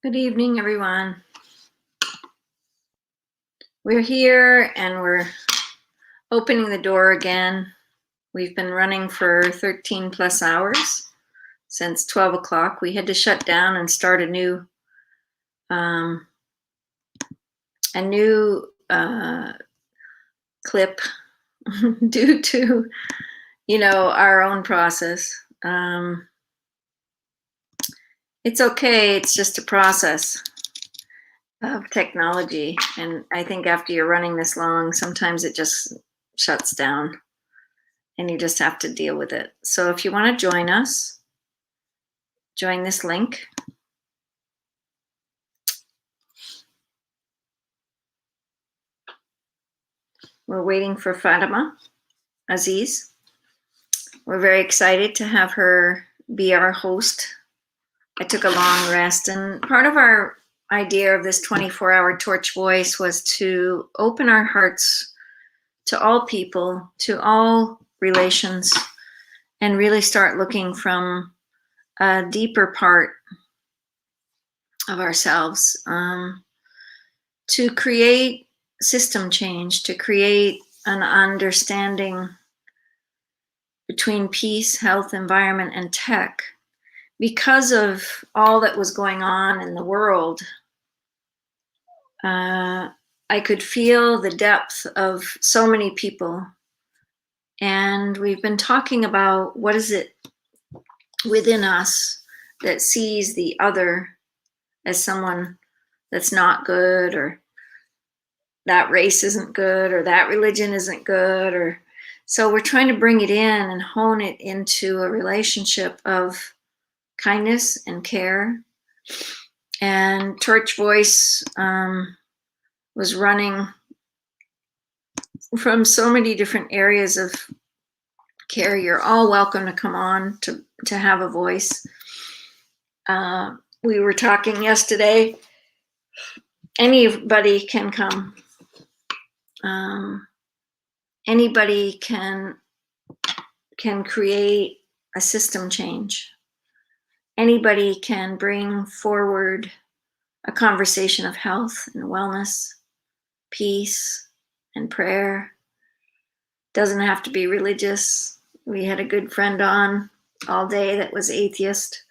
Good evening, everyone. We're here and we're opening the door again. We've been running for 13 plus hours since 12 o'clock. We had to shut down and start a new clip due to, our own process. It's okay. It's just a process of technology. And I think after you're running this long, sometimes it just shuts down and you just have to deal with it. So if you want to join us, join this link. We're waiting for Fatima Aziz. We're very excited to have her be our host. I took a long rest, and part of our idea of this 24-hour Torch Voice was to open our hearts to all people, to all relations, and really start looking from a deeper part of ourselves to create system change, to create an understanding between peace, health, environment, and tech. Because of all that was going on in the world, I could feel the depth of so many people. And we've been talking about what is it within us that sees the other as someone that's not good, or that race isn't good, or that religion isn't good, or so we're trying to bring it in and hone it into a relationship of kindness and care. And Torch Voice was running from so many different areas of care. You're all welcome to come on to have a voice. We were talking yesterday. Anybody can come. Anybody can create a system change. Anybody can bring forward a conversation of health and wellness, peace and prayer. Doesn't have to be religious. We had a good friend on all day that was atheist.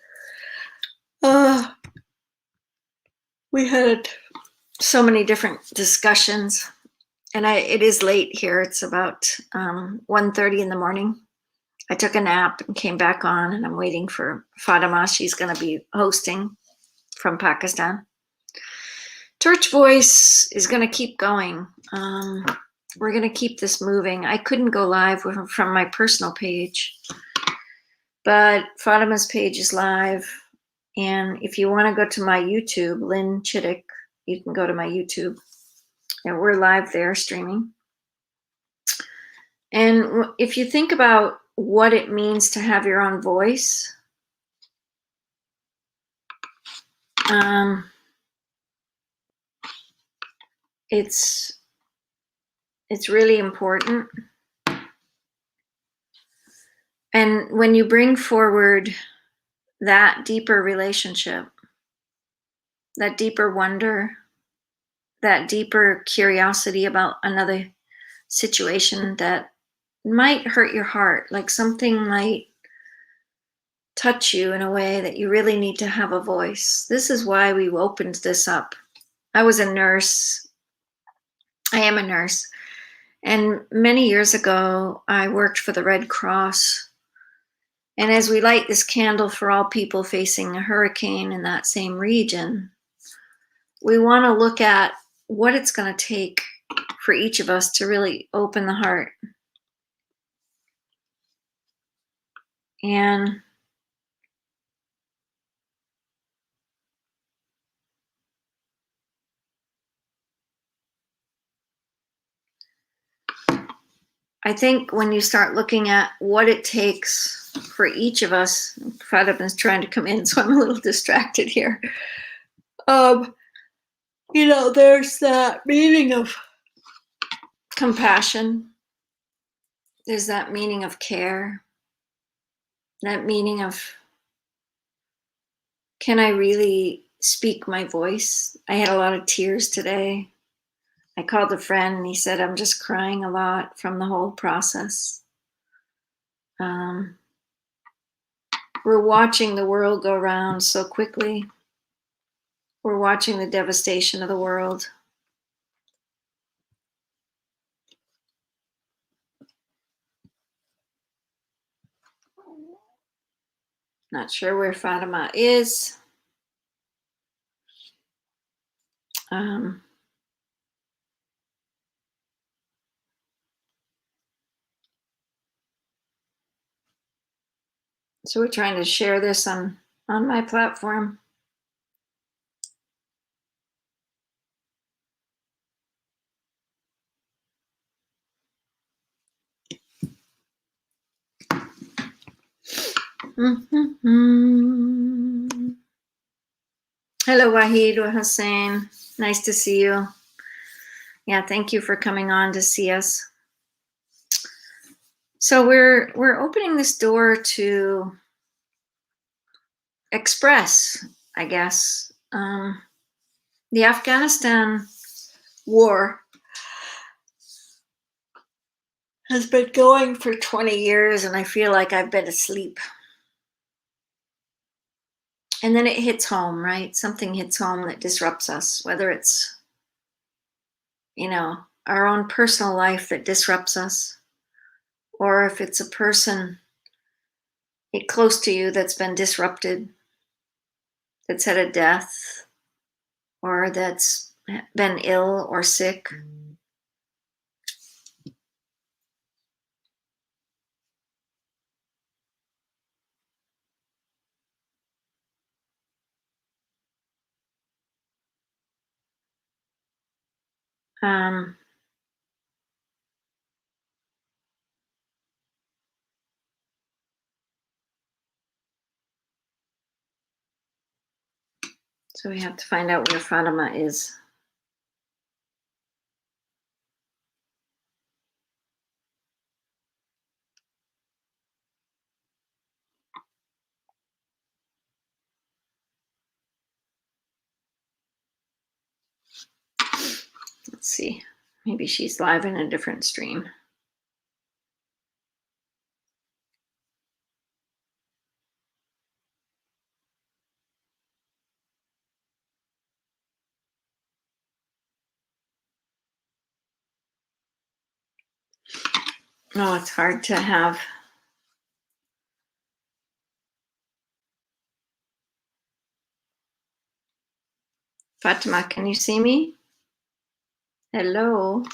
We had so many different discussions, and it is late here. It's about 1:30 in the morning. I took a nap and came back on, and I'm waiting for Fatima. She's going to be hosting from Pakistan. Torch Voice is going to keep going. We're going to keep this moving. I couldn't go live from my personal page, but Fatima's page is live. And if you want to go to my YouTube, Lynn Chittick, you can go to my YouTube. And we're live there streaming. And if you think about what it means to have your own voice, it's really important. And when you bring forward that deeper relationship, that deeper wonder, that deeper curiosity about another situation that might hurt your heart, like something might touch you in a way that you really need to have a voice. This is why we opened this up. I was a nurse. I am a nurse. And many years ago, I worked for the Red Cross. And as we light this candle for all people facing a hurricane in that same region, we want to look at what it's going to take for each of us to really open the heart. And I think when you start looking at what it takes for each of us, Fatima's trying to come in, so I'm a little distracted here. There's that meaning of compassion. There's that meaning of care. That meaning of, can I really speak my voice. I had a lot of tears today. I called a friend and he said, I'm just crying a lot from the whole process. We're watching the world go round so quickly. We're watching the devastation of the world. Not sure where Fatima is. So we're trying to share this on my platform. Mm-hmm. Hello, Wahid or Hussein. Nice to see you. Yeah, thank you for coming on to see us. So we're opening this door to express, I guess. The Afghanistan war has been going for 20 years, and I feel like I've been asleep. And then it hits home, right? Something hits home that disrupts us, whether it's, our own personal life that disrupts us, or if it's a person close to you that's been disrupted, that's had a death, or that's been ill or sick. So we have to find out where Fatima is. Let's see. Maybe she's live in a different stream. Oh, it's hard to have. Fatima, can you see me? Hello?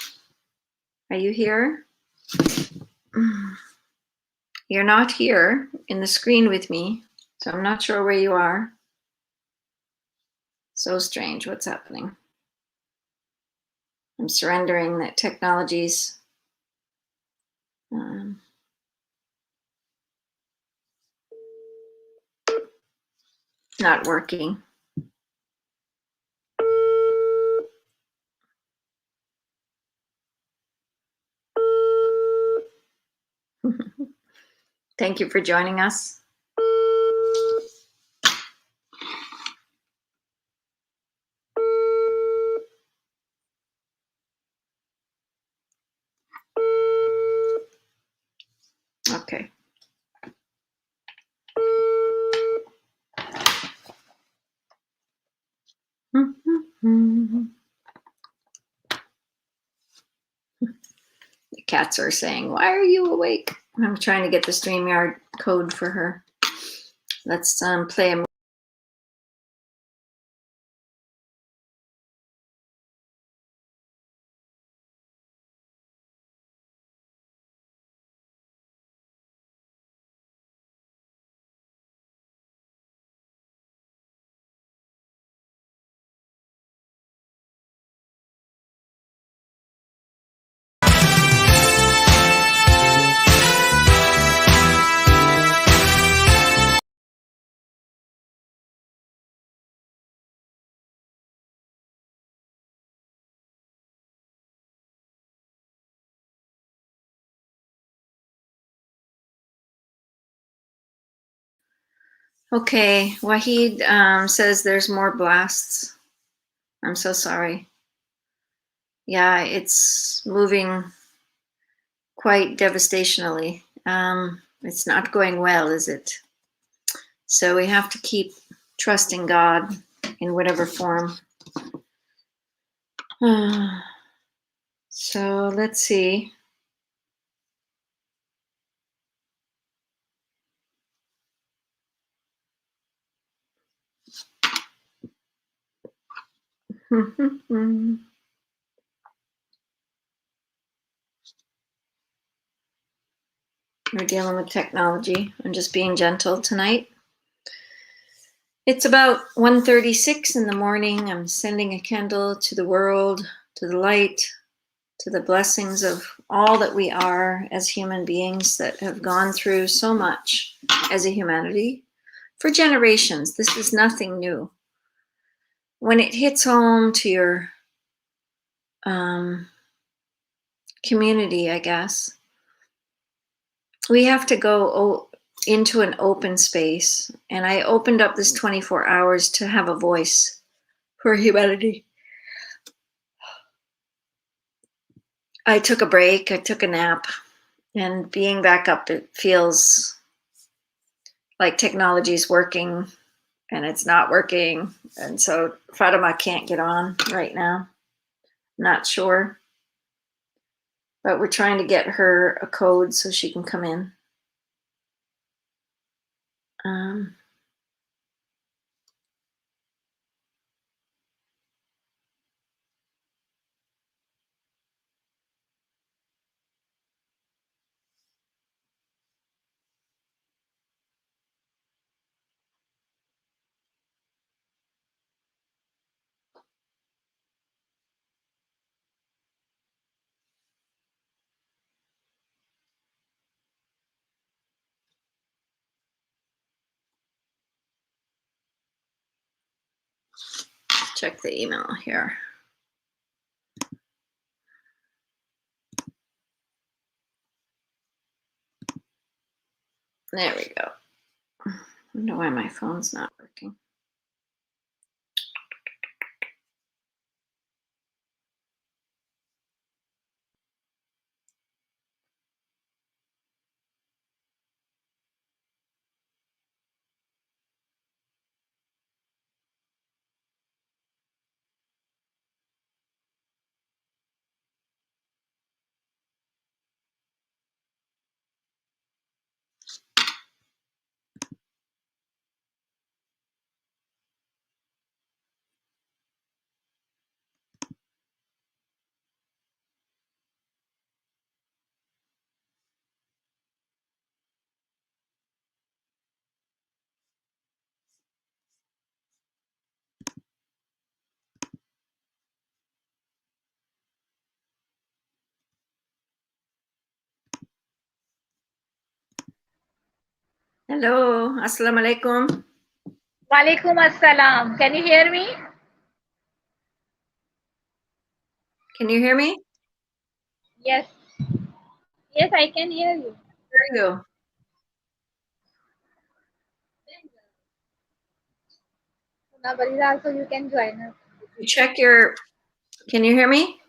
Are you here? You're not here in the screen with me, so I'm not sure where you are. So strange. What's happening? I'm surrendering that technology's not working. Thank you for joining us. Okay. The cats are saying, "Why are you awake?" I'm trying to get the StreamYard code for her. Let's play a Okay, Wahid says there's more blasts. I'm so sorry. Yeah, it's moving quite devastationally. It's not going well, is it? So we have to keep trusting God in whatever form. So let's see. We're dealing with technology. I'm just being gentle tonight. It's about 1:36 in the morning. I'm sending a candle to the world, to the light, to the blessings of all that we are as human beings that have gone through so much as a humanity for generations. This is nothing new. When it hits home to your community, I guess, we have to go into an open space. And I opened up this 24 hours to have a voice for humanity. I took a break, I took a nap, and being back up, it feels like technology is working and it's not working. And so Fatima can't get on right now. Not sure. But we're trying to get her a code so she can come in. Check the email here. There we go. I wonder why my phone's not working. Hello, assalamu alaikum. Walaikum assalam. Can you hear me? Can you hear me? Yes. Yes, I can hear you. There you go. Now, Barira, also you can join us. You check your. Can you hear me?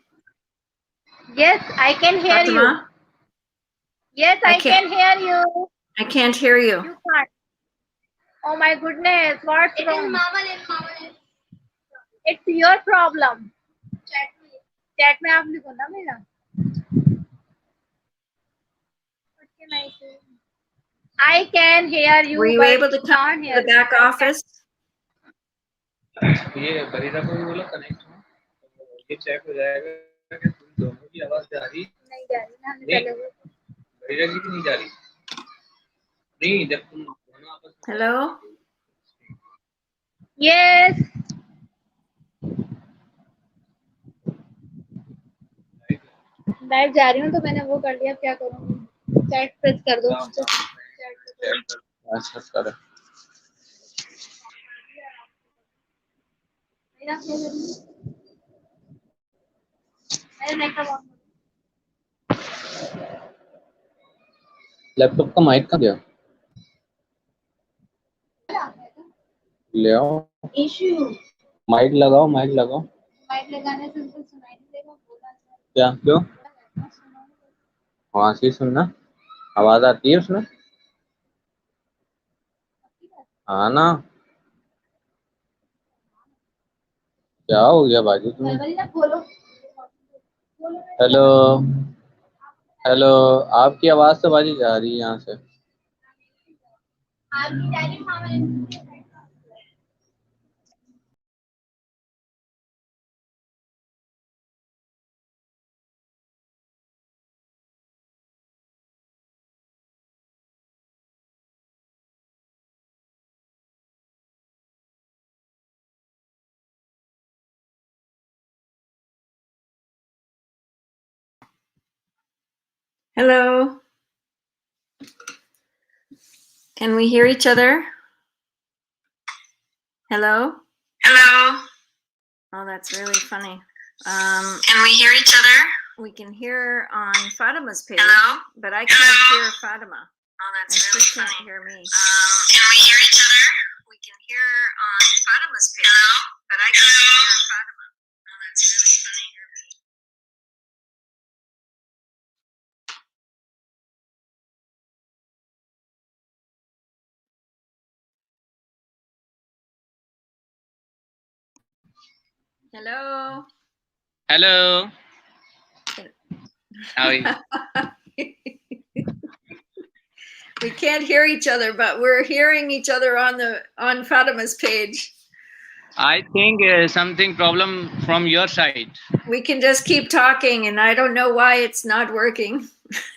Yes, I can hear Fatima? you. Yes, I can hear you. I can't hear you. You can't. Oh my goodness, what's wrong? It's your problem. Chat में आप लिखो ना मेरा. What can I say? I can hear you. Were you but able to come can't to hear the back office? ये बरीरा को भी बोलो connect हो, ये चेक हो जाएगा कि तुम दोनों की आवाज जा रही नहीं जा रही ना हमने पहले वो बरीरा की भी नहीं जा रही नहीं जब तुम दोनों आपस में Hello? Yes. लाइव जा रही हूँ तो मैंने वो कर लिया. क्या करूँ? चैट प्रेस कर दो. अच्छा कर लैपटॉप का माइक कहाँ गया? ले आओ, इशू माइक लगाओ, माइक लगाओ। माइक लगाने से उनको सुनाई नहीं देगा, बोला क्या क्यों? वहां से ही सुनना, आवाज आती है उसमें। हाँ ना, क्या हो गया बाजू तुम्हें? बोलो हेलो, हेलो, आपकी आवाज तो बाजी जा रही है यहाँ से। आपकी daddy mama Hello. Can we hear each other? Hello? Hello. Oh, that's really funny. Can we hear each other? We can hear on Fatima's page. Hello? But I can't hear Fatima. Oh, that's and really funny. She can't hear me. Can we hear each other? We can hear on Fatima's page. Hello? But I can't hear Fatima. Oh, that's really funny. Hear me. Hello. Hello, how are you? We can't hear each other, but we're hearing each other on Fatima's page. I think something problem from your side. We can just keep talking, and I don't know why it's not working.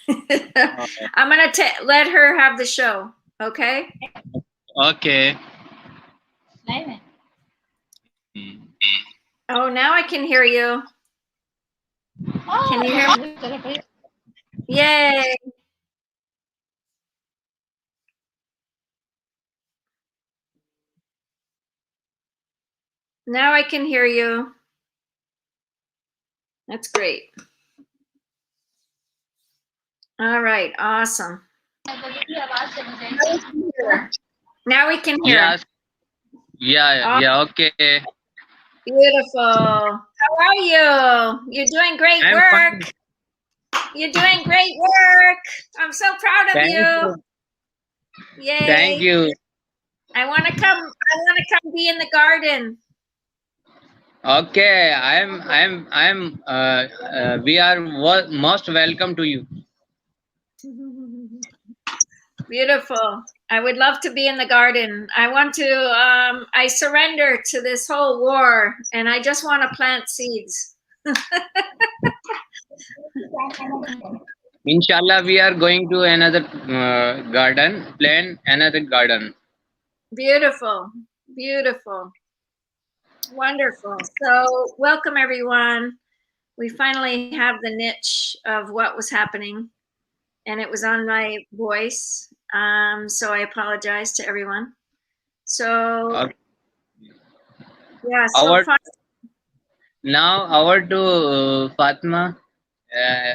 I'm gonna let her have the show. Okay. Okay. Oh, now I can hear you. Can you hear me? Yay! Now I can hear you. That's great. All right, awesome. Now we can hear. Yeah, okay. Beautiful. How are you? You're doing great I'm work. fine. You're doing great work. I'm so proud of Thank you. Yay. Thank you. I want to come be in the garden. Okay, we are most welcome to you. Beautiful. I would love to be in the garden. I want to, I surrender to this whole war and I just want to plant seeds. Inshallah, we are going to another garden, plan another garden. Beautiful. Beautiful. Wonderful. So welcome everyone. We finally have the niche of what was happening and it was on my voice. So I apologize to everyone. So yeah, so now our to Fatma.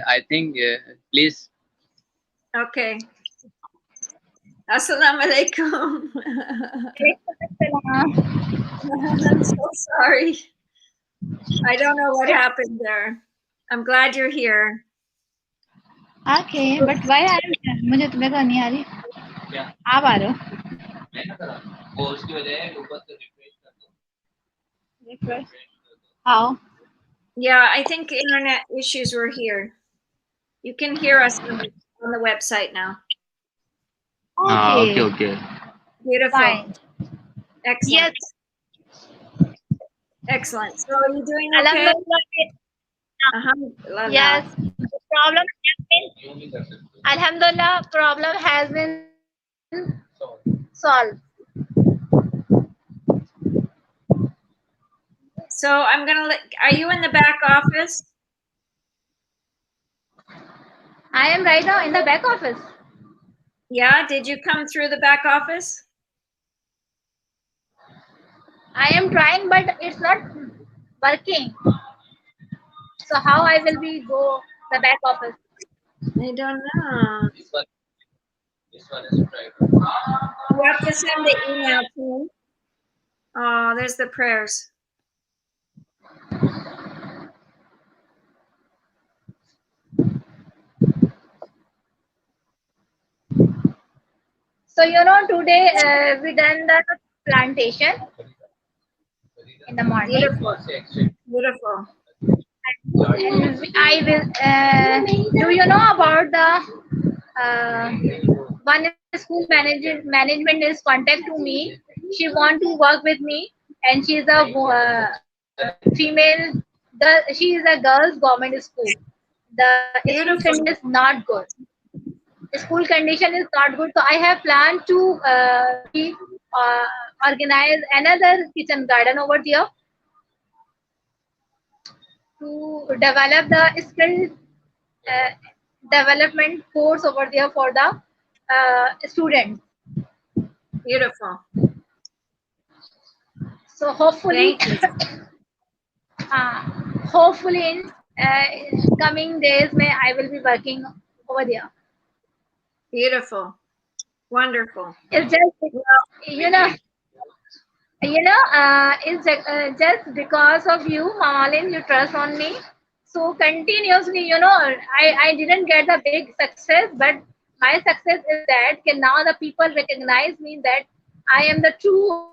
I think please. Okay. Assalamu alaikum. I'm so sorry. I don't know what happened there. I'm glad you're here. Okay, but why are you here? मुझे तुम्हें तो नहीं आ रही. क्या? आप आ रहे हो? मैं ना करा. वो उसकी वजह है ऊपर से रिफ्रेश कर दो. Refresh. How? Yeah, I think internet issues were here. You can hear us on the website now. Okay. Okay. Beautiful. Fine. Excellent. Yes. Excellent. So are you doing okay? Alhamdulillah. Yes. The problem has been, Alhamdulillah, problem has been solved. So I'm gonna are you in the back office? I am right now in the back office. Yeah, did you come through the back office? I am trying, but it's not working. So how I will be go the back office? I don't know. This one is right. You have to send the email to me. Oh, there's the prayers. So today we done the plantation in the morning, Beautiful. Beautiful. and I will. Do you know about the one school management is contact to me. She want to work with me, and she is a female girl. She is a girls government school. The school Beautiful. condition is not good. The school condition is not good. So I have planned to uh, organize another kitchen garden over there to develop the skill uh, development course over there for the students. Beautiful. So hopefully, Thank you. uh, hopefully in coming days, may I will be working over there. Beautiful. Wonderful. It's just you know, it's just because of you, Mamalin, you trust on me. So continuously, I didn't get the big success, but my success is that now the people recognize me that I am the true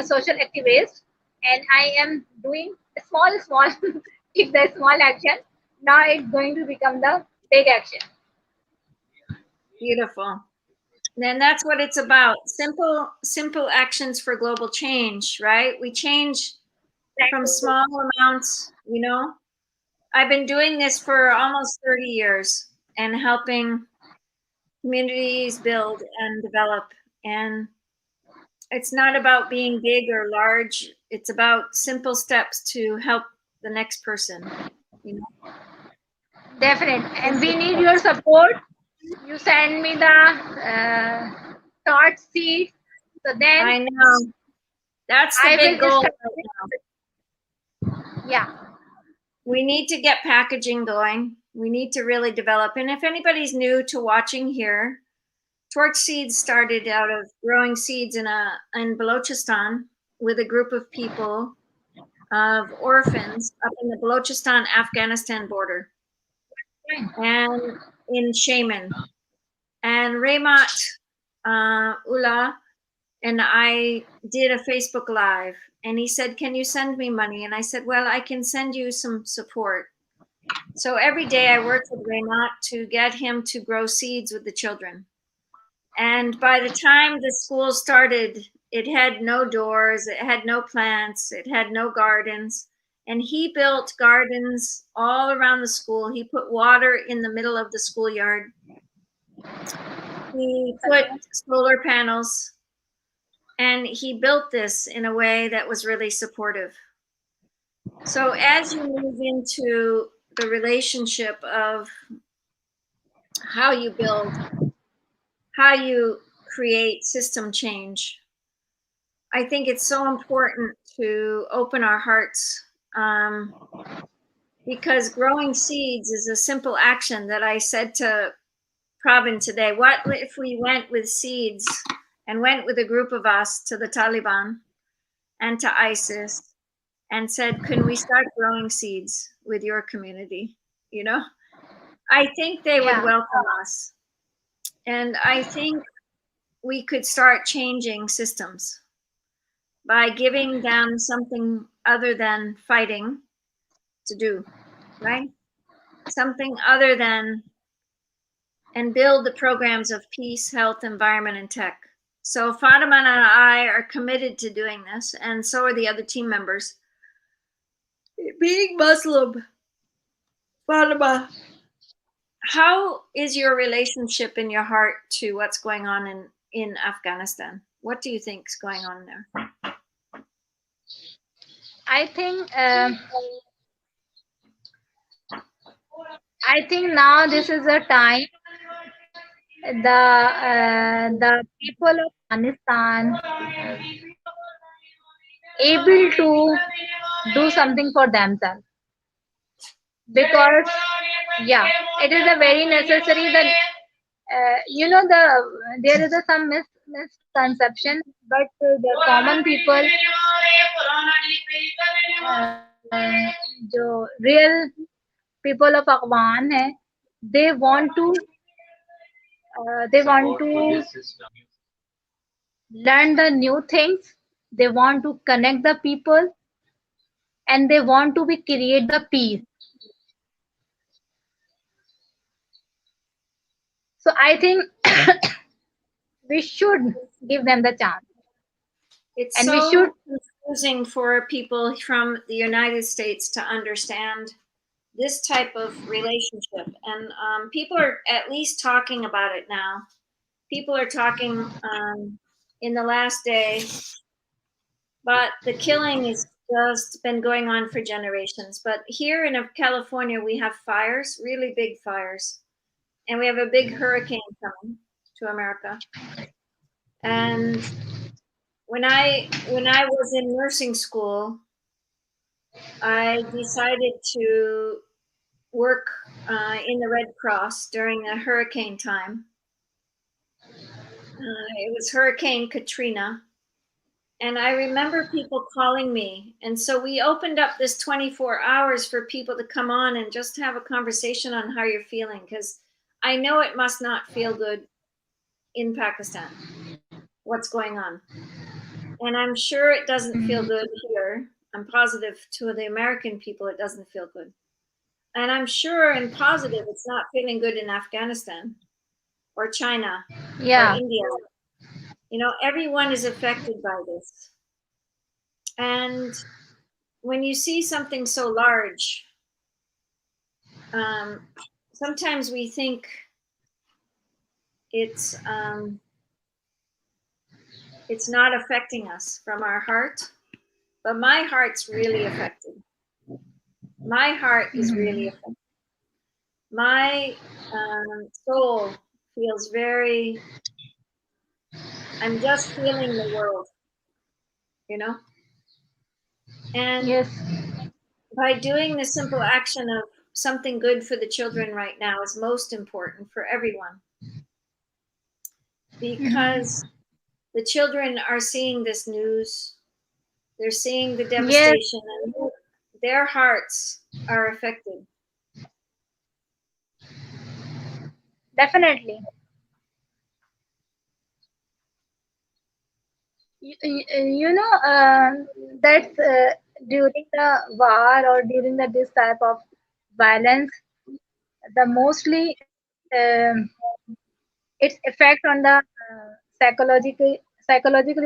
social activist, and I am doing small, if the small action, now it's going to become the big action. Beautiful. Then that's what it's about. Simple actions for global change, right? We change from small amounts, I've been doing this for almost 30 years and helping communities build and develop. And it's not about being big or large. It's about simple steps to help the next person, Definitely, and we need your support. You send me the thought seeds, so then I know. That's the I big will goal start. right now. Yeah, We need to get packaging going. We need to really develop. And if anybody's new to watching here, Torch Seeds started out of growing seeds in Balochistan with a group of people of orphans up in the Balochistan Afghanistan border and in Shaman. And Raymat Ullah and I did a Facebook Live, and he said, "Can you send me money?" And I said, "Well, I can send you some support." So every day I worked with Raymat to get him to grow seeds with the children. And by the time the school started, it had no doors, it had no plants, it had no gardens. And he built gardens all around the school. He put water in the middle of the schoolyard. He put solar panels, and he built this in a way that was really supportive. So as you move into the relationship of how you build, how you create system change, I think it's so important to open our hearts, because growing seeds is a simple action that I said to Pravin today. What if we went with seeds and went with a group of us to the Taliban and to ISIS and said, can we start growing seeds with your community? I think they would yeah, welcome us. And I think we could start changing systems by giving them something other than fighting to do, right? Something other than, and build the programs of peace, health, environment, and tech. So Fatima and I are committed to doing this, and so are the other team members. Being Muslim, Fatima, how is your relationship in your heart to what's going on in Afghanistan? What do you think is going on there? I think now this is a time the people of Afghanistan able to do something for themselves, because it is a very necessary that there is some misconception, but the common people, जो real people of Afghan है, they want to learn the new things. They want to connect the people, and they want to be create the peace. So I think we should give them the chance, It's and so we should. confusing for people from the United States to understand this type of relationship. And people are at least talking about it now. People are talking in the last day, but the killing is just been going on for generations. But here in California, we have fires, really big fires, and we have a big hurricane coming to America. And when I was in nursing school, I decided to work in the Red Cross during the hurricane time. It was Hurricane Katrina. And I remember people calling me. And so we opened up this 24 hours for people to come on and just have a conversation on how you're feeling. Because I know it must not feel good in Pakistan, what's going on. And I'm sure it doesn't feel good here. I'm positive to the American people it doesn't feel good. And I'm sure and positive it's not feeling good in Afghanistan or China or India. You know, everyone is affected by this. And when you see something so large, sometimes we think it's not affecting us from our heart, but my heart's really affected. My heart is really affected. My soul feels very, I'm just feeling the world, you know? And Yes. by doing the simple action of something good for the children right now is most important for everyone. Because the children are seeing this news, they're seeing the devastation, and their hearts are affected. Definitely. You know, that's during the war or during this type of violence, the mostly its effect on the psychological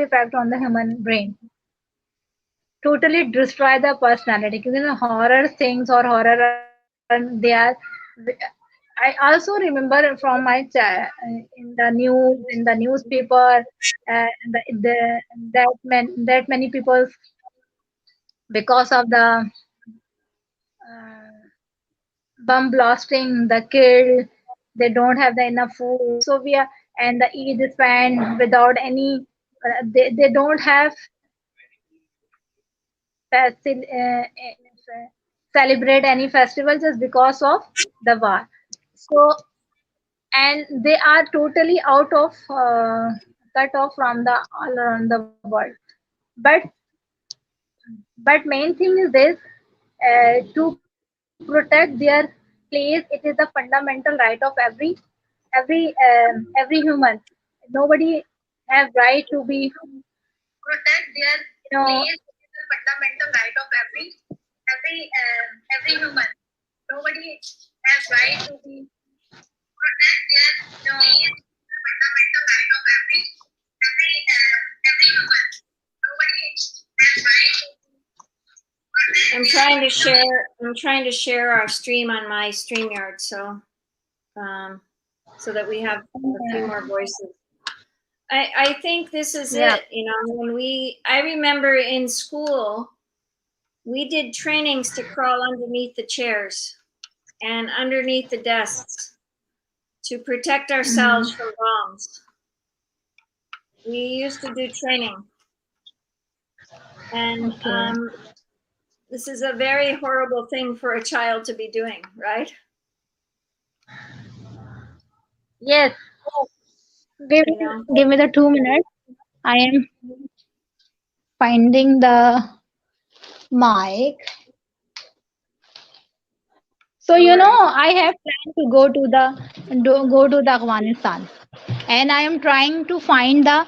effect on the human brain totally destroy the personality. You know, horror things or horror they are. I also remember from my in the news, in the newspaper, that many people, because of the uh, bomb blasting, the killed, they don't have the enough food. So we are, and the Eid is spent without any. They don't have celebrate any festival just because of the war. So, and they are totally out of cut off from the all around the world. But main thing is this: to protect their place. It is the fundamental right of every human. Nobody have right to be protect their place. It is the fundamental right of every human. Nobody has right to be protect their place. The fundamental right of every human. Nobody has right to be. I'm trying to share our stream on my StreamYard, so that we have a few more voices. I think this is it. You know, I remember in school, we did trainings to crawl underneath the chairs and underneath the desks to protect ourselves from bombs. We used to do training. And this is a very horrible thing for a child to be doing, right? Yes. Give, you know? give me the 2 minutes. I am finding the mic. So No worries. I have planned to go to the Afghanistan, and I am trying to find the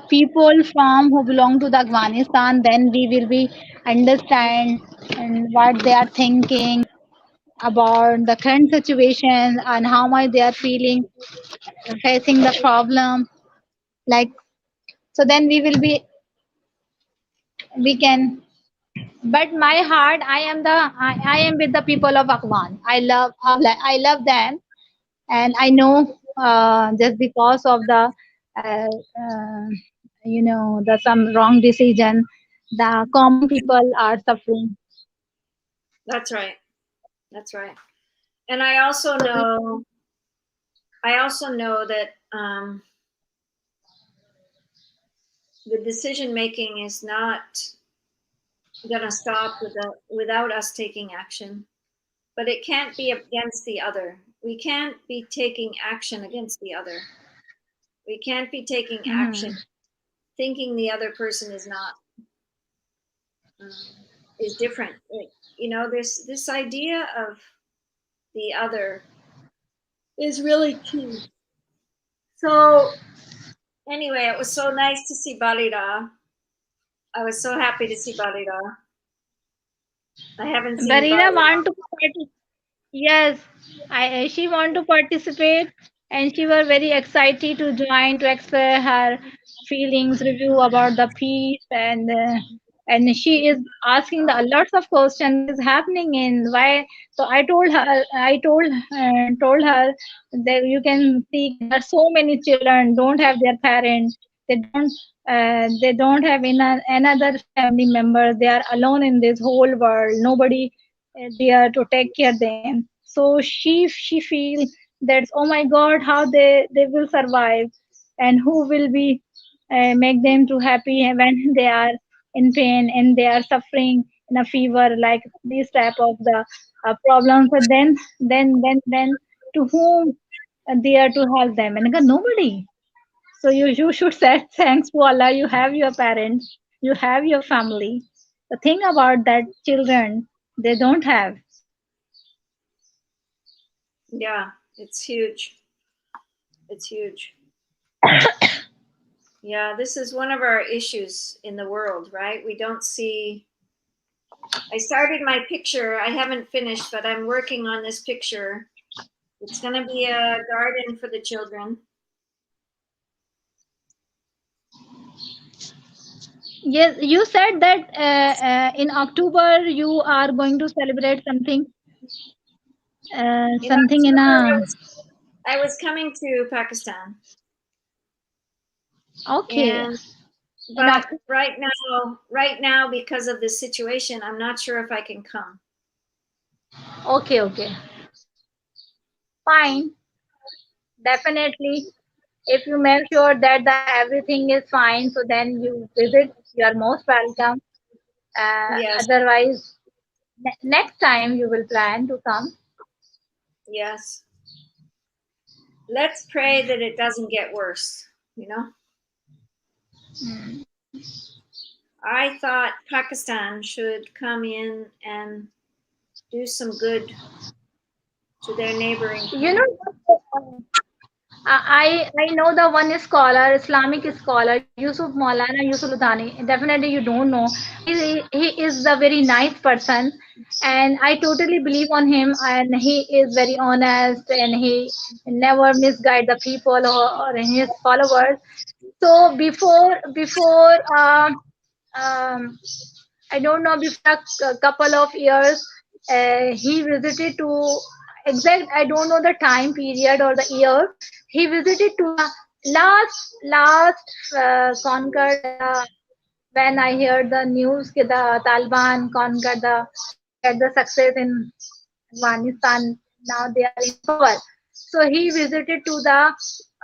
people from who belong to the Afghanistan. Then we will be understand and what they are thinking about the current situation and how much they are feeling facing the problem. Like, so then we can. But my heart, I am with the people of Afghan. I love them, and I know just because of the uh, uh, the some wrong decision, the common people are suffering. That's right. That's right. And I also know that the decision making is not going to stop without us taking action, but it can't be against the other. We can't be taking action against the other. We can't be taking action Mhm. thinking the other person is not um, is different. This idea of the other is really key. So anyway, it was so nice to see Balira. I was so happy to see Balira. I haven't seen Barira Balira. want to yes, she want to participate, and she was very excited to join to express her feelings, review about the piece, and she is asking the lots of questions. What is happening in why? So told her that you can see there are so many children don't have their parents. They don't have another family member. They are alone in this whole world. Nobody there to take care them. So she feel that, oh my god, how they will survive, and who will be make them to happy when they are in pain and they are suffering in a fever, like this type of the problems. But then to whom they are to help them? And again, nobody. So you should say thanks to Allah. You have your parents, you have your family. The thing about that children, they don't have. Yeah, it's huge. It's huge. Yeah, this is one of our issues in the world, right? We don't see. I started my picture. I haven't finished, but I'm working on this picture. It's going to be a garden for the children. Yes, you said that in October you are going to celebrate In something in October, a. I was coming to Pakistan, Okay, and in but October. right now, because of this situation, I'm not sure if I can come. Okay, okay, fine. Definitely, if you make sure that the everything is fine, so then you visit. You are most welcome. Yes, Otherwise, next time you will plan to come. yes. Let's pray that it doesn't get worse. You know, I thought Pakistan should come in and do some good to their neighboring You country. know, I know the one scholar, Islamic scholar, Yusuf Maulana Yusuf Ludhani. Definitely you don't know. He is a very nice person, and I totally believe on him. And he is very honest, and he never misguide the people or his followers. So um, I don't know, before a couple of years, he visited to exact. I don't know the time period or the year. He visited to the last conquered when I heard the news that the Taliban conquered the get the success in Afghanistan. Now they are in power. So he visited to the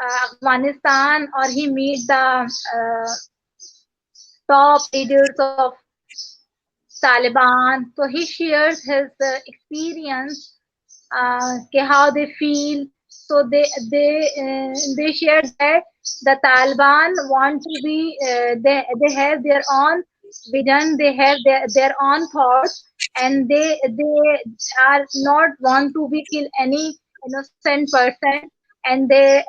Afghanistan, or he meet the top leaders of Taliban. So he shares his experience, how they feel. So they shared that the Taliban want to be they have their own vision, they have their own thoughts, and they are not want to be kill any innocent person, and they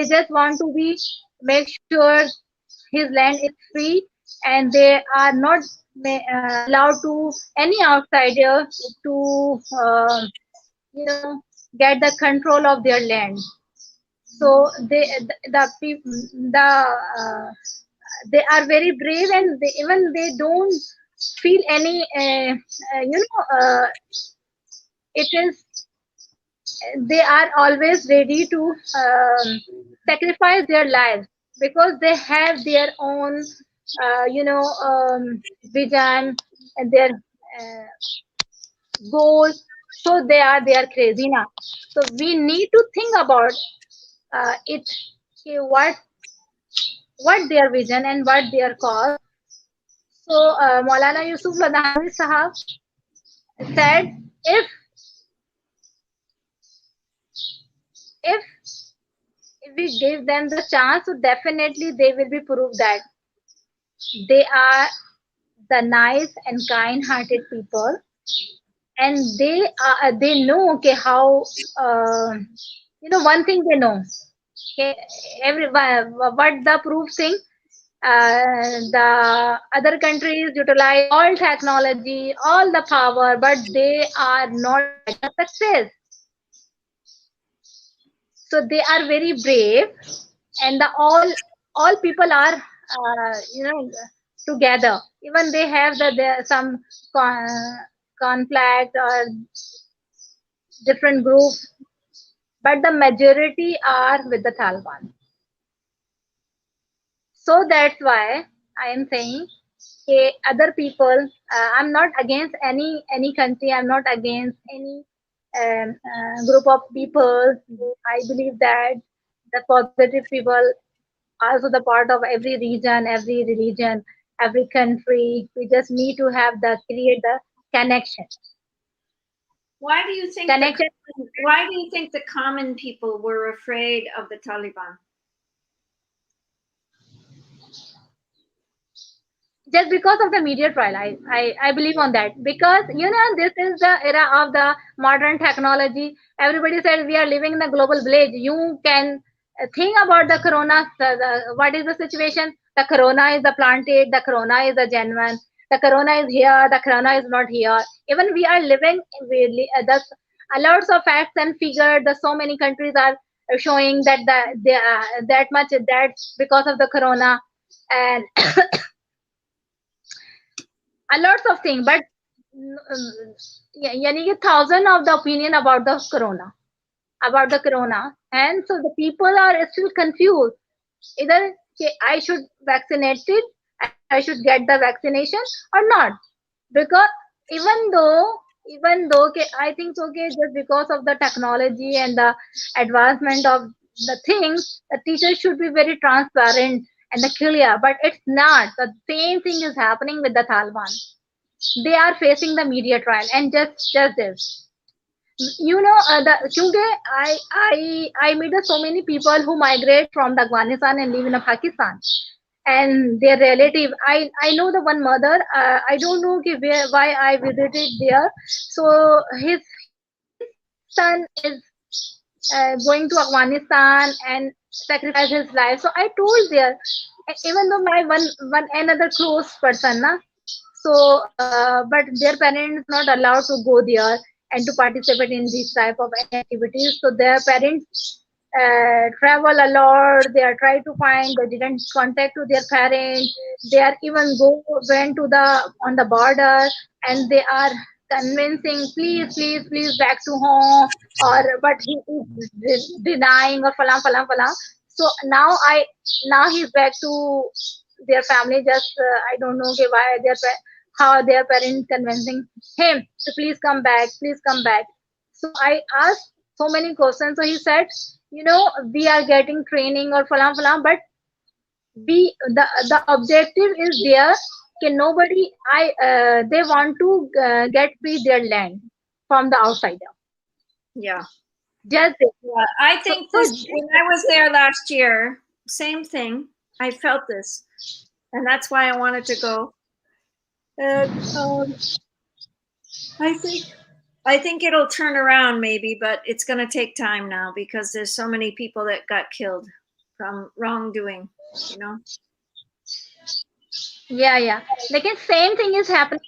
just want to be make sure his land is free, and they are not allowed to any outsider to you know get the control of their land. So the they are very brave, and even they don't feel any it is they are always ready to sacrifice their lives because they have their own vision and their goals. So they are crazy now. So we need to think about it, okay, what their vision and what their cause. So Maulana Yusuf Ladhani Sahab said, if if if we give them the chance, so definitely they will be proved that they are the nice and kind-hearted people, and they know okay how one thing they know, okay, what the proof thing, the other countries utilize all technology, all the power, but they are not getting success. So they are very brave, and the all people are together. Even they have some conflict or different groups, but the majority are with the Taliban. So that's why I am saying, okay, other people. I'm not against any country. I'm not against any group of people. I believe that the positive people also the part of every region, every religion, every country. We just need to have the create the connection. Why do you think Connection. why do you think the common people were afraid of the Taliban? Just because of the media trial, I believe on that, because this is the era of the modern technology. Everybody said we are living in a global village. You can think about the corona, what is the situation. The corona is the planted, the corona is the genuine, the corona is here, the corona is not here. Even we are living the lots of facts and figures. The so many countries are showing that that much that's because of the corona, and a lots of things, but yani कि thousand of the opinion about the corona, and so the people are still confused. Either I should vaccinate it, I should get the vaccination or not, because even though I think so just because of the technology and the advancement of the things, the teachers should be very transparent and clear, but it's not. The same thing is happening with the Taliban. They are facing the media trial, and just this, the क्योंकि I meet so many people who migrate from the Afghanistan and live in Pakistan, and their relative. I know the one mother. I don't know why I visited there. So his son is going to Afghanistan and sacrifice his life. So I told there, even though my one another close person, na, so but their parents not allowed to go there and to participate in this type of any activities. So their parents travel a lot. They are trying to find. They didn't contact to their parents. They are even went to the on the border, and they are convincing, please, please, please, back to home. Or but he is denying or falam. So now he's back to their family. Just I don't know okay, why how their parents convincing him to please come back. So I asked so many questions. So he said, we are getting training or falam, but the objective is there. Can nobody they want to get free their land from the outsider. Yeah. Just Yeah, I think so this, when I was there last year, same thing. I felt this. And that's why I wanted to go. And I think I think it'll turn around maybe, but it's going to take time now because there's so many people that got killed from wrongdoing, you know. yeah. Like same thing is happening.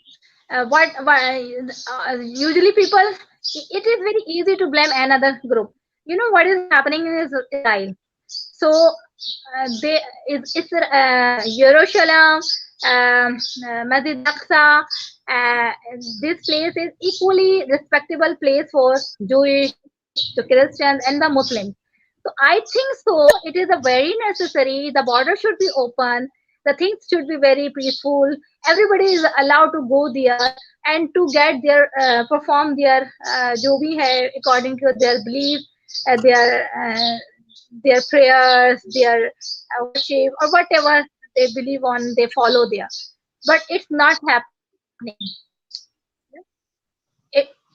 Usually people, it is very easy to blame another group. You know what is happening in Israel. So they it's Jerusalem, Masjid Aqsa. Uh, this place is equally respectable place for Jewish, the Christians, and the Muslims. So I think so. It is a very necessary. The border should be open. The things should be very peaceful. Everybody is allowed to go there and to get their perform their जो भी है according to their belief, their prayers, their worship, or whatever they believe on, they follow there. But it's not happening.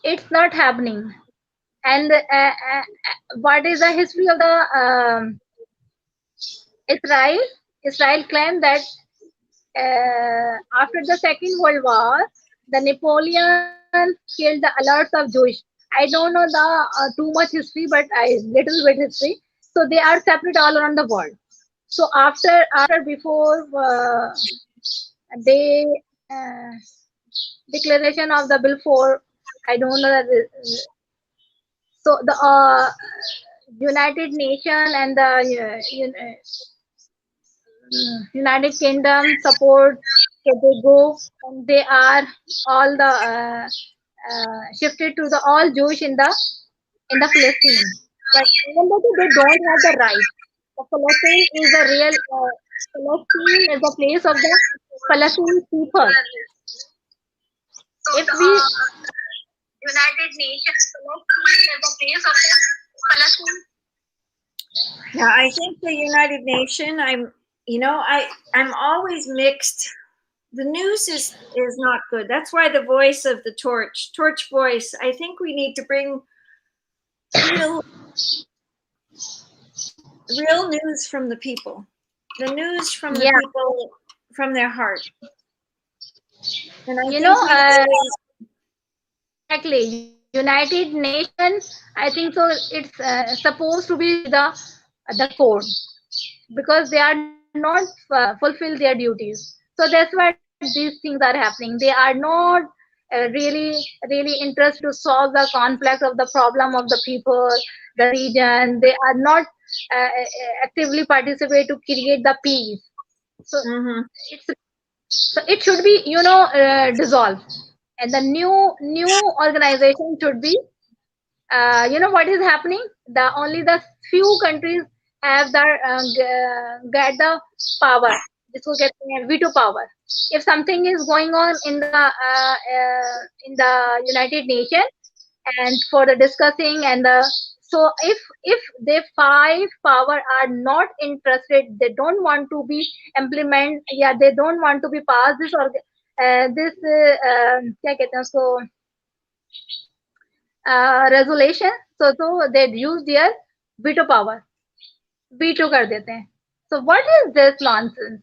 It's not happening. And what is the history of the Israel? Israel claimed that after the Second World War, the Napoleon killed the alerts of Jewish. I don't know the too much history, but I little bit history. So they are separate all around the world. So after before they uh, declaration of the Balfour, I don't know that. So the United Nation and the United Kingdom support. So they go and they are all the shifted to the all Jewish in the Palestine. But even though they don't have the right, the Palestine is the real Palestine is the place of the Palestinian people. If we United Nations Palestine is the place of the Palestine. Yeah, I think the United Nation, I'm always mixed. The news is not good. That's why the voice of the torch voice, I think we need to bring real news from the people. The news from the people, from their heart. And I exactly. United Nations, I think so. It's supposed to be the code because they are not fulfill their duties. So that's why these things are happening. They are not really interested to solve the conflict of the problem of the people, the region. They are not actively participate to create the peace. So it should be dissolved, and the new organization should be what is happening. The few countries have the get the power. This will get veto power. If something is going on in the United Nations and for the discussing and the, so if they five power are not interested, they don't want to be implement, yeah, they don't want to be passed this or this क्या कहते हैं उसको resolution, so they use their veto power, veto कर देते हैं. So what is this nonsense?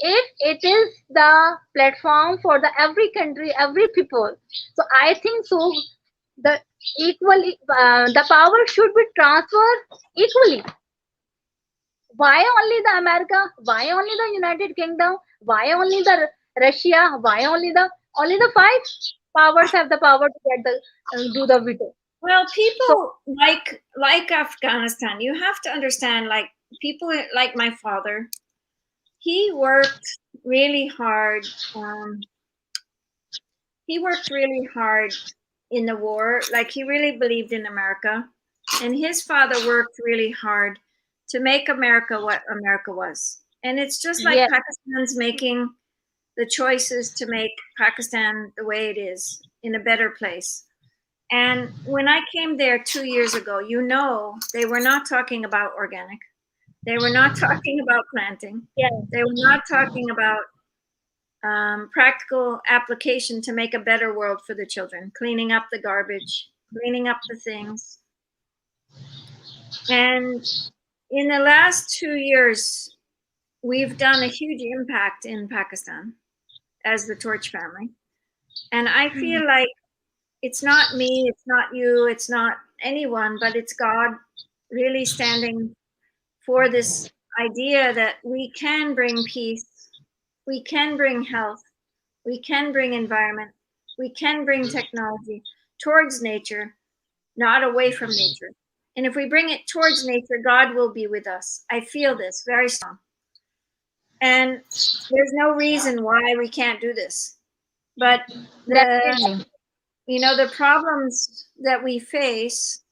If it is the platform for the every country, every people, so I think so the equally the power should be transferred equally. Why only the America? Why only the United Kingdom? Why only the Russia? Why only the five powers have the power to get the do the veto? Well, people like Afghanistan, you have to understand, like people like my father, he worked really hard. He worked really hard in the war. Like he really believed in America, and his father worked really hard to make America what America was. And it's just like Pakistan's making the choices to make Pakistan the way it is, in a better place. And when I came there 2 years ago, they were not talking about organic. They were not talking about planting. They were not talking about practical application to make a better world for the children, cleaning up the garbage, cleaning up the things. And in the last 2 years, we've done a huge impact in Pakistan as the Torch family. And I feel like it's not me, it's not you, it's not anyone, but it's God really standing for this idea that we can bring peace, we can bring health, we can bring environment, we can bring technology towards nature, not away from nature. And if we bring it towards nature, God will be with us. I feel this very strong. And there's no reason why we can't do this. But Definitely. the problems that we face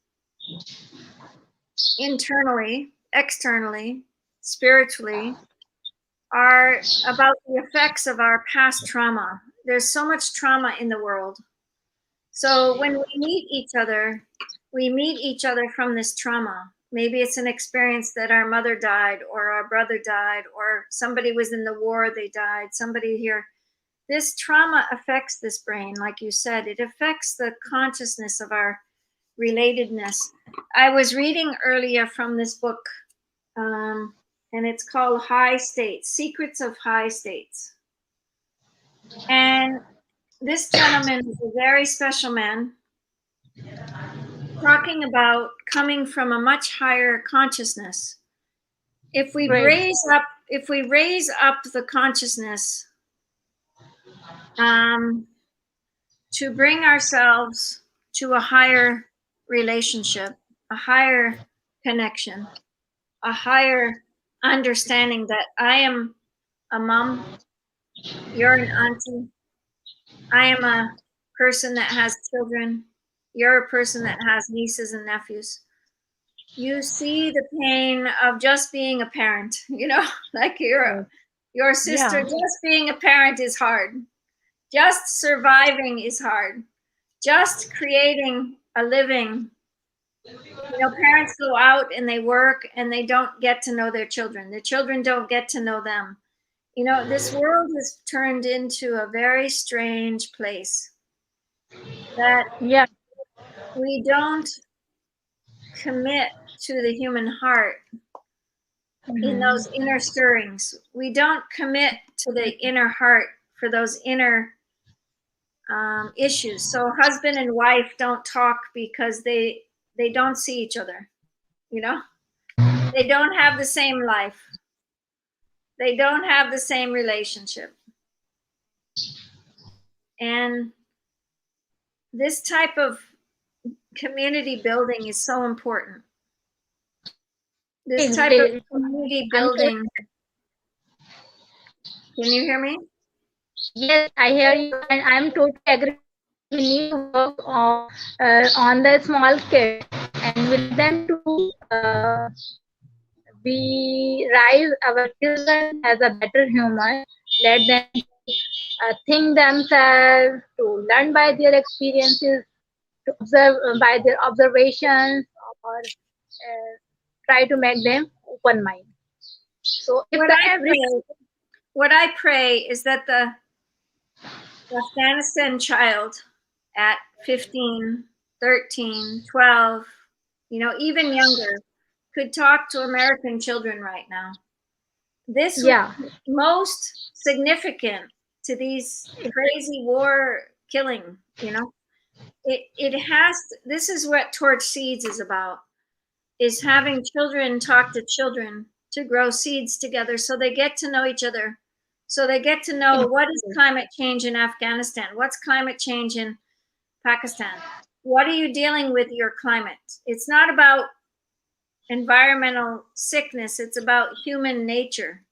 internally, externally, spiritually, are about the effects of our past trauma. There's so much trauma in the world. So when we meet each other from this trauma. Maybe it's an experience that our mother died or our brother died or somebody was in the war, they died, somebody here. This trauma affects this brain, like you said. It affects the consciousness of our relatedness. I was reading earlier from this book, and it's called High States, Secrets of High States. And this gentleman is a very special man, talking about coming from a much higher consciousness. If we Right. raise up the consciousness, to bring ourselves to a higher relationship, a higher connection, a higher understanding that I am a mom, you're an auntie, I am a person that has children, you're a person that has nieces and nephews. You see the pain of just being a parent, like your sister, Yeah. just being a parent is hard. Just surviving is hard. Just creating a living. Parents go out and they work and they don't get to know their children. Their children don't get to know them. This world has turned into a very strange place that Yeah. we don't commit to the human heart in those inner stirrings. We don't commit to the inner heart for those inner issues. So husband and wife don't talk because they don't see each other. They don't have the same life. They don't have the same relationship. And this type of community building is so important. This type of community building. Can you hear me? Yes, I hear you, and I'm totally agree. We need to work on the small kids and with them to we raise our children as a better human. Let them think themselves, to learn by their experiences, to observe by their observations, or try to make them open mind. So if what I pray is that the Afghanistan child at 15, 13, 12, even younger, could talk to American children right now. This yeah, most significant to these crazy war killing, it has this is what Torch Seeds is about, is having children talk to children to grow seeds together so they get to know each other, so they get to know what is climate change in Afghanistan, what's climate change in Pakistan, what are you dealing with your climate. It's not about environmental sickness, it's about human nature.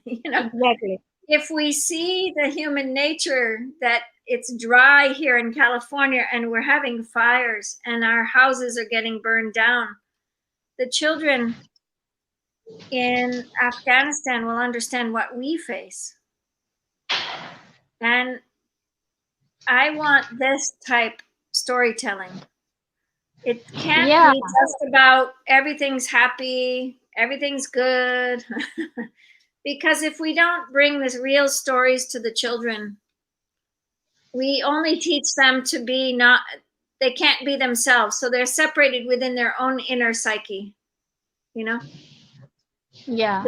exactly. If we see the human nature that it's dry here in California and we're having fires and our houses are getting burned down, the children in Afghanistan will understand what we face. And I want this type storytelling. It can't be just about everything's happy, everything's good. Because if we don't bring these real stories to the children, we only teach them to be they can't be themselves. So they're separated within their own inner psyche, you know? Yeah.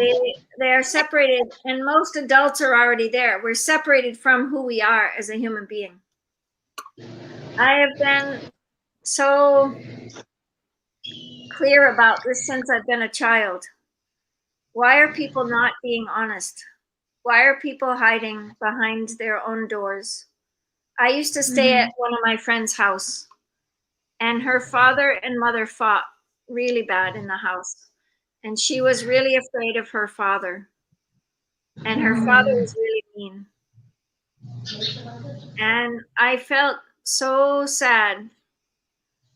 They are separated, and most adults are already there. We're separated from who we are as a human being. I have been so clear about this since I've been a child. Why are people not being honest? Why are people hiding behind their own doors? I used to stay at one of my friend's house, and her father and mother fought really bad in the house. And she was really afraid of her father. And her father was really mean. And I felt so sad.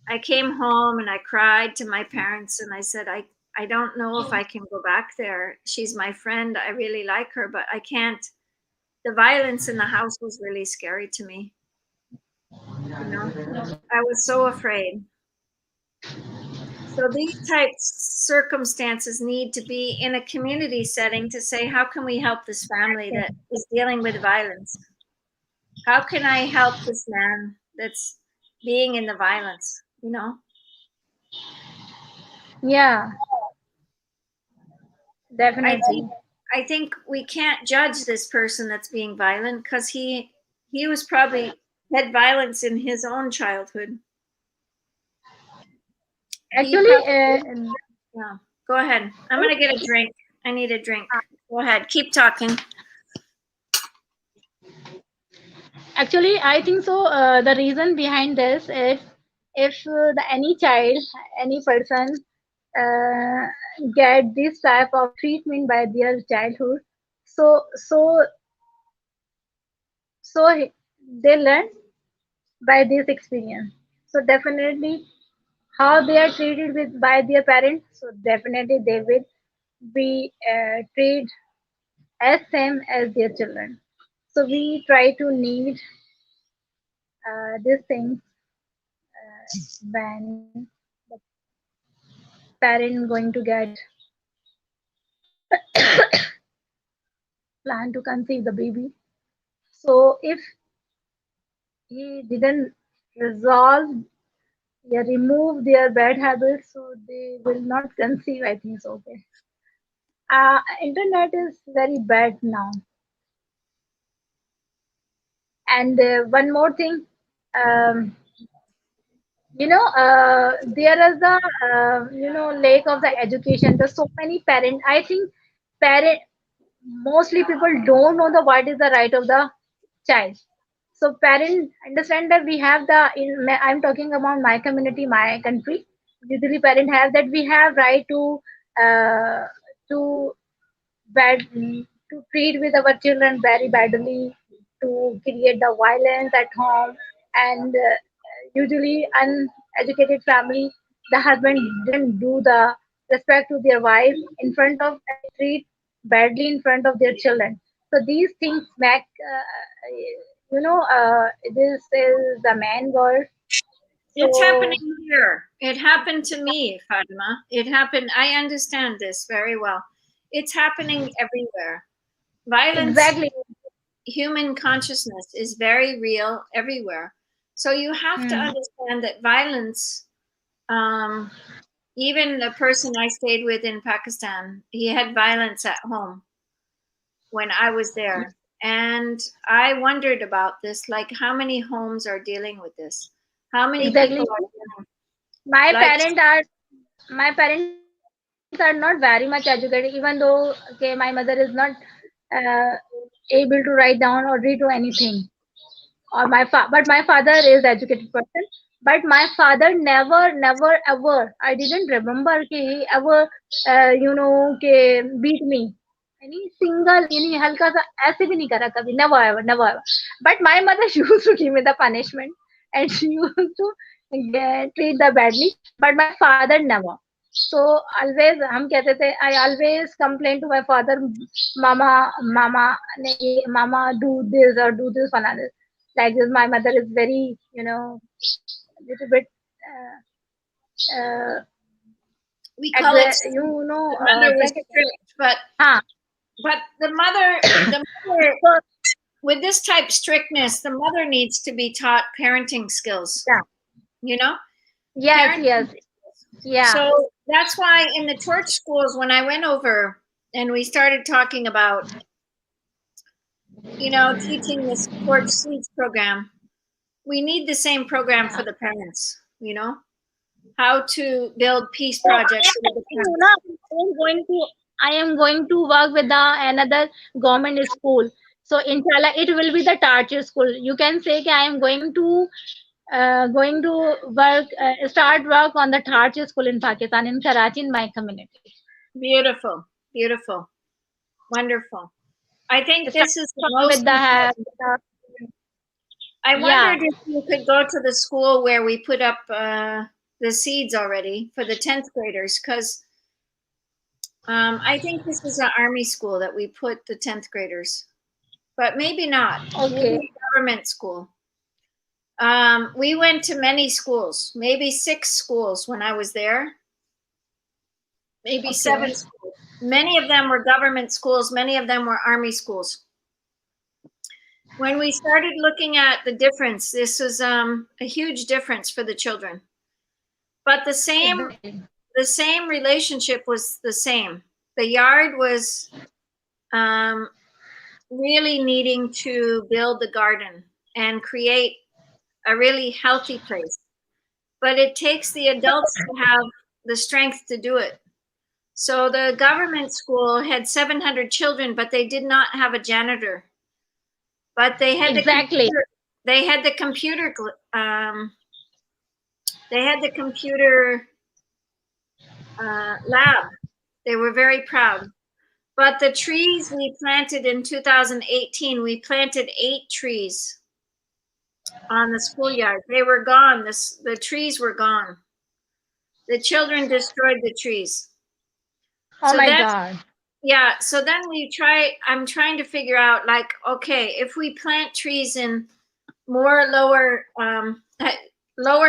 I came home and I cried to my parents and I said, I don't know if I can go back there. She's my friend. I really like her, but I can't. The violence in the house was really scary to me. You know, I was so afraid. So these types circumstances need to be in a community setting to say, how can we help this family that is dealing with violence? How can I help this man that's being in the violence, you know? Yeah. Definitely. I think we can't judge this person that's being violent because he was probably had violence in his own childhood. Actually, Yeah. Go ahead. I'm gonna get a drink. I need a drink. Go ahead. Keep talking. actually, I think so. The reason behind this is if any child, any person uh, get this type of treatment by their childhood, so so so they learn by this experience. So definitely, how they are treated with by their parents, so definitely they will be treated as same as their children. So we try to need these things when the parent going to get plan to conceive the baby. So if he didn't resolve or remove their bad habits, so they will not conceive. I think so. Okay. Internet is very bad now. And one more thing, um, there is a lack of the education. There's so many parents. I think parent mostly people don't know the what is the right of the child. So parents understand that we have the I'm talking about my community, my country. Usually parents have that we have right uh, to bad to treat with our children very badly, to create the violence at home, and usually uneducated family, the husband didn't do the respect to their wife in front of and treat badly in front of their children. So these things make this is the man world. It's So happening here. It happened to me, Fatima. It happened. I understand this very well. It's happening everywhere. Violence, exactly. human consciousness is very real everywhere. So you have to Hmm. understand that violence, even the person I stayed with in Pakistan, he had violence at home when I was there. And I wondered about this, like how many homes are dealing with this? How many people Exactly. are dealing? My Like, parents are my parents are not very much educated, even though okay, my mother is not uh, able to write down or read or anything. Or but my father is educated person. But my father never ever. I didn't remember he ever beat me. Any single any halka sa ऐसे भी नहीं करा कभी. Never ever. But my mother used to give me the punishment, and she used to treat the badly. But my father never. So always हम कहते थे, I always complain to my father, mama नहीं, mama do this or do this fana this. Like this, my mother is very little bit uh, we call it, the mother was क्या कहते हैं? strict, but हाँ. the mother So with this type strictness, the mother needs to be taught parenting skills. yeah, you know? Yes, Parents. yes, yeah. So that's why in the torch schools, when I went over and we started talking about, teaching this torch seeds program, we need the same program for the parents, how to build peace So projects for the parents. I am going to work with another government school. So inshallah, it will be the Tarcher school. You can say that I am going to work start work on the Tarcher school in Pakistan, in Karachi, in my community. Beautiful, beautiful, wonderful. I think Start this is the from most with important. I yeah. wondered if you could go to the school where we put up the seeds already for the 10th graders, because I think this is an army school that we put the 10th graders, but maybe not. Maybe Okay. a government school. We went to many schools, maybe 6 schools when I was there, maybe Okay. 7 schools. Many of them were government schools, many of them were army schools. When we started looking at the difference, this was a huge difference for the children. But the same relationship was the same. The yard was really needing to build the garden and create a really healthy place. But it takes the adults to have the strength to do it. So the government school had 700 children, but they did not have a janitor. But they had Exactly. they had the computer um, they had the computer lab. They were very proud. But the trees we planted in 2018, we planted 8 trees on the schoolyard. They were gone. The trees were gone. The children destroyed the trees. Oh So my that's, God. yeah. So then I'm trying to figure out, like, okay, if we plant trees in more lower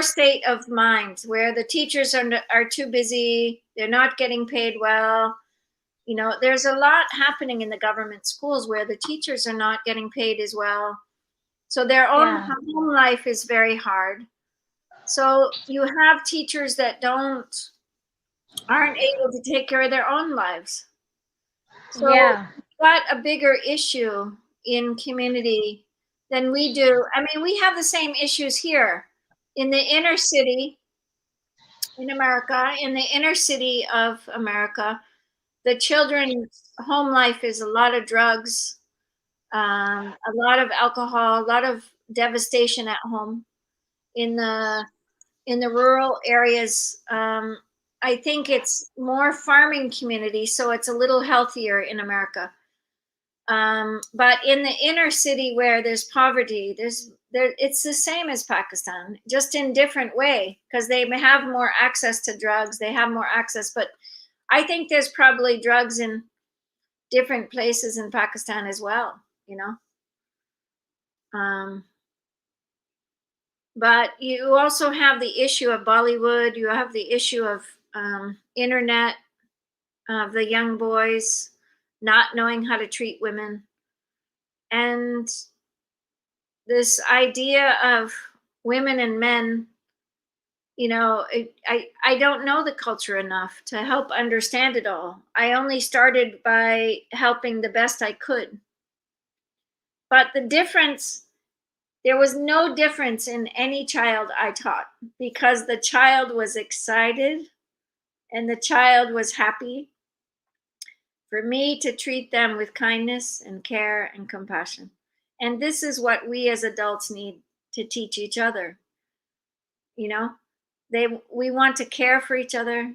state of mind, where the teachers are too busy, they're not getting paid well. There's a lot happening in the government schools where the teachers are not getting paid as well. So their own Yeah. home life is very hard. So you have teachers that aren't able to take care of their own lives. So Yeah. we've got a bigger issue in community than we do. I mean, we have the same issues here in the inner city in America, in the inner city of America. The children's home life is a lot of drugs, a lot of alcohol, a lot of devastation at home. In the rural areas, I think it's more farming community, so it's a little healthier in America. But in the inner city where there's poverty, it's the same as Pakistan, just in different way, because they have more access to drugs, they have more access. But I think there's probably drugs in different places in Pakistan as well, you know. But you also have the issue of Bollywood. You have the issue of internet, of the young boys not knowing how to treat women, and this idea of women and men. I don't know the culture enough to help understand it all. I only started by helping the best I could. But there was no difference in any child I taught, because the child was excited and the child was happy for me to treat them with kindness and care and compassion. And this is what we as adults need to teach each other. You know, we want to care for each other,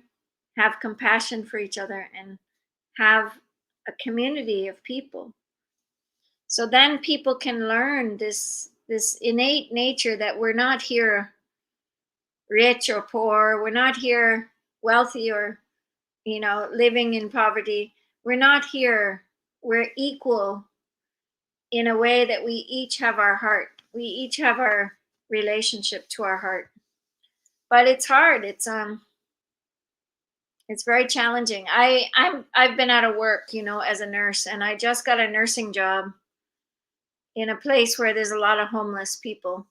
have compassion for each other, and have a community of people. So then people can learn this innate nature that we're not here rich or poor, we're not here wealthy or living in poverty. We're not here. We're equal in a way that we each have our heart. We each have our relationship to our heart. But it's hard. It's very challenging. I've been out of work, as a nurse, and I just got a nursing job in a place where there's a lot of homeless people.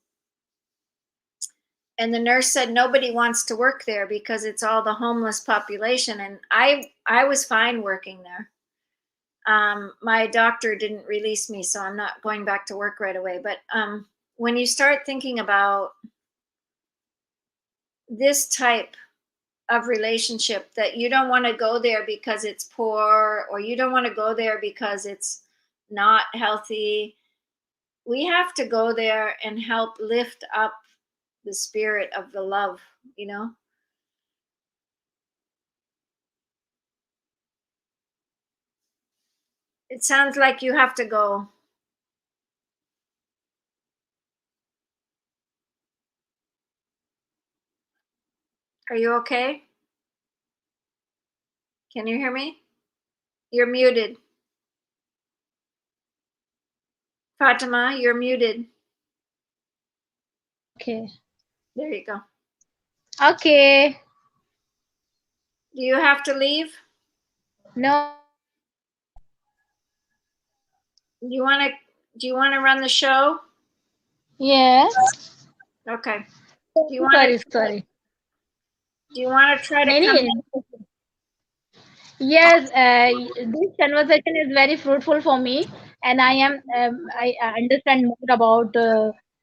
And the nurse said nobody wants to work there because it's all the homeless population. And I was fine working there. My doctor didn't release me, so I'm not going back to work right away. But when you start thinking about this type of relationship, that you don't want to go there because it's poor, or you don't want to go there because it's not healthy, we have to go there and help lift up the spirit of the love, you know? It sounds like you have to go. Are you okay? Can you hear me? You're muted. Fatima, you're muted. Okay. There you go. Okay. Do you have to leave? No. Do you want to run the show? Yes. Okay. Do you want Sorry. Do you want to try to come in? Yes, this conversation is very fruitful for me, and I understand more about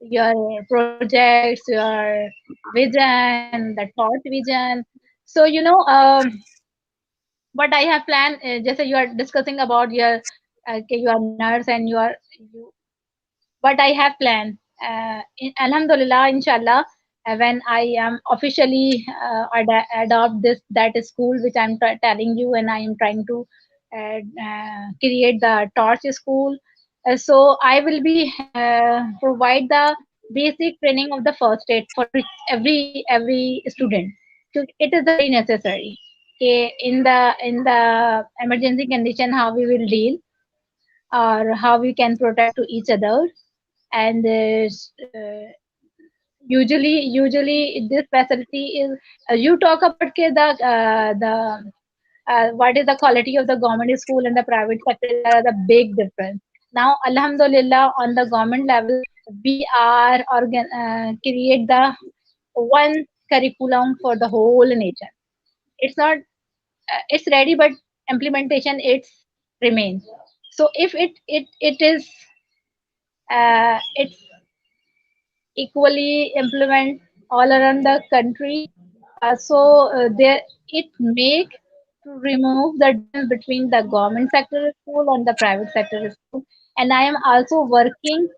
your projects, your vision, the thought vision. So what I have planned, just you are discussing about your nurse and you what I have planned. Alhamdulillah, inshallah, when I am officially adopt this that school which I'm telling you, and I am trying to create the torch school. So I will be provide the basic training of the first aid for every student. So it is very necessary. Okay, in the emergency condition, how we will deal or how we can protect to each other. And usually this facility is you talk about the what is the quality of the government school and the private sector. There are the big difference. Now alhamdulillah, on the government level we are create the one curriculum for the whole nation. It's not it's ready, but implementation it's remains. So if it is it's equally implement all around the country. There it make to remove the difference between the government sector school and the private sector school. And I am also working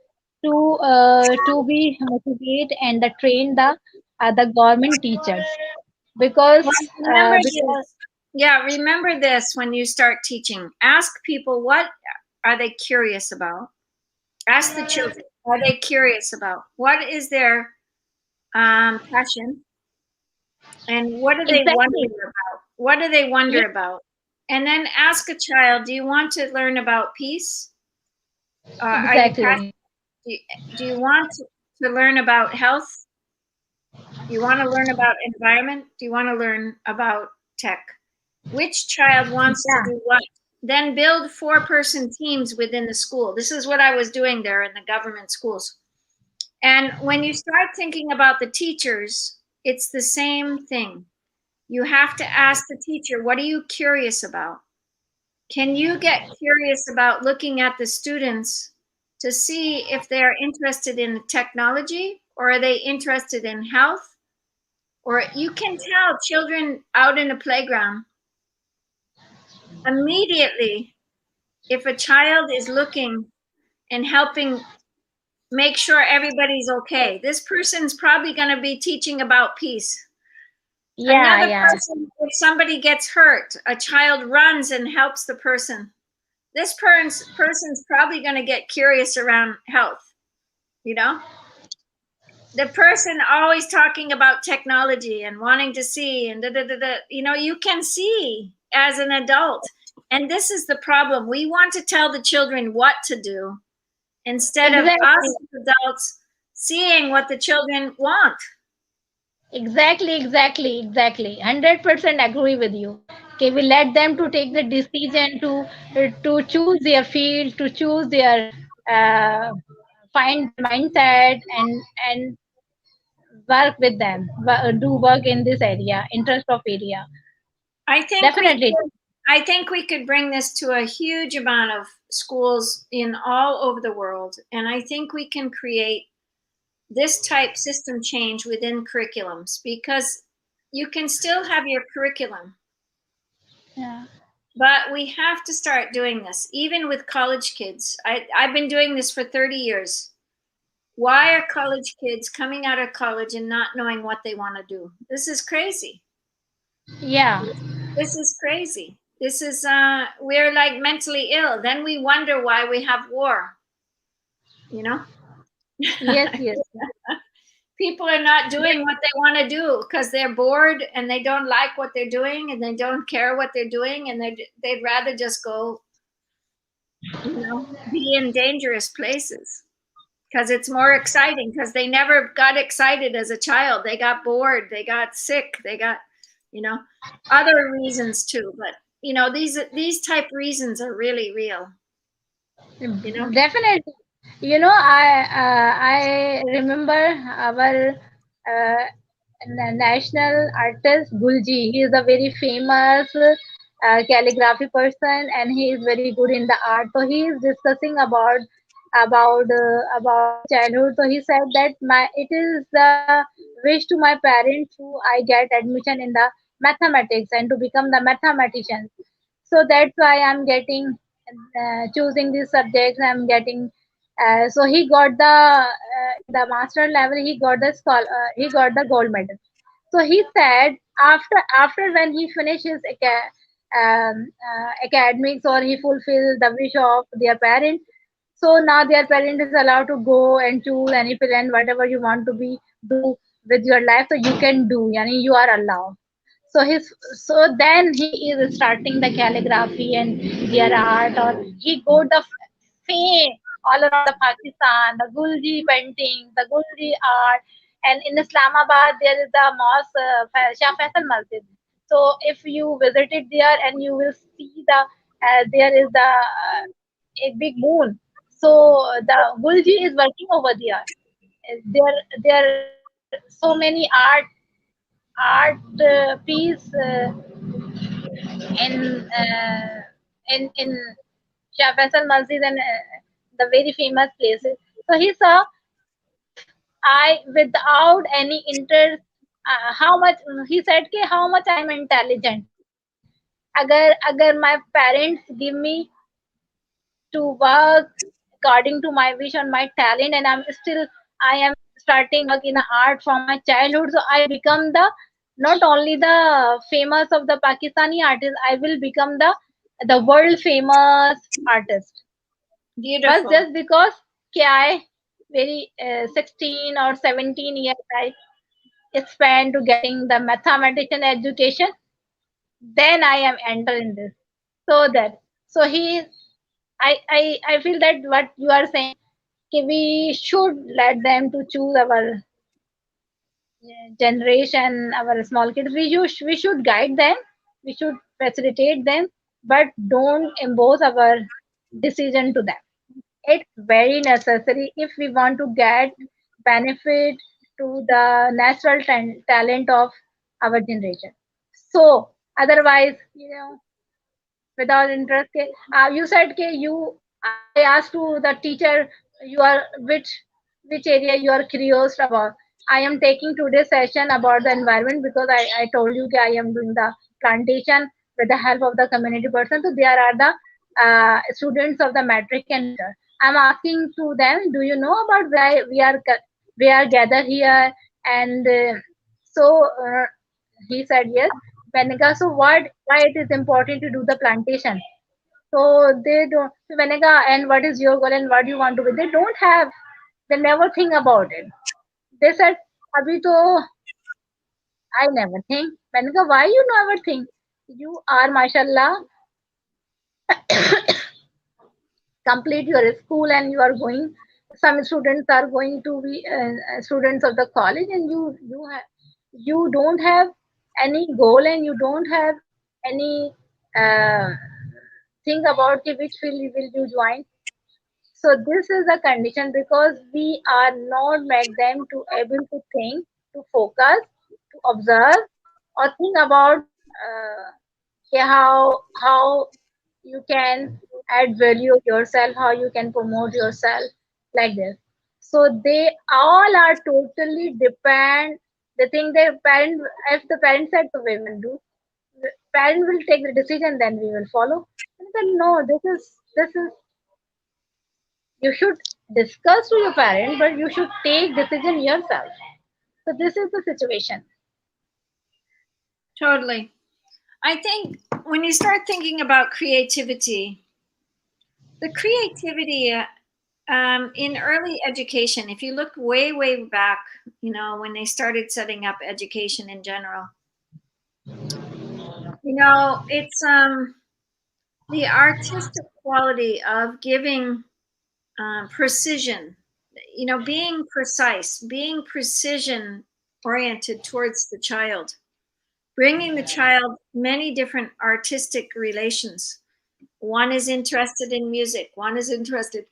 to be motivate and train the government teachers because Well, remember because this. Yeah, remember this when you start teaching. Ask people, what are they curious about? Ask the children, what are they curious about? What is their passion? And what do they wonder exactly about? What do they yeah, wonder about? And then ask a child, do you want to learn about peace? Are you passionate? exactly Do you want to learn about health? Do you want to learn about environment? Do you want to learn about tech? Which child wants to yeah do what? Then build 4-person teams within the school. This is what I was doing there in the government schools. And when you start thinking about the teachers, it's the same thing. You have to ask the teacher, what are you curious about? Can you get curious about looking at the students to see if they're interested in technology, or are they interested in health? Or you can tell children out in a playground immediately if a child is looking and helping make sure everybody's okay. This person's probably going to be teaching about peace. yeah Another yeah person, if somebody gets hurt, a child runs and helps the person. This person's probably going to get curious around health, you know? The person always talking about technology and wanting to see and you know, you can see as an adult. And this is the problem. We want to tell the children what to do instead of exactly us as adults seeing what the children want. Exactly. 100% agree with you. Okay, we let them to take the decision to choose their field, to choose their uh, find their mindset, and work with them, do work in this area, interest of area. I think Definitely. I think we could bring this to a huge amount of schools in all over the world. And I think we can create this type system change within curriculums, because you can still have your curriculum, Yeah. but we have to start doing this, even with college kids. I've been doing this for 30 years. Why are college kids coming out of college and not knowing what they want to do? This is crazy. Yeah. This is crazy. This is, we're like mentally ill. Then we wonder why we have war, you know? Yes, yes. People are not doing what they want to do because they're bored and they don't like what they're doing and they don't care what they're doing, and they'd rather just go, be in dangerous places because it's more exciting, because they never got excited as a child. They got bored, they got sick, they got, other reasons too. But, these type reasons are really real, Definitely. I remember our national artist Gulji. He is a very famous calligraphy person, and he is very good in the art. So he is discussing about his childhood. So he said that it is the wish to my parents who I get admission in the mathematics and to become the mathematician. So that's why I'm getting choosing these subjects. I'm getting so he got the master level. He got the gold medal. So he said after when he finishes academics, or he fulfilled the wish of their parents. So now their parent is allowed to go and choose any field, and whatever you want to be do with your life, so you can do. Yani you are allowed. So then he is starting the calligraphy and their art, or he got the fame all around the Pakistan, the Gulji painting, the Gulji art, and in Islamabad there is the mosque, Shah Faisal Masjid. So if you visited there, and you will see there is a big moon. So the Gulji is working over there. There so many art piece in Shah Faisal Masjid, and the very famous places. So he saw, if I, without any interest, how much he said कि how much I am intelligent. अगर my parents give me to work according to my wish and my talent, and I am starting work in art from my childhood, so I become the not only the famous of the Pakistani artist, I will become the world famous artist. But Beautiful. just because I very 16 or 17 years I spent to getting the mathematician education, then I am entering this. So that so he I feel that what you are saying, we should let them to choose our generation, our small kids. We should guide them, we should facilitate them, but don't impose our decision to them. It's very necessary if we want to get benefit to the natural talent of our generation. So otherwise, without interest, you said I asked to the teacher, you are which area you are curious about. I am taking today's session about the environment because I told you that I am doing the plantation with the help of the community person. So there are the students of the metric and inter. I'm asking to them, do you know about why we are gathered here? And so he said yes. Venega, so why it is important to do the plantation? So they don't. So Venega, and what is your goal and what do you want to be? They don't have. They never think about it. They said, "Abhi to I never think." Venega, why you never think? You are, mashallah, complete your school and you are going. Some students are going to be students of the college, and you don't have any goal, and you don't have any uh, think about which field will you join. So this is the condition, because we are not make them to able to think. to focus, to observe, or think about how you can add value of yourself, how you can promote yourself, like this. So they all are totally depend. The thing their parent, if the parent said to women do, the parent will take the decision, then we will follow. And I said, no, this is you should discuss to your parent, but you should take decision yourself. So this is the situation. Totally. I think when you start thinking about creativity, the creativity in early education, if you look way, way back, when they started setting up education in general, it's the artistic quality of giving precision, being precise, being precision oriented towards the child, bringing the child many different artistic relations. One is interested in music, one is interested,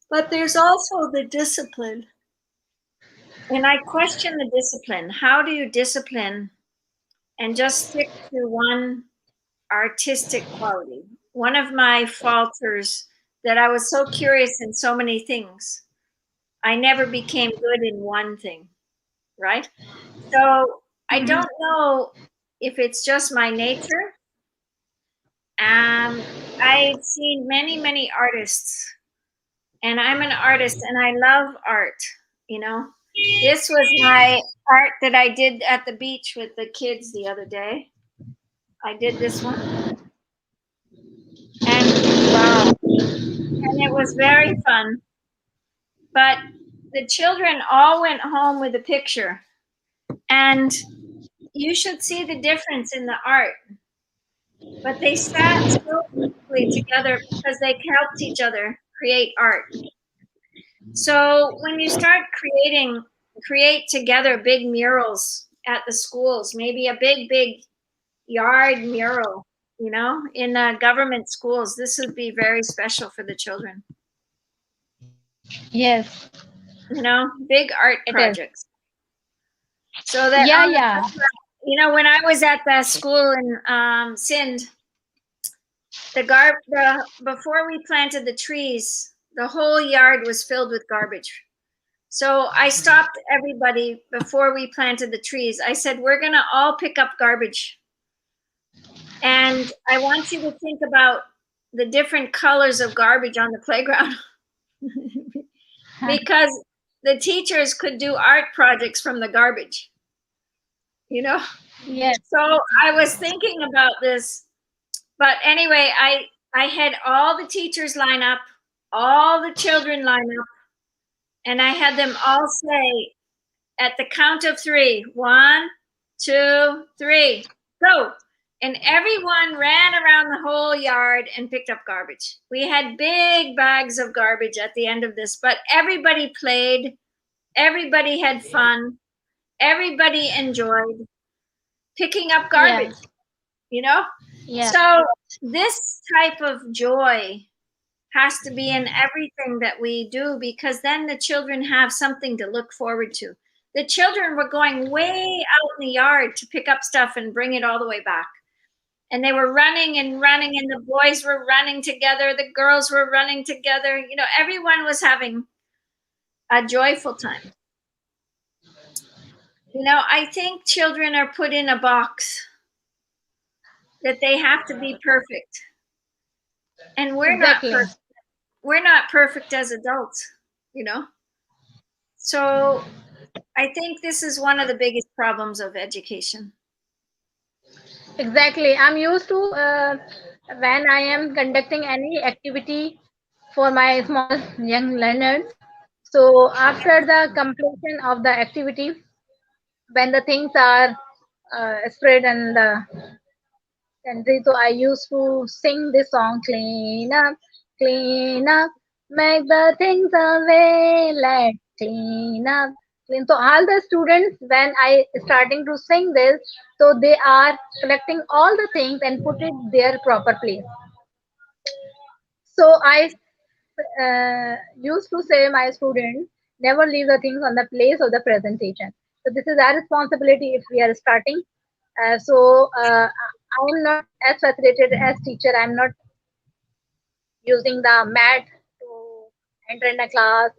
but there's also the discipline. And I question the discipline. How do you discipline and just stick to one artistic quality? One of my falters that I was so curious in so many things, I never became good in one thing, right? So I Mhm. don't know if it's just my nature. I've seen many, many artists, and I'm an artist and I love art, you know. This was my art that I did at the beach with the kids the other day. I did this one, and Wow. it was very fun. But the children all went home with a picture, and you should see the difference in the art. But they sat so peacefully together because they helped each other create art. So when you start create together big murals at the schools, maybe a big, big yard mural, in government schools, this would be very special for the children, Yes, big art it is. projects. So that Yeah, on the yeah. playground, when I was at the school in Sindh, before we planted the trees, the whole yard was filled with garbage. So I stopped everybody before we planted the trees. I said, we're going to all pick up garbage. And I want you to think about the different colors of garbage on the playground because the teachers could do art projects from the garbage, you know? Yes, So I was thinking about this. But anyway, I had all the teachers line up, all the children line up, and I had them all say at the count of three, 1, 2, 3, go. And everyone ran around the whole yard and picked up garbage. We had big bags of garbage at the end of this, but everybody played, everybody had fun, everybody enjoyed picking up yeah, garbage, you know? yeah. So this type of joy has to be in everything that we do because then the children have something to look forward to. The children were going way out in the yard to pick up stuff and bring it all the way back. And they were running and running, and the boys were running together, the girls were running together. Everyone was having a joyful time. I think children are put in a box that they have to be perfect. And we're not Exactly. perfect. We're not perfect as adults, you know? So I think this is one of the biggest problems of education. Exactly. I'm used to when I am conducting any activity for my small young learners. So after the completion of the activity, when the things are spread and the country, so I used to sing this song, clean up, make the things away, let's clean up. Clean. So all the students, when I starting to sing this, so they are collecting all the things and put it their proper place. So I used to say my students never leave the things on the place of the presentation. So this is our responsibility if we are starting. I am not as facilitated as teacher. I'm not using the mat to enter in a class.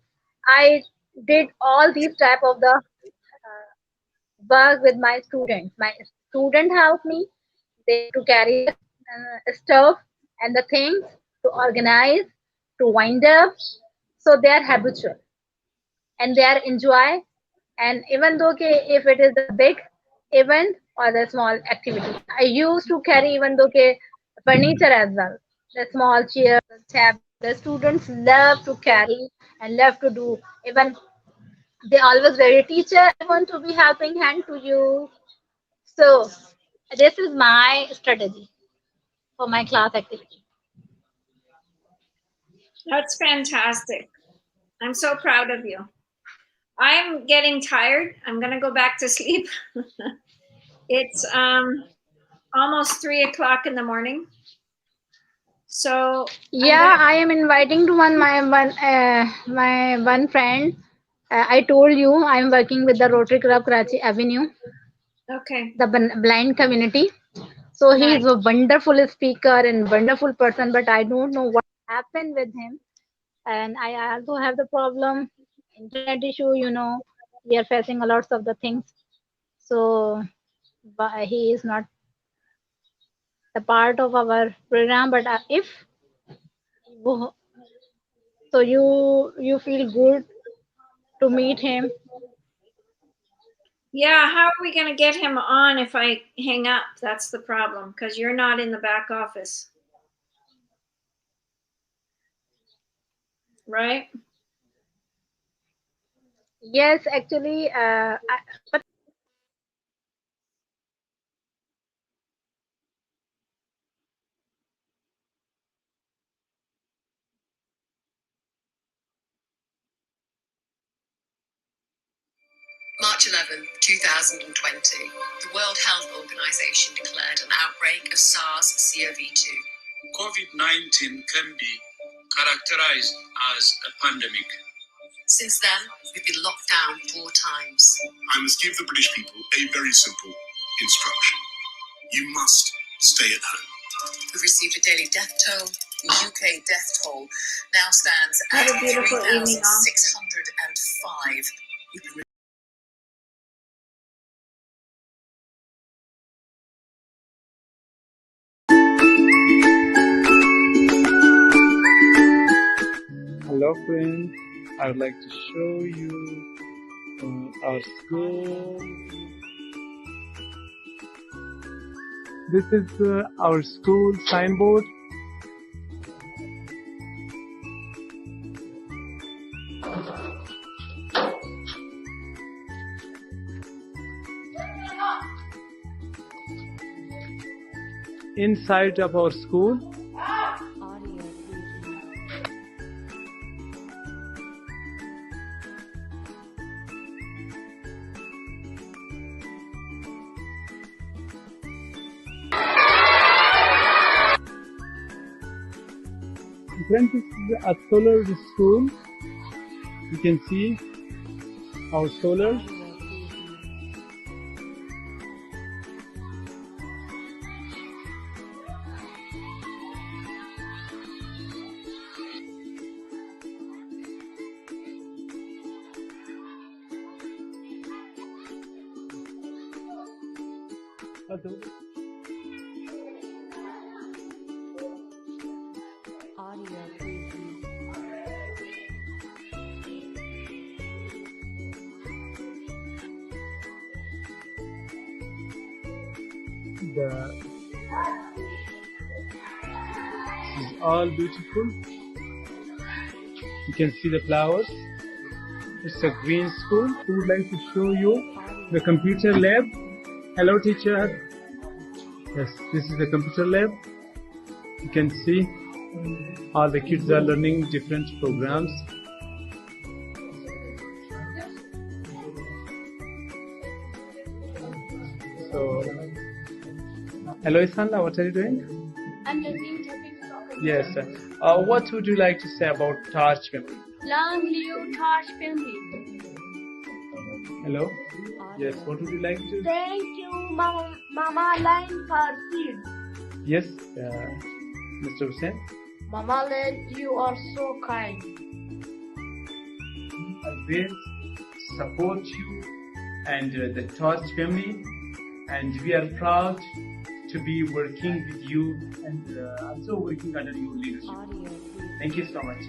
I did all these type of the work with my students. My student helped me. They to carry the stuff and the things to organize, to wind up. So they are habitual and they are enjoy. And even though if it is a big event or the small activity, I used to carry even though furniture as well, the small chairs, tablets. The students love to carry and love to do. Even they always very teacher. I want to be helping hand to you. So this is my strategy for my class activity. That's fantastic. I'm so proud of you. I'm getting tired. I'm going to go back to sleep. It's almost 3 o'clock in the morning. So Yeah, I am inviting to my one friend. I told you I am working with the Rotary Club Karachi Avenue, okay. the blind community. So he is Nice. a wonderful speaker and wonderful person, but I don't know what happened with him. And I also have the problem, internet issue. We are facing a lots of the things. So but he is not the part of our program. But if so, you feel good to meet him. Yeah, how are we going to get him on if I hang up? That's the problem, because you're not in the back office. Right? Yes, actually, but March 11, 2020, the World Health Organization declared an outbreak of SARS-CoV-2. COVID-19 can be characterized as a pandemic. Since then, we've been locked down 4 times. I must give the British people a very simple instruction. You must stay at home. We've received a daily death toll. The UK death toll now stands Have at a beautiful evening, all. 3,605. Hello friends, I would like to show you our school. This is our school signboard. Inside of our school, friends, this is a solar school. You can see our solar. This is all beautiful. You can see the flowers. It's a green school. We would like to show you the computer lab. Hello, teacher. Yes, this is the computer lab. You can see all the kids are learning different programs. So, hello, Isanla, what are you doing? I'm listening to Yes, sir. What would you like to say about Taj family? Long live Taj family. Hello. Yes. What would you like to? Thank you, Mama Line for seed. Yes, Mr. Hussain. Mama Line, you are so kind. I will support you and the Trust family, and we are proud to be working with you and also working under your leadership. Thank you so much.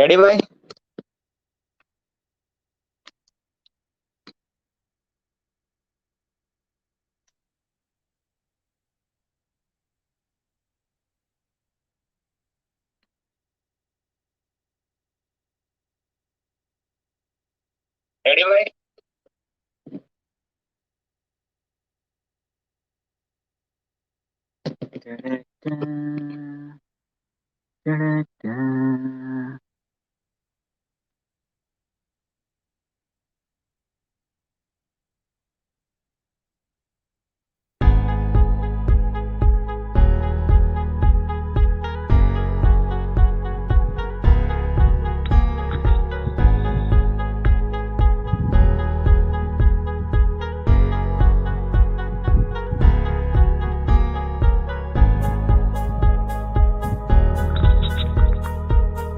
Ready, bhai? Ready, bhai?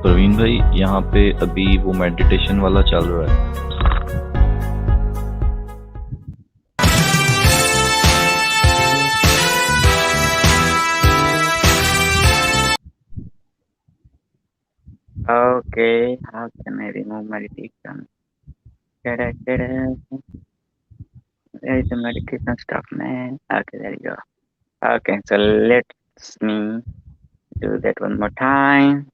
Praveen भाई, यहाँ पे अभी वो meditation वाला चल रहा है। Okay, how can I remove meditation? Where is the meditation stuff, man? Okay, there you go. Okay, so let me do that one more time.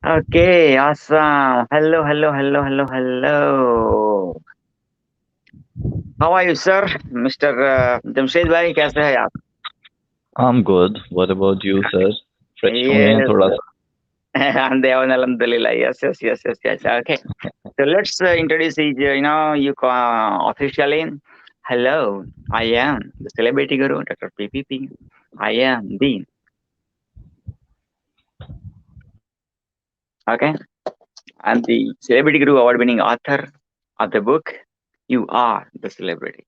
Okay, awesome. Hello. How are you, sir? Mr. Jamshed bhai, कैसे हैं आप? I'm good. What about you, sir? Fresh हुए हैं Yes. थोड़ा सा। Alhamdulillah. Yes. Okay. So let's introduce you officially. Hello, I am the celebrity guru, Dr. PPP. I am the I'm the celebrity guru, award-winning author of the book You Are the Celebrity.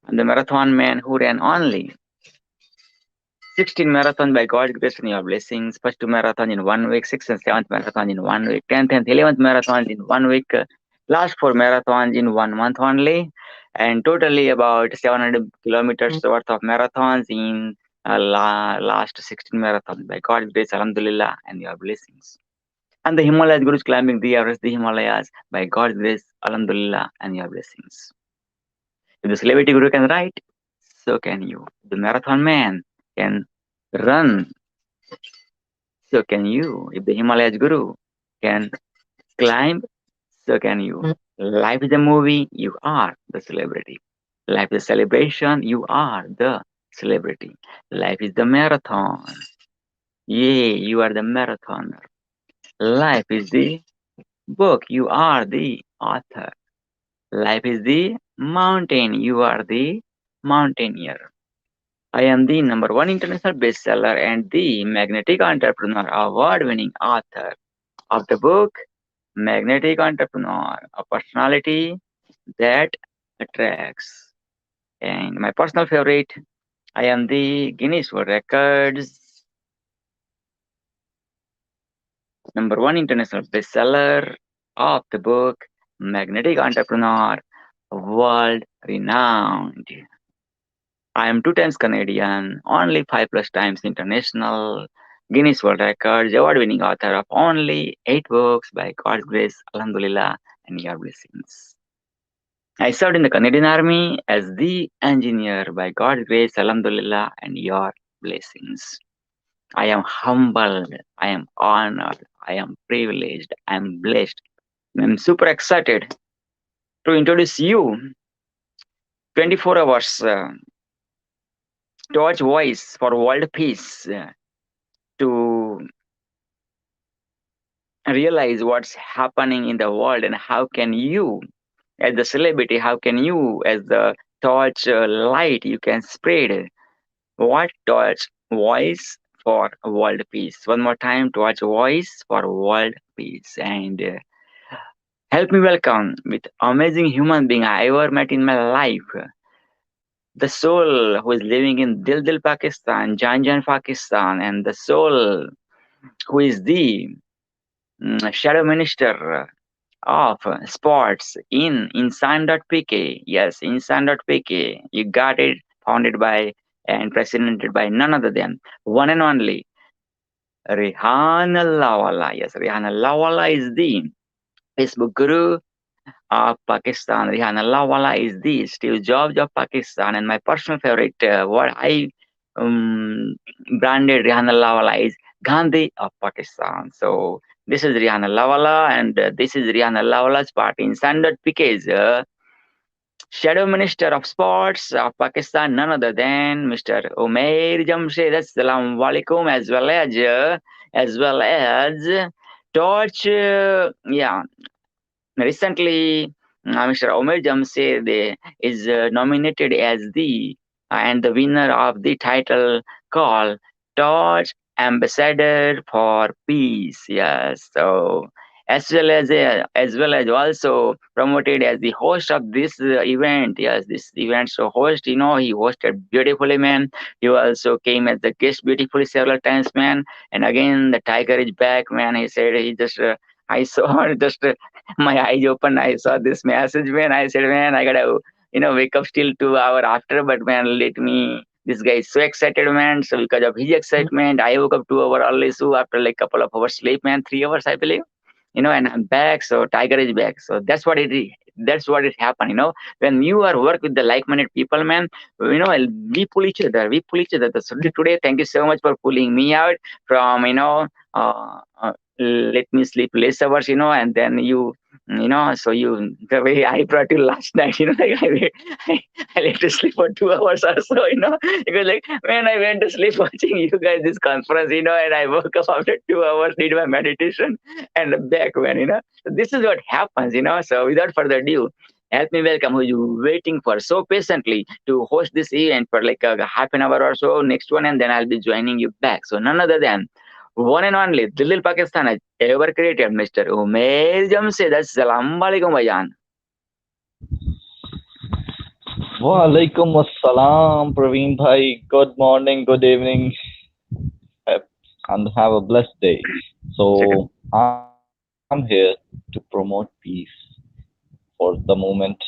I'm the marathon man who ran only 16 marathons by God's grace and your blessings. First 2 marathons in 1 week, 6th and 7th marathon in 1 week, 10th and 11th marathons in 1 week, last 4 marathons in 1 month only, and totally about 700 kilometers worth of marathons in last 16 marathons by God's grace, alhamdulillah, and your blessings. And the Himalayas Gurus climbing the Everest, the Himalayas by God's grace, alhamdulillah, and your blessings. If the celebrity guru can write, so can you. The marathon man can run, so can you. If the Himalayas Guru can climb, so can you. Life is a movie, you are the celebrity. Life is a celebration, you are the celebrity. Life is the marathon. Yay, you are the marathoner. Life is the book, you are the author. Life is the mountain, you are the mountaineer. I am the #1 international bestseller and the Magnetic Entrepreneur award-winning author of the book Magnetic Entrepreneur, a personality that attracts. And my personal favorite, I am the Guinness World Records #1 international bestseller of the book Magnetic Entrepreneur, world renowned. I am 2 times Canadian, only 5+ times international, Guinness World Records, award-winning author of only 8 books by God's grace, alhamdulillah, and your blessings. I served in the Canadian Army as the engineer by God's grace, alhamdulillah, and your blessings. I am humbled, I am honored, I am privileged, I am blessed. I'm super excited to introduce you 24 hours Torch Voice for World Peace to realize what's happening in the world and how can you, as the celebrity, how can you, as the torch light, you can spread what torch voice for world peace. One more time, torch voice for world peace. And help me welcome with amazing human being I ever met in my life. The soul who is living in Dil Pakistan, Jan Pakistan, and the soul who is the shadow minister of sports in Insan.pk. Yes, Insan.pk. You got it, founded by and presidented by none other than one and only Rehan Lawala. Yes, Rehan Lawala is the Facebook guru of Pakistan. Rehan Lawala is the Steve Jobs of Pakistan, and my personal favorite, what I um, branded Rehan Lawala is Gandhi of Pakistan. So this is Rehan Lawala, and this is Rehan Lawala's party in Standard PK's Shadow Minister of Sports of Pakistan, none other than Mr. Umair Jamshed. Assalamu alaikum, as well as Torch. Yeah, recently, Mr. Omer Jamshed is nominated as the and the winner of the title called Torch Ambassador for Peace. Yes, so as well as also promoted as the host of this event. Yes, this event. So host, he hosted beautifully, man. He also came as the guest beautifully several times, man. And again, the tiger is back, man. He said he just. I saw just my eyes open. I saw this message, man. I said, man, I gotta, wake up still 2 hours after. But man, let me. This guy is so excited, man. So because of his excitement, I woke up 2 hours early. So after like couple of hours sleep, man, 3 hours, I believe. And I'm back. So Tiger is back. So that's what it is. That's what it happened. When you are work with the like-minded people, man. We pull each other. We pull each other. So today, thank you so much for pulling me out from let me sleep less hours, and then so the way I brought you last night, like I let to sleep for 2 hours or so, because like when I went to sleep watching you guys this conference, and I woke up after 2 hours, did my meditation, and back when, so this is what happens, so without further ado, help me welcome who you waiting for so patiently to host this event for like a half an hour or so, next one, and then I'll be joining you back. So none other than one and only Dilil Pakistan has ever created, Mr. Umair Jamshed. Assalamu alaikum, bhajan. Walaikum assalam, Praveen bhai. Good morning, good evening, and have a blessed day. So I'm here to promote peace for the moment,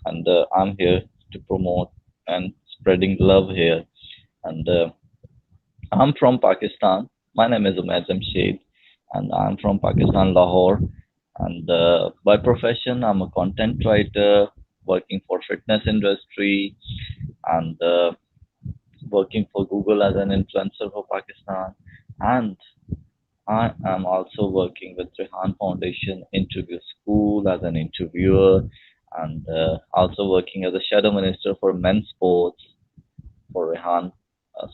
and I'm here to promote and spreading love here. And I'm from Pakistan. My name is Umair Jamshed, and I'm from Pakistan, Lahore. And by profession, I'm a content writer, working for fitness industry, and working for Google as an influencer for Pakistan. And I am also working with Rehan Foundation Interview School as an interviewer, and also working as a shadow minister for men's sports for Rehan.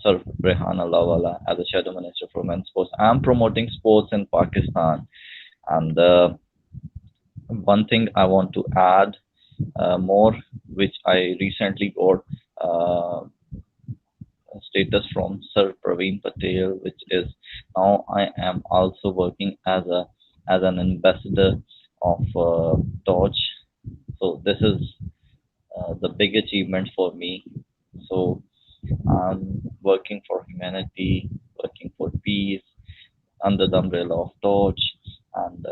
Sir Rehan Lawala as a shadow minister for men's sports. I'm promoting sports in Pakistan, and one thing I want to add more, which I recently got a status from Sir Praveen Patel, which is now I am also working as an ambassador of Torch. So this is the big achievement for me. So I'm working for humanity, working for peace under the umbrella of Torch, and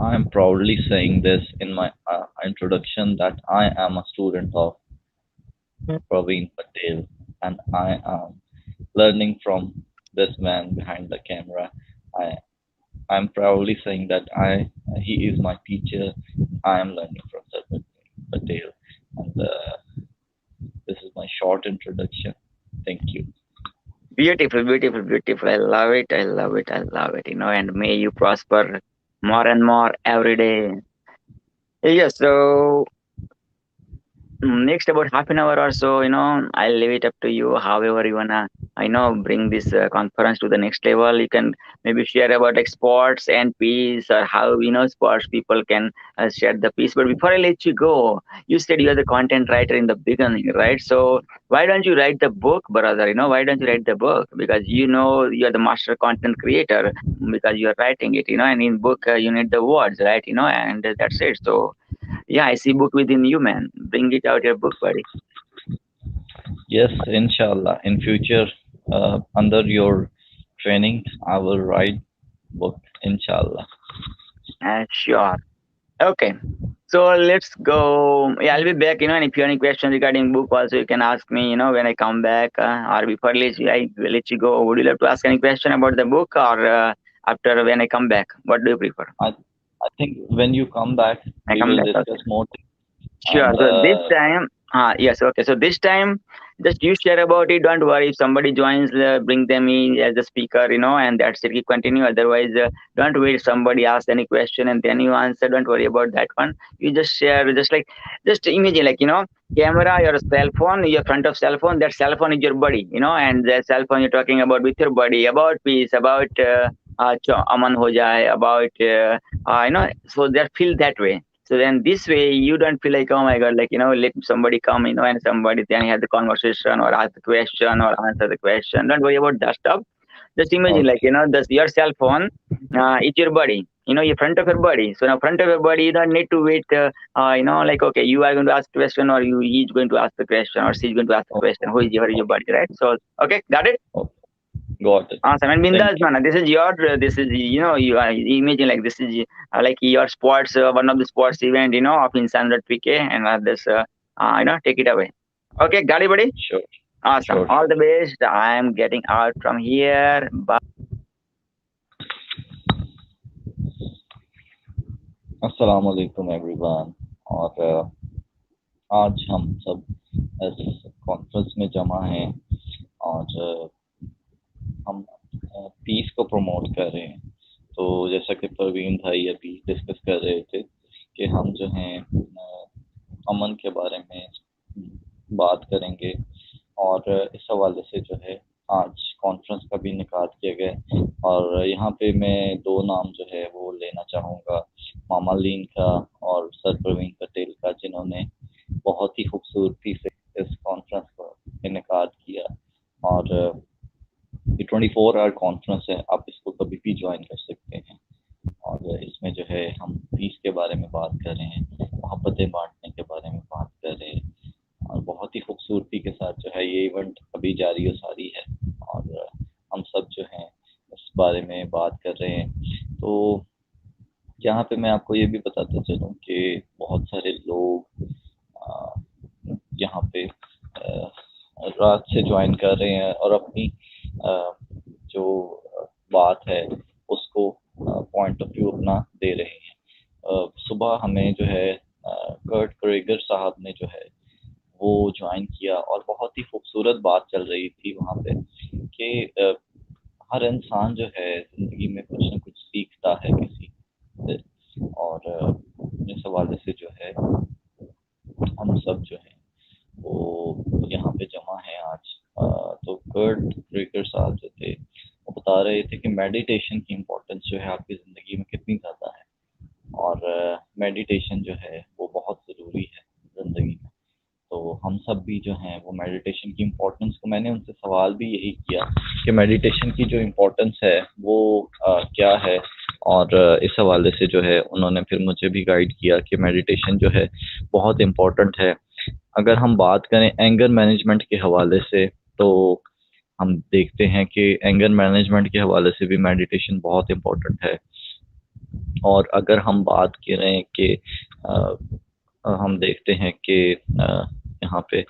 I am proudly saying this in my introduction that I am a student of Praveen Patel, and I am learning from this man behind the camera. I'm proudly saying that he is my teacher. I am learning from Sir Patel, and this is my short introduction. Thank you. Beautiful, beautiful, beautiful. I love it. I love it. I love it. And may you prosper more and more every day. Yes. So next about half an hour or so, I'll leave it up to you. However you wanna, bring this conference to the next level. You can maybe share about like sports and peace, or how sports people can share the peace. But before I let you go, you said you're the content writer in the beginning, right? So why don't you write the book, brother? Why don't you write the book? Because you're the master content creator, because you're writing it, and in book you need the words, right? And that's it. So yeah, I see book within you, man. Bring it out, your book, buddy. Yes, inshallah. In future, under your training, I will write book, inshallah. Sure. Okay. So let's go. Yeah, I'll be back. And if you have any questions regarding book, also you can ask me. When I come back, or before I will let you go. Would you like to ask any question about the book, or after when I come back? What do you prefer? I think when you come back, I we come will back. Okay. discuss more things. Sure. And So this time, yes. Okay. So this time, just you share about it. Don't worry. If somebody joins, bring them in as a speaker. And that's it. You continue. Otherwise, don't wait. Somebody asks any question and then you answer. Don't worry about that one. You just share. Just imagine, camera, your cell phone, your front of cell phone. That cell phone is your body. And the cell phone you're talking about with your body, about peace, about aman ho jaye, about So that feel that way. So then this way you don't feel like, oh my God, let somebody come, and somebody then have the conversation or ask the question or answer the question. Don't worry about that stuff. Just imagine, your cell phone, it's your body, your front of your body. So now front of your body, you don't need to wait, okay, you are going to ask question or he's going to ask the question or she's going to ask the question. Who is your body, right? So, okay, got it? Got it. Awesome. And Bindas, man, this is you imagine this is like your sports, one of the sports event, of Insan.pk, and this, take it away. Okay, got it, buddy? Sure. Awesome. Sure. All the best. I am getting out from here. Bye. अस्सलाम वालेकुम everyone. और आज हम सब इस conference में जमा हैं और हम पीस को प्रमोट कर रहे हैं। तो जैसा कि प्रवीण भाई अभी डिस्कस कर रहे थे कि हम जो हैं अमन के बारे में बात करेंगे और इस हवाले से जो है आज कॉन्फ्रेंस का भी इनेकाद किया गया। और यहाँ पे मैं दो नाम जो है वो लेना चाहूँगा, मामा लीन का और सर प्रवीण पटेल का, जिन्होंने बहुत ही खूबसूरती से इस कॉन्फ्रेंस का इनेकाद किया। और ये 24 आवर कॉन्फ्रेंस है, आप इसको कभी भी ज्वाइन कर सकते हैं। और इसमें जो है हम पीस के बारे में बात कर रहे हैं, मोहब्बतें बांटने के बारे में बात कर रहे हैं और बहुत ही खूबसूरती के साथ जो है ये इवेंट अभी जारी और सारी है और हम सब जो हैं इस बारे में बात कर रहे हैं। तो यहाँ पे मैं आपको ये भी बताता चलूँ कि बहुत सारे लोग यहाँ पे रात से ज्वाइन कर रहे हैं और अपनी जो बात है उसको पॉइंट ऑफ व्यू अपना दे रहे हैं। सुबह हमें जो है कर्ट क्रेगर साहब ने जो है वो ज्वाइन किया और बहुत ही खूबसूरत बात चल रही थी वहाँ पे कि हर इंसान जो है ज़िंदगी में कुछ न कुछ सीखता है किसी से। और इस हवाले से जो है हम सब जो हैं वो यहाँ पे जमा हैं आज। तो कर्ट क्रेगर साहब जो थे वो बता रहे थे कि मेडिटेशन की इम्पोर्टेंस जो है आपकी ज़िंदगी में कितनी ज़्यादा है और मेडिटेशन जो है वो बहुत ज़रूरी है ज़िंदगी में। तो हम सब भी जो हैं वो मेडिटेशन की इम्पोर्टेंस को, मैंने उनसे सवाल भी यही किया कि मेडिटेशन की जो इम्पोर्टेंस है वो क्या है। और इस हवाले से जो है उन्होंने फिर मुझे भी गाइड किया कि मेडिटेशन जो है बहुत इम्पोर्टेंट है। अगर हम बात करें एंगर मैनेजमेंट के हवाले से तो हम देखते हैं कि एंगर मैनेजमेंट के हवाले से भी मेडिटेशन बहुत इम्पोर्टेंट है। और अगर हम बात करें कि हम देखते हैं कि यहाँ पे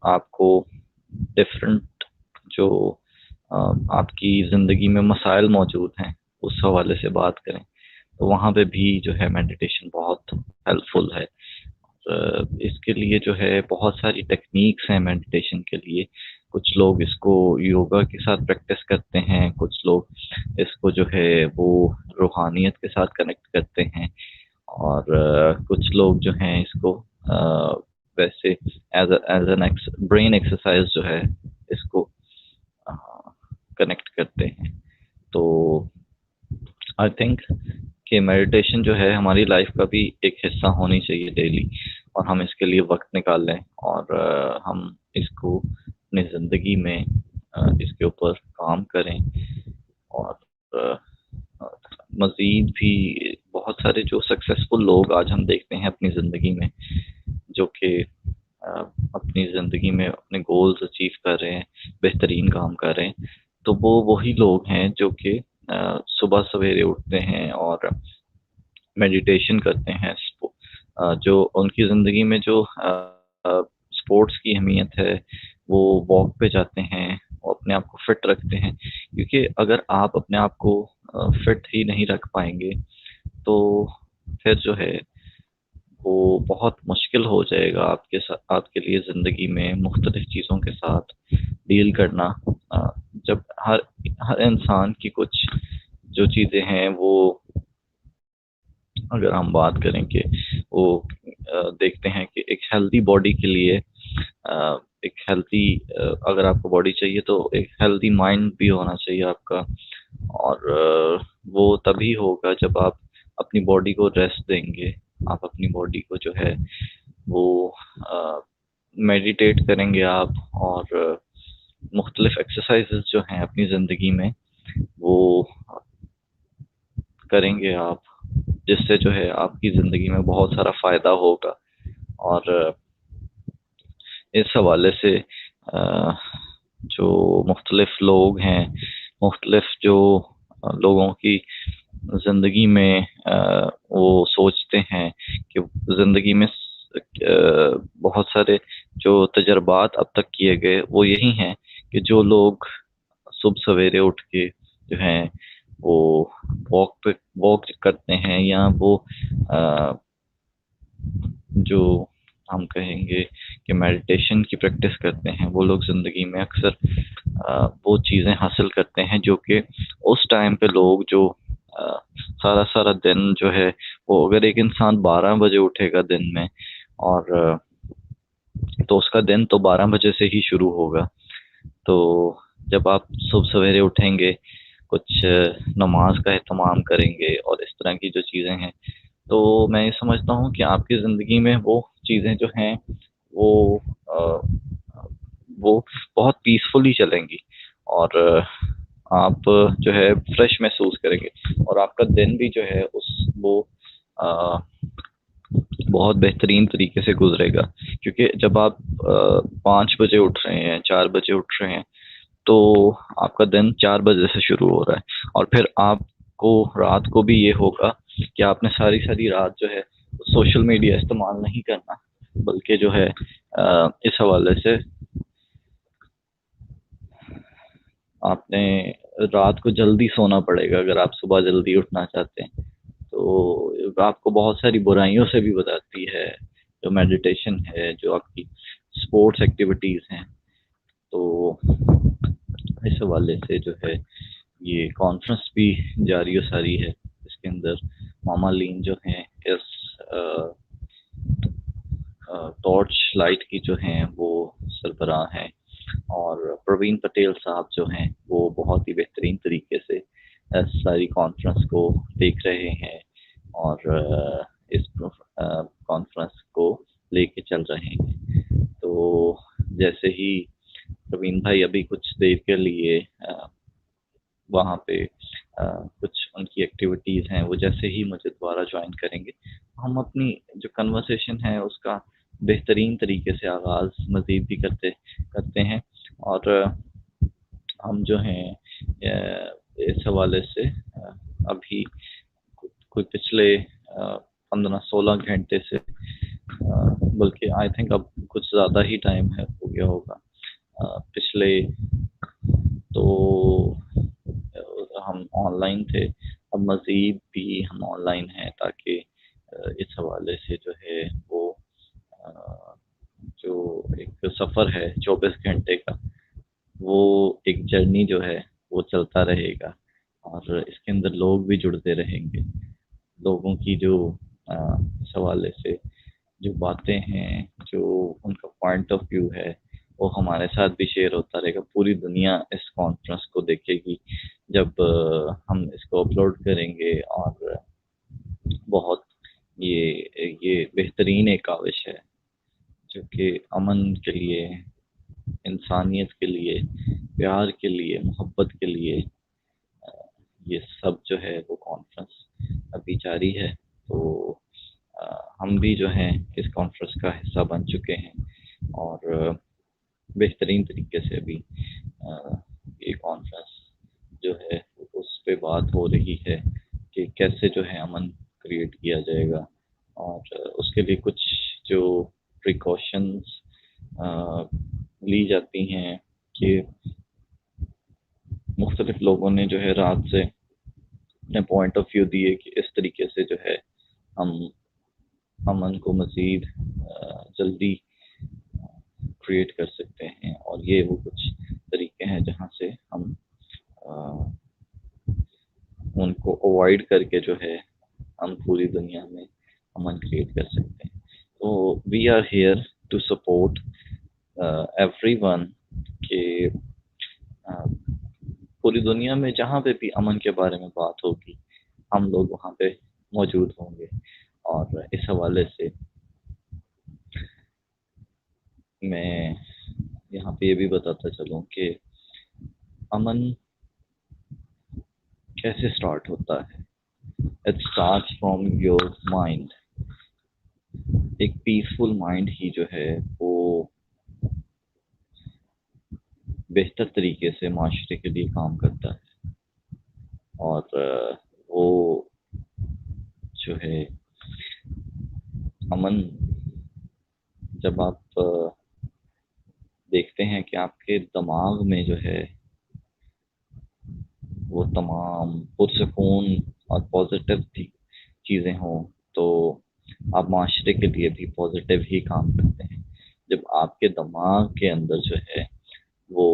आपको डिफरेंट जो आपकी ज़िंदगी में मसाइल मौजूद हैं उस हवाले से बात करें तो वहाँ पे भी जो है मेडिटेशन बहुत हेल्पफुल है। इसके लिए जो है बहुत सारी टेक्निक्स हैं मेडिटेशन के लिए। कुछ लोग इसको योगा के साथ प्रैक्टिस करते हैं, कुछ लोग इसको जो है वो रूहानियत के साथ कनेक्ट करते हैं और कुछ लोग जो हैं इसको वैसे एज एन ब्रेन एक्सरसाइज जो है इसको कनेक्ट करते हैं। तो आई थिंक कि मेडिटेशन जो है हमारी लाइफ का भी एक हिस्सा होनी चाहिए डेली और हम इसके लिए वक्त निकाल लें और हम इसको अपनी ज़िंदगी में इसके ऊपर काम करें। और मज़ीद भी बहुत सारे जो सक्सेसफुल लोग आज हम देखते हैं अपनी ज़िंदगी में जो कि अपनी ज़िंदगी में अपने गोल्स अचीव कर रहे हैं, बेहतरीन काम कर रहे हैं, तो वो वही लोग हैं जो कि सुबह सवेरे उठते हैं और मेडिटेशन करते हैं, जो उनकी ज़िंदगी में जो स्पोर्ट्स की अहमियत है, वो वॉक पे जाते हैं, वो अपने आप को फिट रखते हैं, क्योंकि अगर आप अपने आप को फिट ही नहीं रख पाएंगे तो फिर जो है वो बहुत मुश्किल हो जाएगा आपके साथ, आपके लिए ज़िंदगी में मुख्तलिफ चीज़ों के साथ डील करना। जब हर इंसान की कुछ जो चीज़ें हैं वो, अगर हम बात करें कि वो देखते हैं कि एक हेल्दी बॉडी के लिए एक हेल्दी, अगर आपको बॉडी चाहिए तो एक हेल्दी माइंड भी होना चाहिए आपका, और वो तभी होगा जब आप अपनी बॉडी को रेस्ट देंगे, आप अपनी बॉडी को जो है वो मेडिटेट करेंगे आप, और मुख्तलिफ एक्सरसाइजेस जो हैं अपनी ज़िंदगी में वो करेंगे आप, जिससे जो है आपकी ज़िंदगी में बहुत सारा फ़ायदा होगा। और इस हवाले से जो मुख्तलिफ लोग हैं, मुख्तलिफ जो लोगों की ज़िंदगी में वो सोचते हैं कि ज़िंदगी में बहुत सारे जो तजर्बात अब तक किए गए वो यही हैं कि जो लोग सुबह सवेरे उठ के जो हैं वो वॉक करते हैं, या वो जो हम कहेंगे कि मेडिटेशन की प्रैक्टिस करते हैं, वो लोग ज़िंदगी में अक्सर वो चीज़ें हासिल करते हैं जो कि उस टाइम पे लोग जो सारा दिन जो है वो, अगर एक इंसान 12 बजे उठेगा दिन में, और तो उसका दिन तो 12 बजे से ही शुरू होगा। तो जब आप सुबह सवेरे उठेंगे, कुछ नमाज का एहतमाम करेंगे और इस तरह की जो चीज़ें हैं, तो मैं ये समझता हूँ कि आपकी ज़िंदगी में वो चीज़ें जो हैं वो बहुत पीसफुली चलेंगी, और आप जो है फ्रेश महसूस करेंगे, और आपका दिन भी जो है वो बहुत बेहतरीन तरीके से गुजरेगा। क्योंकि जब आप 5 बजे उठ रहे हैं, 4 बजे उठ रहे हैं, तो आपका दिन 4 बजे से शुरू हो रहा है, और फिर आपको रात को भी ये होगा कि आपने सारी रात जो है सोशल मीडिया इस्तेमाल नहीं करना, बल्कि जो है इस हवाले से आपने रात को जल्दी सोना पड़ेगा अगर आप सुबह जल्दी उठना चाहते हैं। तो आपको बहुत सारी बुराइयों से भी बचाती है जो मेडिटेशन है, जो आपकी स्पोर्ट्स एक्टिविटीज़ हैं। तो इस हवाले से जो है ये कॉन्फ्रेंस भी जारी व सारी है, इसके अंदर मामा लीन जो हैं इस टॉर्च लाइट की जो हैं वो सरबराह हैं, और प्रवीण पटेल साहब जो हैं वो बहुत ही बेहतरीन तरीके से इस सारी कॉन्फ्रेंस को देख रहे हैं, और इस कॉन्फ्रेंस को लेके चल रहे हैं। तो जैसे ही प्रवीण भाई अभी कुछ देर के लिए वहाँ पे कुछ उनकी एक्टिविटीज़ हैं, वो जैसे ही मुझे दोबारा ज्वाइन करेंगे, हम अपनी जो कन्वर्सेशन है उसका बेहतरीन तरीके से आगाज़ मज़ीद भी करते हैं। और हम जो हैं इस हवाले से अभी कोई पिछले 15-16 घंटे से, बल्कि आई थिंक अब कुछ ज़्यादा ही टाइम है हो गया होगा, पिछले तो हम ऑनलाइन थे, अब मज़ीद भी हम ऑनलाइन हैं, ताकि इस हवाले से जो है वो जो एक सफ़र है 24 घंटे का, वो एक जर्नी जो है वो चलता रहेगा, और इसके अंदर लोग भी जुड़ते रहेंगे। लोगों की जो इस हवाले से जो बातें हैं, जो उनका पॉइंट ऑफ व्यू है, वो हमारे साथ भी शेयर होता रहेगा। पूरी दुनिया इस कॉन्फ्रेंस को देखेगी जब हम इसको अपलोड करेंगे, और बहुत ये बेहतरीन एक काविश है जो कि अमन के लिए, इंसानियत के लिए, प्यार के लिए, मोहब्बत के लिए ये सब जो है वो कॉन्फ्रेंस अभी जारी है। तो हम भी जो हैं इस कॉन्फ्रेंस का हिस्सा बन चुके हैं, और बेहतरीन तरीके से अभी ये कॉन्फ्रेंस जो है उस पे बात हो रही है कि कैसे जो है अमन क्रिएट किया जाएगा, और उसके लिए कुछ जो प्रिकॉशंस ली जाती हैं कि मुख्तलिफ लोगों ने जो है रात से अपने पॉइंट ऑफ व्यू दिए कि इस तरीके से जो है हम अमन को मज़ीद जल्दी क्रिएट कर सकते हैं, और ये वो कुछ तरीके हैं जहाँ से हम उनको अवॉइड करके जो है हम पूरी दुनिया में अमन क्रिएट कर सकते हैं। तो we are here to support everyone के पूरी दुनिया में जहाँ पे भी अमन के बारे में बात होगी हम लोग वहाँ पे मौजूद होंगे। और इस हवाले से मैं यहाँ पे ये भी बताता चलूँ कि अमन कैसे स्टार्ट होता है। It starts from your mind. एक पीसफुल माइंड ही जो है वो बेहतर तरीके से माशरे के लिए काम करता है, और वो जो है अमन जब आप देखते हैं कि आपके दिमाग में जो है वो तमाम पुरसकून और पॉजिटिव चीज़ें हों तो आप माशरे के लिए भी पॉजिटिव ही काम करते हैं। जब आपके दिमाग के अंदर जो है वो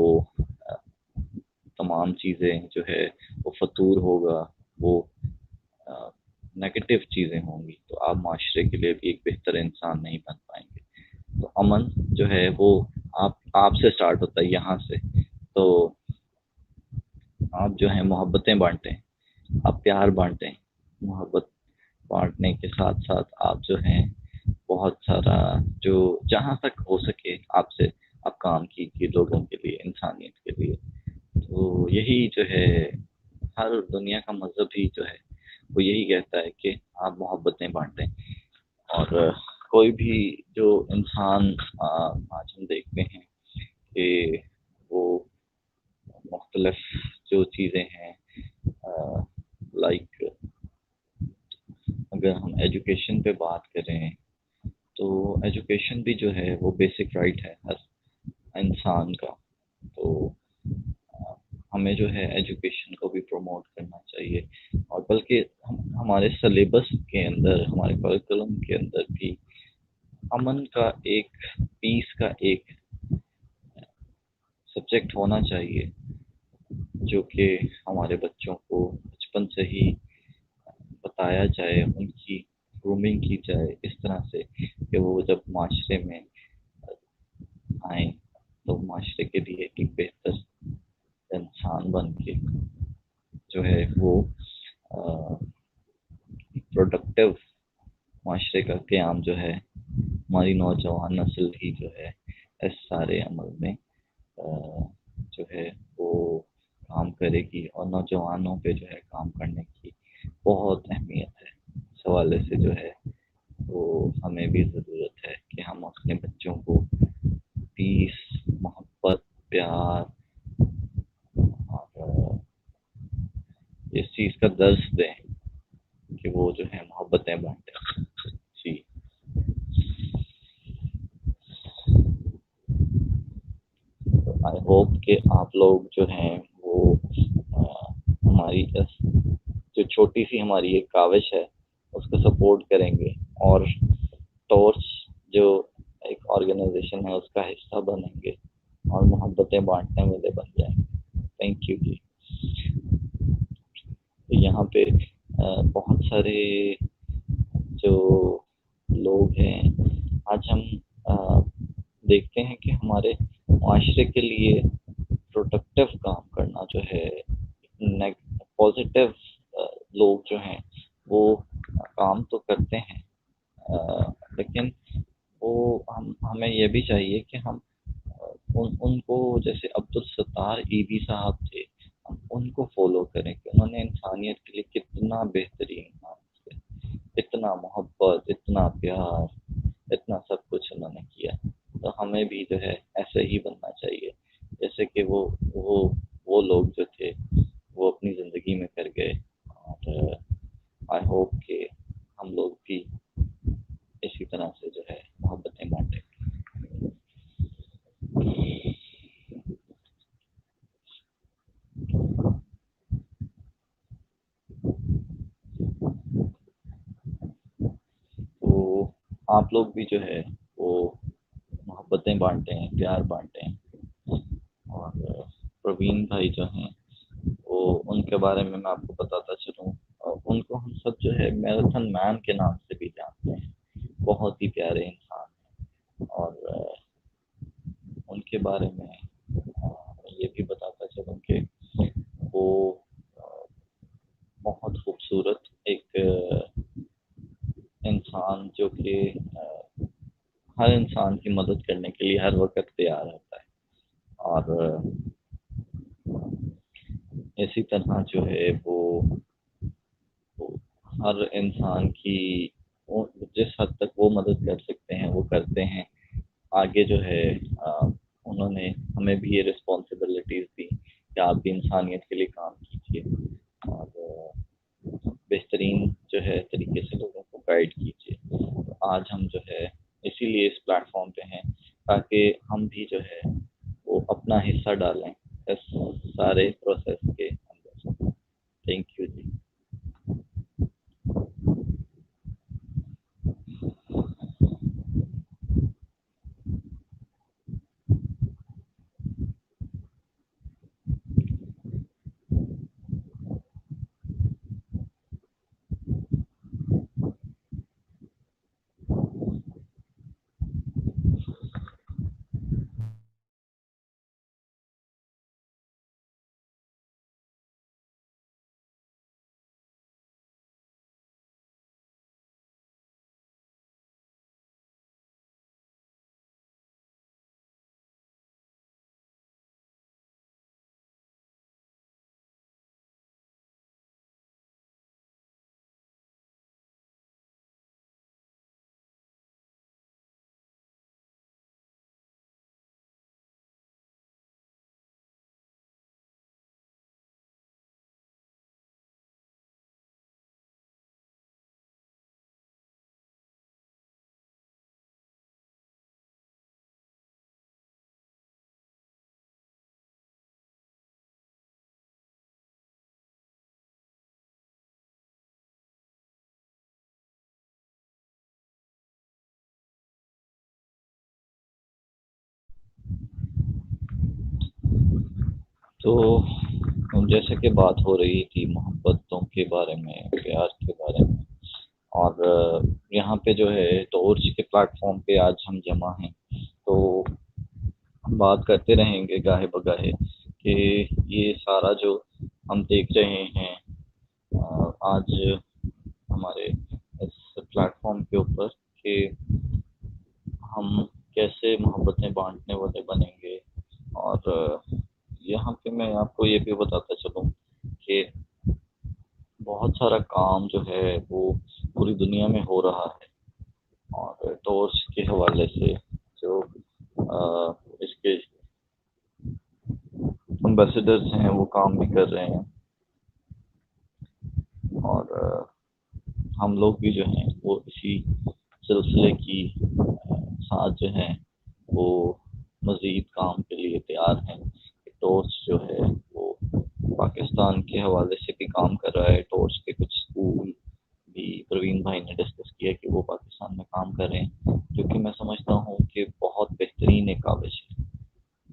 तमाम चीज़ें जो है वो फतूर होगा, वो नेगेटिव चीज़ें होंगी, तो आप माशरे के लिए भी एक बेहतर इंसान नहीं बन पाएंगे। तो अमन जो है वो आपसे स्टार्ट होता है, यहाँ से। तो आप जो है मोहब्बतें बांटें, आप प्यार बांटें। मोहब्बत बांटने के साथ साथ आप जो हैं बहुत सारा जो जहाँ तक हो सके आपसे आप काम कीजिए लोगों के लिए, इंसानियत के लिए। तो यही जो है हर दुनिया का मज़हब ही जो है वो यही कहता है कि आप मोहब्बतें बांटें। और कोई भी जो इंसान आज हम देखते हैं कि वो मुख्तलिफ जो चीज़ें हैं लाइक अगर हम एजुकेशन पे बात करें तो एजुकेशन भी जो है वो बेसिक राइट है हर इंसान का। तो हमें जो है एजुकेशन को भी प्रमोट करना चाहिए, और बल्कि हमारे सिलेबस के अंदर, हमारे करिकुलम के अंदर भी अमन का एक पीस का एक सब्जेक्ट होना चाहिए जो कि हमारे बच्चों को बचपन से ही बताया जाए, उनकी ग्रूमिंग की जाए इस तरह से कि वो जब माशरे में आए तो माशरे के लिए एक बेहतर इंसान बन के जो है वो प्रोडक्टिव माशरे का क़याम जो है हमारी नौजवान नस्ल ही जो है इस सारे अमल में जो है वो काम करेगी, और नौजवानों पे जो है काम करने की बहुत अहमियत है। इस हवाले से जो है वो हमें भी ज़रूरत है कि हम अपने बच्चों को पीस, मोहब्बत, प्यार और इस चीज़ का दर्स दें कि वो जो है मोहब्बतें बांटें। जी आई होप कि आप लोग जो हैं वो हमारी इस जो छोटी सी हमारी एक काविश है उसको सपोर्ट करेंगे, और टॉर्च जो एक ऑर्गेनाइजेशन है उसका हिस्सा बनेंगे और मोहब्बतें बांटने वाले बन जाएंगे। थैंक यू जी। तो यहाँ पे बहुत सारे जो लोग हैं, आज हम देखते हैं कि हमारे माशरे के लिए प्रोडक्टिव काम करना जो है, पॉजिटिव लोग जो हैं वो काम तो करते हैं, लेकिन वो हमें ये भी चाहिए कि हम उनको, जैसे अब्दुल सत्तार ईदी साहब थे, हम उनको फॉलो करें कि उन्होंने इंसानियत के लिए कितना बेहतरीन काम किया, इतना मोहब्बत, इतना प्यार, इतना सब कुछ उन्होंने किया। तो हमें भी जो है ऐसे ही बनना चाहिए जैसे कि वो लोग जो थे वो अपनी ज़िंदगी में कर गए। और आई होप कि आप लोग भी जो है वो मोहब्बतें बांटते हैं, प्यार बांटते हैं। और प्रवीण भाई जो हैं वो उनके बारे में मैं आपको बताता चलूँ, उनको हम सब जो है मैराथन मैन के नाम से भी जानते हैं। बहुत ही प्यारे इंसान हैं। और उनके बारे में ये भी बताता चलूँ कि वो बहुत खूबसूरत एक इंसान जो कि हर इंसान की मदद करने के लिए हर वक्त तैयार रहता है। और इसी तरह जो है वो हर इंसान की जिस हद तक वो मदद कर सकते हैं वो करते हैं। आगे जो है उन्होंने हमें भी ये रिस्पॉन्सिबिलिटीज दी कि आप भी इंसानियत के लिए काम कीजिए और बेहतरीन जो है तरीके से लोगों को गाइड कीजिए। तो आज हम जो है इसीलिए इस प्लेटफॉर्म पे हैं ताकि हम भी जो है वो अपना हिस्सा डालें इस सारे प्रोसेस के अंदर। थैंक यू जी। तो जैसे कि बात हो रही थी मोहब्बतों के बारे में, प्यार के बारे में, और यहाँ पे जो है टॉर्च के प्लेटफॉर्म पे आज हम जमा हैं। तो हम बात करते रहेंगे गाहे बगाहे कि ये सारा जो हम देख रहे हैं आज हमारे इस प्लेटफॉर्म के ऊपर कि हम कैसे मोहब्बतें बांटने वाले बनेंगे। और यहाँ पे मैं आपको ये भी बताता चलूँ कि बहुत सारा काम जो है वो पूरी दुनिया में हो रहा है और टॉर्च के हवाले से जो इसके एम्बेसडर्स हैं वो काम भी कर रहे हैं। और हम लोग भी जो हैं वो इसी सिलसिले की साथ जो हैं वो मज़ीद काम के लिए तैयार हैं। टॉर्च जो है वो पाकिस्तान के हवाले से भी काम कर रहा है। टॉर्च के कुछ स्कूल भी प्रवीण भाई ने डिस्कस किया कि वो पाकिस्तान में काम कर रहे हैं, जो कि मैं समझता हूँ कि बहुत बेहतरीन एक काविश है,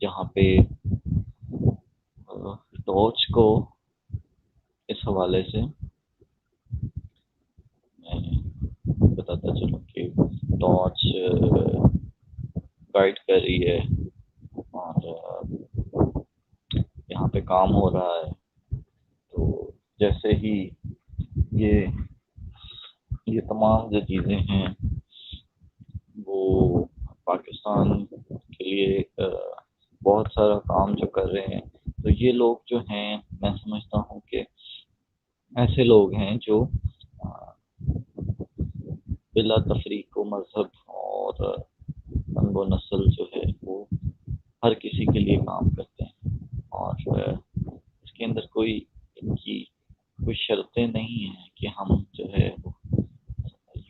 जहाँ पे टॉर्च को इस हवाले से मैं बताता चलूँ कि टॉर्च गाइड कर रही है और यहाँ पे काम हो रहा है। तो जैसे ही ये तमाम जो चीज़ें हैं वो पाकिस्तान के लिए बहुत सारा काम जो कर रहे हैं, तो ये लोग जो हैं मैं समझता हूँ कि ऐसे लोग हैं जो बिला तफरीक व मजहब और रंग व नस्ल जो है वो हर किसी के लिए काम करते हैं। और इसके अंदर कोई इनकी कोई शर्तें नहीं हैं कि हम जो है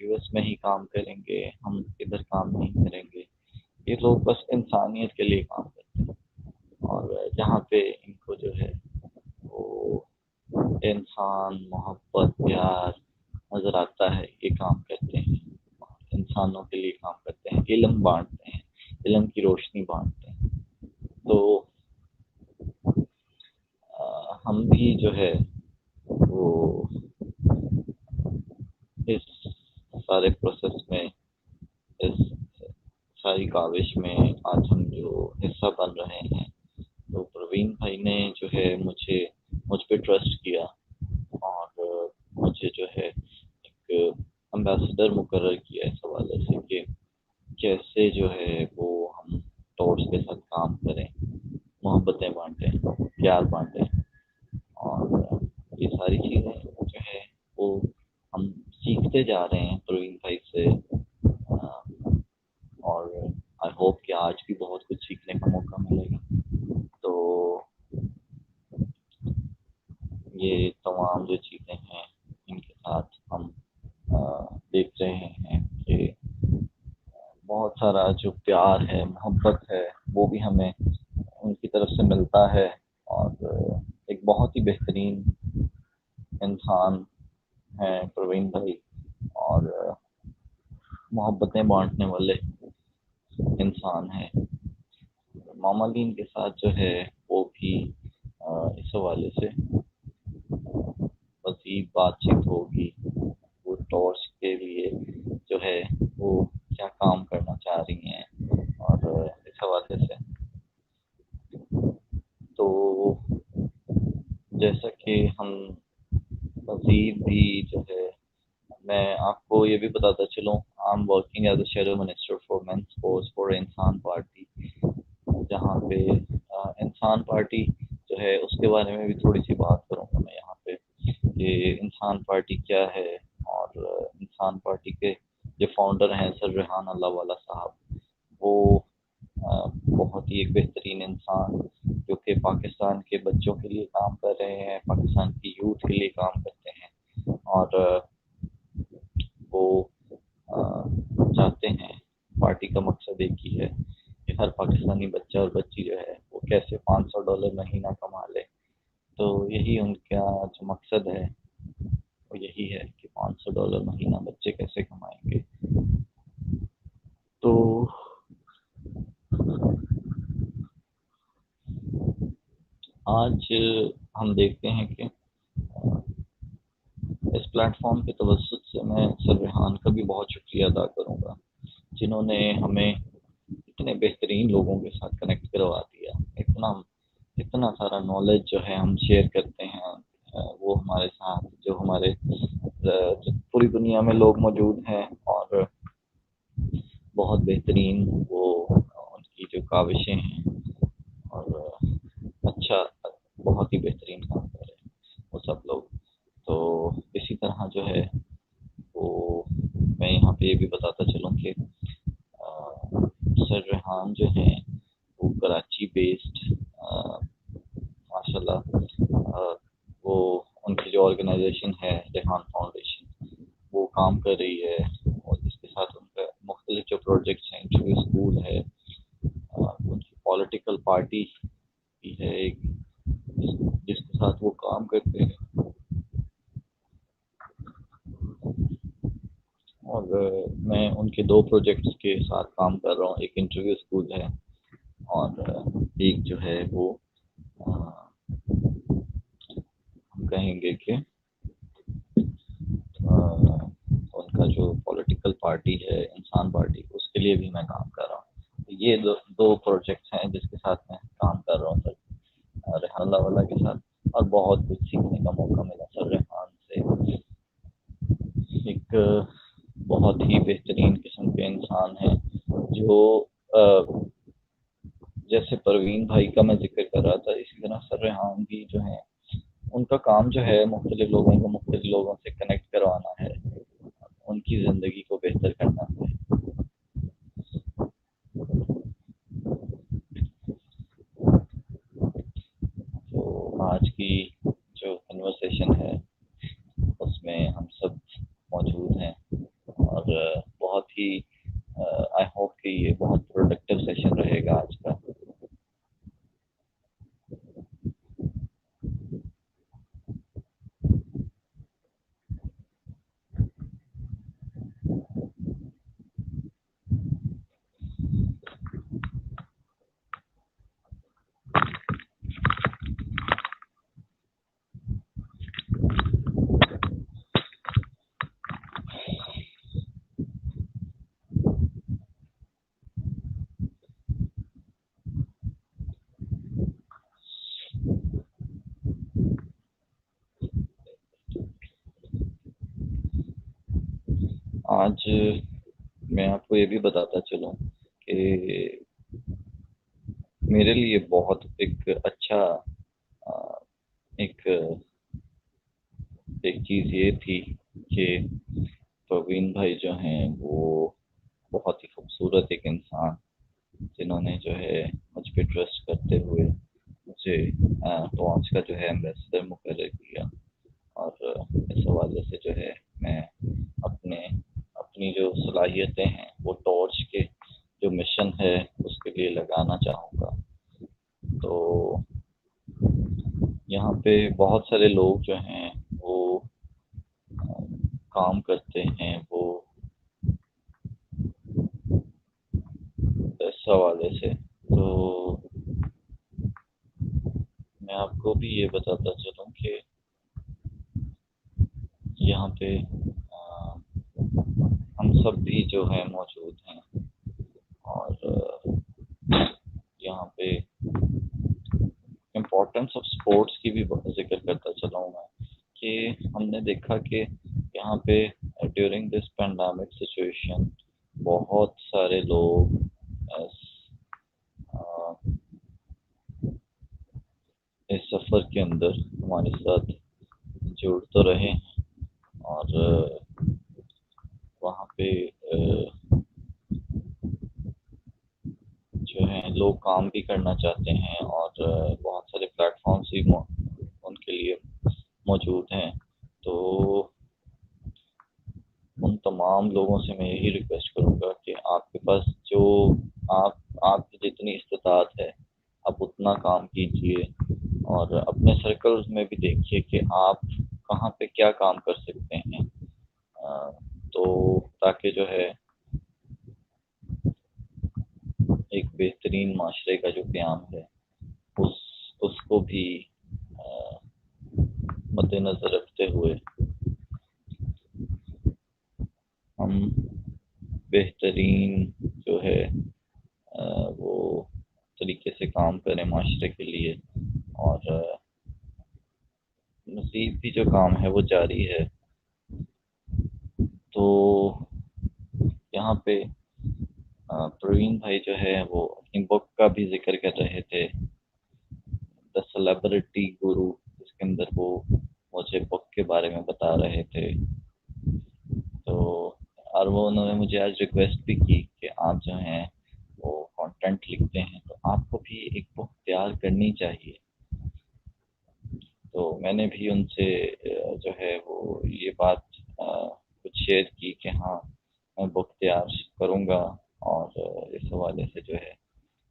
यूएस में ही काम करेंगे, हम इधर काम नहीं करेंगे। ये लोग बस इंसानियत के लिए काम करते हैं और जहाँ पे इनको जो है वो इंसान, मोहब्बत, प्यार नजर आता है, ये काम करते हैं। इंसानों के लिए काम करते हैं, इल्म बांटते हैं, इल्म की रोशनी बांटते हैं। तो हम भी जो है वो इस सारे प्रोसेस में, इस सारी काविश में आज हम जो हिस्सा बन रहे हैं, तो प्रवीण भाई ने जो है मुझ पे ट्रस्ट किया और मुझे जो है एक एम्बेसडर मुकर्रर किया इस हवाले से कि कैसे जो है वो हम टॉर्च के साथ काम करें, मोहब्बतें बांटें, प्यार बांटें, और ये सारी चीज़ें जो है वो हम सीखते जा रहे हैं प्रवीण भाई से। और आई होप कि आज भी बहुत कुछ सीखने का मौका मिलेगा। तो ये तमाम जो चीज़ें हैं इनके साथ हम देख रहे हैं कि बहुत सारा जो प्यार है, मोहब्बत है, वो भी हमें उनकी तरफ से मिलता है। और एक बहुत ही बेहतरीन इंसान है प्रवीण भाई, और मोहब्बतें बांटने वाले इंसान हैं। मामालीन के साथ जो है वो भी इस हवाले से मज़ीद बातचीत होगी, वो टॉर्च के लिए जो है वो क्या काम करना चाह रही हैं, और इस हवाले से तो जैसा कि हम मज़ीद भी जो है, मैं आपको ये भी बताता चलूँ, I am working as a shadow minister for mens sports for Insaan party, जहाँ पे इंसान पार्टी जो है उसके बारे में भी थोड़ी सी बात करूँगा मैं यहाँ पे कि इंसान पार्टी क्या है। और इंसान पार्टी के जो फाउंडर हैं सर रेहान अल्लाह वाला साहब, वो बहुत ही एक बेहतरीन इंसान जो कि पाकिस्तान के बच्चों के लिए काम कर रहे हैं, पाकिस्तान की यूथ के लिए काम करते हैं, और वो चाहते हैं, पार्टी का मकसद एक ही है कि हर पाकिस्तानी बच्चा और बच्ची जो है वो कैसे $500 महीना कमा ले। तो यही उनका जो मकसद है वो यही है कि $500 महीना बच्चे कैसे कमाएंगे। तो आज हम देखते हैं कि इस प्लेटफॉर्म के तवज्जुद से मैं सर रेहान का भी बहुत शुक्रिया अदा करूंगा, जिन्होंने हमें इतने बेहतरीन लोगों के साथ कनेक्ट करवा दिया। इतना सारा नॉलेज जो है हम शेयर करते हैं, वो हमारे साथ जो हमारे पूरी दुनिया में लोग मौजूद हैं, और बहुत बेहतरीन वो उनकी जो काविशें हैं, और अच्छा बहुत ही बेहतरीन काम कर रहे हैं वो सब लोग। तो इसी तरह जो है वो मैं यहाँ पे ये भी बताता चलूँ कि सर रेहान जो हैं वो कराची बेस्ड माशाल्लाह, वो उनकी जो ऑर्गेनाइजेशन है रेहान फाउंडेशन, वो काम कर रही है, और इसके साथ उनका मुख्तलिफ जो प्रोजेक्ट्स हैं, इंटरव्यू स्कूल है, उनकी पॉलिटिकल पार्टी भी है एक जिसके साथ वो काम करते हैं। और मैं उनके 2 प्रोजेक्ट्स के साथ काम कर रहा हूँ, एक इंटरव्यू स्कूल है, और एक जो है वो हम कहेंगे कि उनका जो पॉलिटिकल पार्टी है इंसान पार्टी, उसके लिए भी मैं काम कर रहा हूँ। ये दो प्रोजेक्ट्स हैं जिसके साथ मैं काम कर रहा हूँ सर रेहान वाला के साथ, और बहुत कुछ सीखने का मौका मिला सर रेहान से। एक बहुत ही बेहतरीन किस्म के इंसान हैं जो जैसे परवीन भाई का मैं जिक्र कर रहा था, इसी तरह सर रेहान भी जो है उनका काम जो है मुख्तलिफ लोगों को मुख्तलिफ लोगों से कनेक्ट करवाना है, उनकी ज़िंदगी को बेहतर करना है। तो आज की जो कन्वर्सेशन है उसमें हम सब मौजूद हैं, और बहुत ही आई होप कि ये बहुत प्रोडक्टिव सेशन रहेगा आज का। आज मैं आपको ये भी बताता चलूं कि मेरे लिए बहुत एक अच्छा एक चीज़ ये थी कि प्रवीण भाई जो हैं वो बहुत ही खूबसूरत एक इंसान, जिन्होंने जो है मुझ पे ट्रस्ट करते हुए मुझे टॉर्च का जो है एम्बेसडर मुकर्रर किया। और इस हवाले से जो है मैं अपनी जो सलाहियतें हैं वो टॉर्च के जो मिशन है उसके लिए लगाना चाहूँगा। तो यहाँ पे बहुत सारे लोग जो हैं वो काम करते हैं, वो इस हवाले से। तो मैं आपको भी ये बताता चलूँ कि यहाँ पे हम सब भी जो है मौजूद हैं। और यहाँ पे इम्पोर्टेंस ऑफ स्पोर्ट्स की भी जिक्र करता चला हूँ मैं कि हमने देखा कि यहाँ पे ड्यूरिंग दिस पैंडेमिक सिचुएशन बहुत सारे लोग इस सफ़र के अंदर हमारे साथ जुड़ तो रहे हैं। और वहाँ पे जो है लोग काम भी करना चाहते हैं और बहुत सारे प्लेटफॉर्म्स भी उनके लिए मौजूद हैं। तो उन तमाम लोगों से मैं यही रिक्वेस्ट करूँगा कि आपके पास जो आपकी जितनी इस्तेताअत है आप उतना काम कीजिए और अपने सर्कल्स में भी देखिए कि आप कहाँ पे क्या काम कर सकते हैं। तो ताकि जो है एक बेहतरीन माशरे का जो क़याम है उसको भी मद्देनज़र रखते हुए हम बेहतरीन जो है वो तरीके से काम करें माशरे के लिए। और मज़ीद भी जो काम है वो जारी है। तो यहाँ पे प्रवीण भाई जो है वो अपनी बुक का भी जिक्र कर रहे थे, द सेलिब्रिटी गुरु, जिसके अंदर वो मुझे बुक के बारे में बता रहे थे। तो और वो उन्होंने मुझे आज रिक्वेस्ट भी की कि आप जो हैं वो कंटेंट लिखते हैं तो आपको भी एक बुक तैयार करनी चाहिए। तो मैंने भी उनसे जो है वो ये बात कुछ शेयर की कि हाँ मैं बुक तैयार करूँगा और इस हवाले से जो है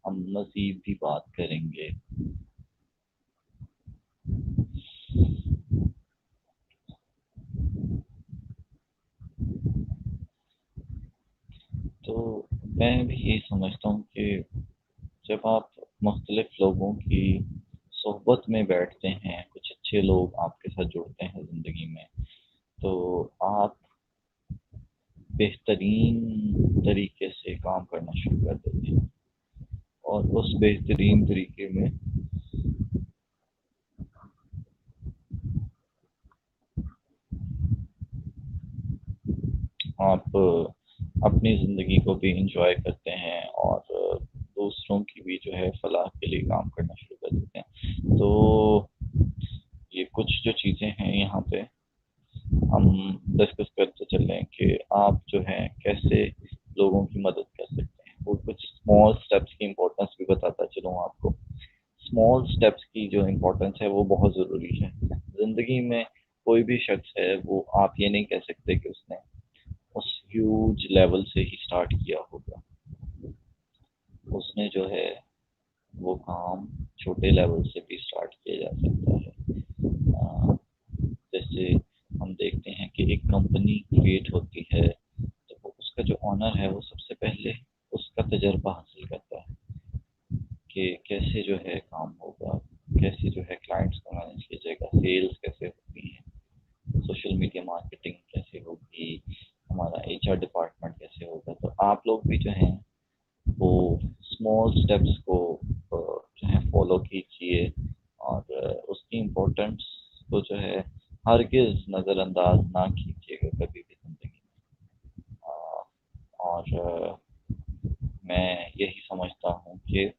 हम मज़ीद भी बात करेंगे। तो मैं भी यही समझता हूँ कि जब आप मुख्तलिफ लोगों की सोहबत में बैठते हैं, कुछ अच्छे लोग आपके साथ जुड़ते हैं ज़िंदगी में, तो आप बेहतरीन तरीके से काम करना शुरू कर देते हैं। और उस बेहतरीन तरीके में आप अपनी ज़िंदगी को भी इंजॉय करते हैं और दूसरों की भी जो है फलाह के लिए काम करना शुरू कर देते हैं। तो ये कुछ जो चीज़ें हैं यहाँ पे हम डिस्कस करते चलें कि आप जो है कैसे लोगों की मदद कर सकते हैं। वो कुछ स्मॉल स्टेप्स की इम्पोर्टेंस भी बताता चलूँ आपको। स्मॉल स्टेप्स की जो इम्पोर्टेंस है वो बहुत ज़रूरी है ज़िंदगी में। कोई भी शख्स है वो आप ये नहीं कह सकते कि उसने उस ह्यूज लेवल से ही स्टार्ट किया होगा। उसने जो है वो काम छोटे लेवल से भी स्टार्ट किया जा सकता है। जैसे हम देखते हैं कि एक कंपनी क्रिएट होती है तो उसका जो ऑनर है वो सबसे पहले उसका तजर्बा हासिल करता है कि कैसे जो है काम होगा, कैसे जो है क्लाइंट्स को मैनेज किया जाएगा, सेल्स कैसे होती है, सोशल मीडिया मार्केटिंग कैसे होगी, हमारा HR डिपार्टमेंट कैसे होगा। तो आप लोग भी जो हैं वो स्मॉल स्टेप्स को जो है फॉलो कीजिए और उसकी इम्पोर्टेंस को जो है हरगिज़ नज़रअंदाज ना कीजिएगा कभी भी ज़िंदगी में। और मैं यही समझता हूँ कि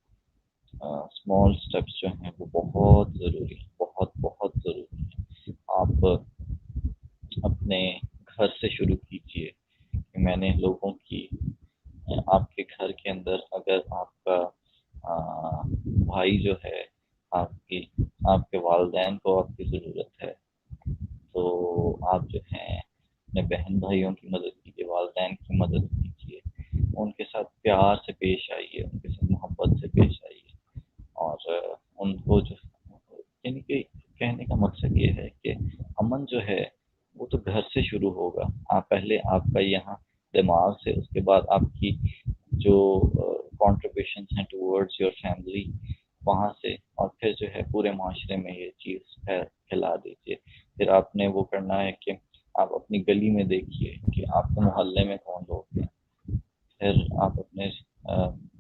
स्मॉल स्टेप्स जो हैं वो बहुत ज़रूरी हैं, बहुत बहुत ज़रूरी हैं। आप अपने घर से शुरू कीजिए कि मैंने लोगों की आपके घर के अंदर अगर आपका भाई जो है आपके वालिदैन को आपकी ज़रूरत है तो आप जो हैं अपने बहन भाइयों की मदद कीजिए, वालिदैन की मदद कीजिए, उनके साथ प्यार से पेश आइए, उनके साथ मोहब्बत से पेश आइए और उनको जो यानी कि कहने का मकसद ये है कि अमन जो है वो तो घर से शुरू होगा। आप पहले आपका यहाँ दिमाग से, उसके बाद आपकी जो कॉन्ट्रीब्यूशन हैं टूवर्ड्स योर फैमिली वहाँ से, और फिर जो है पूरे माशरे में ये चीज़ फैला दीजिए। फिर आपने वो करना है कि आप अपनी गली में देखिए कि आपके मोहल्ले में कौन लोग हैं, फिर आप अपने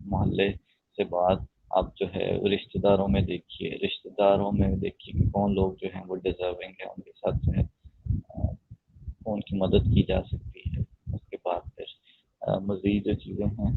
मोहल्ले से बाद आप जो है रिश्तेदारों में देखिए, कि कौन लोग जो हैं वो डिजर्विंग है, उनके साथ जो है उनकी मदद की जा सकती है। उसके बाद फिर मज़ीद जो चीज़ें हैं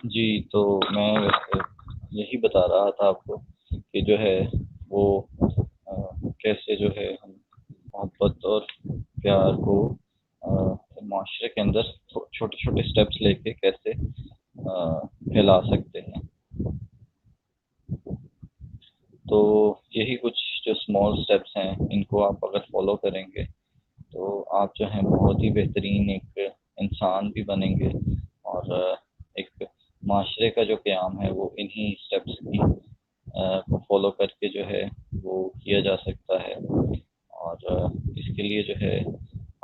जी, तो मैं वैसे यही बता रहा था आपको कि जो है वो कैसे जो है हम मोहब्बत और प्यार को माशरे के अंदर छोटे छोटे स्टेप्स लेके कैसे फैला सकते हैं। तो यही कुछ जो स्मॉल स्टेप्स हैं इनको आप अगर फॉलो करेंगे तो आप जो हैं बहुत ही बेहतरीन एक इंसान भी बनेंगे और एक माशरे का जो क़याम है वो इन्हीं स्टेप्स को फॉलो करके जो है वो किया जा सकता है। और इसके लिए जो है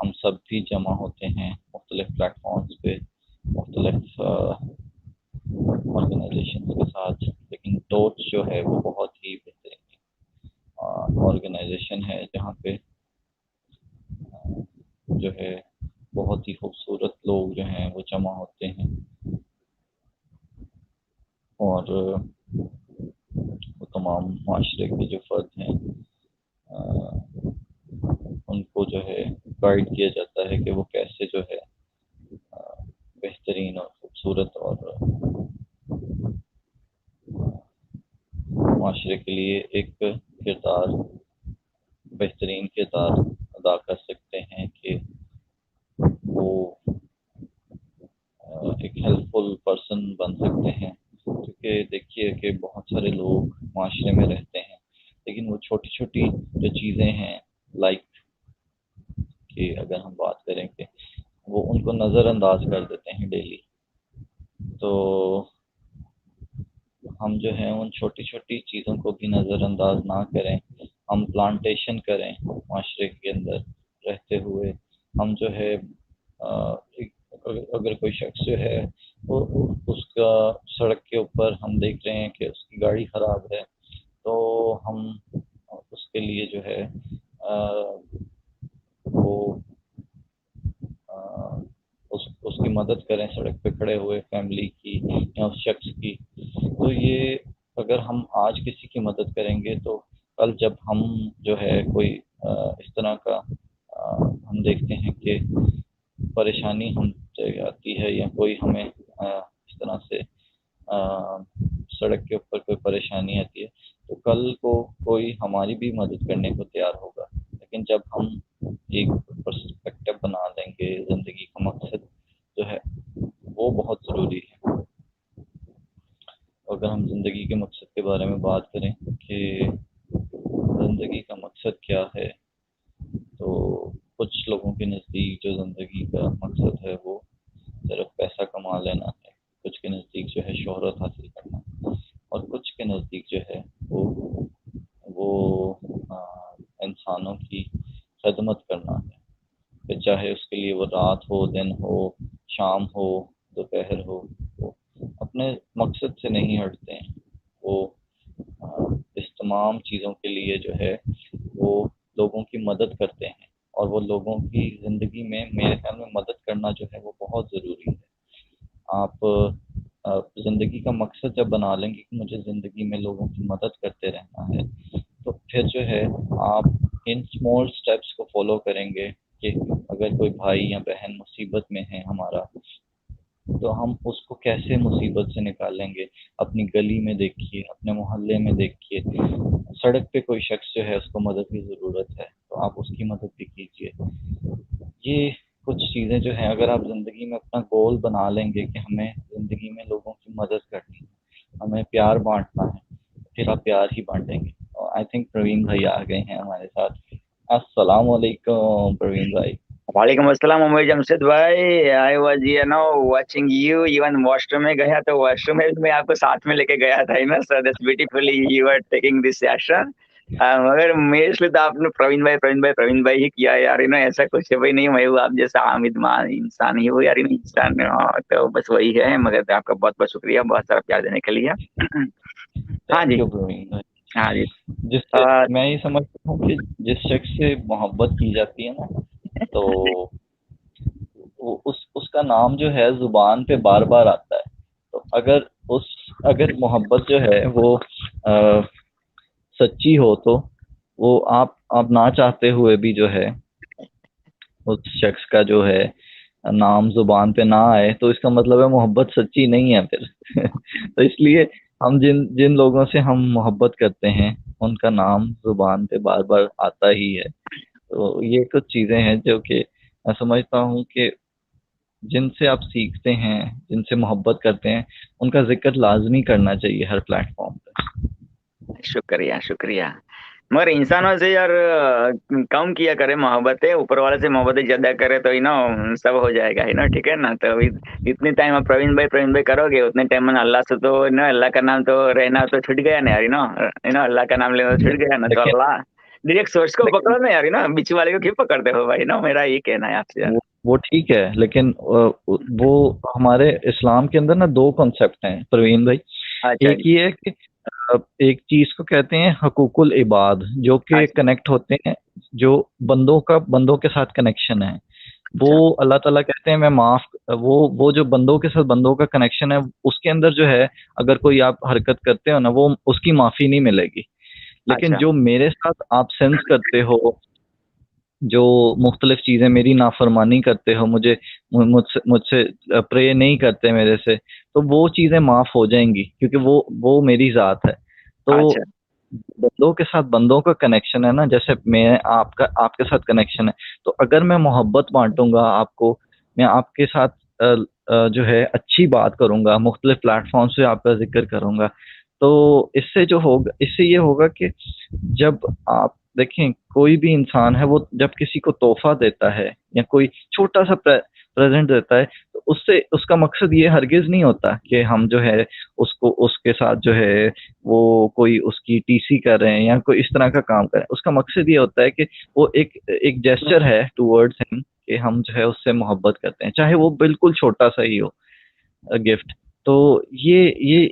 हम सब भी जमा होते हैं मुख्तलिफ प्लेटफॉर्म्स पे, मुख्तलिफ ऑर्गेनाइजेशन के साथ, लेकिन टोच जो है वो बहुत ही बेहतरीन ऑर्गेनाइजेशन है जहाँ पे जो है बहुत ही खूबसूरत लोग जो हैं वो जमा होते हैं और वो तमाम माशरे के जो फ़र्द हैं उनको जो है गाइड किया जाता है कि वो कैसे जो है बेहतरीन और खूबसूरत और माशरे के लिए एक बेहतरीन किरदार अदा कर सकते हैं कि वो एक हेल्पफुल पर्सन बन सकते हैं। क्योंकि देखिए कि बहुत सारे लोग माशरे में रहते हैं लेकिन वो छोटी छोटी जो चीज़ें हैं लाइक कि अगर हम बात करें कि वो उनको नज़रअंदाज कर देते हैं डेली, तो हम जो है उन छोटी छोटी चीज़ों को भी नज़रअंदाज ना करें। हम प्लांटेशन करें माशरे के अंदर रहते हुए। हम जो है अगर कोई शख्स जो है वो उसका सड़क के ऊपर हम देख रहे हैं कि उसकी गाड़ी ख़राब है तो हम उसके लिए जो है वो उसकी मदद करें सड़क पे खड़े हुए फैमिली की या उस शख्स की। तो ये अगर हम आज किसी की मदद करेंगे तो कल जब हम जो है कोई इस तरह का हम देखते हैं कि परेशानी हम आती है या कोई हमें इस तरह से सड़क के ऊपर कोई परेशानी आती है तो कल को कोई हमारी भी मदद करने को तैयार होगा। लेकिन जब हम एक पर्सपेक्टिव बना लेंगे, ज़िंदगी का मकसद जो है वो बहुत ज़रूरी है। अगर हम ज़िंदगी के मकसद के बारे में बात करें कि ज़िंदगी का मकसद क्या है तो कुछ लोगों के नज़दीक जो ज़िंदगी का मकसद है वो सिर्फ पैसा कमा लेना है, कुछ के नज़दीक जो है शोहरत हासिल करना, और कुछ के नज़दीक जो है वो इंसानों की खदमत करना है। फिर चाहे उसके लिए वो रात हो, दिन हो, शाम हो, दोपहर हो, वो अपने मकसद से नहीं हटते हैं। वो इस तमाम चीज़ों के लिए जो है वो लोगों की मदद करते हैं, और वो लोगों की ज़िंदगी में मेरे ख्याल में मदद करना जो है वो बहुत ज़रूरी है। आप ज़िंदगी का मकसद जब बना लेंगे कि मुझे ज़िंदगी में लोगों की मदद करते रहना है, तो फिर जो है आप इन स्मॉल स्टेप्स को फॉलो करेंगे कि अगर कोई भाई या बहन मुसीबत में है हमारा, तो हम उसको कैसे मुसीबत से निकालेंगे। अपनी गली में देखिए, अपने मोहल्ले में देखिए, सड़क पे कोई शख्स जो है उसको मदद की ज़रूरत है, तो आप उसकी मदद भी कीजिए। ये कुछ चीज़ें जो हैं, अगर आप ज़िंदगी में अपना गोल बना लेंगे कि हमें ज़िंदगी में लोगों की मदद करनी है, हमें प्यार बांटना है, फिर आप प्यार ही बांटेंगे। और आई थिंक प्रवीण भाई आ गए हैं हमारे साथ। अस्सलाम वालेकुम प्रवीण भाई। वालेकुम अस्सलाम उमर जमशेद भाई। I was watching you, even washroom में गया तो वॉशरूम में मैं आपको साथ में लेके गया था ना। So that's beautifully you are taking this session. मगर मेरे इसलिए तो आपने प्रवीण भाई ही किया यार। ऐसा कुछ है भाई नहीं, मैं हूँ आप जैसा आमिद मान इंसान ही हो यार। इंसान तो बस वही है। मगर आपका बहुत बहुत शुक्रिया, बहुत सारा प्यार देने के लिए। हाँ जी, प्रवीण भाई। हाँ जी। जिससे मैं ये समझता हूँ कि जिस शख्स से मोहब्बत की जाती है ना, तो उसका नाम जो है जुबान पे बार बार आता है। तो अगर मोहब्बत जो है वो सच्ची हो, तो वो आप ना चाहते हुए भी जो है उस शख्स का जो है नाम जुबान पे ना आए, तो इसका मतलब है मोहब्बत सच्ची नहीं है फिर। तो इसलिए हम जिन लोगों से हम मोहब्बत करते हैं उनका नाम जुबान पे बार बार आता ही है। तो ये कुछ चीज़ें हैं जो कि मैं समझता हूँ कि जिनसे आप सीखते हैं, जिनसे मोहब्बत करते हैं, उनका जिक्र लाजमी करना चाहिए हर प्लेटफॉर्म पे। शुक्रिया शुक्रिया। मगर इंसानों से यार कम किया करे मोहब्बतें, ऊपर वाले से मोहब्बतें ज्यादा करे तो सब हो जाएगा ठीक है ना। तो इतने टाइम आप प्रवीण भाई करोगे, उतने टाइम में अल्लाह से तो अल्लाह का नाम तो रहना तो छूट गया ना यार। अल्लाह का नाम लेना छूट गया ना। तो लेकिन अल्लाह डायरेक्ट सोर्स को पकड़ो ना यार। बीच वाले को क्यों पकड़ते हो भाई मेरा ये कहना है आपसे यार। वो ठीक है, लेकिन वो हमारे इस्लाम के अंदर ना दो कॉन्सेप्ट हैं प्रवीण भाई। अच्छा एक ये है कि एक चीज को कहते हैं हकूकुल इबाद, जो कि कनेक्ट होते हैं, जो बंदों के साथ कनेक्शन है, वो अल्लाह ताला कहते हैं मैं माफ, वो जो बंदों के साथ बंदों का कनेक्शन है, उसके अंदर जो है अगर कोई आप हरकत करते हो ना, वो उसकी माफी नहीं मिलेगी। लेकिन जो मेरे साथ आप सेंस करते हो, जो मुख्तलिफ चीज़ें मेरी नाफरमानी करते हो, मुझसे प्रे नहीं करते मेरे से, तो वो चीज़ें माफ़ हो जाएंगी, क्योंकि वो मेरी ज़ात है। तो बंदों के साथ बंदों का कनेक्शन है ना, जैसे मैं आपके साथ कनेक्शन है। तो अगर मैं मोहब्बत बांटूंगा आपको, मैं आपके साथ जो है अच्छी बात करूंगा, मुख्तलिफ प्लेटफॉर्म से आपका जिक्र करूंगा, तो इससे ये होगा कि जब आप देखें कोई भी इंसान है, वो जब किसी को तोहफा देता है या कोई छोटा सा प्रेजेंट देता है, तो उससे उसका मकसद ये हरगिज नहीं होता कि हम जो है उसके साथ जो है वो कोई उसकी टीसी कर रहे हैं या कोई इस तरह का काम करें। उसका मकसद ये होता है कि वो एक जेस्चर है टूवर्ड्स हिम, कि हम जो है उससे मोहब्बत करते हैं, चाहे वो बिल्कुल छोटा सा ही हो गिफ्ट। तो ये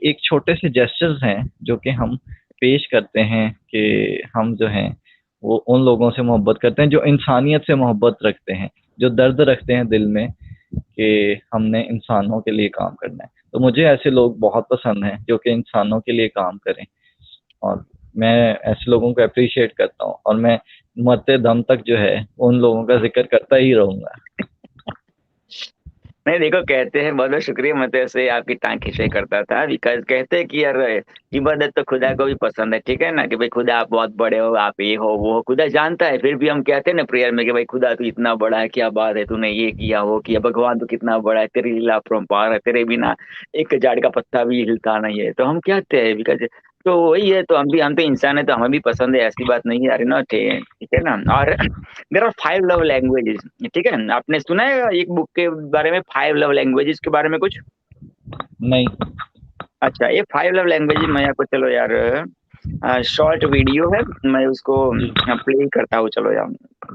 एक छोटे से जेस्चर्स हैं जो कि हम पेश करते हैं कि हम जो हैं वो उन लोगों से मोहब्बत करते हैं जो इंसानियत से मोहब्बत रखते हैं, जो दर्द रखते हैं दिल में कि हमने इंसानों के लिए काम करना है। तो मुझे ऐसे लोग बहुत पसंद हैं जो कि इंसानों के लिए काम करें, और मैं ऐसे लोगों को अप्रिशिएट करता हूँ, और मैं मरते दम तक जो है उन लोगों का जिक्र करता ही रहूंगा। नहीं देखो, कहते हैं, बहुत बहुत शुक्रिया, मैं तो ऐसे आपकी टांग खींचे करता था। बिकॉज कहते हैं कि यार इबादत तो खुदा को भी पसंद है, ठीक है ना, कि भाई खुदा आप बहुत बड़े हो, आप ये हो वो हो, खुदा जानता है। फिर भी हम कहते हैं ना प्रेयर में कि भाई खुदा तू इतना बड़ा है, क्या बात है, तूने ये किया वो किया, भगवान तो कितना बड़ा है, तेरी लीला अपरंपार है, तेरे बिना एक झाड़ का पत्ता भी हिलता नहीं है। तो हम कहते हैं बिकॉज तो वही है, तो हम तो इंसान है, तो हमें भी पसंद है, ऐसी बात नहीं है, अरे ना, ठीक है ना। और देयर आर 5 लव लैंग्वेजेस, ठीक है। आपने सुना है एक बुक के बारे में, 5 लव लैंग्वेजेस के बारे में कुछ? नहीं। अच्छा, ये 5 लव लैंग्वेजेस मैं आपको, चलो यार, शॉर्ट वीडियो है, मैं उसको जी। प्ले करता हूँ, चलो यार,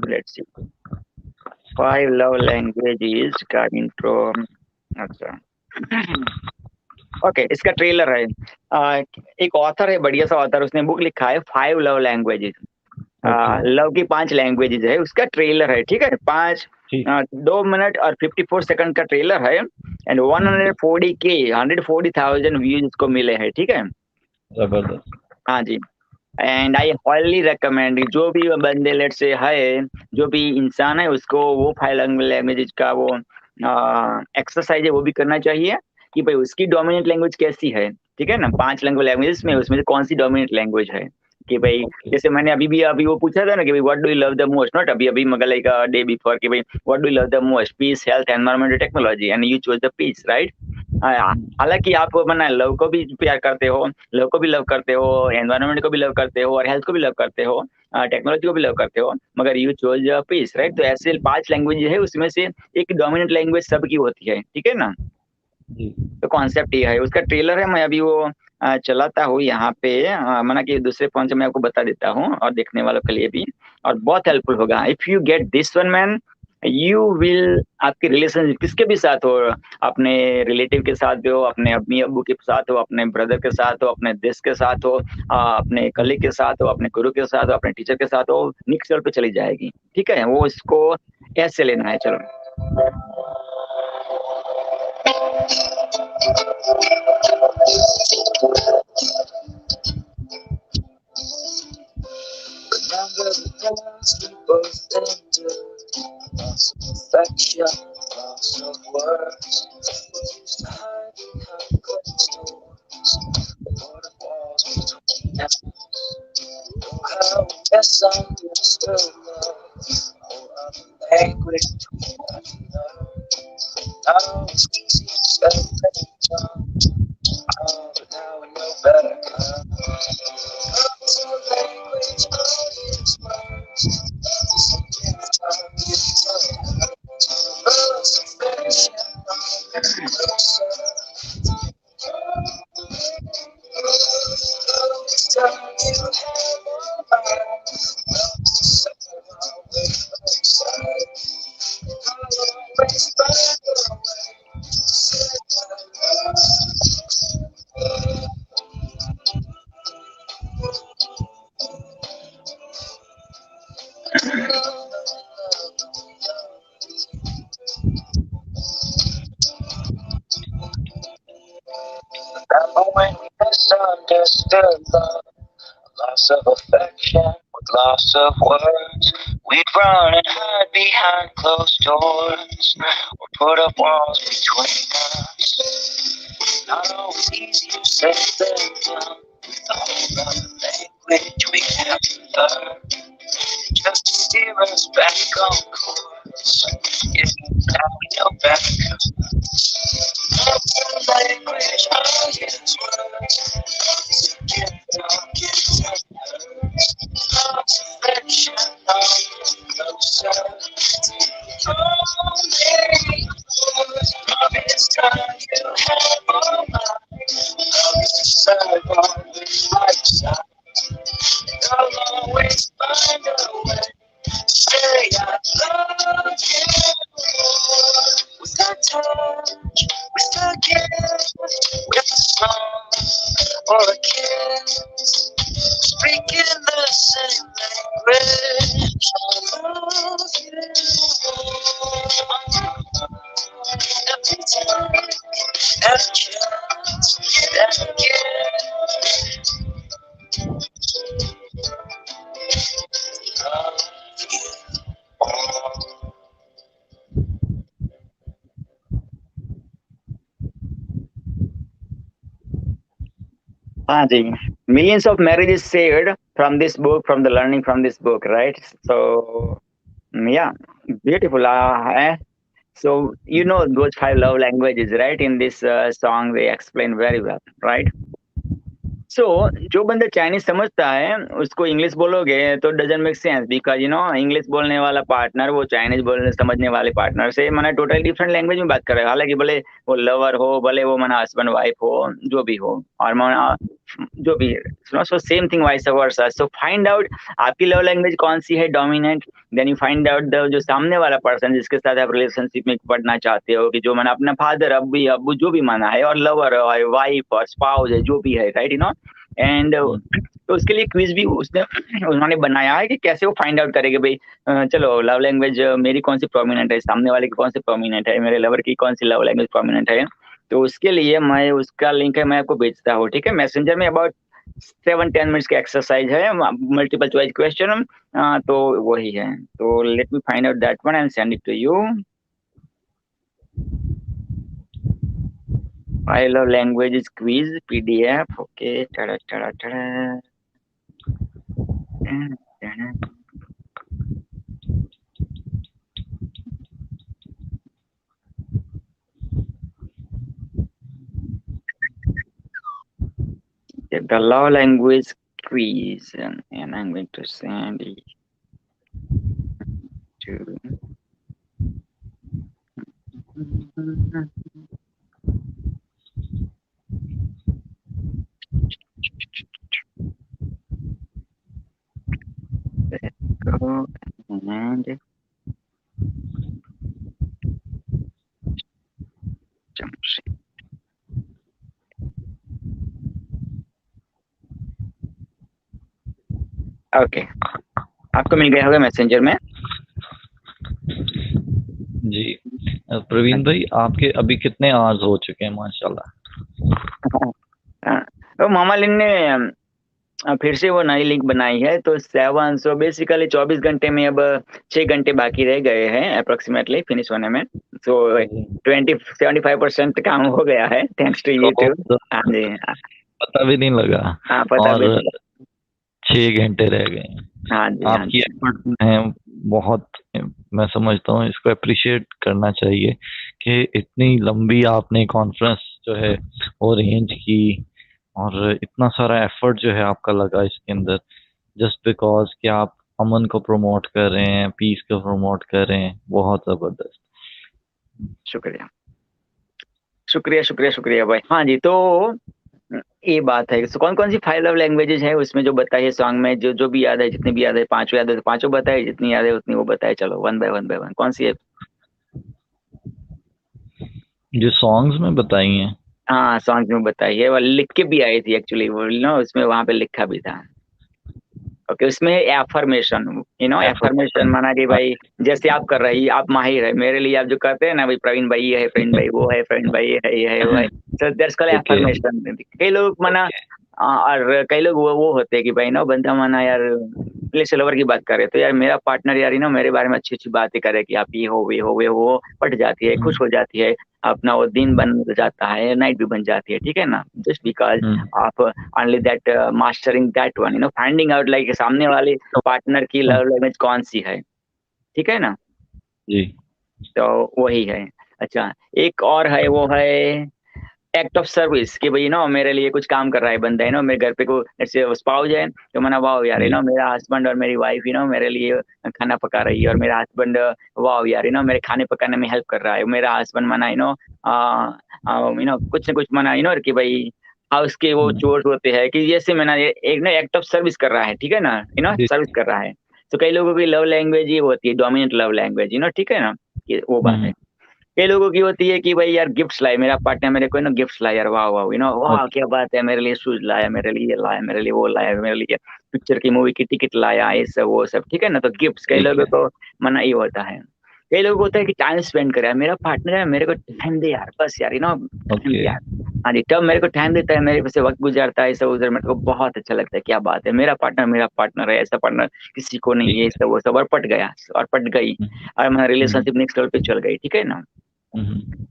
लेट्स सी। 5 लव लैंग्वेजेस का इंट्रो। अच्छा, ओके, इसका ट्रेलर है। एक ऑथर है, बढ़िया सा ऑथर, उसने बुक लिखा है 5 लव लैंग्वेजेस। लव की 5 लैंग्वेजेस है, उसका ट्रेलर है, ठीक है। 2 मिनट और 54 सेकंड का ट्रेलर है, एंड 140,000 व्यूज इसको मिले हैं, ठीक है। जबरदस्त। हाँ जी, एंड आई हाईली रेकमेंड, जो भी बंदे लेट से है, जो भी इंसान है, उसको वो 5 लैंग्वेज का वो एक्सरसाइज है, वो भी करना चाहिए, कि भाई उसकी डोमिनेंट लैंग्वेज कैसी है, ठीक है ना। 5 लैंग्वेज में, उसमें से कौन सी डोमिनेंट लैंग्वेज है, कि भाई जैसे मैंने अभी वो पूछा था ना, कि भाई what do you love the most, not अभी मगर लाइक डे बिफोर, कि भाई what do you love the most, peace, health, environment, technology, and you choose the peace, right. हालांकि आप मना लव को भी प्यार करते हो, लव को भी लव करते हो, एनवायरमेंट को भी लव करते हो, और हेल्थ को भी लव करते हो, टेक्नोलॉजी को भी लव करते हो, मगर यू चूज पीस, राइट। तो ऐसे 5 लैंग्वेज है, उसमें से एक डोमिनेंट लैंग्वेज सबकी होती है, ठीक है ना। तो कॉन्सेप्ट ये है, उसका ट्रेलर है, मैं अभी वो चलाता हूँ यहाँ पे, मना कि दूसरे फोन से मैं आपको बता देता हूँ, और देखने वालों के लिए भी, और बहुत हेल्पफुल होगा। If you get this one man, you will, आपके रिलेशन किसके भी साथ हो, अपने रिलेटिव के साथ हो, अपने अम्मी अब्बू के साथ हो, अपने ब्रदर के साथ हो, अपने देश के साथ हो, अपने कलीग के साथ हो, अपने गुरु के साथ हो, अपने टीचर के साथ हो, नेक्स्ट लेवल पे चली जाएगी, ठीक है। वो इसको ऐसे लेना है, चलो। Remember the past we both endured, loss of affection, loss of words. We used to hide behind closed doors, put up walls between us. Oh, how we misunderstood love, whole other language we never learned. Now it's easy to spend things on, but now we know better. Love's a language all its words. Love's affection, closer. Love is time you have all mine. Love is something always by your side. I'll always find a way to say my love. Remember when we misunderstood love, loss of affection with loss of words. We'd run and hide behind closed doors, or put up walls between us. Not always easy to say them down, the whole other language we have to learn, just to steer us back on course. If now we know better. Love's a language, all its words. Love's a gift, all gifts and hurts. Love's affection, all closer. Only yours. Love is time you have all mine. Love is the sun, always by your side. I'll always find a way to say I love you. With a touch, with a gift, with a song or a kiss, speaking the same language. I love you. Every time, every chance that I get. Millions of marriages saved from this book, from the learning from this book, right? So, yeah, beautiful. So, you know those 5 love languages, right? In this song, they explain very well, right? सो जो बंदा Chinese समझता है उसको English बोलोगे तो doesn't make sense, because English बोलने वाला partner वो चाइनीज बोलने समझने वाले पार्टनर से माना टोटली डिफरेंट लैंग्वेज में बात कर रहे हैं। हालांकि भले वो लवर हो, भले वो माना हस्बैंड वाइफ हो, जो भी हो, और माना जो भी सुनो, so same thing vice versa. So find out आपकी लव लैंग्वेज कौन सी है dominant, then you find out the जो सामने वाला पर्सन जिसके साथ आप रिलेशनशिप में पढ़ना चाहते हो, कि जो माना अपना फादर अब्बी अब्बू जो भी माना है, और लवर और वाइफ और स्पाउस है, जो भी है, राइट एंड तो उसके लिए क्विज भी उन्होंने बनाया है कि कैसे वो फाइंड आउट करेंगे भाई चलो लव लैंग्वेज मेरी कौन सी प्रोमिनेंट है, सामने वाले की कौन सी प्रोमिनेंट है, मेरे लवर की कौन सी लव लैंग्वेज प्रोमिनेंट है। तो उसके लिए मैं उसका लिंक है, मैं आपको भेजता हूँ, ठीक है, मैसेंजर में। अबाउट 7-10 मिनट्स का एक्सरसाइज है, मल्टीपल चॉइस क्वेश्चन, तो वही है। तो let me find out that one and send it to you. I love languages quiz PDF. Okay. Tada, tada, tada. The love language quiz, and I'm going to send it to. Let's go and jump ship. Okay, आपको मिल गया होगा messenger में। जी प्रवीण भाई, आपके अभी कितने hours हो चुके हैं? माशाल्लाह। तो मामालिन ने फिर से वो नई लिंक बनाई है, तो 7, सो बेसिकली 24 घंटे में अब 6 घंटे बाकी रह गए हैं अप्रोक्सीमेटली फिनिश होने में। सो 75% काम हो गया है, थैंक्स टू यूट्यूब। हाँ जी, पता भी नहीं लगा। हाँ, पता भी नहीं। 6 घंटे रह गए। हाँ जी, आपकी एफर्ट है बहुत, मैं समझता हूँ इसको अप्रिशिएट करना चाहिए कि इतनी लंबी आपने कॉन्फ्रेंस जो है वो अरेंज की, और इतना सारा एफर्ट जो है आपका लगा इसके अंदर, जस्ट बिकॉज कि आप अमन को प्रमोट कर रहे हैं, पीस को प्रमोट कर रहे हैं। बहुत जबरदस्त, शुक्रिया शुक्रिया शुक्रिया शुक्रिया भाई। हाँ जी, तो ये बात है। कौन कौन सी 5 लव लैंग्वेजेस है उसमें जो बताइए सॉन्ग में, जो भी याद है, जितनी भी याद है, 5 याद है तो 5 बताए, जितनी याद है उतनी वो बताए। चलो वन बाय वन कौन सी है जो सॉन्ग्स में बताई हैं? हाँ, सॉन्ग में बताइए। वो लिख के भी आई थी एक्चुअली, वो उसमें वहां पे लिखा भी था। ओके, उसमें एफर्मेशन, एफर्मेशन माना कि भाई जैसे आप कर रही, आप माहिर है, मेरे लिए आप जो कहते हैं ना भाई, प्रवीण भाई ये है, प्रवीण भाई वो है, प्रवीण भाई ये है वो है, सो दैट्स कॉल्ड एफर्मेशन। कई लोग माना और कई लोग वो होते हैं कि भाई बंदा माना यार प्लेस लवर की बात करे तो यार मेरा पार्टनर यार मेरे बारे में अच्छी अच्छी बातें करे कि आप ये हो वे हो वे हो, पट जाती है, खुश हो जाती है, अपना वो दिन बन जाता है, नाइट भी बन जाती है, ठीक है ना, जस्ट बिकॉज आप only that mastering that one, finding out like सामने वाले पार्टनर की लव लैंग्वेज कौन सी है, ठीक है ना जी। तो वही है। अच्छा, एक और है, वो है एक्ट ऑफ सर्विस, कि भाई मेरे लिए कुछ काम कर रहा है बंदा, मेरे घर पे को ऐसे स्पाउस है तो मना वाह यार मेरा हस्बैंड और मेरी वाइफ मेरे लिए खाना पका रही है, और मेरा हस्बैंड वाह यार मेरे खाने पकाने में हेल्प कर रहा है, मेरा हस्बैंड मना कुछ न कुछ मना कि भाई हाउस के वो चोर होते हैं कि जैसे मैंने एक एक्ट ऑफ सर्विस कर रहा है, ठीक है ना, सर्विस कर रहा है। तो कई लोगों की लव लैंग्वेज ये होती है डोमिनेंट लव लैंग्वेज, ठीक है ना, वो बात है। कई लोगों की होती है कि भाई यार गिफ्ट्स लाए, मेरा पार्टनर मेरे को गिफ्ट्स लाया यार, वाह वाह वाह क्या बात है, मेरे लिए शूज लाया, मेरे लिए लाया, मेरे लिए वो लाया, मेरे लिए पिक्चर की मूवी की टिकट लाया, ये सब वो सब, ठीक है ना। तो गिफ्ट्स कई लोगों को मना ही होता है। कई लोगों को होता है कि टाइम स्पेंड करे, मेरा पार्टनर है मेरे को टाइम दे यार, बस यार हाँ जी, तब मेरे को टाइम देता है, मेरे से वक्त गुजारता है, सब उधर मेरे को बहुत अच्छा लगता है, क्या बात है, मेरा पार्टनर है, ऐसा पार्टनर किसी को नहीं है, सब वो सब, और पट गया और पट गई और मेरा रिलेशनशिप नेक्स्ट लेवल पे चल गई, ठीक है ना।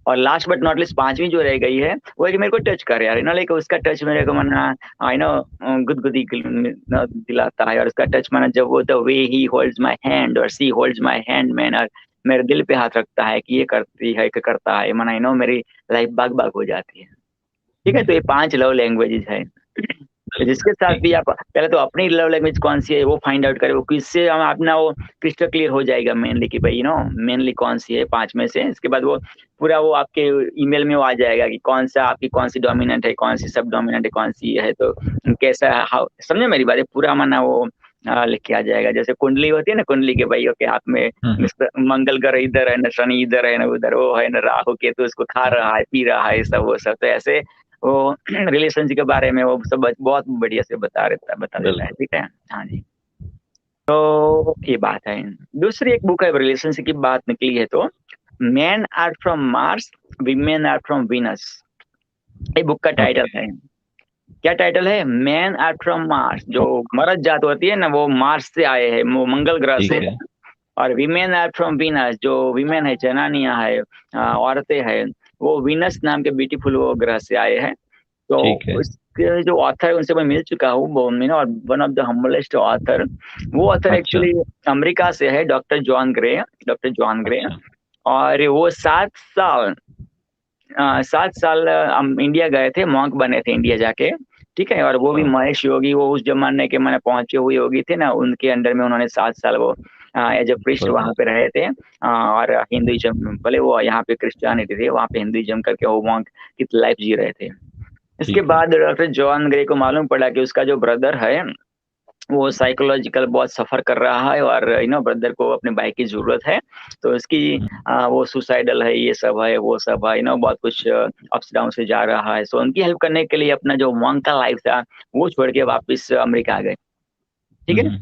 और लास्ट बट नॉट लिस्ट 5वीं जो रह गई है वो है कि मेरे को टच करे यार, लाइक उसका टच मेरे को मना गुदगुदी दिलाता है, और उसका टच मना जब वो the way he holds my hand और सी होल्ड्स माय हैंड मैन, और मेरे दिल पे हाथ रखता है कि ये करती है कि करता है, मना मेरी लाइफ बाग बाग हो जाती है, ठीक है। तो ये 5 लव लैंग्वेजेस है। तो जिसके साथ भी आप पहले तो अपनी लव लैंग्वेज कौन सी है वो फाइंड आउट करें, वो किससे हम अपना वो क्रिस्टल क्लियर हो जाएगा मेनली कि भाई मेनली कौन सी है 5 में से। इसके बाद वो पूरा वो आपके ईमेल में वो आ जाएगा कि कौन सा आपकी कौन सी डोमिनेंट है, कौन सी सब डोमिनेंट है, कौन सी है, तो कैसा हाउ, समझे मेरी बात है, पूरा माना वो लिख के आ जाएगा। जैसे कुंडली होती है ना, कुंडली के भाइयों के हाथ में मंगल ग्रह इधर है न, शनि इधर है न, उधर वो है न, राहु केतु उसको खा रहा है, पी रहा है, सब वो सब। तो ऐसे वो रिलेशनशिप के बारे में वो सब बहुत बढ़िया से बता देता है। ठीक है, हाँ जी। तो ये बात है। दूसरी एक बुक है रिलेशनशिप की बात निकली है, तो man are from Mars, women are from Venus, ये बुक का टाइटल है। क्या टाइटल है? मैन आर फ्रॉम मार्स, जो मर्द जात होती है ना वो मार्स से आए हैं, वो मंगल ग्रह से। और वीमेन आर फ्रॉम वीनस, जो वीमेन है, जनानियां है, औरतें हैं, वो वीनस नाम के ब्यूटीफुल वो ग्रह से आए हैं। तो उसके जो ऑथर है उनसे मैं मिल चुका हूँ, और one of the humblest author, वो ऑथर एक्चुअली अमेरिका से है, डॉक्टर जॉन ग्रे। और वो 7 साल इंडिया गए थे, मॉन्क बने थे इंडिया जाके। ठीक है, और वो भी महेश योगी, वो उस जमाने के मैंने पहुंचे हुए योगी थे ना, उनके अंडर में उन्होंने 7 साल वो एज ए प्रीस्ट वहां पे रहे थे। और हिंदुइज्म, भले वो यहाँ पे क्रिश्चियनिटी थे, वहाँ पे हिंदुइज्म करके वो मॉन्क की लाइफ जी रहे थे। इसके बाद डॉक्टर जॉन ग्रे को मालूम पड़ा कि उसका जो ब्रदर है वो साइकोलॉजिकल बहुत सफर कर रहा है, और ब्रदर को अपने भाई की जरूरत है। तो उसकी वो सुसाइडल है, ये सब है, वो सब है, बहुत कुछ अप्स डाउन से जा रहा है। सो उनकी हेल्प करने के लिए अपना जो मॉन्क का लाइफ था वो छोड़ के वापस अमेरिका आ गए। ठीक है,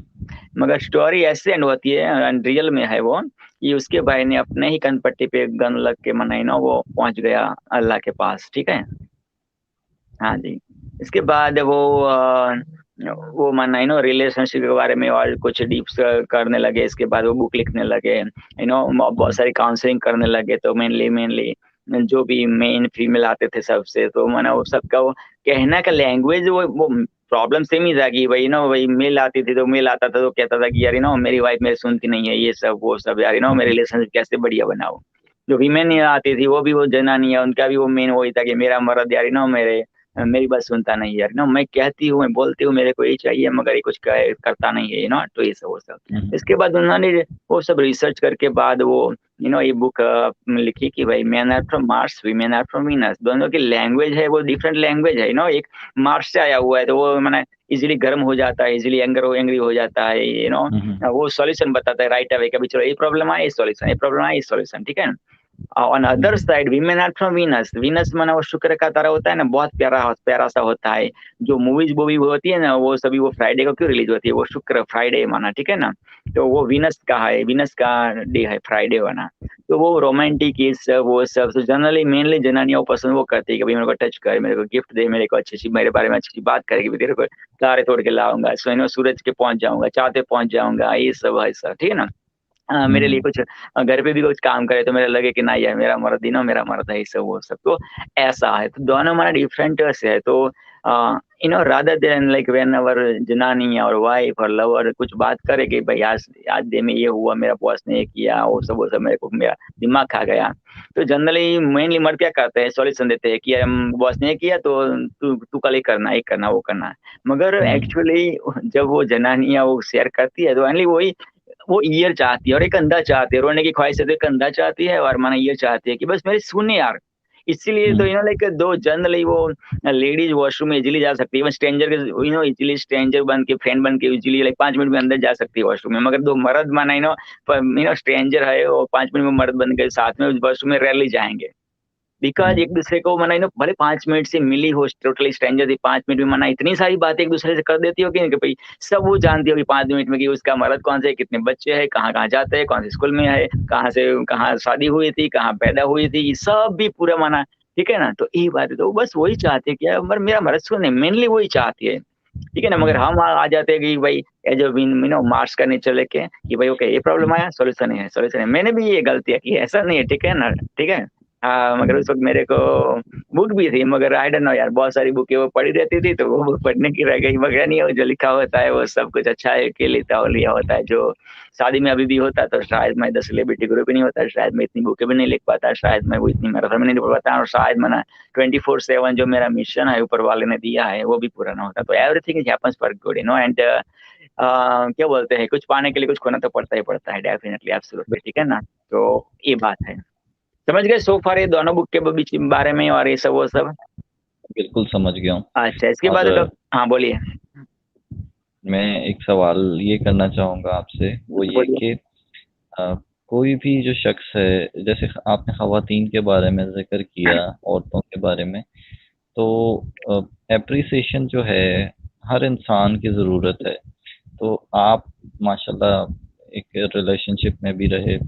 मगर स्टोरी ऐसे एंड होती है, रियल में है वो, कि उसके भाई ने अपने ही कनपट्टी पे गन लग के वो पहुंच गया अल्लाह के पास। ठीक है, हाँ जी। इसके बाद वो माना रिलेशनशिप के बारे में और कुछ डीप करने लगे। इसके बाद वो बुक लिखने लगे, बहुत सारी काउंसलिंग करने लगे। तो मेनली जो भी मेन फीमेल आते थे सबसे, तो माना वो सबका वो कहना का लैंग्वेज वो प्रॉब्लम सेम ही था कि भाई वही मेल आती थी, तो मेल आता था तो कहता था कि यार मेरी वाइफ मेरी सुनती नहीं है, ये सब वो सब, यार मेरे रिलेशनशिप कैसे बढ़िया बनाओ। जो वीमेन आती थी वो भी वो जनानी है, उनका भी वो मेन वही था कि मेरा मर्द यार मेरी बात सुनता नहीं है यार, मैं कहती हूँ, मैं बोलती हूँ, मेरे को ये चाहिए, मगर ये कुछ करता नहीं है, तो ये सब वो सब। इसके बाद उन्होंने वो सब रिसर्च करके बाद वो ये बुक लिखी कि भाई man are from Mars, women are from Venus. दोनों की लैंग्वेज है वो डिफरेंट लैंग्वेज है। एक मार्स से आया हुआ है तो वो मैंने इजीली गर्म हो जाता है, इजीली एंग्री हो जाता है, वो सॉल्यूशन बताता है राइट अवे, कभी चलो ये प्रॉब्लम है, ये सॉल्यूशन, ये प्रॉब्लम है, ये सॉल्यूशन। ठीक है, on other side women are from Venus, Venus माना वो शुक्र का तारा होता है ना, बहुत प्यारा सा होता है। जो मूवीज होती है ना वो सभी वो फ्राइडे को क्यों रिलीज होती है, वो शुक्र फ्राइडे माना। ठीक है ना, तो वो वीनस का है, वीनस का डे है फ्राइडे बना। तो वो रोमांटिक ये सब वो सब, तो जनरली मेनली जनानियां पसंद वो करती है कि भाई मेरे को टच कर, मेरे को गिफ्ट दे, मेरे को अच्छी मेरे बारे में अच्छी बात करेगी, तेरे को तारे तोड़ के लाऊंगा, सूरज के पहुंच जाऊंगा, चाँद पे पहुंच जाऊंगा, ये सब ऐसा। ठीक है ना, मेरे लिए कुछ घर पे भी कुछ काम करे तो मेरे लगे कि ना यार मेरा मर्द मेरा मर्द है, सब वो सब। तो ऐसा है, तो दोनों हमारा डिफरेंट से है। तो रादर देन लाइक व्हेन अवर जनानी और वाइफ और लवर कुछ बात करे कि भाई आज डे में ये हुआ, मेरा बॉस ने ये किया, वो सब मेरे को मेरा दिमाग खा गया, तो जनरली मेनली मर्द क्या करते हैं, सॉल्यूशन देते हैं कि बॉस ने किया तो तू कल ही करना, ये करना, वो करना। मगर एक्चुअली जब वो जनानियां वो शेयर करती है तो ओनली वो ईयर चाहती है, और एक अंधा चाहती है, रोने की ख्वाहिश है तो एक अंधा चाहती है, और माना ईयर चाहती है कि बस मेरी सुने यार। इसीलिए तो लाइक दो जनरली वो लेडीज वॉशरूम में इजीली जा सकती है, स्ट्रेंजर के इजीली स्ट्रेंजर बन के फ्रेंड बन के इजीली लाइक 5 मिनट में अंदर जा सकती है वॉशरूम में। मगर दो मर्द माना स्ट्रेंजर है वो 5 मिनट में मर्द बन के साथ में वॉशरूम में रैली जाएंगे, बिकॉज एक दूसरे को मना भले 5 मिनट से मिली हो, टोटली स्ट्रेंजर थी, 5 मिनट में मना इतनी सारी बातें एक दूसरे से कर देती हो कि भाई सब वो जानती होगी 5 मिनट में कि उसका मर्द कौन से, कितने बच्चे हैं, कहाँ जाते हैं, कौन से स्कूल में है, कहाँ शादी हुई थी, कहाँ पैदा हुई थी, ये सब भी पूरा माना। ठीक है ना, तो यही बात है, तो बस वही चाहते हैं कि मेरा मर्द सुने, मेनली वही चाहती है। ठीक है ना, मगर हम आ जाते हैं कि भाई एज मार्स का नेचर लेके कि भाई ओके ये प्रॉब्लम आया, सोल्यूशन है। मैंने भी ये गलतियां की, ऐसा नहीं है। ठीक है ना, ठीक है, मगर उस वक्त मेरे को बुक भी थी, मगर आई डोंट नो यार, बहुत सारी बुकें वो पड़ी रहती थी, तो वो बुक पढ़ने की रह गई। मगर नहीं, वो जो लिखा होता है वो सब कुछ अच्छा है के लिया होता है। जो शादी में अभी भी होता तो शायद मैं द सेलिब्रिटी ग्रुप ही नहीं होता, शायद मैं इतनी बुकें भी नहीं लिख पाता, शायद मैं वो इतनी मैराथन में नहीं पढ़ पाता, और शायद मैंने 24/7 जो मेरा मिशन है ऊपर वाले ने दिया है वो भी पूरा ना होता। तो everything is happens for good, and क्या बोलते हैं, कुछ पाने के लिए कुछ खोना तो पड़ता ही पड़ता है, डेफिनेटली, एब्सोल्युटली, ठीक है ना। तो ये बात है, समझ गए सो फार ये दोनों बुक के बीच बारे में और ये सब वो सब? बिल्कुल समझ गया हूँ। अच्छा, इसके बाद और हाँ बोलिए। मैं एक सवाल ये करना चाहूँगा आपसे, वो ये बोलिए। कि कोई भी जो शख्स है, जैसे आपने ख़वातीन के बारे में जिक्र किया, औरतों के बारे में, तो एप्रिसिएशन जो है हर इंसान की ज़रूरत है। तो आप माशाल्लाह एक रिलेशनशिप में भी रहे,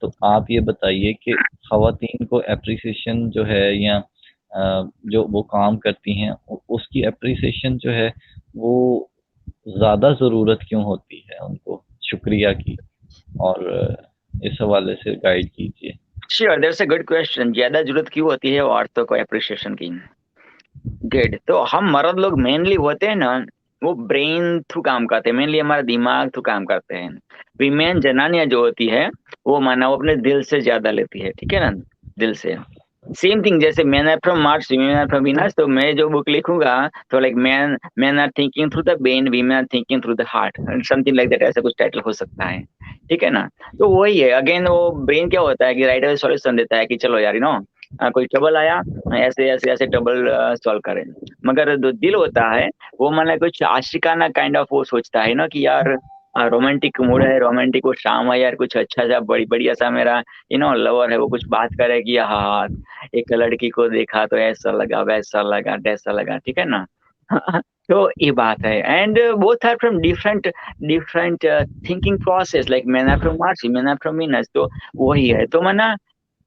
तो आप ये बताइए कि ख़वातीन को एप्रिसिएशन जो है, या जो वो काम करती हैं उसकी एप्रिसिएशन जो है वो ज़्यादा ज़रूरत क्यों होती है उनको शुक्रिया की, और इस हवाले से गाइड कीजिए। Sure, that's a good question. ज्यादा जरूरत क्यों होती है औरतों को एप्रिसिएशन की? गुड। तो हम मर्द लोग मेनली होते हैं ना, वो ब्रेन थ्रू काम करते हैं, मेनली हमारा दिमाग थ्रू काम करते हैं। विमेन जनानियां जो होती है वो माना वो अपने दिल से ज्यादा लेती है, ठीक है ना, दिल से। सेम थिंग, जैसे man are from Mars, women are from Venus, तो मैं जो बुक लिखूंगा तो like man are thinking through the brain, women are thinking through the heart, something like that, ऐसा कुछ टाइटल हो सकता है, ठीक है ना। तो वही है, अगेन वो ब्रेन क्या होता है कि राइट अवे सॉल्यूशन देता है कि चलो यार, कोई ट्रबल आया, ऐसे ऐसे ऐसे ट्रबल सॉल्व करें। मगर जो दिल होता है वो माने कुछ आशिकाना काइंड ऑफ वो सोचता है ना कि यार रोमांटिक मूड है, रोमांटिक वो शाम है यार, कुछ अच्छा सा बढ़िया सा मेरा लवर है, वो कुछ बात करे कि हाँ एक लड़की को देखा तो ऐसा लगा, वैसा लगा, ऐसा लगा, ठीक है ना। तो ये बात है, and both are from different different thinking process, like man are from Mars, man are from Venus, तो वही है। तो मना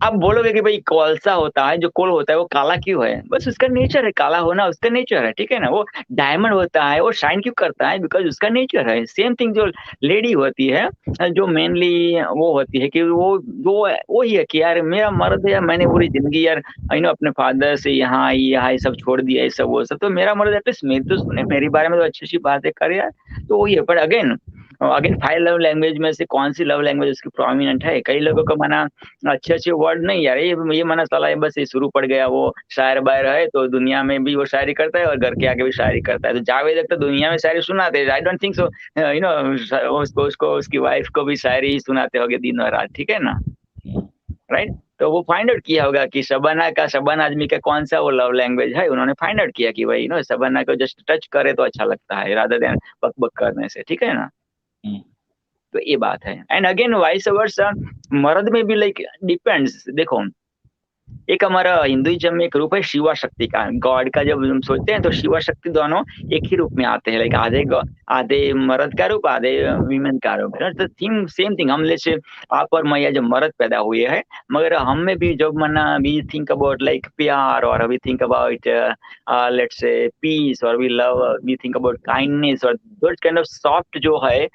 आप बोलोगे कि भाई कोलसा होता है, जो कोल होता है वो काला क्यों है? बस उसका नेचर है, काला होना उसका नेचर है, ठीक है ना। वो डायमंड होता है, वो शाइन क्यों करता है? बिकॉज उसका नेचर है। सेम थिंग जो लेडी होती है, जो मेनली वो होती है कि वो ही है कि यार मेरा मर्द है यार, मैंने पूरी जिंदगी यार अपने फादर से यहाँ ये सब छोड़ दिया, ये सब वो सब, तो मेरा मर्द एटलीस्ट मेरी तो सुने, मेरे बारे में तो अच्छी अच्छी बातें करे यार। तो वही है। पर अगेन 5 लव लैंग्वेज में से कौन सी लव लैंग्वेज उसकी प्रोमिनेंट है? कई लोगों को माना अच्छे अच्छे वर्ड नहीं यार, ये माना साला बस ये शुरू पड़ गया, वो शायर बायर है तो दुनिया में भी वो शायरी करता है और घर के आगे भी शायरी करता है। तो जावेद अख्तर दुनिया में शायरी सुनाते हैं, आई डोंट थिंक सो उसको उसकी वाइफ को भी शायरी ही सुनाते होंगे दिन और रात, ठीक है ना, राइट। तो वो फाइंड आउट किया होगा कि शबाना आजमी का कौन सा वो लव लैंग्वेज है, उन्होंने फाइंड आउट किया कि भाई शबाना को जस्ट टच करे तो अच्छा लगता है रादर देन बक बक करने से, ठीक है ना। तो ये बात है। एंड अगेन वाइस वर्सा, मर्द में भी लाइक डिपेंड्स। देखो, एक हमारा हिंदुइज्म में एक रूप है शिवा शक्ति का, गॉड का। जब हम सोचते हैं तो शिवा शक्ति दोनों एक ही रूप में आते हैं, लाइक आधे मर्द का रूप, आधे वीमेन का रूप, तो थिंग सेम थिंग। हम जैसे आप और मैं जब मर्द पैदा हुए हैं, मगर हम में भी जब मना वी थिंक अबाउट लाइक प्यार, और we think about let's say peace, और we love, we think about kindness, और दोस काइंड ऑफ सॉफ्ट जो है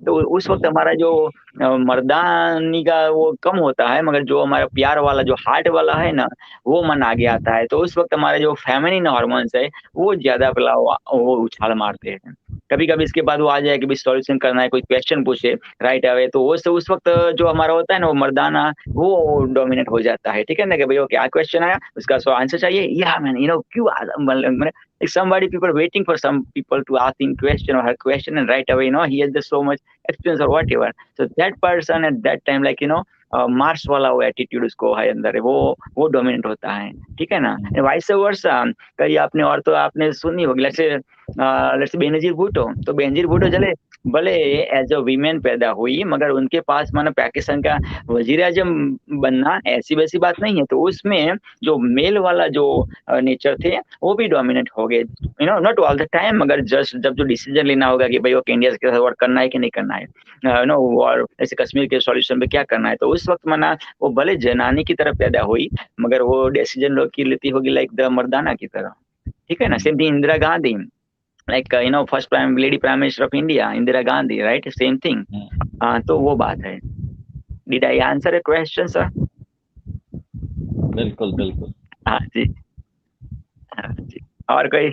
तो उस वक्त हमारा जो मर्दानी का वो कम होता है, मगर जो हमारा प्यार वाला जो हार्ट वाला है ना, वो मन आगे आता है। तो उस वक्त हमारे जो फेमिनिन हार्मोन्स है वो ज्यादा वो उछाल मारते हैं। कभी कभी इसके बाद वो आ जाए कि भी सॉल्यूशन करना है, कोई क्वेश्चन पूछे राइट अवे, तो उस वक्त जो हमारा होता है ना वो मर्दाना वो डोमिनेट हो जाता है, ठीक है ना, कि भाई वो क्या क्वेश्चन आया, उसका आंसर चाहिए, या मैंने क्यों like somebody people waiting for some people to ask him question or her question, and right away he has just so much experience or whatever, so that person at that time like Mars वाला वो attitude उसको है अंदर है, वो dominate होता है, ठीक है ना। वाइस वर्सा, कई आपने और तो आपने सुनी होगी, लेट्स बेनजीर भुट्टो, तो बेनजीर भुट्टो चले भले एज अ वीमेन पैदा हुई, मगर उनके पास माना पाकिस्तान का वजीर आजम बनना ऐसी वैसी बात नहीं है। तो उसमें जो मेल वाला जो नेचर थे वो भी डोमिनेट हो गए, नॉट ऑल द टाइम, मगर जस्ट जब जो डिसीजन लेना होगा कि भाई वो इंडिया के साथ वर्क करना है कि नहीं करना है, और ऐसे कश्मीर के सॉल्यूशन पे क्या करना है, तो उस वक्त माना वो भले जनानी की तरह पैदा हुई, मगर वो डिसीजन लोग की लेती होगी लाइक द मर्दाना की तरह, ठीक है ना। Same thing Indira Gandhi, like first prime minister of India, Indira Gandhi, right? Same thing. तो वो बात है। Did I answer a question, sir? बिल्कुल बिल्कुल। हाँ जी, हाँ जी। और कोई?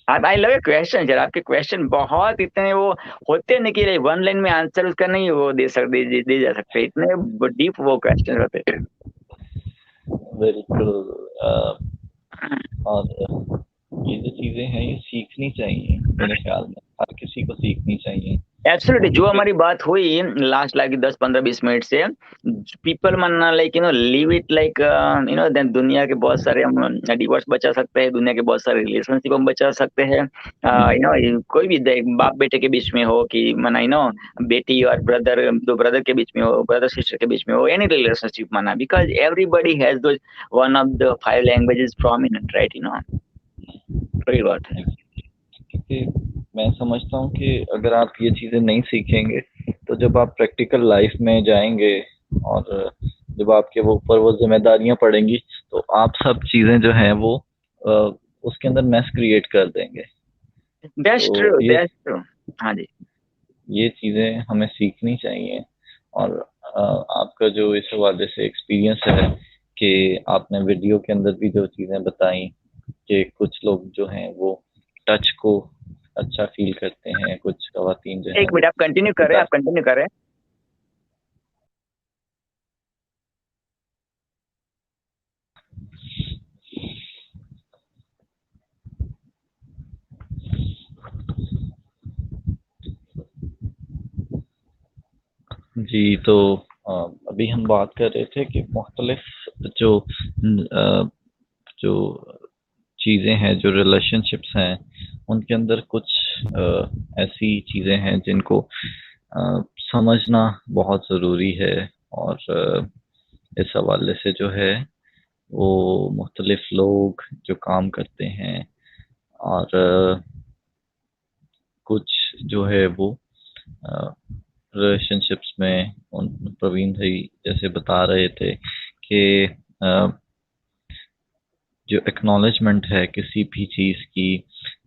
I love your question sir, आपके क्वेश्चन बहुत इतने वो होते नहीं कि वन लाइन में आंसर उसका नहीं वो दे जा सकते, इतने डीप वो क्वेश्चन होते हैं। बिल्कुल। और ये जो चीजें हैं ये सीखनी चाहिए, मेरे ख्याल में हर किसी को सीखनी चाहिए। एब्सोल्युटली, जो क्योंकि हमारी बात हुई लास्ट लाइक 10-15-20 मिनट से, पीपल मानना like leave it like then दुनिया के बहुत सारे हम डिवोर्स बचा सकते हैं, दुनिया के बहुत सारे रिलेशनशिप हम बचा सकते हैं। कोई भी बाप बेटे के बीच में हो कि माना बेटी और ब्रदर, दो ब्रदर के बीच में हो, ब्रदर सिस्टर के बीच में हो, एनी रिलेशनशिप माना, बिकॉज एवरीबडी हैज दो one of the 5 languages prominent, right? वही बात है। क्योंकि मैं समझता हूँ कि अगर आप ये चीजें नहीं सीखेंगे तो जब आप प्रैक्टिकल लाइफ में जाएंगे और जब आपके वो ऊपर वो जिम्मेदारियां पड़ेंगी तो आप सब चीजें जो हैं वो उसके अंदर मैस क्रिएट कर देंगे। दैट्स तो ट्रू, दैट्स ट्रू। हाँ जी। ये चीजें हमें सीखनी चाहिए। और आपका जो इस हवाले से एक्सपीरियंस है कि आपने वीडियो के अंदर भी जो चीजें बताई कि कुछ लोग जो हैं वो टच को अच्छा फील करते हैं, कुछ खवातीन जो हैं एक मिनट, आप कंटिन्यू करें, आप कंटिन्यू करें। जी। तो अभी हम बात कर रहे थे कि मुख्तलिफ जो जो चीज़ें हैं, जो रिलेशनशिप्स हैं, उनके अंदर कुछ ऐसी चीज़ें हैं जिनको समझना बहुत ज़रूरी है। और इस हवाले से जो है वो मुख्तलिफ लोग जो काम करते हैं और कुछ जो है वो रिलेशनशिप्स में उन प्रवीण भाई जैसे बता रहे थे कि जो एक्नॉलेजमेंट है किसी भी चीज़ की,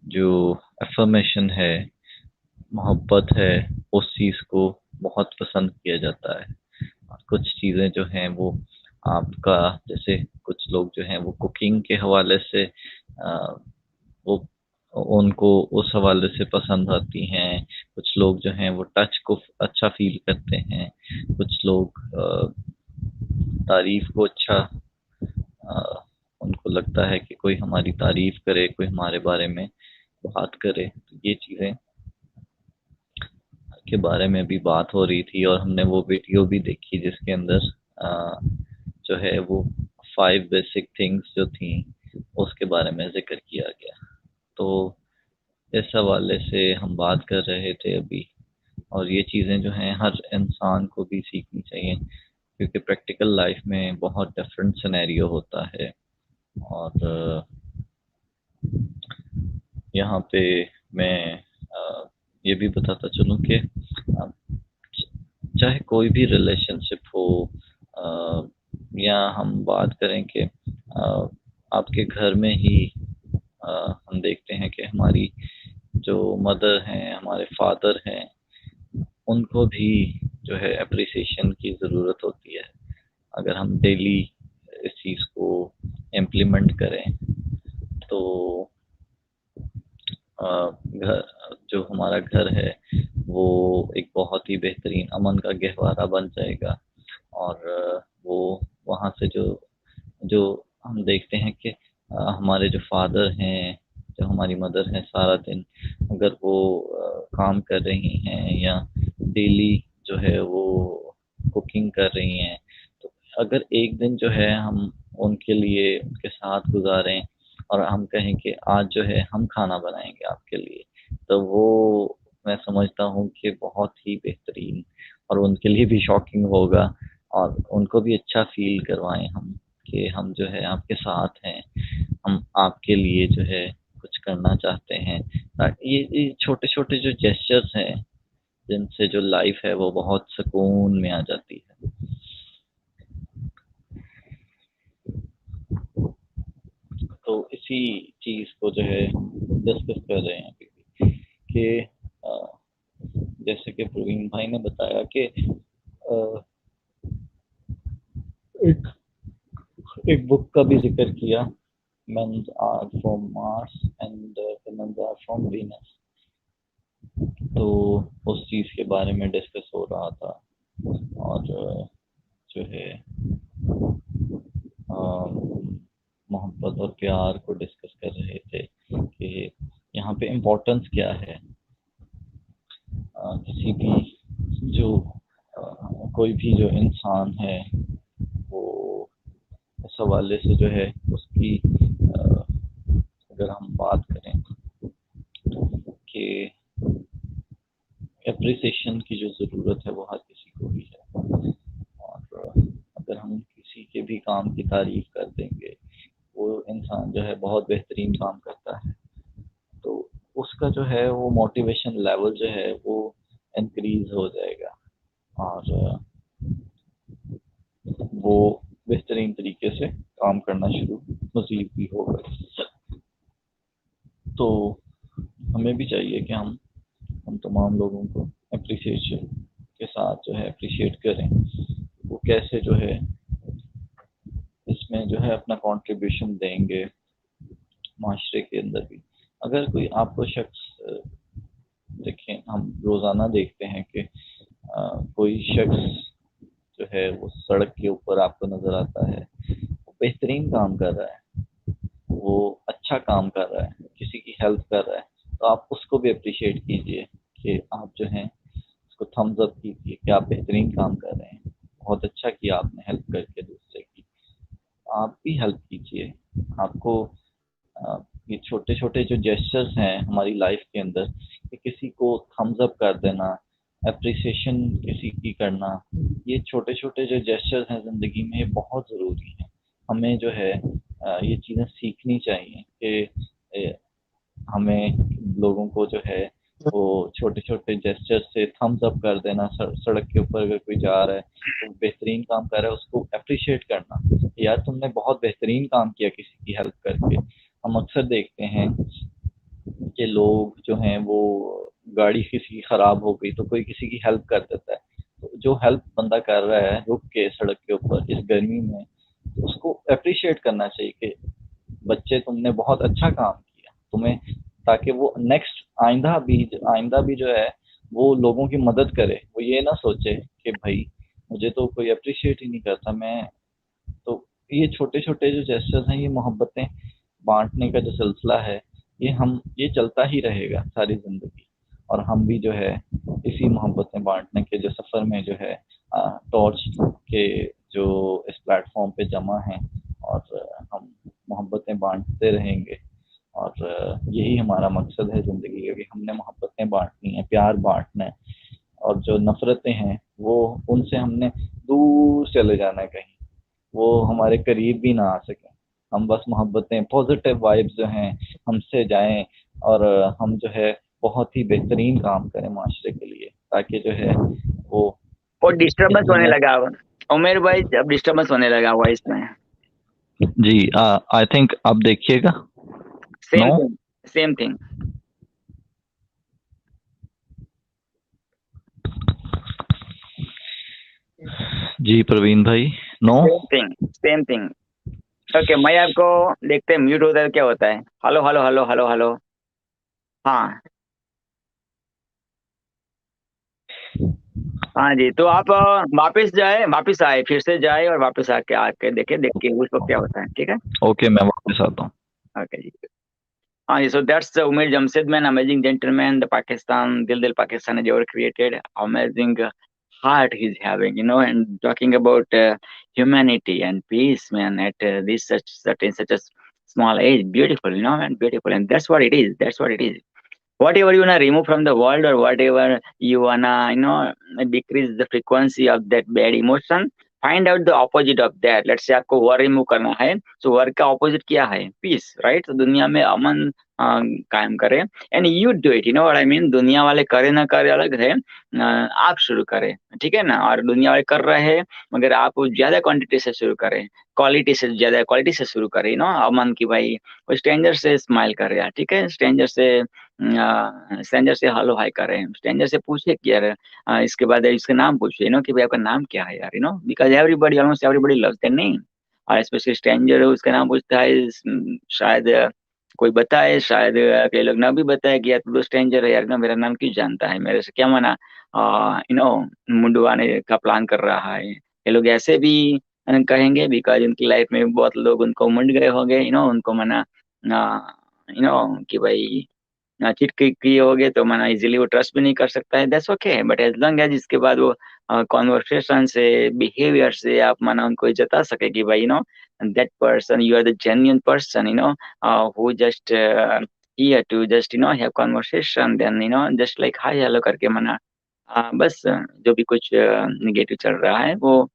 जो अफर्मेशन है, मोहब्बत है, उस चीज़ को बहुत पसंद किया जाता है। और कुछ चीज़ें जो हैं वो आपका, जैसे कुछ लोग जो हैं वो कुकिंग के हवाले से वो उनको उस हवाले से पसंद आती हैं। कुछ लोग जो हैं वो टच को अच्छा फील करते हैं। कुछ लोग तारीफ को अच्छा उनको लगता है कि कोई हमारी तारीफ करे, कोई हमारे बारे में बात करे। तो ये चीज़ें के बारे में भी बात हो रही थी और हमने वो वीडियो भी देखी जिसके अंदर जो है वो 5 बेसिक थिंग्स जो थी उसके बारे में जिक्र किया गया। तो इस हवाले से हम बात कर रहे थे अभी, और ये चीज़ें जो हैं हर इंसान को भी सीखनी चाहिए क्योंकि प्रैक्टिकल लाइफ में बहुत डिफरेंट सिनेरियो होता है। और यहाँ पे मैं ये भी बताता चलूँ कि चाहे कोई भी रिलेशनशिप हो या हम बात करें कि आपके घर में ही हम देखते हैं कि हमारी जो मदर हैं, हमारे फादर हैं, उनको भी जो है अप्रिसिएशन की ज़रूरत होती है। अगर हम डेली इस चीज़ को इम्प्लीमेंट करें तो घर, जो हमारा घर है वो एक बहुत ही बेहतरीन अमन का गहवारा बन जाएगा। और वो वहाँ से जो जो हम देखते हैं कि हमारे जो फादर हैं, जो हमारी मदर हैं, सारा दिन अगर वो काम कर रही हैं या डेली जो है वो कुकिंग कर रही हैं, तो अगर एक दिन जो है हम उनके लिए उनके साथ गुजारें और हम कहें कि आज जो है हम खाना बनाएंगे आपके लिए, तो वो मैं समझता हूँ कि बहुत ही बेहतरीन और उनके लिए भी शॉकिंग होगा और उनको भी अच्छा फील करवाएं हम कि हम जो है आपके साथ हैं, हम आपके लिए जो है कुछ करना चाहते हैं। ताकि ये छोटे छोटे जो जेस्चर्स हैं जिनसे जो लाइफ है वो बहुत सुकून में आ जाती है। तो इसी चीज़ को जो है डिस्कस कर रहे हैं अभी कि जैसे कि प्रवीण भाई ने बताया कि एक एक बुक का भी जिक्र किया, mens are from Mars and womens are from Venus. तो उस चीज़ के बारे में डिस्कस हो रहा था, और जो है मोहब्बत और प्यार को डिस्कस कर रहे थे कि यहाँ पे इम्पोर्टेंस क्या है। किसी भी जो कोई भी जो इंसान है वो इस हवाले से जो है उसकी अगर हम बात करें कि एप्रिसिएशन की जो ज़रूरत है वो हर किसी को भी है, और अगर हम किसी के भी काम की तारीफ कर देंगे, वो इंसान जो है बहुत बेहतरीन काम करता है, तो उसका जो है वो मोटिवेशन लेवल जो है वो इंक्रीज हो जाएगा, और वो बेहतरीन तरीके से काम करना शुरू मज़ीद भी होगा। तो हमें भी चाहिए कि हम तमाम लोगों को एप्रिसिएशन के साथ जो है अप्रिशिएट करें, वो कैसे जो है इसमें जो है अपना कंट्रीब्यूशन देंगे माशरे के अंदर भी। अगर कोई आपको शख्स देखें, हम रोज़ाना देखते हैं कि कोई शख्स जो है वो सड़क के ऊपर आपको नज़र आता है, वो बेहतरीन काम कर रहा है, वो अच्छा काम कर रहा है, किसी की हेल्प कर रहा है, तो आप उसको भी अप्रिशिएट कीजिए कि आप जो हैं उसको थम्स अप कीजिए कि आप बेहतरीन काम कर रहे हैं, बहुत अच्छा किया आपने हेल्प करके दूसरे की। आप भी हेल्प कीजिए। आपको ये छोटे छोटे जो जेस्चर्स हैं हमारी लाइफ के अंदर, कि किसी को थम्स अप कर देना, अप्रिसिएशन किसी की करना, ये छोटे छोटे जो जेस्चर्स हैं ज़िंदगी में, ये बहुत ज़रूरी हैं। हमें जो है ये चीज़ें सीखनी चाहिए कि हमें लोगों को जो है वो छोटे छोटे जेस्चर से थम्स अप कर देना। सड़क के ऊपर अगर कोई जा रहा है तो बेहतरीन काम कर रहा है, उसको अप्रिशिएट करना, यार तुमने बहुत बेहतरीन काम किया किसी की हेल्प करके। हम अक्सर देखते हैं कि लोग जो हैं वो गाड़ी किसी की ख़राब हो गई तो कोई किसी की हेल्प कर देता है, तो जो हेल्प बंदा कर रहा है रुक के सड़क के ऊपर इस गर्मी में, तो उसको अप्रिशिएट करना चाहिए कि बच्चे तुमने बहुत अच्छा काम किया, तुम्हें, ताकि वो नेक्स्ट आइंदा भी जो है वो लोगों की मदद करे। वो ये ना सोचे कि भाई मुझे तो कोई अप्रिशिएट ही नहीं करता, मैं तो। ये छोटे छोटे जो जेस्चर्स हैं, ये मोहब्बतें बांटने का जो सिलसिला है, ये चलता ही रहेगा सारी ज़िंदगी, और हम भी जो है इसी मोहब्बतें बांटने के जो सफ़र में जो है टॉर्च के जो इस प्लेटफॉर्म पे जमा हैं, और हम मोहब्बतें बांटते रहेंगे, और यही हमारा मकसद है ज़िंदगी का कि हमने मोहब्बतें बांटनी है, प्यार बांटना है, और जो नफ़रतें हैं वो उनसे हमने दूर चले जाना है, कहीं वो हमारे करीब भी ना आ सकें। हम बस मोहब्बतें, पॉजिटिव वाइब्स जो हैं हमसे जाएं, और हम जो है बहुत ही बेहतरीन काम करें माशरे के लिए, ताकि जो है वो डिस्टर्बेंस होने लगा उमेर भाई, अब डिस्टर्बेंस होने लगा हुआ इसमें। जी आई थिंक आप देखिएगा। Same thing. जी प्रवीण भाई, नो सेम थिंग। ओके, मैं आपको देखते हैं म्यूट होता है क्या होता है। Hello hello hello hello hello, हाँ हाँ जी। तो आप वापस आए, फिर से जाए और वापस आके देखे उसको क्या होता है। ठीक है, ओके, मैं वापस आता हूँ। ओके जी। हाँ जी, so that's Umair Jamshed, man, amazing gentleman, the Pakistan, Dil Pakistan has ever created, amazing heart he's having, and talking about humanity and peace, man, at this such a small age, beautiful, and beautiful, and that's what it is. That's what it is. Whatever you wanna remove from the world, or whatever you wanna, decrease the frequency of that bad emotion, find out the opposite of that. Let's say आपको war remove करना है, so war का opposite क्या है? Peace, right? तो दुनिया में अमन कायम करें, and you do it, you know what I mean? दुनिया वाले करे ना करे अलग है, आप शुरू करें, ठीक है ना? और दुनिया वाले कर रहे हैं, मगर आप ज्यादा क्वांटिटी से शुरू करें, क्वालिटी से ज्यादा क्वालिटी से शुरू करें, अमन की भाई, स्ट्रेंजर से स्माइल कर रहा है, ठीक है? स्ट्रेंजर से हेलो हाय करें, स्ट्रेंजर से पूछे कि यार इसके बाद इसका नाम पूछिए, कि भाई आपका नाम क्या है यार, because almost everybody loves their name. और स्पेशली स्ट्रेंजर है उसका नाम पूछता है, शायद कोई बताए, शायद कई लोग ना भी बताए कि यार तू तो स्ट्रेंजर है यार, ना मेरा नाम क्यों जानता है, मेरे से क्या मना मुंडवाने का प्लान कर रहा है। ये लोग ऐसे भी कहेंगे बिकॉज उनकी लाइफ में बहुत लोग उनको मुंड गए होंगे, उनको मना कि भाई चिट किए होगे तो मना इजीली वो ट्रस्ट भी नहीं कर सकता है। That's okay, but as long as इसके बाद वो कॉन्वर्सेशन से, बिहेवियर से आप मना उनको जता सके कि भाई that person, you are the genuine person, who just here to just have conversation, then just like hi hello करके मना बस जो भी कुछ निगेटिव चल रहा है वो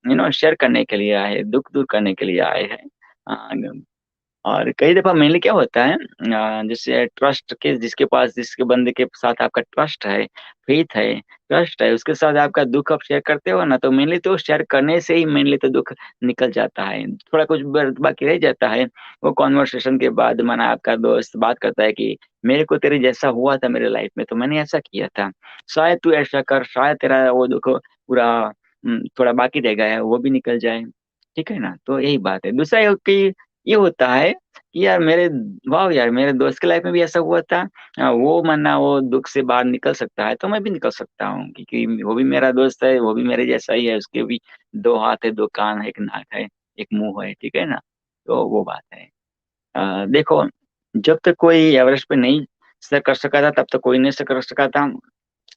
शेयर करने के लिए आए, दुख दूर करने के लिए आए हैं। और कई दफा मेनली क्या होता है, जैसे ट्रस्ट के, जिसके बंदे के साथ आपका ट्रस्ट है, फेथ है, ट्रस्ट है, उसके साथ आपका दुख आप शेयर करते हो ना, तो मेनली तो शेयर करने से ही मेनली तो दुख निकल जाता है। थोड़ा कुछ बाकी रह जाता है, वो कॉन्वर्सेशन के बाद माना आपका दोस्त बात करता है कि मेरे को तेरे जैसा हुआ था मेरे लाइफ में, तो मैंने ऐसा किया था, शायद तू ऐसा कर, शायद तेरा वो दुख पूरा थोड़ा बाकी रह गया है वो भी निकल जाए। ठीक है ना, तो यही बात है। दूसरा ये होता है कि यार वाह यार मेरे दोस्त के लाइफ में भी ऐसा हुआ था, वो मना वो दुख से बाहर निकल सकता है तो मैं भी निकल सकता हूँ, क्योंकि वो भी मेरा दोस्त है, वो भी मेरे जैसा ही है, उसके भी दो हाथ है, दो कान है, एक नाक है, एक मुंह है। ठीक है ना, तो वो बात है। देखो, जब तक कोई एवरेस्ट पे नहीं सर कर सका था तब तक कोई नहीं सर कर सका था,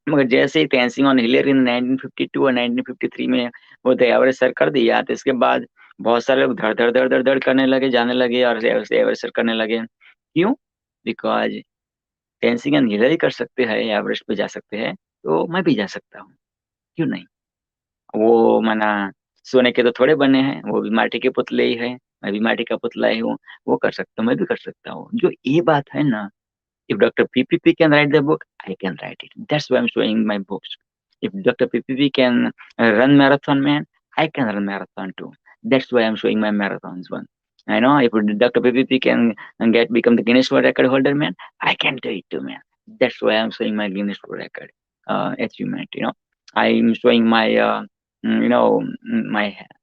मगर जैसे ही तेंजिंग ऑन हिलेरी इन 1952 और 1953 में वो द एवरेस्ट सर कर दिया, तो इसके बाद बहुत सारे लोग धड़ धड़ धड़ धड़ धड़ करने लगे, जाने लगे और एवरेस्ट सर करने लगे। क्यों? बिकॉज तेंजिंग एंड हिलेरी कर सकते हैं, एवरेस्ट पे जा सकते हैं, तो मैं भी जा सकता हूँ, क्यों नहीं? वो मना सोने के तो थोड़े बने हैं, वो भी माटी के पुतले ही है, मैं भी माटी का पुतला ही हूँ। वो कर सकता हूँ, मैं भी कर सकता हूँ। जो ये बात है ना, if Dr. PPP can write the book, I can write it. That's why I'm showing my books. If Dr. PPP can run marathon, man, I can run marathon too. That's why I'm showing my marathons one. I know if Dr. PPP can become the Guinness World Record holder, man, I can do it too, man. That's why I'm showing my Guinness World Record achievement. I'm showing my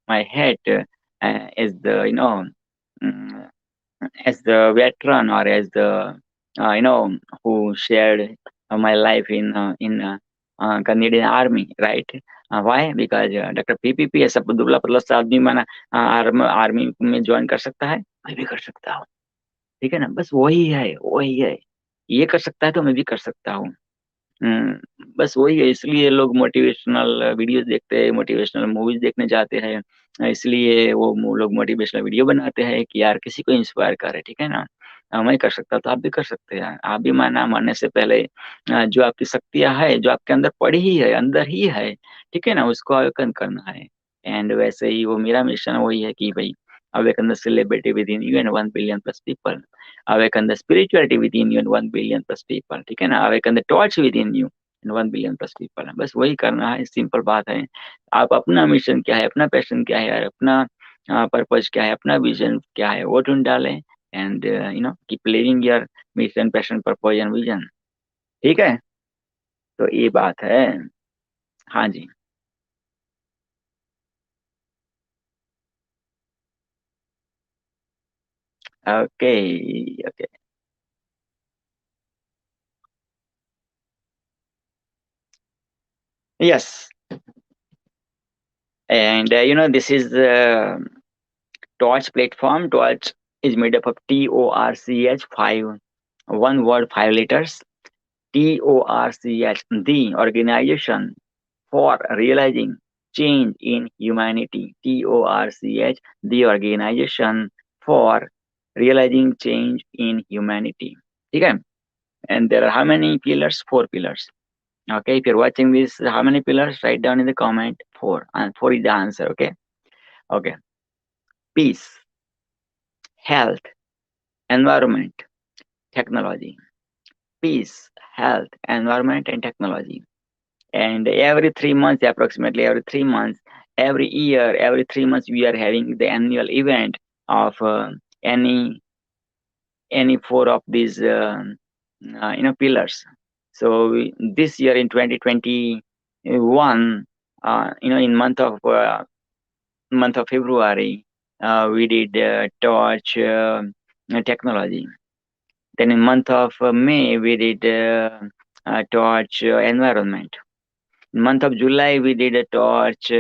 my head as the mm, as the veteran, or as the who shared my life in Canadian Army, right? Why? Because Dr. PPP ऐसा दुबला पतला सा आदमी माना army में join कर सकता है, मैं भी कर सकता हूँ। ठीक है ना, बस वही है, ये कर सकता है तो मैं भी कर सकता हूँ। बस वही है, इसलिए लोग मोटिवेशनल वीडियोस देखते हैं, मोटिवेशनल मूवीज देखने जाते हैं, इसलिए वो लोग मोटिवेशनल वीडियो बनाते हैं कि यार किसी को इंस्पायर करे। ठीक है ना, मैं कर सकता तो आप भी कर सकते हैं। आप भी माना मरने से पहले जो आपकी शक्तियां है, जो आपके अंदर पड़ी ही है, अंदर ही है, ठीक है ना, उसको अवेकन करना है। एंड वैसे ही वो मेरा मिशन वही है कि भाई awaken the celebrity with in you and 1 billion plus people, awaken the spirituality within you and 1 billion plus people। ठीक है ना, awaken the torch within you and 1 billion plus people। बस वही करना है, सिंपल बात है। आप अपना मिशन क्या है, अपना पैशन क्या है, अपना पर्पज क्या है, अपना विजन क्या है, वो ढूंढ डालें and keep living your mission, passion, purpose and vision. ठीक है, तो ये बात है। हाँ जी, okay okay, yes, and this is the Torch platform. Torch is made up of TORCH, 1 word, 5 letters. TORCH, the organization for realizing change in humanity. TORCH, the organization for realizing change in humanity. Okay, and there are how many pillars? 4 pillars. Okay, if you're watching this, how many pillars? Write down in the comment. 4, and 4 is the answer. Okay, peace, health, environment, technology. Peace, health, environment, and technology. And every 3 months, approximately every 3 months, every year, every 3 months, we are having the annual event of any 4 of these pillars. So this year in 2021, in month of February, we did torch technology. Then in month of May, we did torch environment. In month of July, we did a torch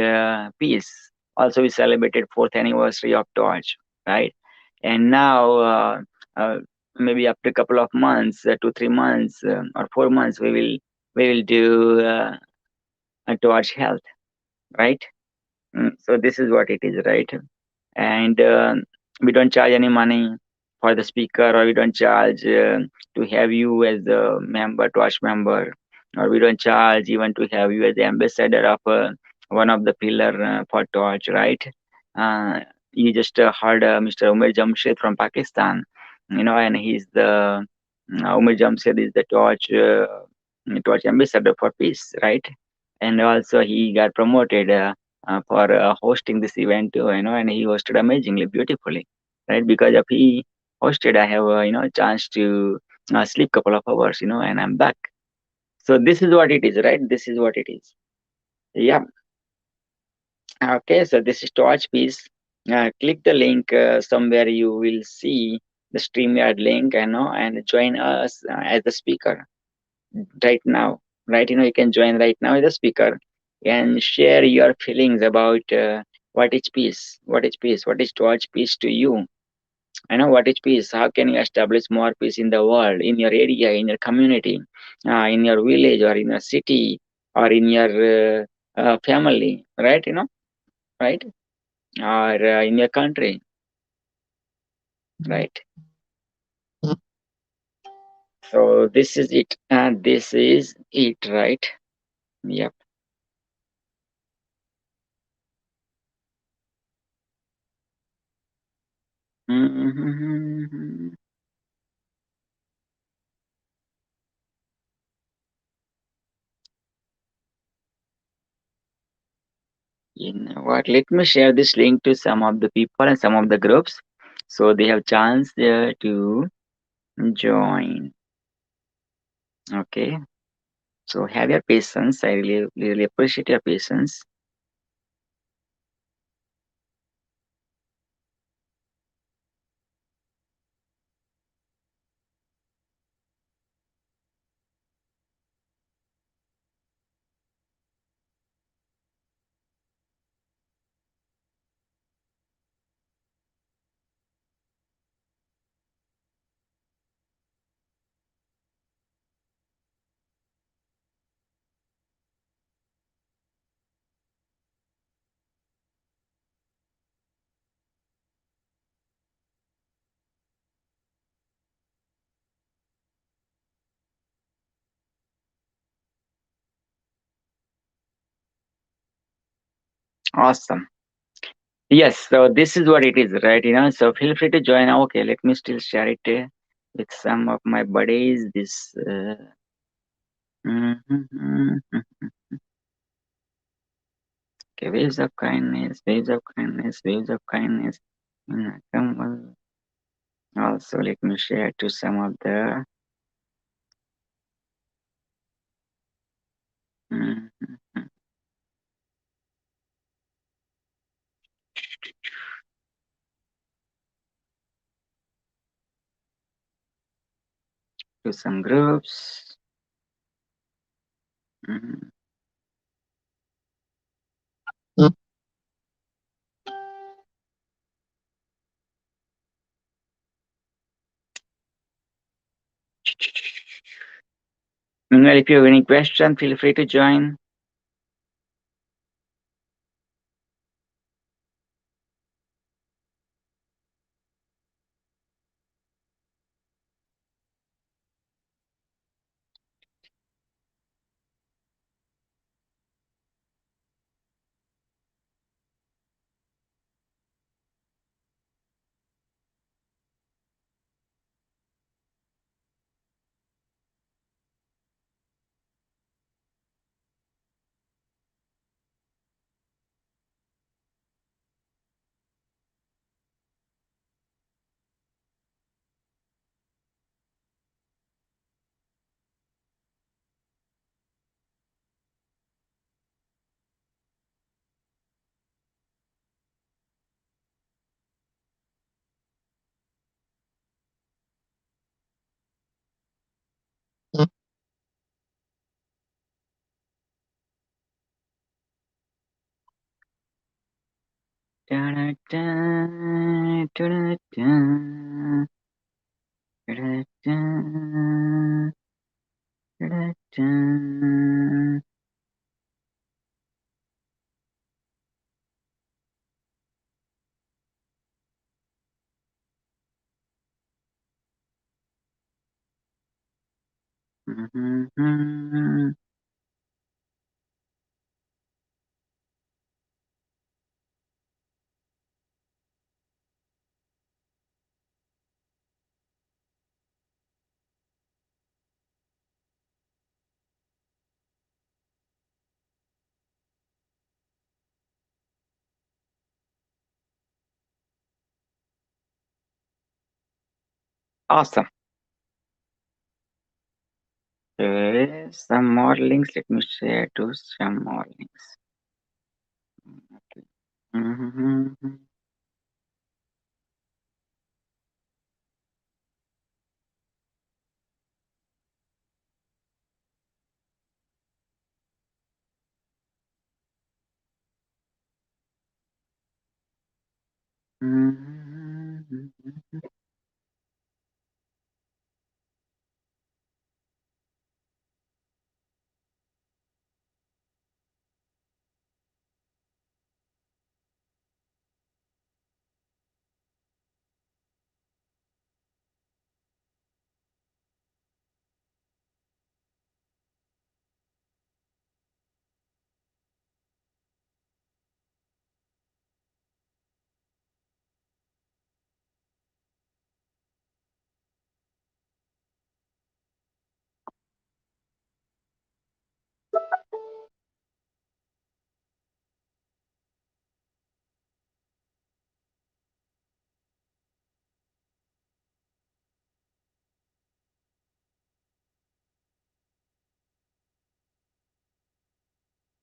peace. Also, we celebrated 4th anniversary of torch, right? And now, maybe after a couple of months, 2 3 months or 4 months, we will do a torch health, right? So this is what it is, right? And we don't charge any money for the speaker, or we don't charge to have you as a member, torch member, or we don't charge even to have you as the ambassador of one of the pillar for torch, right? You just heard Mr. Umer Jamshed from Pakistan, and he's the Umer Jamshed is the torch ambassador for peace, right? And also he got promoted for hosting this event too, and he hosted amazingly, beautifully, right? Because if he hosted, I have a chance to sleep couple of hours, and I'm back. So this is what it is, right? This is what it is. Yeah. Okay. So this is Torch piece. Click the link somewhere. You will see the StreamYard link, and join us as the speaker right now. Right, you can join right now as a speaker and share your feelings about what is peace, what is peace, what is towards peace to you. What is peace? How can you establish more peace in the world, in your area, in your community, in your village, or in your city, or in your family, right? Right, or in your country, right? So this is it. This is it, right? Yep. Mhm. You know what? Let me share this link to some of the people and some of the groups, so they have chance there to join. Okay. So have your patience. I really appreciate your patience. Awesome. Yes. So this is what it is, right? So feel free to join. Okay. Let me still share it with some of my buddies. This. Okay. Waves of kindness. Waves of kindness. Waves of kindness. Also, let me share to some of the. To some groups. Meanwhile, if you have any question, feel free to join. Da-da-da, da-da-da, da-da-da, da-da-da. Mhm. Awesome. Okay, some more links. Let me share to some more links. Okay. Mhm. Mhm.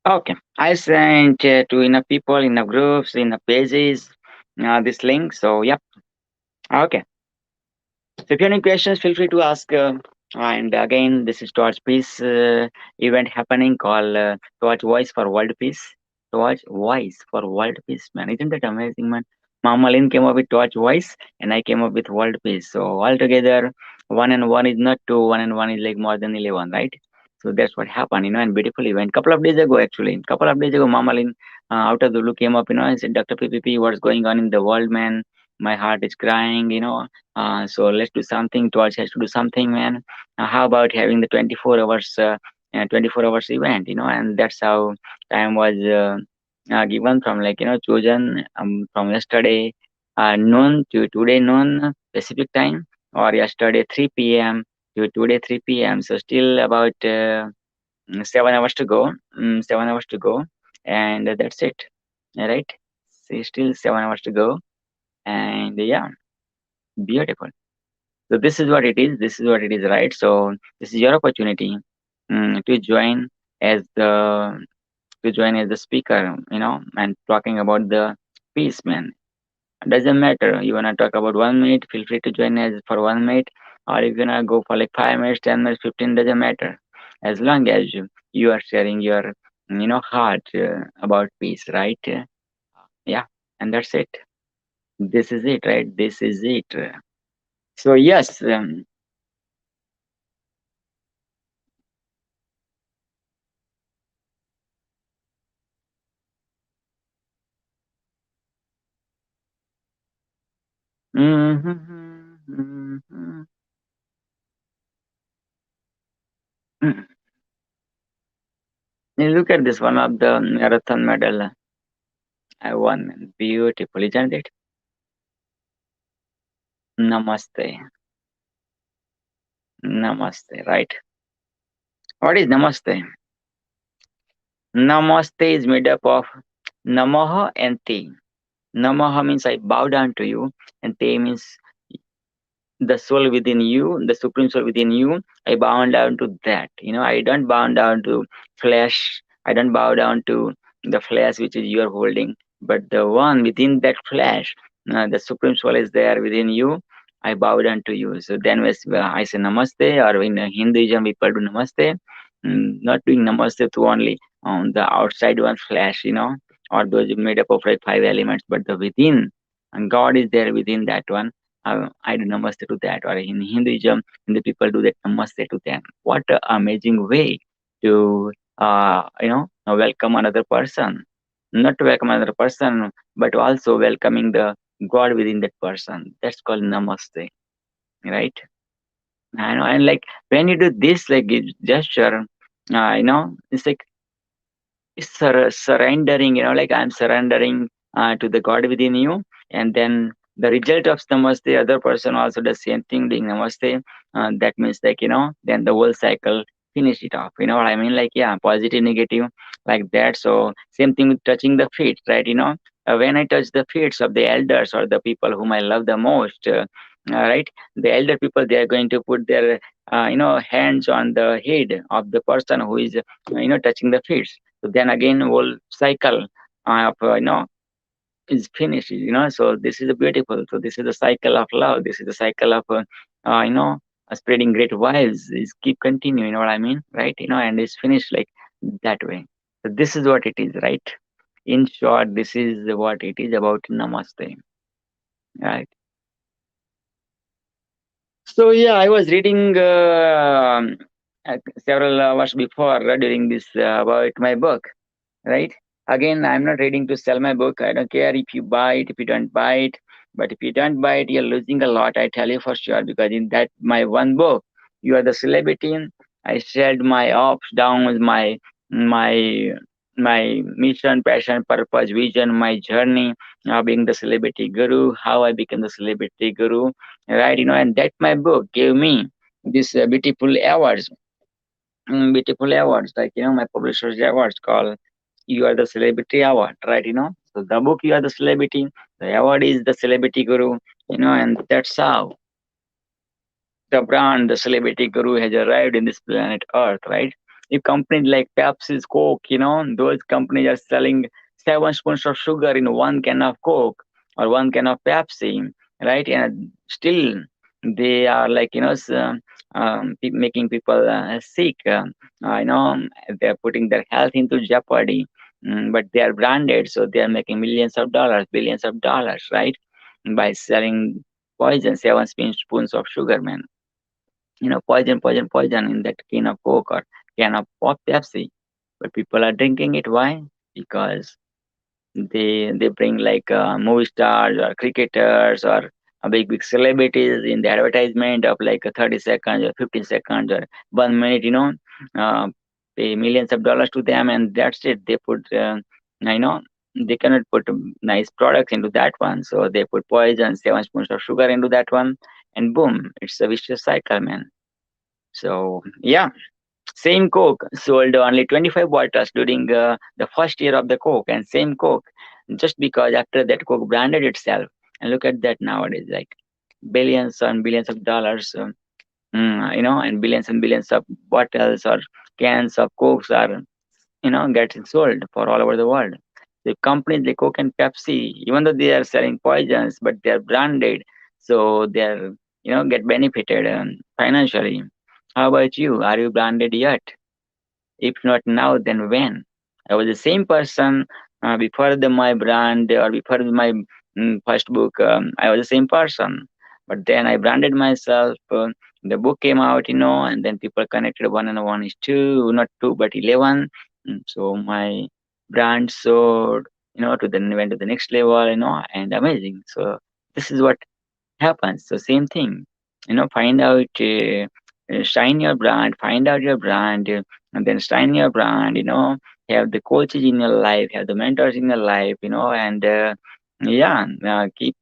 Okay, I sent to enough people, enough groups, enough pages, this link. So, yep. Okay. So, if you have any questions, feel free to ask. And again, this is Towards Peace event happening called Towards Voice for World Peace. Towards Voice for World Peace, man. Isn't that amazing, man? Mama Lynn came up with Towards Voice, and I came up with World Peace. So, altogether, 1 and 1 is not 2, 1 and 1 is like more than 11, right? So that's what happened, and beautiful event. Couple of days ago, actually, couple of days ago, Mama Lynn out of the blue came up, and said, Dr. PPP, what's going on in the world, man? My heart is crying, so let's do something. Torch has to do something, man. How about having the 24 hours, 24 hours event, and that's how time was given from chosen from yesterday noon to today noon Pacific time, or yesterday 3 p.m. to today 3 p.m. So still about 7 hours to go, 7 hours to go, and that's it. All right. So still 7 hours to go, and yeah, beautiful. So this is what it is. This is what it is, right? So this is your opportunity to join as the speaker, and talking about the peace, man. Doesn't matter. You wanna talk about 1 minute? Feel free to join as for 1 minute, or if you wanna go for like 5 minutes, 10 minutes, 15, doesn't matter. As long as you are sharing your heart about peace, right? Yeah, and that's it. This is it, right? This is it. So yes. Mhm, mhm, mhm. You look at this, one of the marathon medal I won, man. Beautiful, isn't it? Namaste. Namaste, right? What is namaste? Namaste is made up of namaha and te. Namaha means I bow down to you, and te means the soul within you, the supreme soul within you. I bow down to that. I don't bow down to flesh. I don't bow down to the flesh which is you're holding, but the one within that flesh, the supreme soul is there within you. I bow down to you. So then I say namaste, or in Hinduism people do namaste. Not doing namaste to only the outside one flesh, or those made up of like 5 elements, but the within, and God is there within that one. I do namaste to that, or in Hinduism, the people do that namaste to them. What an amazing way to welcome another person, not to welcome another person, but also welcoming the God within that person. That's called namaste, right? And like when you do this like gesture, it's like surrendering, like I'm surrendering to the God within you. And then the result of namaste, the other person also does same thing, doing namaste. That means like, then the whole cycle finish it off. You know what I mean? Like, yeah, positive, negative, like that. So same thing with touching the feet, right? When I touch the feet of the elders or the people whom I love the most, right? The elder people, they are going to put their, hands on the head of the person who is, touching the feet. So then again, whole cycle of is finished. So this is a beautiful. So this is the cycle of love. This is the cycle of spreading great vibes. Is keep continuing. You know what I mean, right? And it's finished like that way. So this is what it is, right? In short, this is what it is about Namaste, right? So yeah, I was reading several hours before during this about my book, right? Again, I'm not reading to sell my book. I don't care if you buy it, if you don't buy it. But if you don't buy it, you're losing a lot. I tell you for sure, because in that my one book, You Are the Celebrity, I shared my ups, downs, my my mission, passion, purpose, vision, my journey being the celebrity guru, how I became the celebrity guru, right? And that my book gave me this beautiful awards, like my publisher's awards called You Are the Celebrity Award, right? So the book You Are the Celebrity, the award is the Celebrity Guru, and that's how the brand, the Celebrity Guru, has arrived in this planet Earth, right? If companies like Pepsi's Coke, those companies are selling 7 spoons of sugar in one can of Coke or one can of Pepsi, right? And still they are like, making people sick. They're putting their health into jeopardy. But they are branded, so they are making millions of dollars, billions of dollars, right? By selling poison, 7 spoons of sugar, man. Poison in that can of Coke or can of pop Pepsi. But people are drinking it. Why? Because they bring like movie stars or cricketers or big celebrities in the advertisement of like 30 seconds or 15 seconds or 1 minute. Uh, pay millions of dollars to them, and that's it. They put you know they cannot put nice products into that one, so they put poison, 7 spoons of sugar into that one, and boom, it's a vicious cycle, man. So yeah, same Coke sold only 25 bottles during the first year of the Coke, and same Coke just because after that Coke branded itself. And look at that nowadays, like billions and billions of dollars, and billions of bottles or cans of Cokes are, getting sold for all over the world. The companies like Coke and Pepsi, even though they are selling poisons, but they are branded, so they're, get benefited financially. How about you? Are you branded yet? If not now, then when? I was the same person before my brand or before my first book. I was the same person, but then I branded myself. The book came out, and then people connected 1 and 1 is 2, not 2 but 11. So my brand soared, to the went to the next level, and amazing. So this is what happens. So same thing, find out, shine your brand, find out your brand, and then shine your brand. Have the coaches in your life, have the mentors in your life, and yeah, keep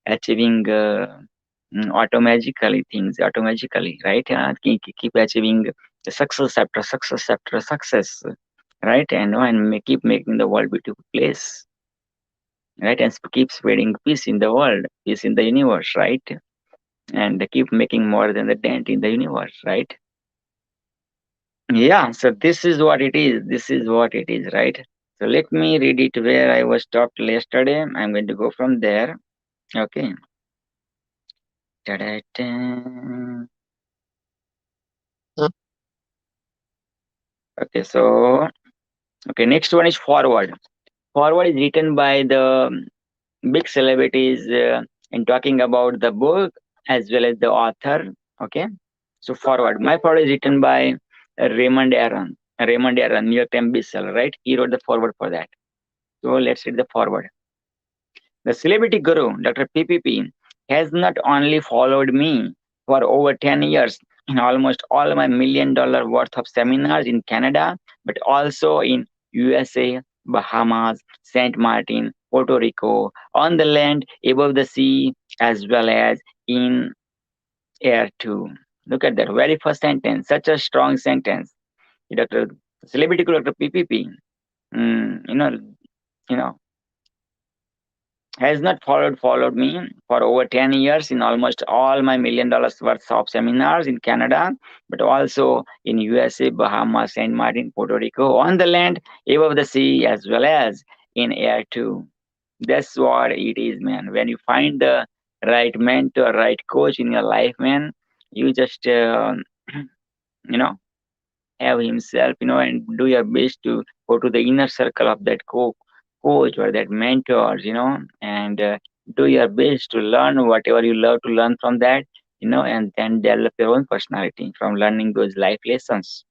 achieving automatically things, automatically, right? Keep achieving the success after success after success, right? And keep making the world beautiful place, right? And keep spreading peace in the world, peace in the universe, right? And keep making more than the dent in the universe, right? Yeah, so this is what it is. This is what it is, right? So let me read it where I was stopped yesterday. I'm going to go from there. Okay. Ta-da-da. Okay, so okay, next one is forward. Forward is written by the big celebrities in talking about the book as well as the author. Okay, so forward. My forward is written by Raymond Aaron. Raymond Aaron, New York Times bestseller, right? He wrote the forward for that. So let's read the forward. The celebrity guru, Dr. PPP, has not only followed me for over 10 years in almost all my $1 million worth of seminars in Canada, but also in USA, Bahamas, Saint Martin, Puerto Rico, on the land, above the sea, as well as in air too. Look at that very first sentence, such a strong sentence. Dr. Celebrity guru, Dr. PPP, mm, you know, has not followed me for over 10 years in almost all my $1 million worth of seminars in Canada, but also in USA, Bahamas, Saint Martin, Puerto Rico, on the land, above the sea, as well as in air too. That's what it is, man. When you find the right mentor, right coach in your life, man, you just you know have himself, and do your best to go to the inner circle of that coach or that mentors, and do your best to learn whatever you love to learn from that, and then develop your own personality from learning those life lessons.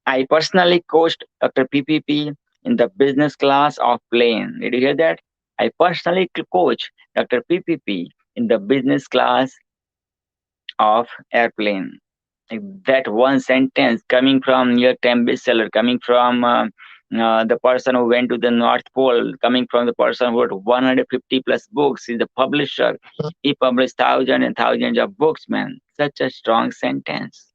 I personally coached Dr. PPP in the business class of plane. Did you hear that? I personally coach Dr. PPP in the business class of airplane. Like that one sentence coming from New York Times bestseller, coming from the person who went to the North Pole, coming from the person who wrote 150 plus books, is the publisher. He published thousands and thousands of books, man. Such a strong sentence.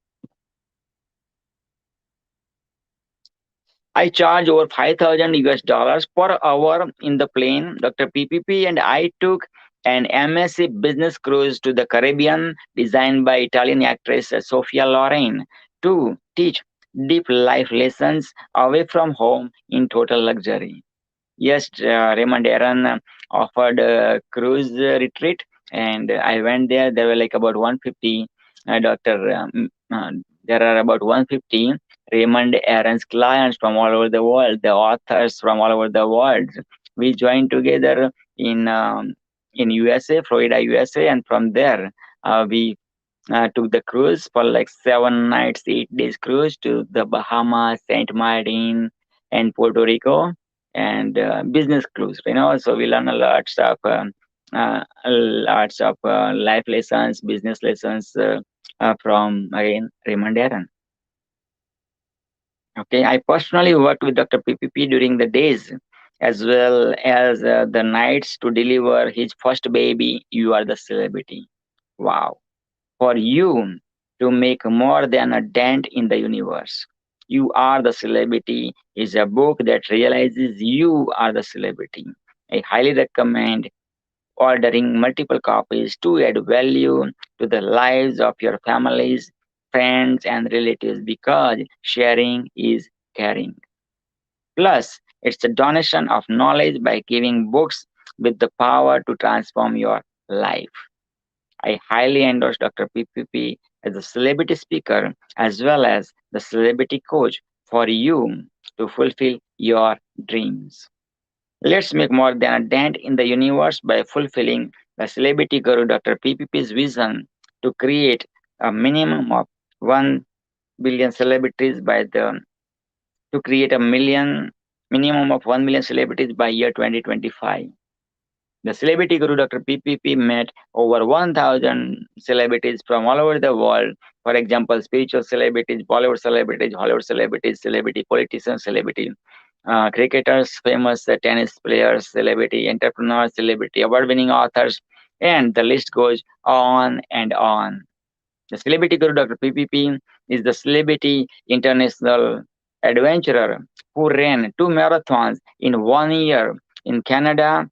I charge over 5,000 US dollars per hour in the plane. Dr. PPP and I took an MSc business cruise to the Caribbean designed by Italian actress Sofia Loren to teach deep life lessons away from home in total luxury. Yes, Raymond Aaron offered a cruise retreat, and I went there. There were like about 150. There are about 150 Raymond Aaron's clients from all over the world, the authors from all over the world. We joined together in USA, Florida, USA, and from there we took the cruise for like 7 nights, 8 days cruise to the Bahamas, Saint Martin, and Puerto Rico, and business cruise. So we learn lots of life lessons, business lessons from again Raymond Aaron. Okay, I personally worked with Dr. PPP during the days as well as the nights to deliver his first baby. You are the celebrity. Wow. For you to make more than a dent in the universe. You Are the Celebrity is a book that realizes you are the celebrity. I highly recommend ordering multiple copies to add value to the lives of your families, friends, and relatives because sharing is caring. Plus, it's a donation of knowledge by giving books with the power to transform your life. I highly endorse Dr. PPP as a celebrity speaker as well as the celebrity coach for you to fulfill your dreams. Let's make more than a dent in the universe by fulfilling the celebrity guru Dr. PPP's vision to create a minimum of 1 billion celebrities to create a minimum of 1 million celebrities by year 2025. The celebrity guru Dr. PPP met over 1,000 celebrities from all over the world. For example, spiritual celebrities, Bollywood celebrities, Hollywood celebrities, celebrity politicians, celebrity cricketers, famous tennis players, celebrity entrepreneurs, celebrity award-winning authors, and the list goes on and on. The celebrity guru Dr. PPP is the celebrity international adventurer who ran 2 marathons in 1 year in Canada,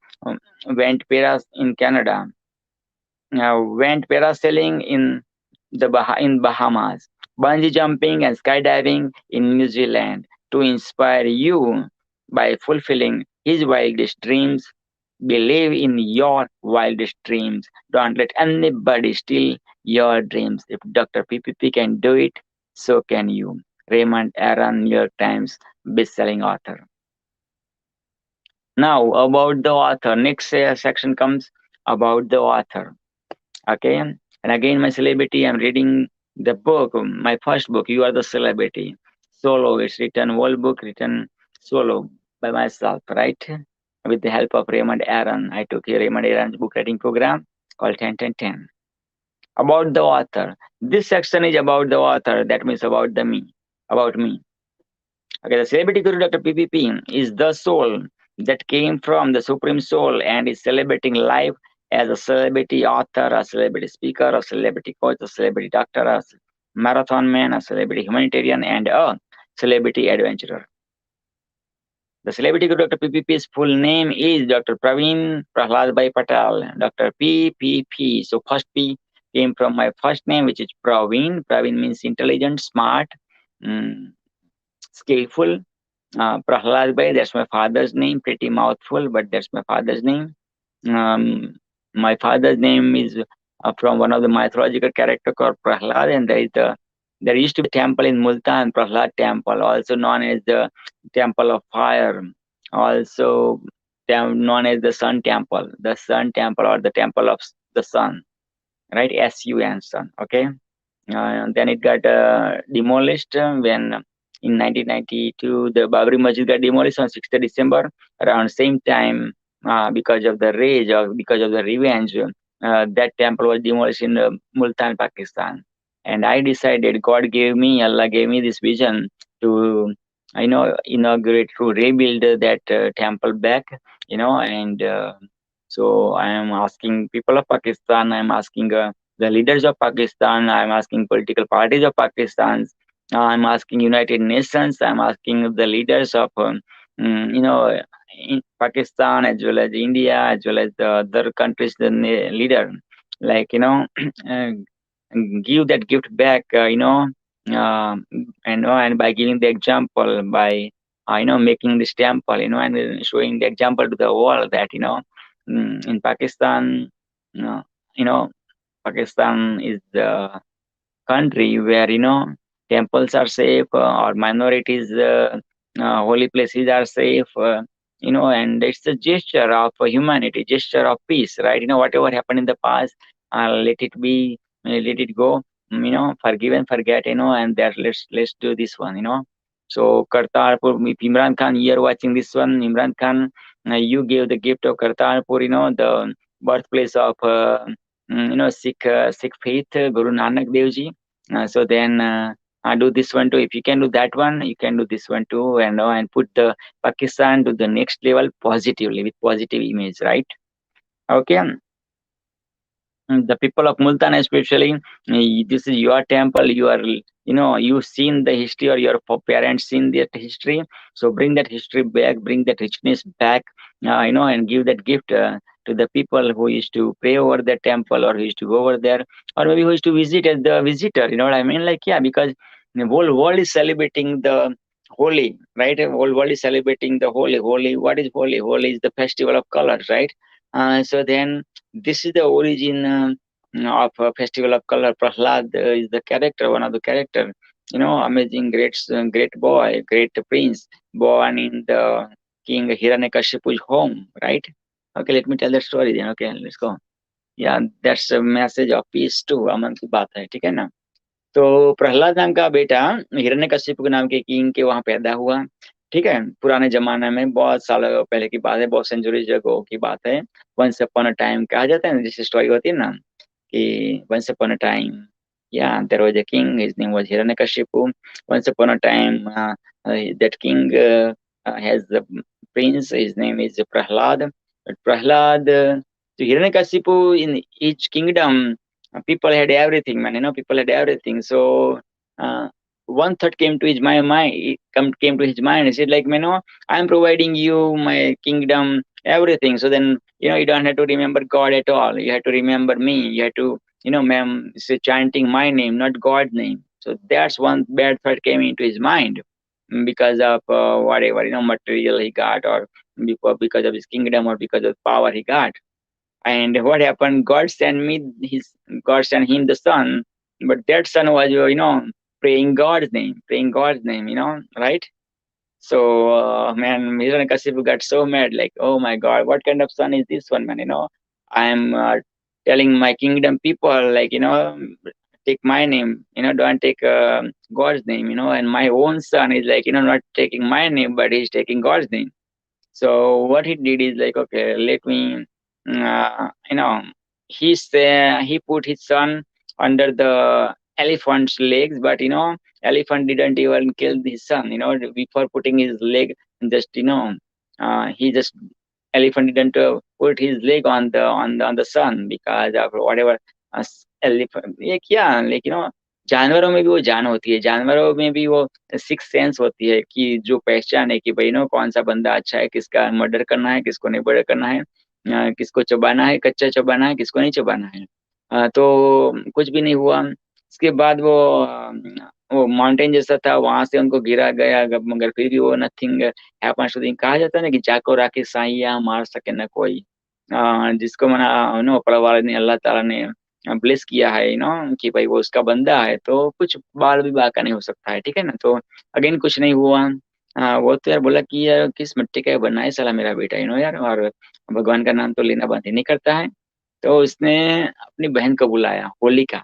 went parasailing in Bahamas, bungee jumping and skydiving in New Zealand to inspire you by fulfilling his wildest dreams. Believe in your wildest dreams. Don't let anybody steal your dreams. If Dr. PPP can do it, so can you. Raymond Aaron, New York Times, best-selling author. Now about the author. Next section comes about the author. Okay, and again my celebrity. I'm reading the book, my first book. You Are the Celebrity. Solo. It's written whole book written solo by myself, right? With the help of Raymond Aaron. I took Raymond Aaron's book writing program called 10-10-10. About the author. This section is about the author. That means about me. Okay, the celebrity guru Dr. PPP is the soul that came from the Supreme Soul and is celebrating life as a celebrity author, a celebrity speaker, a celebrity coach, a celebrity doctor, a marathon man, a celebrity humanitarian, and a celebrity adventurer. The celebrity guru Dr. PPP's full name is Dr. Praveen Prahlad Bhai Patel, Dr. PPP. So first P came from my first name, which is Praveen. Praveen means intelligent, smart, skillful. Prahlad Bhai, that's my father's name. Pretty mouthful, but that's my father's name. My father's name is from one of the mythological character called Prahlad, and there used to be a temple in Multan, Prahlad Temple, also known as the Temple of Fire, also known as the Sun Temple, or the Temple of the Sun, right? S-U-N, Sun. Okay. Then it got demolished when in 1992 the Babri Masjid got demolished on 6th December. Around same time, because of the rage or because of the revenge, that temple was demolished in Multan, Pakistan. And I decided, Allah gave me this vision to, inaugurate, to rebuild that temple back, and so I am asking people of Pakistan, I am asking the leaders of Pakistan, I'm asking political parties of Pakistan, I'm asking United Nations, I'm asking the leaders of, in Pakistan as well as India, as well as the other countries, the leader, like, give that gift back, and by giving the example, by, making this temple, and showing the example to the world that, in Pakistan, Pakistan is the country where temples are safe, or minorities, holy places are safe, and it's a gesture of humanity, gesture of peace, right? Whatever happened in the past, let it be, let it go, forgive and forget, and that let's do this one, So Kartarpur, if Imran Khan, you are watching this one, Imran Khan, you gave the gift of Kartarpur, the birthplace of Sikh faith, Guru Nanak Dev Ji. So then do this one too. If you can do that one, you can do this one too, and put the Pakistan to the next level positively, with positive image, right? Okay. The people of Multan especially, this is your temple. You are, you've seen the history, or your parents seen that history. So bring that history back, bring that richness back, and give that gift to the people who used to pray over the temple, or who used to go over there, or maybe who used to visit as the visitor. You know what I mean? Like, yeah, because the whole world is celebrating the holy, right? The whole world is celebrating the holy. Holy, what is holy? Holy is the festival of colors, right? So then this is the origin of a festival of color. Prahlad is the character, one of the character. Amazing, great boy, great prince, born in the King Hiranyakashipu's home, right? Okay, let me tell that story then. Okay, let's go. Yeah, that's a message of peace too. अमन की बात है, ठीक है ना? तो प्रहलाद नाम का बेटा हिरण्यकशिपु के नाम के किंग के वहां पैदा हुआ, ठीक है? पुराने जमाने में, बहुत साल पहले की बात है, बहुत सेंचुरीज अगो की बात है। वंस अपॉन अ टाइम कहा जाता है ना, जैसे स्टोरी होती है ना, कि once upon a time, yeah, there was a king, his name was Hiranyakashipu. Once upon a time, that king has a prince, his name is Prahlad. But Prahlad, to Hiranyakashipu, in each kingdom, people had everything, man, people had everything. So one thought came to his mind, he said, like, I'm providing you my kingdom, everything. So then, you don't have to remember God at all. You have to remember me. You have to, ma'am, say chanting my name, not God's name. So that's one bad thought came into his mind because of whatever, material he got, or because of his kingdom, or because of power he got. And what happened? God sent him the son, but that son was, praying God's name, right? So, man, Hiranyakashipu got so mad, like, oh my God, what kind of son is this one, man? I'm telling my kingdom people, like, take my name, don't take God's name, and my own son is like, not taking my name, but he's taking God's name. So what he did is like, okay, let me, he put his son under the elephant's legs, but elephant didn't even kill his son. Before putting his leg, just he just elephant didn't put his leg on the sun because of whatever elephant. ये क्या, like जानवरों में भी वो जान होती है, जानवरों में भी वो सिक्स सेंस होती है कि जो पहचान है कि भाई कौन सा बंदा अच्छा है, किसका मर्डर करना है, किसको नहीं मर्डर करना है, किसको चबाना है, कच्चा चबाना है, किसको नहीं चबाना है। तो कुछ भी नहीं हुआ। उसके बाद वो माउंटेन जैसा था, वहां से उनको गिरा गया, मगर फिर भी वो नथिंग हैपेंस टू। कहा जाता है ना कि जाको राखी साइया मार सके न कोई। जिसको मना ऊपर वाले ने, अल्लाह ताला ने ब्लेस किया है कि भाई वो उसका बंदा है, तो कुछ बाल भी बाका नहीं हो सकता है, ठीक है ना। तो अगेन कुछ नहीं हुआ। वो तो यार बोला कि यार किस मिट्टी का बना है साला मेरा बेटा, यार, और भगवान का नाम तो लेना बंद ही नहीं करता है। तो उसने अपनी बहन को बुलाया, होलिका।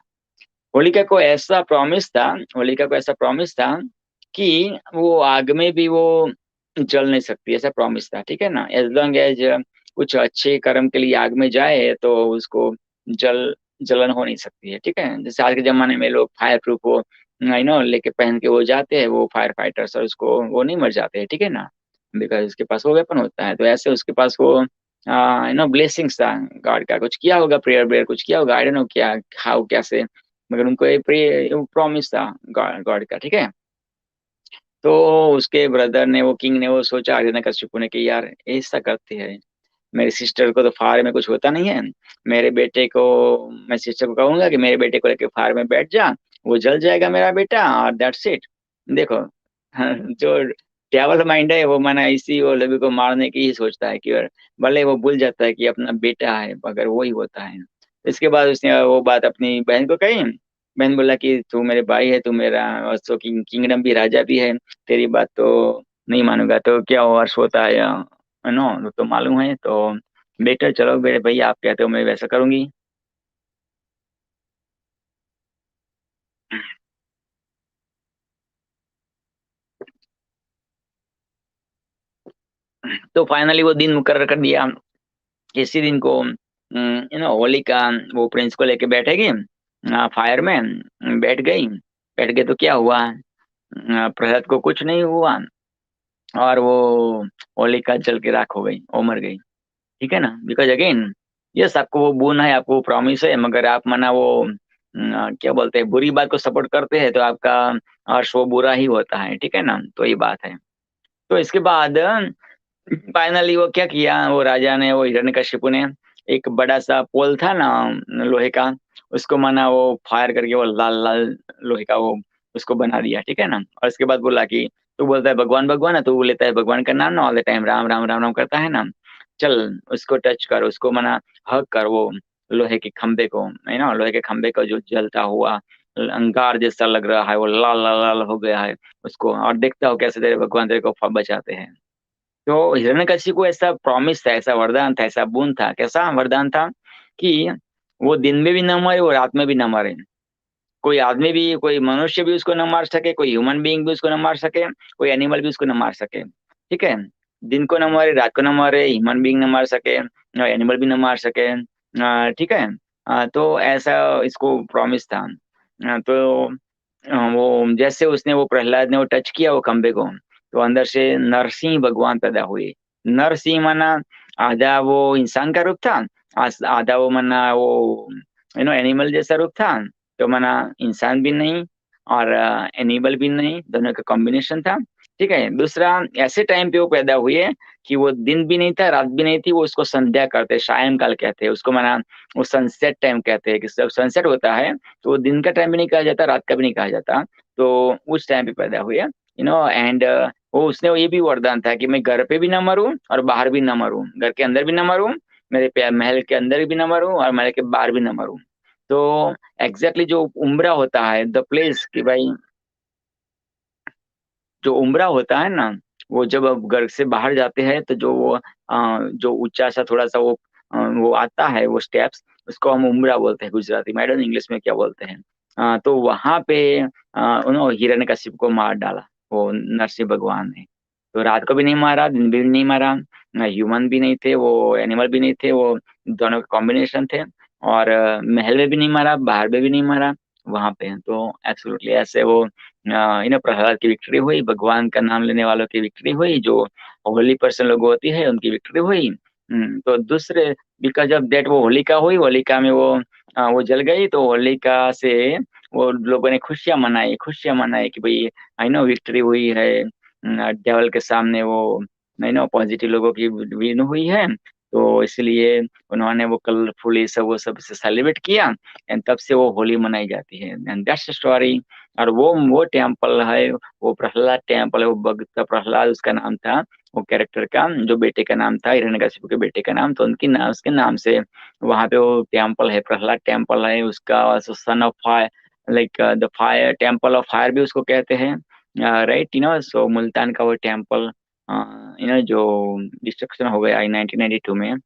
होलिका को ऐसा प्रॉमिस था, होलिका को ऐसा प्रॉमिस था कि वो आग में भी वो जल नहीं सकती, ऐसा प्रॉमिस था, ठीक है ना। एज लॉन्ग एज कुछ अच्छे कर्म के लिए आग में जाए तो उसको जलन हो नहीं सकती है, ठीक है। जैसे आज के जमाने में लोग फायर प्रूफ वो लेके पहन के वो जाते हैं, वो फायर फाइटर्स, और उसको वो नहीं मर जाते हैं, ठीक है ना, बिकॉज उसके पास वो वेपन होता है। तो ऐसे उसके पास वो ब्लेसिंग्स था, गॉड का कुछ किया होगा, प्रेयर वेयर कुछ किया होगा, आई डोंट नो क्या, हाउ, कैसे, मगर उनको ये प्रॉमिस था गॉड का, ठीक है। तो उसके ब्रदर ने, वो किंग ने वो सोचा, हिरण्यकशिपु ने, कि यार ऐसा करते हैं, मेरी सिस्टर को तो फायर में कुछ होता नहीं है, मेरे बेटे को, मैं सिस्टर को कहूंगा कि मेरे बेटे को लेके फायर में बैठ जा, वो जल जाएगा मेरा बेटा, और दैट्स इट। देखो, जो डेवल माइंड है वो माना इसी वो लवी को मारने की ही सोचता है, कि और भले वो भूल जाता है कि अपना बेटा है, मगर वो ही होता है। इसके बाद उसने वो बात अपनी बहन को कही। बहन बोला कि तू मेरे भाई है, तू मेरा तो किंगडम भी, राजा भी है, तेरी बात तो नहीं मानूंगा तो क्या वर्ष होता है, नो तो मालूम है, तो बेटर चलो मेरे भैया, आप कहते हो मैं वैसा करूंगी। तो फाइनली वो दिन मुकर्रर कर दिया। इसी दिन को होली का वो प्रिंस को लेके बैठेगी, फायर में बैठ गई। बैठ गए तो क्या हुआ, प्रहलाद को कुछ नहीं हुआ, और वो होलिका जल के राख हो गई, वो मर गई, ठीक है ना। बिकॉज अगेन यस, आपको वो बोन है, आपको वो प्रॉमिस है, मगर आप मना वो क्या बोलते हैं, बुरी बात को सपोर्ट करते हैं, तो आपका अर्श वो बुरा ही होता है, ठीक है ना। तो ये बात है। तो इसके बाद फाइनली वो क्या किया, वो राजा ने, वो हिरण्यकशिपु ने, एक बड़ा सा पोल था ना लोहे का, उसको माना वो फायर करके वो लाल लाल लोहे का वो उसको बना दिया, ठीक है ना। और इसके बाद बोला कि तू बोलता है भगवान भगवान है, तू लेता है भगवान का नाम ना all the time, Ram Ram Ram Ram करता है ना, चल उसको टच कर, उसको मना हक कर, वो लोहे के खंबे को, है ना, लोहे के खंबे को जो जलता हुआ अंगार जैसा लग रहा है, वो लाल लाल लाल हो गया है उसको, और देखता हो कैसे तेरे भगवान तेरे को बचाते हैं। तो हिरण्यकशिपु को ऐसा प्रॉमिस था, ऐसा वरदान था, ऐसा बोन था, कैसा वरदान था कि वो दिन में भी न मरे, वो रात में भी न मरे। कोई आदमी भी, कोई मनुष्य भी उसको न मार सके, कोई ह्यूमन बीइंग भी उसको न मार सके, कोई एनिमल भी उसको न मार सके, ठीक है। दिन को न मारे, रात को न मारे, ह्यूमन बीइंग न मार सके, एनिमल भी न मार सके, ठीक है। तो ऐसा इसको प्रॉमिस था। तो वो जैसे उसने, वो प्रहलाद ने वो टच किया वो खंबे को, तो अंदर से नरसिंह भगवान पैदा हुए। नरसिंह माना आधा वो इंसान का रूप था, आधा वो माना वो एनिमल जैसा रूप था। तो माना इंसान भी नहीं और एनिमल भी नहीं, दोनों का कॉम्बिनेशन था, ठीक है। दूसरा, ऐसे टाइम पे वो पैदा हुए कि वो दिन भी नहीं था, रात भी नहीं थी, वो उसको संध्या करते, सायंकाल कहते हैं उसको, माना वो सनसेट टाइम कहते हैं, कि जब सनसेट होता है तो वो दिन का टाइम भी नहीं कहा जाता, रात का भी नहीं कहा जाता। तो उस टाइम पे पैदा हुए, एंड वो उसने ये भी वरदान था कि मैं घर पे भी ना मरूं और बाहर भी ना मरूं, घर के अंदर भी ना मरूं, मेरे महल के अंदर भी ना मरूं, और महल के बाहर भी ना मरूं। तो एग्जैक्टली जो उम्रा होता है, द प्लेस, कि भाई जो उम्रा होता है ना, वो जब अब घर से बाहर जाते हैं तो जो वो जो ऊंचा सा थोड़ा सा वो आता है वो स्टेप्स, उसको हम उम्रा बोलते हैं गुजराती में, आई डोंट नो इंग्लिश में क्या बोलते हैं। तो वहां पे उन्होंने हिरण्यकशिप को मार डाला वो नरसिंह भगवान ने। तो रात को भी नहीं मारा, दिन भी नहीं मारा, ह्यूमन भी नहीं थे वो, एनिमल भी नहीं थे वो, दोनों का कॉम्बिनेशन थे। और महल में भी नहीं मारा, बाहर में भी नहीं मारा, वहां पे। तो एब्सोल्युटली ऐसे वो प्रहलाद की विक्ट्री हुई, भगवान का नाम लेने वालों की विक्ट्री हुई, जो होली पर्सन लोग होती है उनकी विक्ट्री हुई। तो दूसरे बिकॉज ऑफ दैट वो होलिका हुई, होलिका में वो जल गई, तो होलिका से वो लोगों ने खुशियां मनाई कि भाई आई नो विक्ट्री हुई है, डेवल के सामने वो पॉजिटिव लोगों की विन हुई है। तो इसलिए उन्होंने वो कलरफुली सब वो सब से सेलिब्रेट किया, एंड तब से वो होली मनाई जाती है, एंड दैट्स स्टोरी। और वो टेम्पल है, वो प्रहलाद टेम्पल है, वो भक्त प्रहलाद उसका नाम था, वो कैरेक्टर का जो बेटे का नाम था, हिरण्यकशिपु के बेटे का नाम, तो उसके नाम से वहां पे वो टेम्पल है, प्रहलाद टेम्पल है उसका। Son of fire, like the fire, temple of fire भी उसको कहते हैं, राइट। सो मुल्तान का वो टेम्पल जो डिस्ट्रक्शन हो गया 1992 में,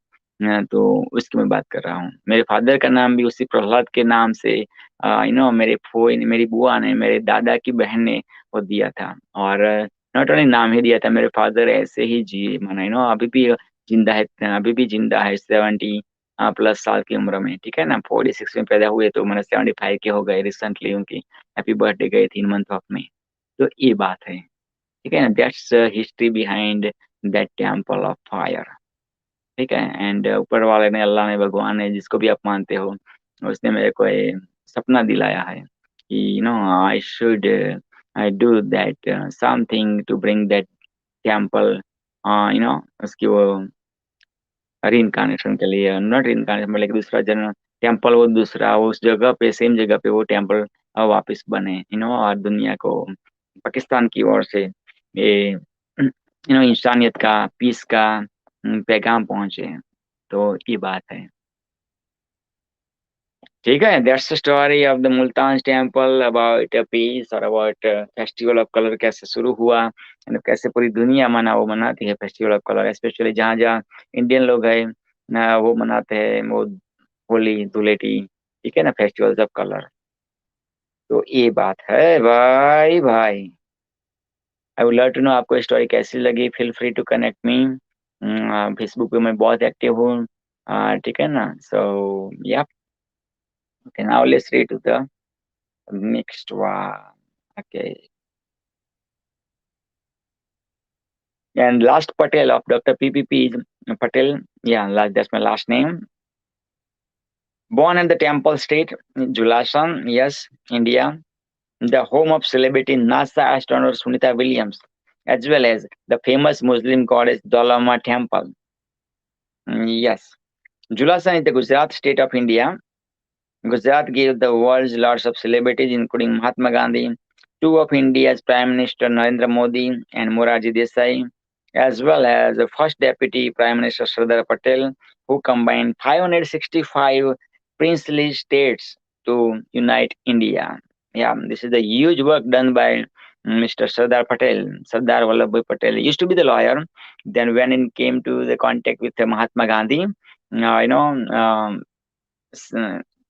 तो उसकी मैं बात कर रहा हूँ। मेरे फादर का नाम भी उसी प्रहलाद के नाम से मेरे फोई ने, मेरी बुआ ने, मेरे दादा की बहन ने वो दिया था। और नॉट ओनली नाम ही दिया था, मेरे फादर ऐसे ही जी माना अभी भी जिंदा है, 70 प्लस साल की उम्र में, ठीक है ना। 46 में पैदा हुए तो मैंने 75 के हो गए रिसेंटली, उनकी हैप्पी बर्थडे गए 3 मंथ ऑफ में। तो ये बात है, ठीक है ना। That's history behind that temple of fire, ठीक है। एंड ऊपर वाले ने, अल्लाह ने, भगवान ने, जिसको भी आप मानते हो, उसने मेरे को ये सपना दिलाया है कि I should I do that something to bring that temple, उसकी वो रीइंकार्नेशन के लिए, नॉट रीइंकार्नेशन मतलब दूसरा जन्म, टेम्पल वो दूसरा, वो उस जगह पे, सेम जगह पे वो टेम्पल वापस बने, और दुनिया को, पाकिस्तान की ओर से ये इंसानियत का, पीस का पैगाम पहुंचे। तो ये बात है, ठीक है। That's the story of the Multan temple, about piece और अबाउट फेस्टिवल ऑफ कलर, कैसे शुरू हुआ, कैसे पूरी दुनिया मनाती है फेस्टिवल ऑफ कलर, स्पेशली जहाँ जहाँ इंडियन लोग हैं वो मनाते हैं वो होली धुलेटी, ठीक है ना, फेस्टिवल्स ऑफ कलर। तो ये बात है भाई भाई। I would love to know आपको स्टोरी कैसी लगी। Feel free to connect me, Facebook पे मैं बहुत एक्टिव हूँ, ठीक है ना। सो या okay, now let's read to the next one. Okay, and last Patel of Dr. PPP is Patel, yeah, that's my last name. Born in the Temple State, Julasan, yes, India, the home of celebrity NASA astronaut Sunita Williams, as well as the famous Muslim goddess Dolama Temple. Yes, Julasan is the Gujarat state of India. Gujarat gave the world's lots of celebrities, including Mahatma Gandhi, two of India's Prime Minister Narendra Modi and Morarji Desai, as well as the first Deputy Prime Minister Sardar Patel, who combined 565 princely states to unite India. Yeah, this is the huge work done by Mr. Sardar Patel. Sardar Vallabhbhai Patel used to be the lawyer. Then when it came to the contact with Mahatma Gandhi,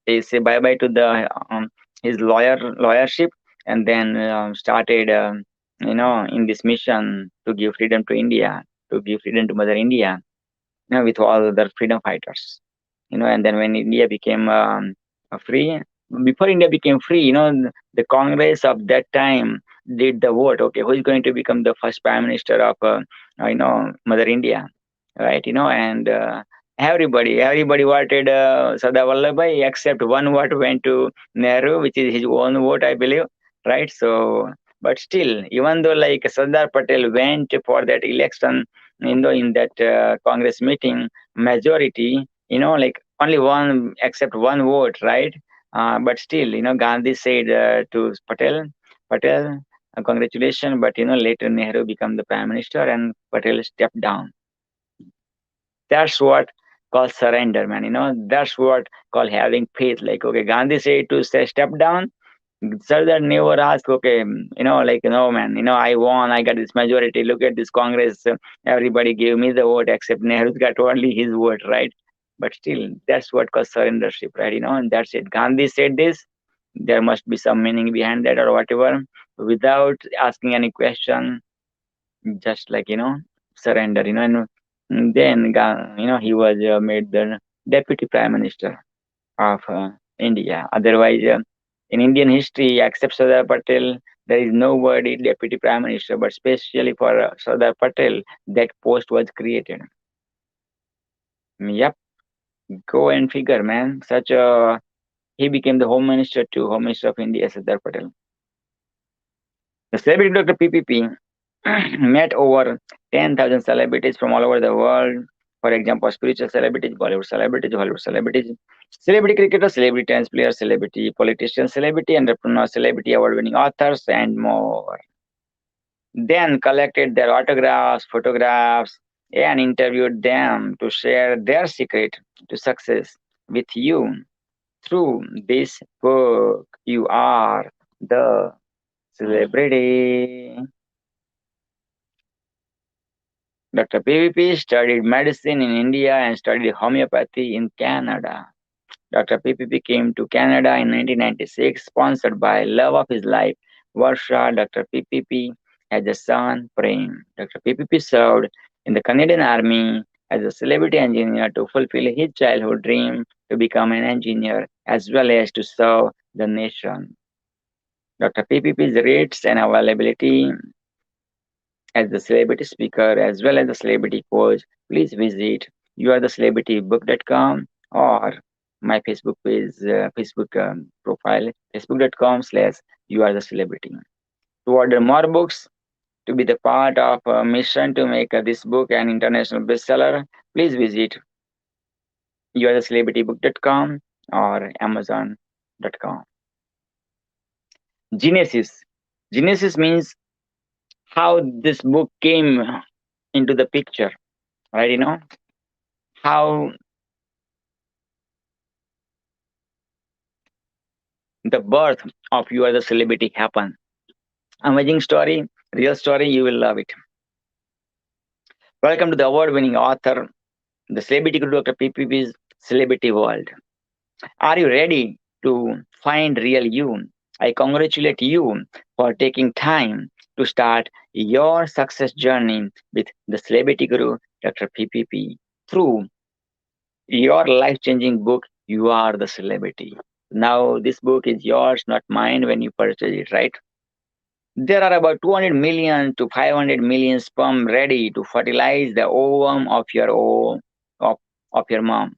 they say bye bye to the his lawyership, and then started in this mission to give freedom to India, to give freedom to Mother India, with all other freedom fighters, and then when India became free, before India became free, the Congress of that time did the vote. Okay, who is going to become the first Prime Minister of Mother India, right? And everybody voted Sardar Vallabhbhai, except one vote went to Nehru, which is his own vote, I believe, right? So, but still, even though like Sardar Patel went for that election, in that Congress meeting, majority, like only one, except one vote, right? But still, Gandhi said to Patel, congratulations, but later Nehru became the Prime Minister and Patel stepped down. That's what called surrender, man. That's what called having faith. Like, okay, Gandhi said to step down, Sardar never asked, okay, like, no, man, I won, I got this majority. Look at this Congress. Everybody gave me the vote except Nehru got only his vote, right? But still, that's what caused surrendership, right? And that's it. Gandhi said this. There must be some meaning behind that or whatever. Without asking any question, just like, surrender, and then, he was made the deputy prime minister of India. Otherwise, in Indian history, except Sardar Patel, there is nobody deputy prime minister, but specially for Sardar Patel, that post was created. Yep, go and figure, man. He became the home minister too, home minister of India, Sardar Patel. The celebrity Dr. PPP met over 10,000 celebrities from all over the world. For example, spiritual celebrities, Bollywood celebrities, Hollywood celebrities, celebrity cricketer, celebrity tennis player, celebrity politician, celebrity entrepreneur, celebrity award-winning authors, and more. Then collected their autographs, photographs, and interviewed them to share their secret to success with you. Through this book, you are the celebrity. Dr. PPP studied medicine in India and studied homeopathy in Canada. Dr. PPP came to Canada in 1996, sponsored by love of his life, Varsha. Dr. PPP has a son, Prem. Dr. PPP served in the Canadian Army as a celebrity engineer to fulfill his childhood dream to become an engineer as well as to serve the nation. Dr. PPP's rates and availability as the celebrity speaker as well as the celebrity coach, please visit youarethecelebritybook.com or my Facebook page, Facebook profile, facebook.com/youarethecelebrity. To order more books, to be the part of a mission to make this book an international bestseller, please visit youarethecelebritybook.com or amazon.com. Genesis. Genesis means how this book came into the picture, right? How the birth of You Are the Celebrity happened. Amazing story, real story, you will love it. Welcome to the award-winning author, the celebrity guru Dr. PPP's Celebrity World. Are you ready to find real you? I congratulate you for taking time to start your success journey with the celebrity guru Dr. PPP through your life-changing book, You Are the Celebrity. Now, this book is yours, not mine, when you purchase it, right? There are about 200 million to 500 million sperm ready to fertilize the ovum of your mom.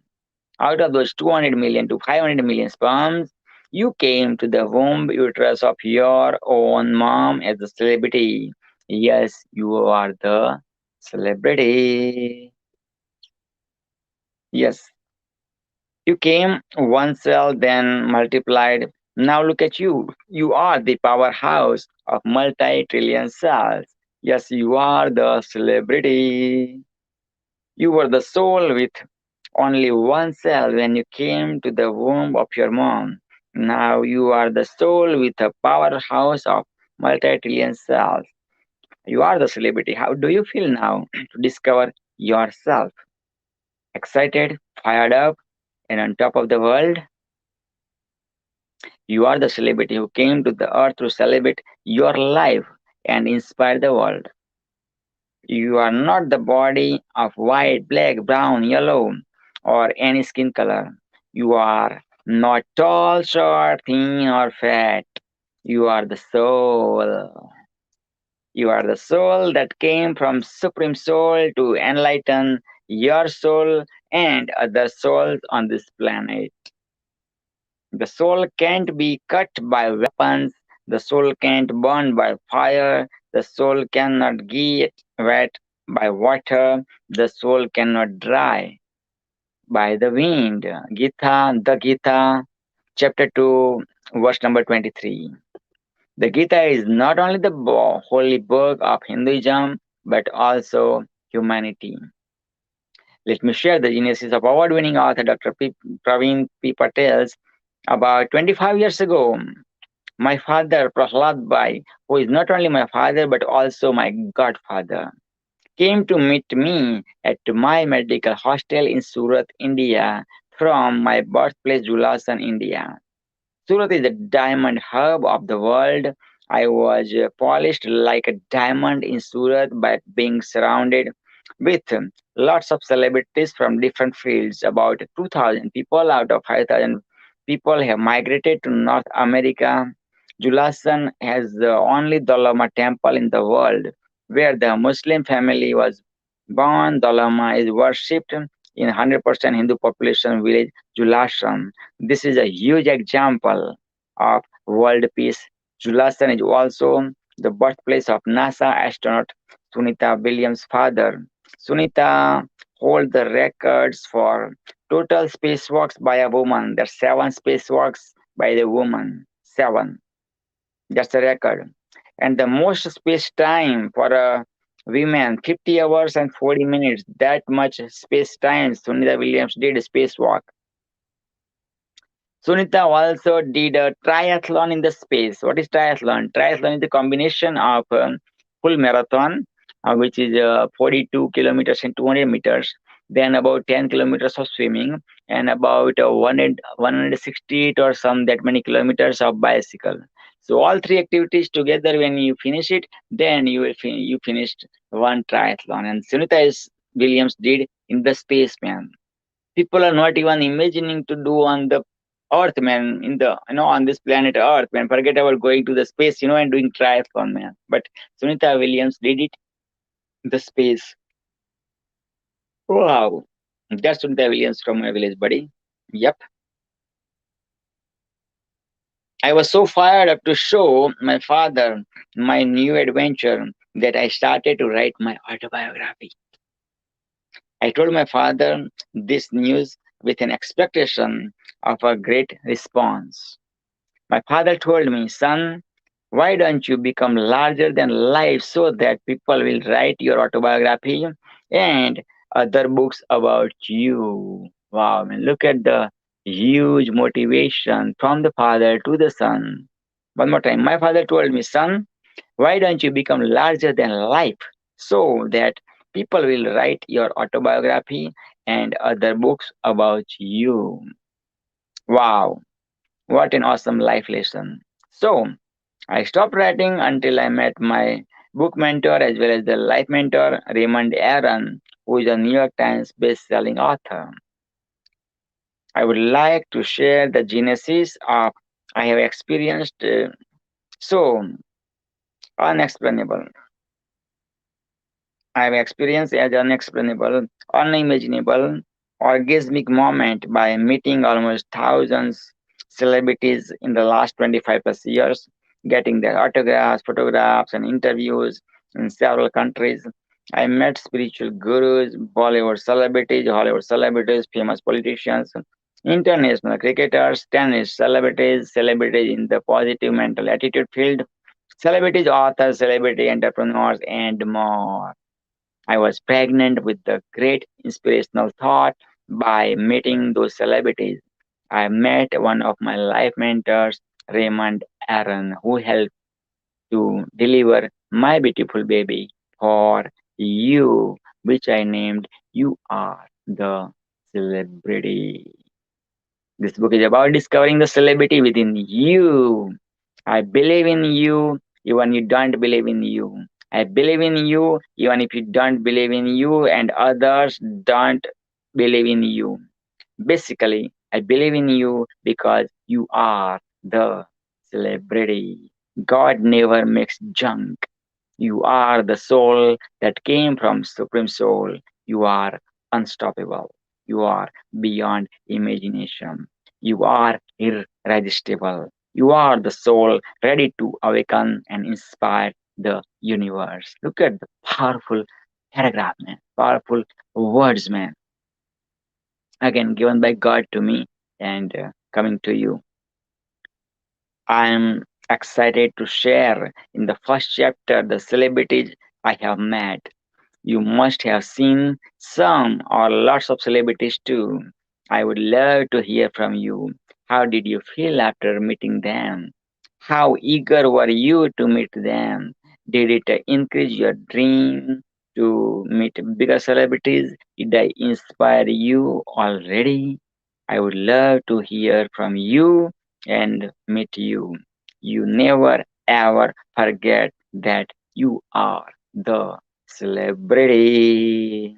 Out of those 200 million to 500 million sperms, you came to the womb uterus of your own mom as a celebrity. Yes, you are the celebrity. Yes. You came one cell, then multiplied. Now look at you. You are the powerhouse of multi-trillion cells. Yes, you are the celebrity. You were the soul with only one cell when you came to the womb of your mom. Now you are the soul with a powerhouse of multi-trillion cells. You are the celebrity. How do you feel now to discover yourself? Excited, fired up, and on top of the world? You are the celebrity who came to the earth to celebrate your life and inspire the world. You are not the body of white, black, brown, yellow, or any skin color. You are not tall, short, thin, or fat. You are the soul. You are the soul that came from Supreme Soul to enlighten your soul and other souls on this planet. The soul can't be cut by weapons. The soul can't burn by fire. The soul cannot get wet by water. The soul cannot dry by the wind. The Gita, chapter 2, verse number 23. The Gita is not only the holy book of Hinduism, but also humanity. Let me share the genesis of award-winning author Dr. Praveen P. Patel's. About 25 years ago, My father, Prahlad Bhai, who is not only my father but also my godfather, came to meet me at my medical hostel in Surat, India, from my birthplace, Julasan, India. Surat is the diamond hub of the world. I was polished like a diamond in Surat by being surrounded with lots of celebrities from different fields. About 2,000 people out of 5,000 people have migrated to North America. Julasan has the only Dolama temple in the world where the Muslim family was born. Dolama is worshipped in 100% Hindu population village Julasan. This is a huge example of world peace. Julasan is also the birthplace of NASA astronaut Sunita Williams' father. Sunita holds the records for total spacewalks by a woman. There's 7 spacewalks by the woman. 7. That's the record. And the most space time for a woman, 50 hours and 40 minutes. That much space time Sunita Williams did a spacewalk. Sunita also did a triathlon in the space. What is triathlon? Triathlon is the combination of full marathon, which is 42 kilometers and 200 meters, then about 10 kilometers of swimming, and about 168 or some that many kilometers of bicycle. So all 3 activities together, when you finish it, then you finished one triathlon. And Sunita Williams did in the space, man. People are not even imagining to do on the earth, man, in the on this planet earth, man. Forget about going to the space, and doing triathlon, man. But Sunita Williams did it in the space. Wow. That's Sunita Williams from my village, buddy. Yep. I was so fired up to show my father my new adventure that I started to write my autobiography. I told my father this news with an expectation of a great response. My father told me, son, why don't you become larger than life so that people will write your autobiography and other books about you? Wow, man, look at the huge motivation from the father to the son. One more time, my father told me, son, why don't you become larger than life so that people will write your autobiography and other books about you? Wow, what an awesome life lesson. So, I stopped writing until I met my book mentor as well as the life mentor, Raymond Aaron, who is a New York Times best-selling author. I would like to share the genesis of I have experienced so unexplainable. I have experienced as unexplainable, unimaginable, orgasmic moment by meeting almost thousands celebrities in the last 25 plus years, getting their autographs, photographs, and interviews in several countries. I met spiritual gurus, Bollywood celebrities, Hollywood celebrities, famous politicians, international cricketers, tennis celebrities, celebrities in the positive mental attitude field, celebrities, authors, celebrity entrepreneurs, and more. I was pregnant with the great inspirational thought by meeting those celebrities. I met one of my life mentors, Raymond Aaron, who helped to deliver my beautiful baby for you, which I named You Are the Celebrity. This book is about discovering the celebrity within you. I believe in you even you don't believe in you. I believe in you even if you don't believe in you and others don't believe in you. Basically, I believe in you because you are the celebrity. God never makes junk. You are the soul that came from Supreme Soul. You are unstoppable. You are beyond imagination. You are irresistible. You are the soul ready to awaken and inspire the universe. Look at the powerful paragraph, man. Powerful words, man. Again, given by God to me and coming to you. I'm excited to share in the first chapter the celebrities I have met. You must have seen some or lots of celebrities too. I would love to hear from you. How did you feel after meeting them? How eager were you to meet them? Did it increase your dream to meet bigger celebrities? Did I inspire you already? I would love to hear from you and meet you. You never ever forget that you are the celebrity.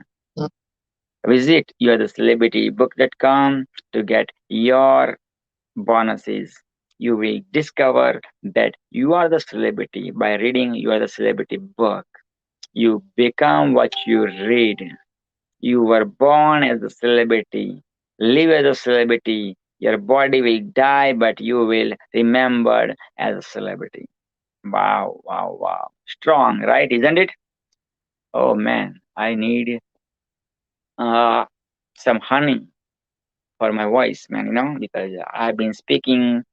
Visit youarethecelebritybook.com to get your bonuses. You will discover that you are the celebrity by reading You Are the Celebrity book. You become what you read. You were born as a celebrity. Live as a celebrity. Your body will die, but you will remembered as a celebrity. Wow, wow, wow. Strong, right? Isn't it? Oh man, I need uh, some honey for my voice, man, because I've been speaking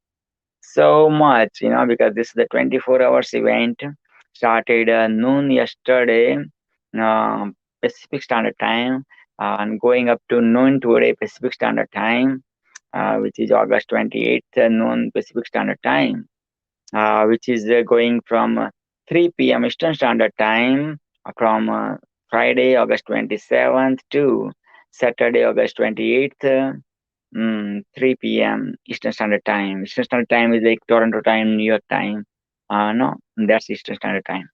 so much, because this is the 24 hours event. Started noon yesterday, uh, Pacific Standard Time, and going up to noon today, Pacific Standard Time, which is August 28th, noon Pacific Standard Time, which is going from 3 p.m. Eastern Standard Time from Friday, August 27th to Saturday, August 28th. 3 p.m. Eastern Standard Time. Eastern Standard Time is like Toronto time, New York time. No, that's Eastern Standard Time.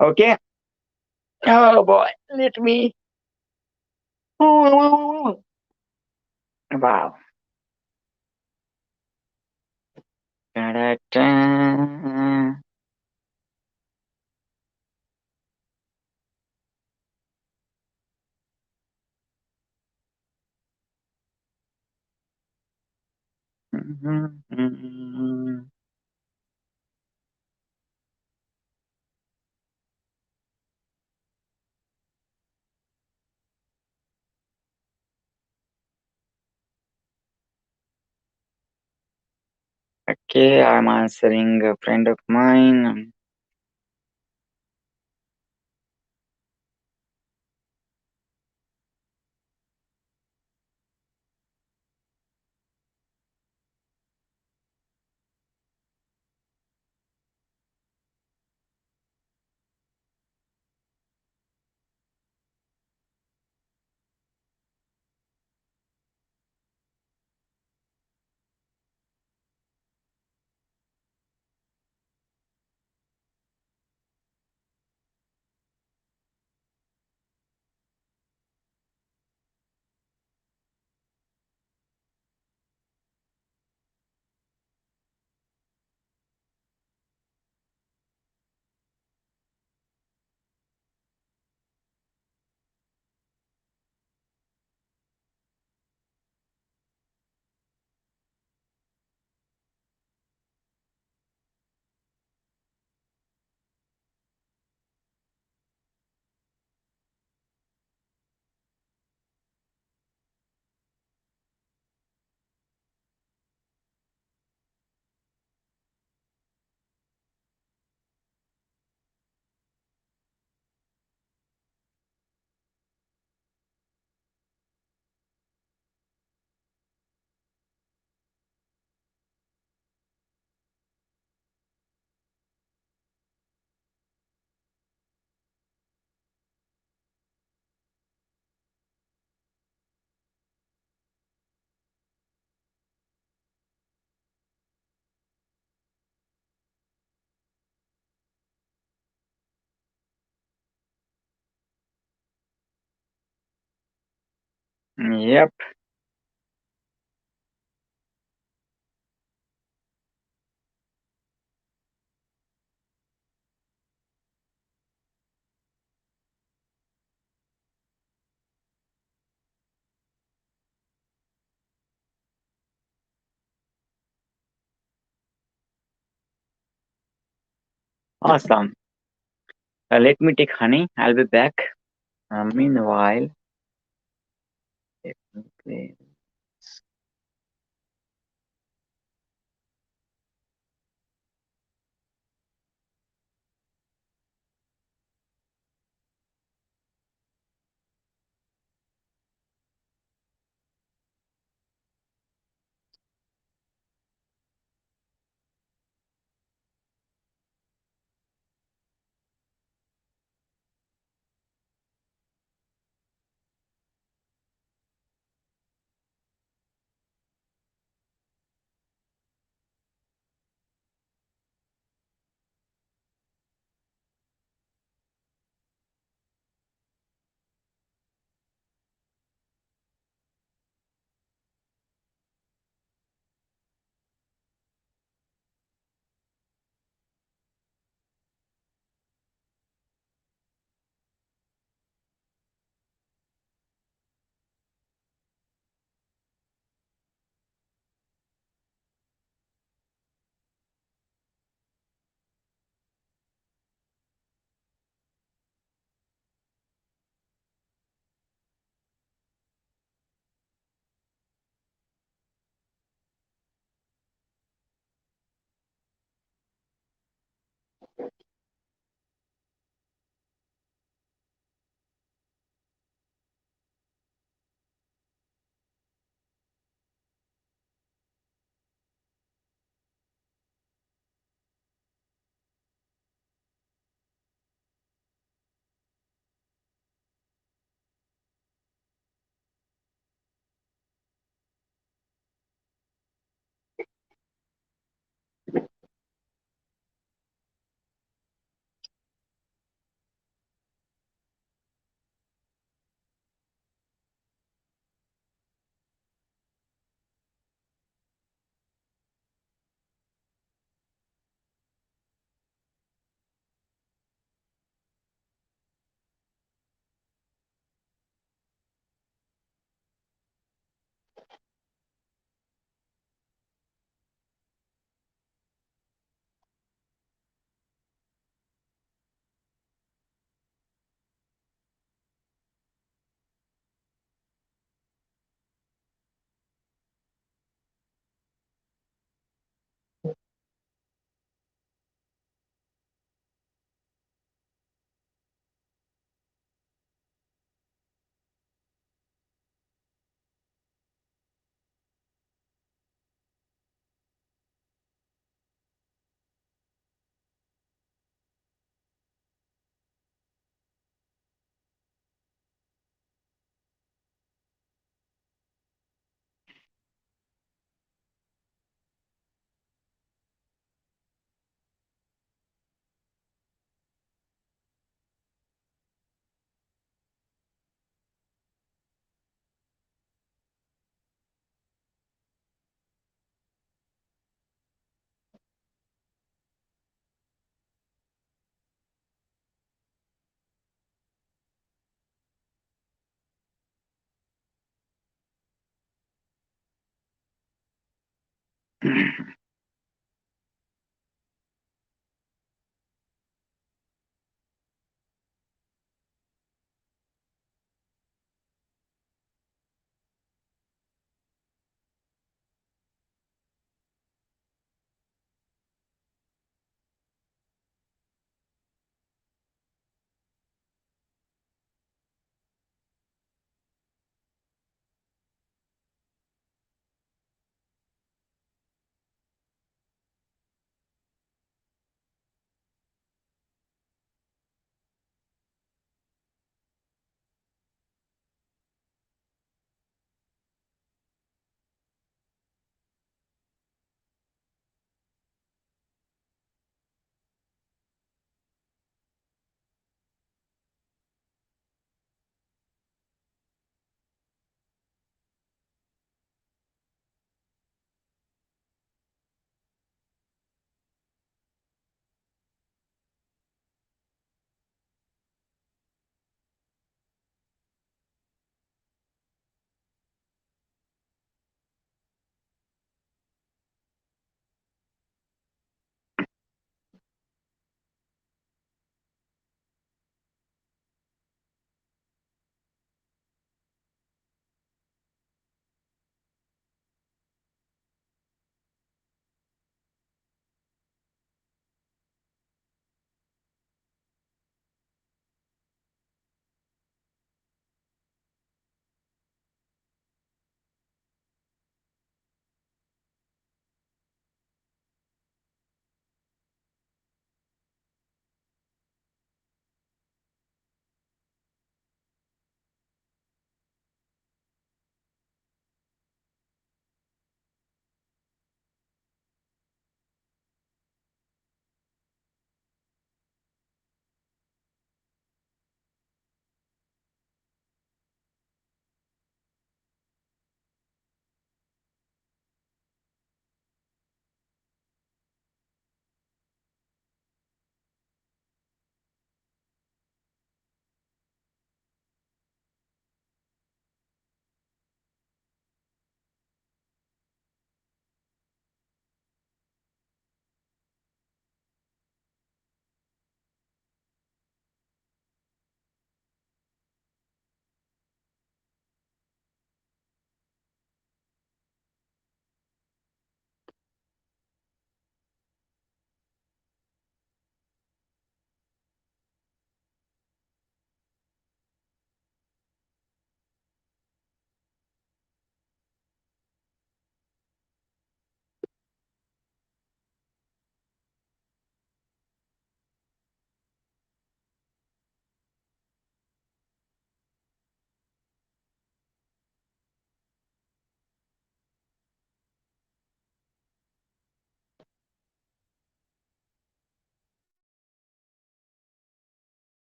Okay. Oh boy, let me. Wow. Da-da-da. Mhm. Okay, I'm answering a friend of mine. Yep. Awesome. Let me take honey. I'll be back. Meanwhile, let me play.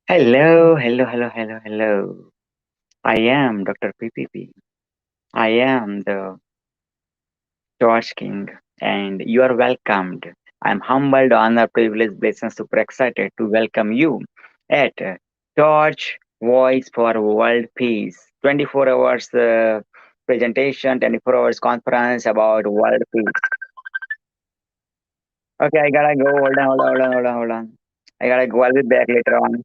Hello, hello, hello, hello, hello. I am Dr. PPP. I am the George King, and you are welcomed. I'm humbled, honored, privileged, blessed, and super excited to welcome you at George Voice for World Peace. 24 hours presentation, 24 hours conference about world peace. Okay, I gotta go. Hold on. I gotta go. I'll be back later on.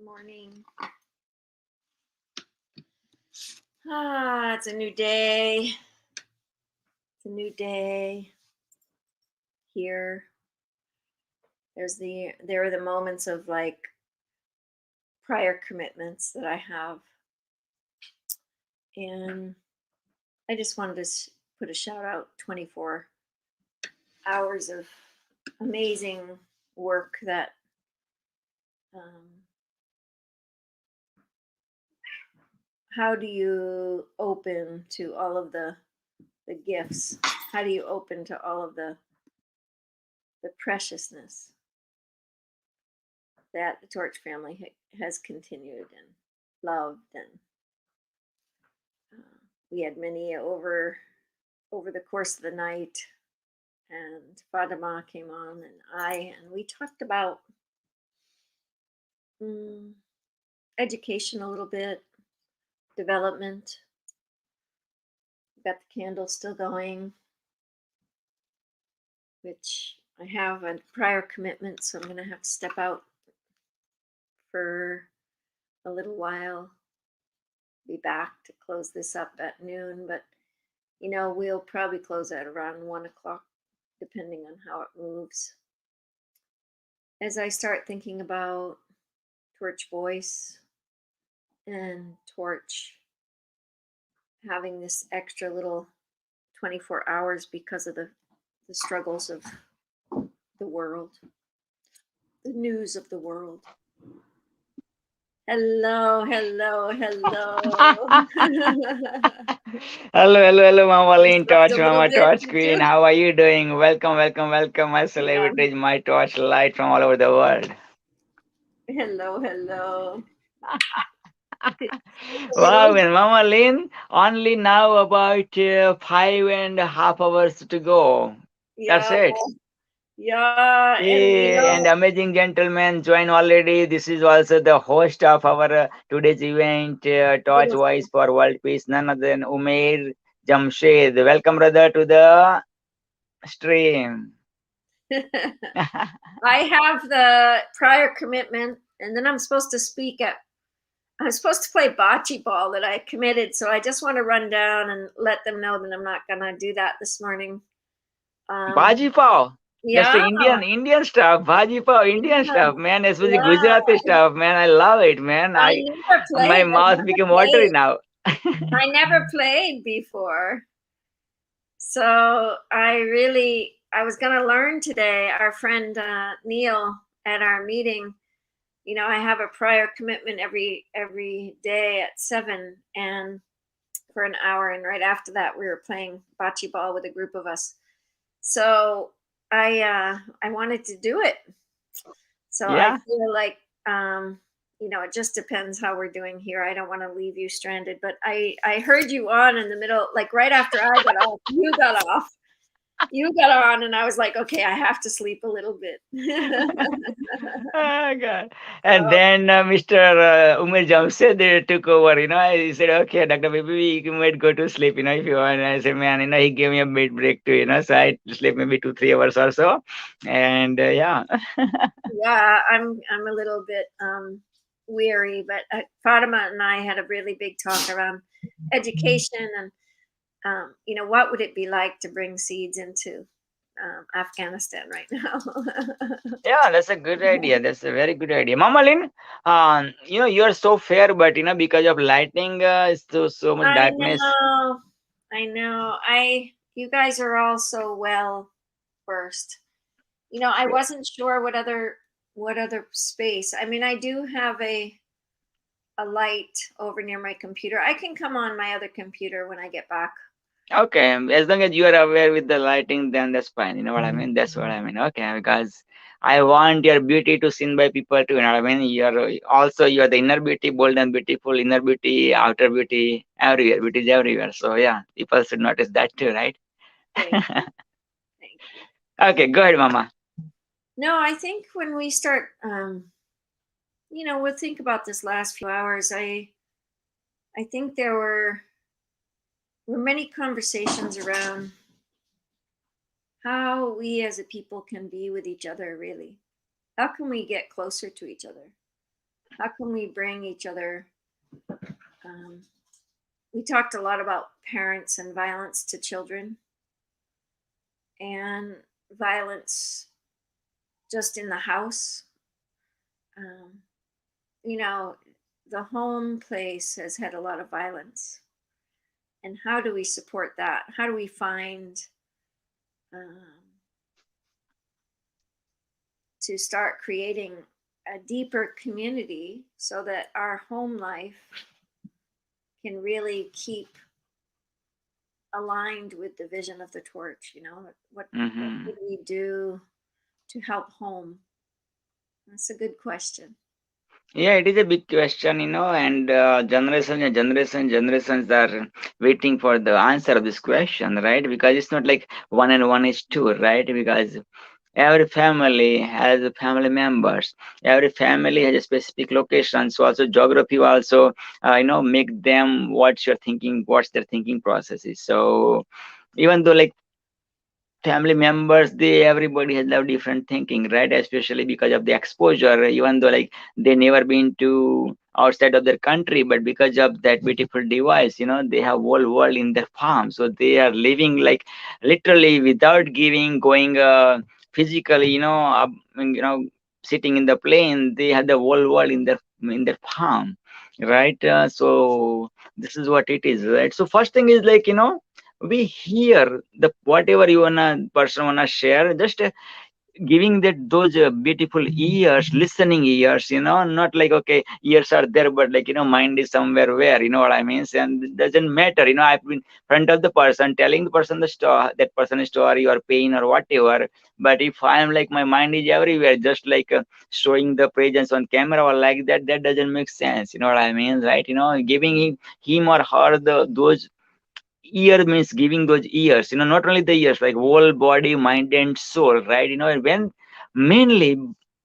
Morning. It's a new day. It's a new day here. There are the moments of like prior commitments that I have. And I just wanted to put a shout out, 24 hours of amazing work that how do you open to all of the gifts? How do you open to all of the preciousness that the Torch family has continued and loved? And we had many over the course of the night, and Fatima came on, and we talked about education a little bit, development. Got the candle still going, which I have a prior commitment, so I'm going to have to step out for a little while. Be back to close this up at noon, but we'll probably close at around 1 o'clock, depending on how it moves. As I start thinking about Torch Voice and Torch having this extra little 24 hours because of the struggles of the world, the news of the world. Hello. Hello, Mama Lynn, Torch Mama, Torch Queen. How are you doing? Welcome, my celebrities, my torch light from all over the world. Hello. Wow, and Mama Lynn, only now about 5.5 hours to go. That's it. Yeah, and amazing gentlemen join already. This is also the host of our today's event, Torch Voice for World Peace, none other than Umair Jamshed. Welcome, brother, to the stream. I have the prior commitment, and then I'm supposed to play bocce ball that I committed, so I just want to run down and let them know that I'm not gonna do that this morning. Bhaji Pav. Yeah. That's the Indian stuff. Bhaji Pav, Indian stuff, man. Especially Gujarati stuff, man. I love it, man. My mouth became watery now. I never played before. So I was going to learn today. Our friend Neil at our meeting, I have a prior commitment every day at 7 and for an hour. And right after that, we were playing bocce ball with a group of us. So I wanted to do it. So yeah. I feel like, it just depends how we're doing here. I don't want to leave you stranded, but I heard you on in the middle, like right after I got off, you got off. You got on, and I was like, okay, I have to sleep a little bit. Oh, God. And then Mr. Umair Jamshed took over, he said, okay, Dr. Baby, you might go to sleep, if you want. And I said, man, he gave me a mid break too, so I sleep maybe 2-3 hours or so. And yeah. Yeah, I'm a little bit weary, but Fatima and I had a really big talk around education and what would it be like to bring seeds into Afghanistan right now? Yeah, that's a good idea. That's a very good idea. Mama Lynn, you're so fair, but because of lightning, it's so much darkness. I know. You guys are all so well versed. I wasn't sure what other space. I mean, I do have a light over near my computer. I can come on my other computer when I get back. Okay, as long as you are aware with the lighting, then that's fine. You know what I mean? That's what I mean. Okay, because I want your beauty to seen by people too. You know what I mean? You're the inner beauty, bold and beautiful, inner beauty, outer beauty, everywhere. Beauty is everywhere. So yeah, people should notice that too, right? Thank you. Thank you. Okay, go ahead, Mama. No, I think when we start, we'll think about this last few hours. I think there were many conversations around how we as a people can be with each other, really. How can we get closer to each other? How can we bring each other? We talked a lot about parents and violence to children, and violence just in the house. You know, the home place has had a lot of violence. And how do we support that? How do we find to start creating a deeper community so that our home life can really keep aligned with the vision of the torch? You know, what Mhm. could we do to help home? That's a good question. Yeah, it is a big question, and generations are waiting for the answer of this question, right? Because it's not like one and one is two, right? Because every family has family members. Every family has a specific location. So also geography also, make them what's their thinking process is. So even though like family members, everybody has have different thinking, right? Especially because of the exposure, even though like they never been to outside of their country, but because of that beautiful device, they have whole world in their palm. So they are living like literally without going physically, sitting in the plane, they have the whole world in their palm, right? So this is what it is, right? So first thing is like, we hear the whatever person wanna share, just giving that those beautiful ears, listening ears, not like okay, ears are there, but like mind is somewhere where, you know what I mean? And it doesn't matter, I've been in front of the person telling the person the story, that person's story or pain or whatever. But if I am like my mind is everywhere, just like showing the presence on camera or like that, that doesn't make sense, you know what I mean, right? Giving him or her those ear means giving those ears, not only the ears, like whole body, mind and soul, right? And when mainly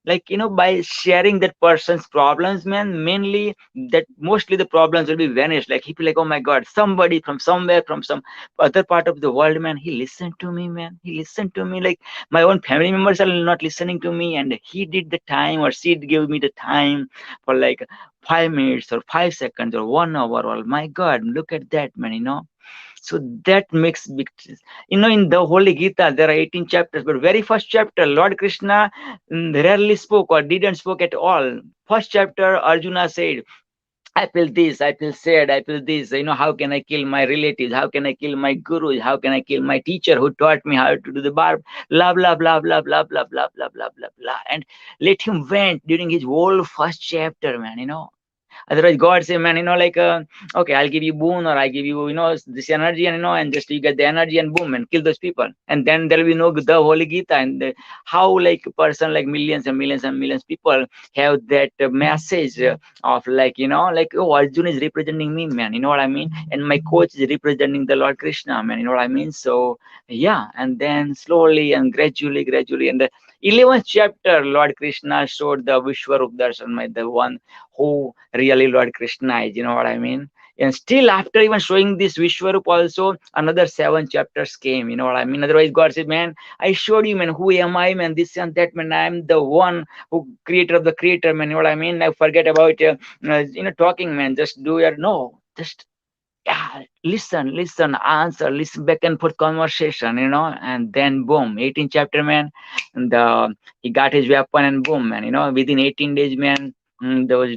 like by sharing that person's problems, man, mainly that mostly the problems will be vanished. Like he'll be like, oh my god, somebody from somewhere, from some other part of the world, man, he listened to me, man, he listened to me. Like my own family members are not listening to me, and he did the time, or she gave me the time for like 5 minutes or 5 seconds or 1 hour. Oh my god, look at that, man. So that makes big in the Holy Gita there are 18 chapters, but very first chapter Lord Krishna rarely spoke or didn't spoke at all. First chapter Arjuna said, I feel this, I feel sad, I feel this, how can I kill my relatives, how can I kill my gurus, how can I kill my teacher who taught me how to do the barb, blah blah blah blah blah blah blah blah blah blah blah. And let him vent during his whole first chapter, man. Otherwise god say, man, like okay, I'll give you boon, or I give you, this energy, and and just you get the energy and boom and kill those people, and then there will be no the Holy Gita. And how like a person like millions and millions and millions people have that message of like, like, oh, Arjun is representing me, man, you know what I mean, and my coach is representing the Lord Krishna, man, you know what I mean. So yeah, and then slowly and gradually, and the 11th chapter Lord Krishna showed the Vishwarup Darshan, the one who really Lord Krishna is, you know what I mean? And still, after even showing this Vishwarup, also another 7 chapters came, you know what I mean? Otherwise, God said, man, I showed you, man, who am I, man, this and that, man, I'm the one who creator of the creator, man, you know what I mean? Now forget about, talking, man, just do your, no, just yeah, listen, answer, listen back and forth conversation, and then boom, 18 chapter, man, and he got his weapon and boom, man, within 18 days, man, those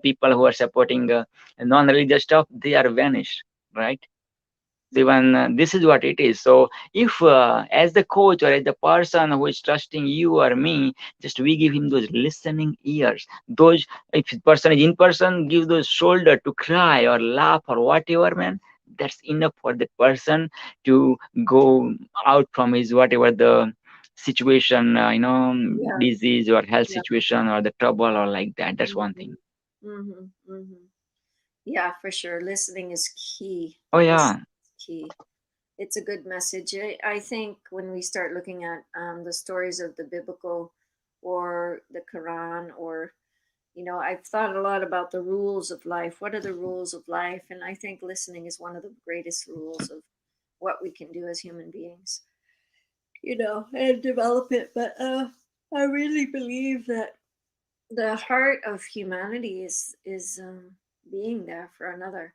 people who are supporting non-religious stuff, they are vanished, right? So even this is what it is. So if as the coach or as the person who is trusting you or me, just we give him those listening ears, those, if the person is in person, give those shoulder to cry or laugh or whatever, man, that's enough for the person to go out from his whatever the situation, Yeah. disease or health Yeah. situation or the trouble or like that. That's one thing. Yeah, for sure. Listening is key. Oh yeah. Key. It's a good message. I think when we start looking at the stories of the biblical or the Quran, or I've thought a lot about the rules of life. What are the rules of life? And I think listening is one of the greatest rules of what we can do as human beings, and develop it. But I really believe that the heart of humanity is being there for another.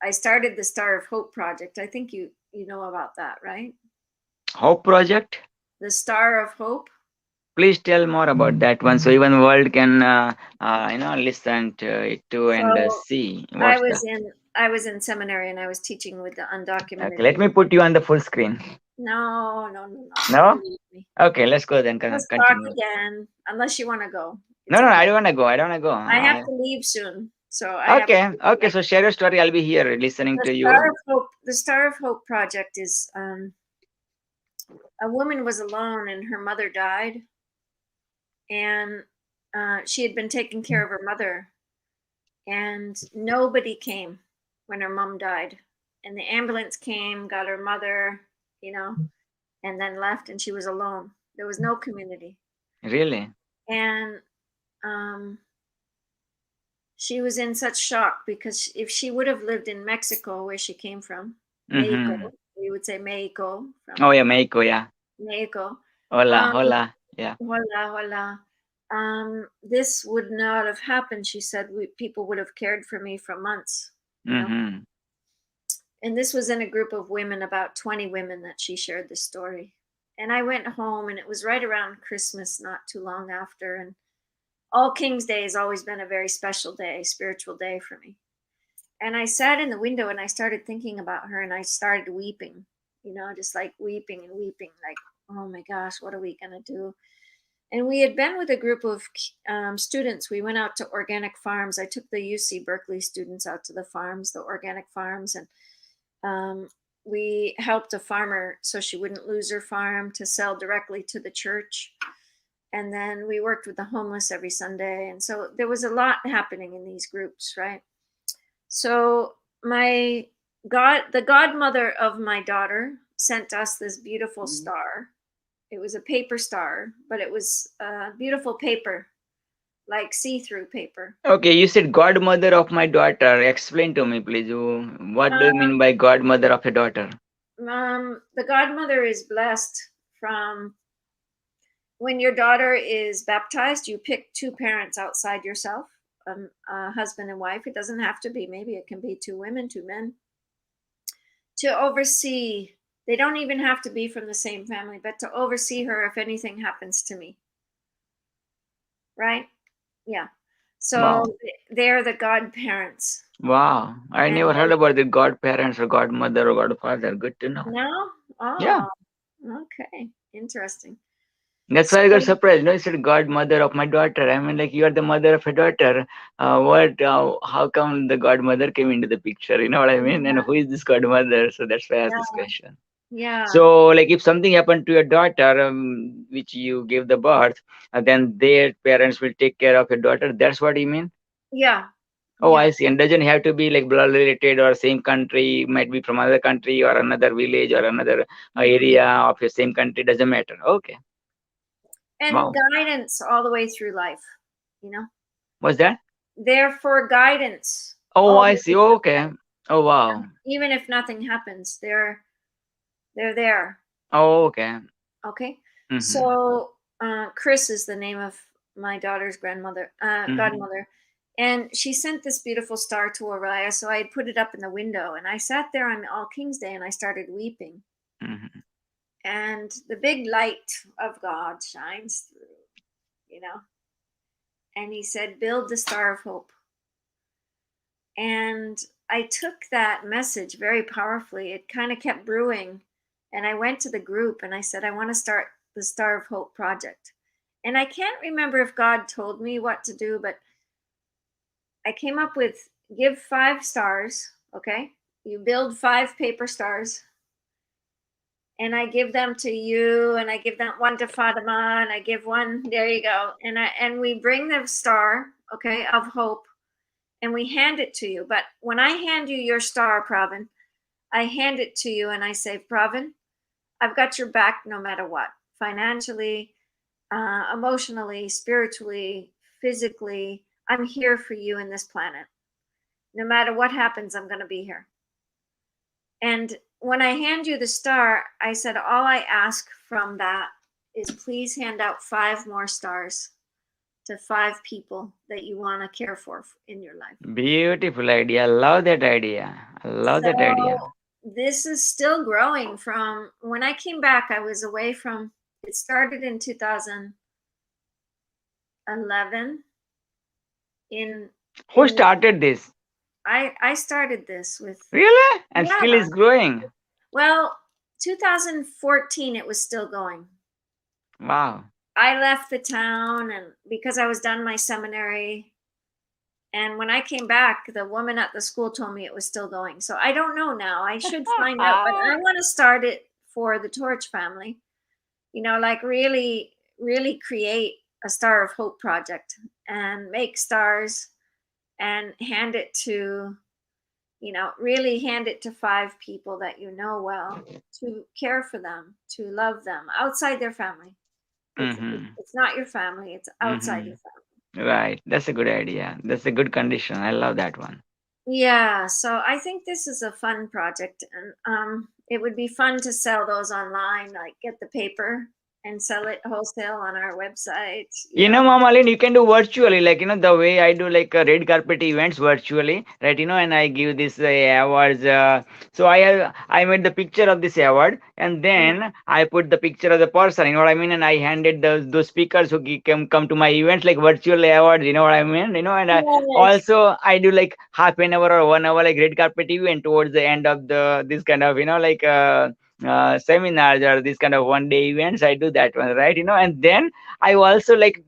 I started the Star of Hope project. I think you know about that, right? Hope Project. The Star of Hope. Please tell more about that one, so even world can listen to it too and So see I what's the. was in seminary and I was teaching with the undocumented. Okay, let me put you on the full screen. No. No? Don't leave me. Okay, let's go then. Let's talk Continue. again, unless you want to go. No, It's no, okay. I don't want to go. I don't want to go. I have to leave soon, so I have to Okay. So share your story. I'll be here listening the to you. Star of Hope. The Star of Hope project is a woman was alone and her mother died, and she had been taking care of her mother, and nobody came when her mom died, and the ambulance came, got her mother, and then left, and she was alone. There was no community. Really? And she was in such shock because if she would have lived in Mexico, where she came from, Mexico, we would say Mexico. Oh yeah, Mexico, yeah. Mexico. Hola, yeah. Hola. This would not have happened. She said people would have cared for me for months. And this was in a group of women, about 20 women, that she shared the story. And I went home, and it was right around Christmas, not too long after. And All Kings Day has always been a very special day, spiritual day for me. And I sat in the window and I started thinking about her, and I started weeping, just like weeping, like, oh my gosh, what are we going to do? And we had been with a group of students. We went out to organic farms. I took the UC Berkeley students out to the farms, the organic farms, and we helped a farmer so she wouldn't lose her farm to sell directly to the church. And then we worked with the homeless every Sunday. And so there was a lot happening in these groups, right? So the godmother of my daughter sent us this beautiful star. It was a paper star, but it was beautiful paper, like see-through paper. Okay, you said godmother of my daughter. Explain to me, please. What do you mean by godmother of your daughter? The godmother is blessed from when your daughter is baptized. You pick two parents outside yourself, a husband and wife. It doesn't have to be. Maybe it can be two women, two men, to oversee. They don't even have to be from the same family, but to oversee her if anything happens to me. Right? Yeah. So Wow. they're the godparents. Wow. I And never heard about the godparents or godmother or godfather. Good to know. No? Oh, Yeah. Okay. Interesting. That's why I got surprised. No, you said godmother of my daughter. I mean, like, you are the mother of a daughter. How come the godmother came into the picture? You know what I mean? And who is this godmother? So that's why I asked this question. Yeah. So, like, if something happened to your daughter, which you gave the birth, then their parents will take care of your daughter. That's what you mean? Yeah. Oh, I see. And doesn't have to be like blood related or same country. Might be from another country or another village or another area of your same country. Doesn't matter. Okay. And Wow. guidance all the way through life. What's that? They're for guidance. Oh, I see. Okay. Oh, wow. Even if nothing happens, they're there. Oh, okay. Okay. So Chris is the name of my daughter's godmother, and she sent this beautiful star to Oriah. So I put it up in the window, and I sat there on All Kings Day, and I started weeping. And the big light of God shines through, and he said, build the Star of Hope. And I took that message very powerfully. It kind of kept brewing. And I went to the group and I said, I want to start the Star of Hope project. And I can't remember if God told me what to do, but I came up with give 5 stars. Okay. You build 5 paper stars. And I give them to you, and I give that one to Fatima, and I give one. There you go. And we bring the star, okay, of hope, and we hand it to you. But when I hand you your star, Pravin, I hand it to you, and I say, Pravin, I've got your back no matter what, financially, emotionally, spiritually, physically. I'm here for you in this planet. No matter what happens, I'm going to be here. And when I hand you the star, I said, all I ask from that is please hand out 5 more stars to 5 people that you want to care for in your life. Beautiful idea. Love that idea. I love that idea. So this is still growing from when I came back. I was away from, it started in 2011 Who started this? I started this with, Really? And Yeah. still is growing. well, 2014 it was still going. Wow. I left the town and because I was done my seminary, and when I came back, the woman at the school told me it was still going. So I don't know now. I should find out, but I want to start it for the Torch family. Like really, really create a Star of Hope project and make stars and hand it to, really hand it to 5 people that you know well, to care for them, to love them outside their family. It's not your family, it's outside your family. Right. That's a good idea. That's a good condition. I love that one. Yeah, so I think this is a fun project, and it would be fun to sell those online, like get the paper and sell it wholesale on our website. Mama Lynn, you can do virtually, like, the way I do like red carpet events virtually, right? And I give this awards. So I made the picture of this award, and then I put the picture of the person, you know what I mean? And I handed those speakers who come to my events like virtual awards, you know what I mean? And also I do like half an hour or 1 hour like red carpet event towards the end of this kind of, seminars or this kind of one day events. I do that one, right? And then I also like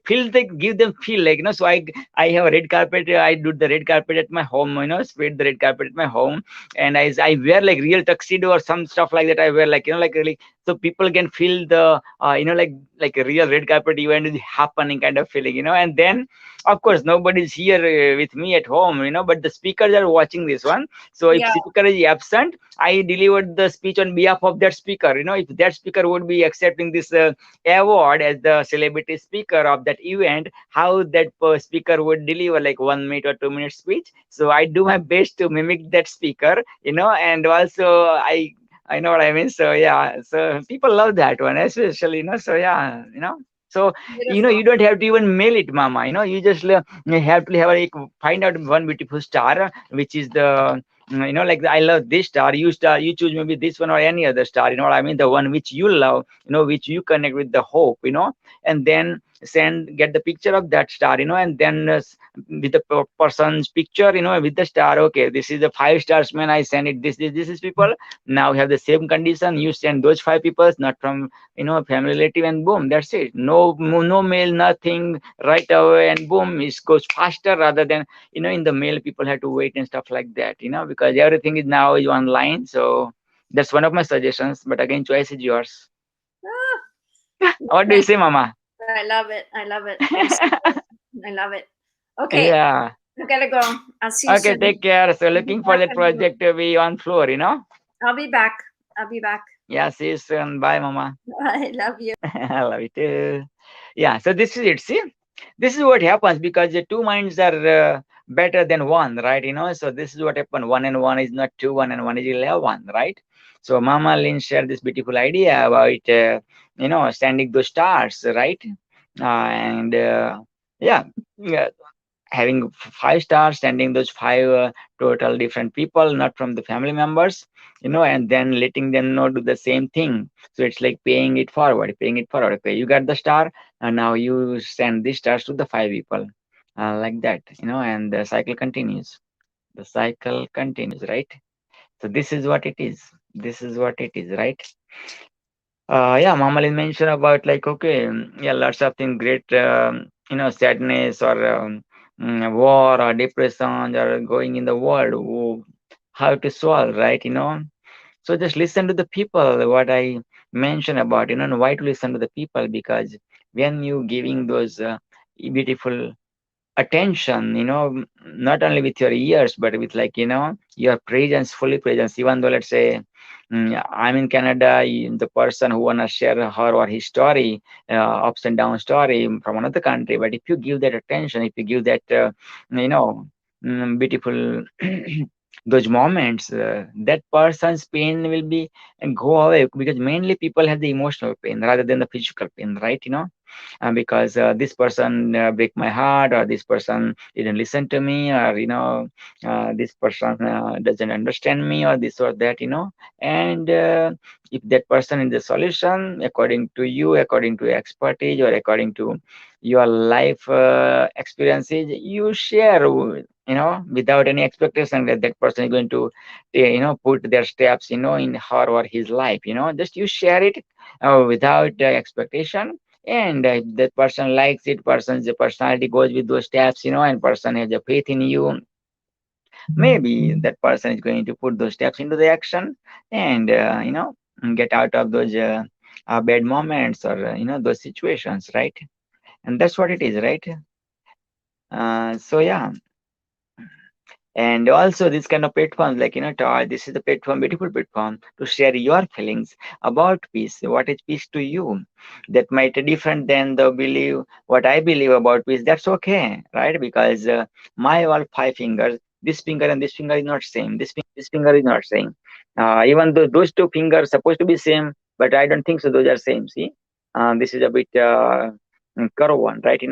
feel give them feel so I have a red carpet. I do the red carpet at my home, spread the red carpet at my home, and I wear like real tuxedo or some stuff like that. I wear like really, so people can feel the like a real red carpet event is happening kind of feeling, and then of course nobody's here with me at home, but the speakers are watching this one. So if speaker is absent, I delivered the speech on behalf of that speaker. If that speaker would be accepting this award as the celebrity speaker of that event, how that speaker would deliver like 1 minute or 2 minute speech. So I do my best to mimic that speaker, and also I know what I mean. So yeah, so people love that one especially, so yeah, so you don't have to even mail it, Mama. You just you have to have find out one beautiful star, which is the like I love this star. You choose maybe this one or any other star. You know what I mean? The one which you love, which you connect with the hope, and then get the picture of that star, and then with the person's picture, with the star. Okay, this is the 5 stars, man. I send it. This is people. Now we have the same condition. You send those 5 people, not from family relative, and boom, that's it. No mail, nothing, right away, and boom, it goes faster rather than in the mail people have to wait and stuff like that, because everything is now online. So that's one of my suggestions, but again, choice is yours. What do you say, Mama? I love it. I love it. Okay. Yeah. I gotta go. I'll see you soon. Okay, take care. So looking for that project to be on floor, I'll be back. Yeah, see you soon. Bye, Mama. I love you. I love you too. Yeah, so this is it. See, this is what happens because the 2 minds are better than 1, right? So this is what happened. 1 and 1 is not 2, 1 and 1 is 11, right? So Mama Lynn shared this beautiful idea about sending those stars, right? And yeah, having 5 stars, sending those 5 total different people, not from the family members, and then letting them know do the same thing. So it's like paying it forward. Okay, you got the star, and now you send these stars to the 5 people, like that, and the cycle continues. Right? So this is what it is. Right? Yeah, Mama Lynn mentioned about like, okay, yeah, lots of things, great, sadness or war or depression or going in the world, how to solve, right? So just listen to the people, what I mentioned about, and why to listen to the people, because when you giving those beautiful attention, not only with your ears, but with like, your presence, fully presence, even though let's say, I'm in Canada, the person who wanna share her or his story, ups and down story from another country, but if you give that attention, if you give that, beautiful those moments, that person's pain will be and go away, because mainly people have the emotional pain rather than the physical pain, right? because this person break my heart, or this person didn't listen to me, or this person doesn't understand me, or this or that, and if that person is the solution according to you, according to expertise, or according to your life experiences, you share, without any expectation that that person is going to put their steps in her or his life, just you share it without expectation. And if that person likes it, person's personality goes with those steps, and person has a faith in you, maybe that person is going to put those steps into the action, and get out of those bad moments, or those situations, right? And that's what it is, right? So yeah. And also this kind of platforms, like this is the platform, beautiful platform to share your feelings about peace. What is peace to you? That might be different than the believe what I believe about peace. That's okay, right? Because my all five fingers, this finger and this finger is not same. This finger is not same. Even though those two fingers supposed to be same, but I don't think so. Those are same. See, this is a bit curved one, right?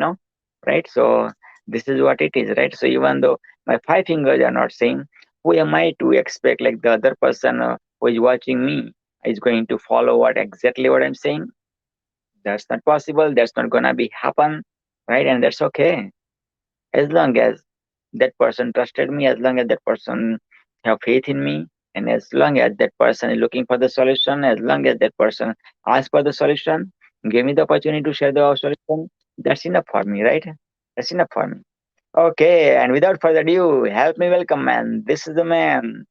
Right? So this is what it is, right? So even though my five fingers are not same, who am I to expect like the other person who is watching me is going to follow exactly what I'm saying? That's not possible. That's not gonna be happen, right? And that's okay. As long as that person trusted me, as long as that person have faith in me, and as long as that person is looking for the solution, as long as that person asks for the solution, give me the opportunity to share the solution, that's enough for me, right? That's enough for me. Okay, and without further ado, help me welcome, man. This is the man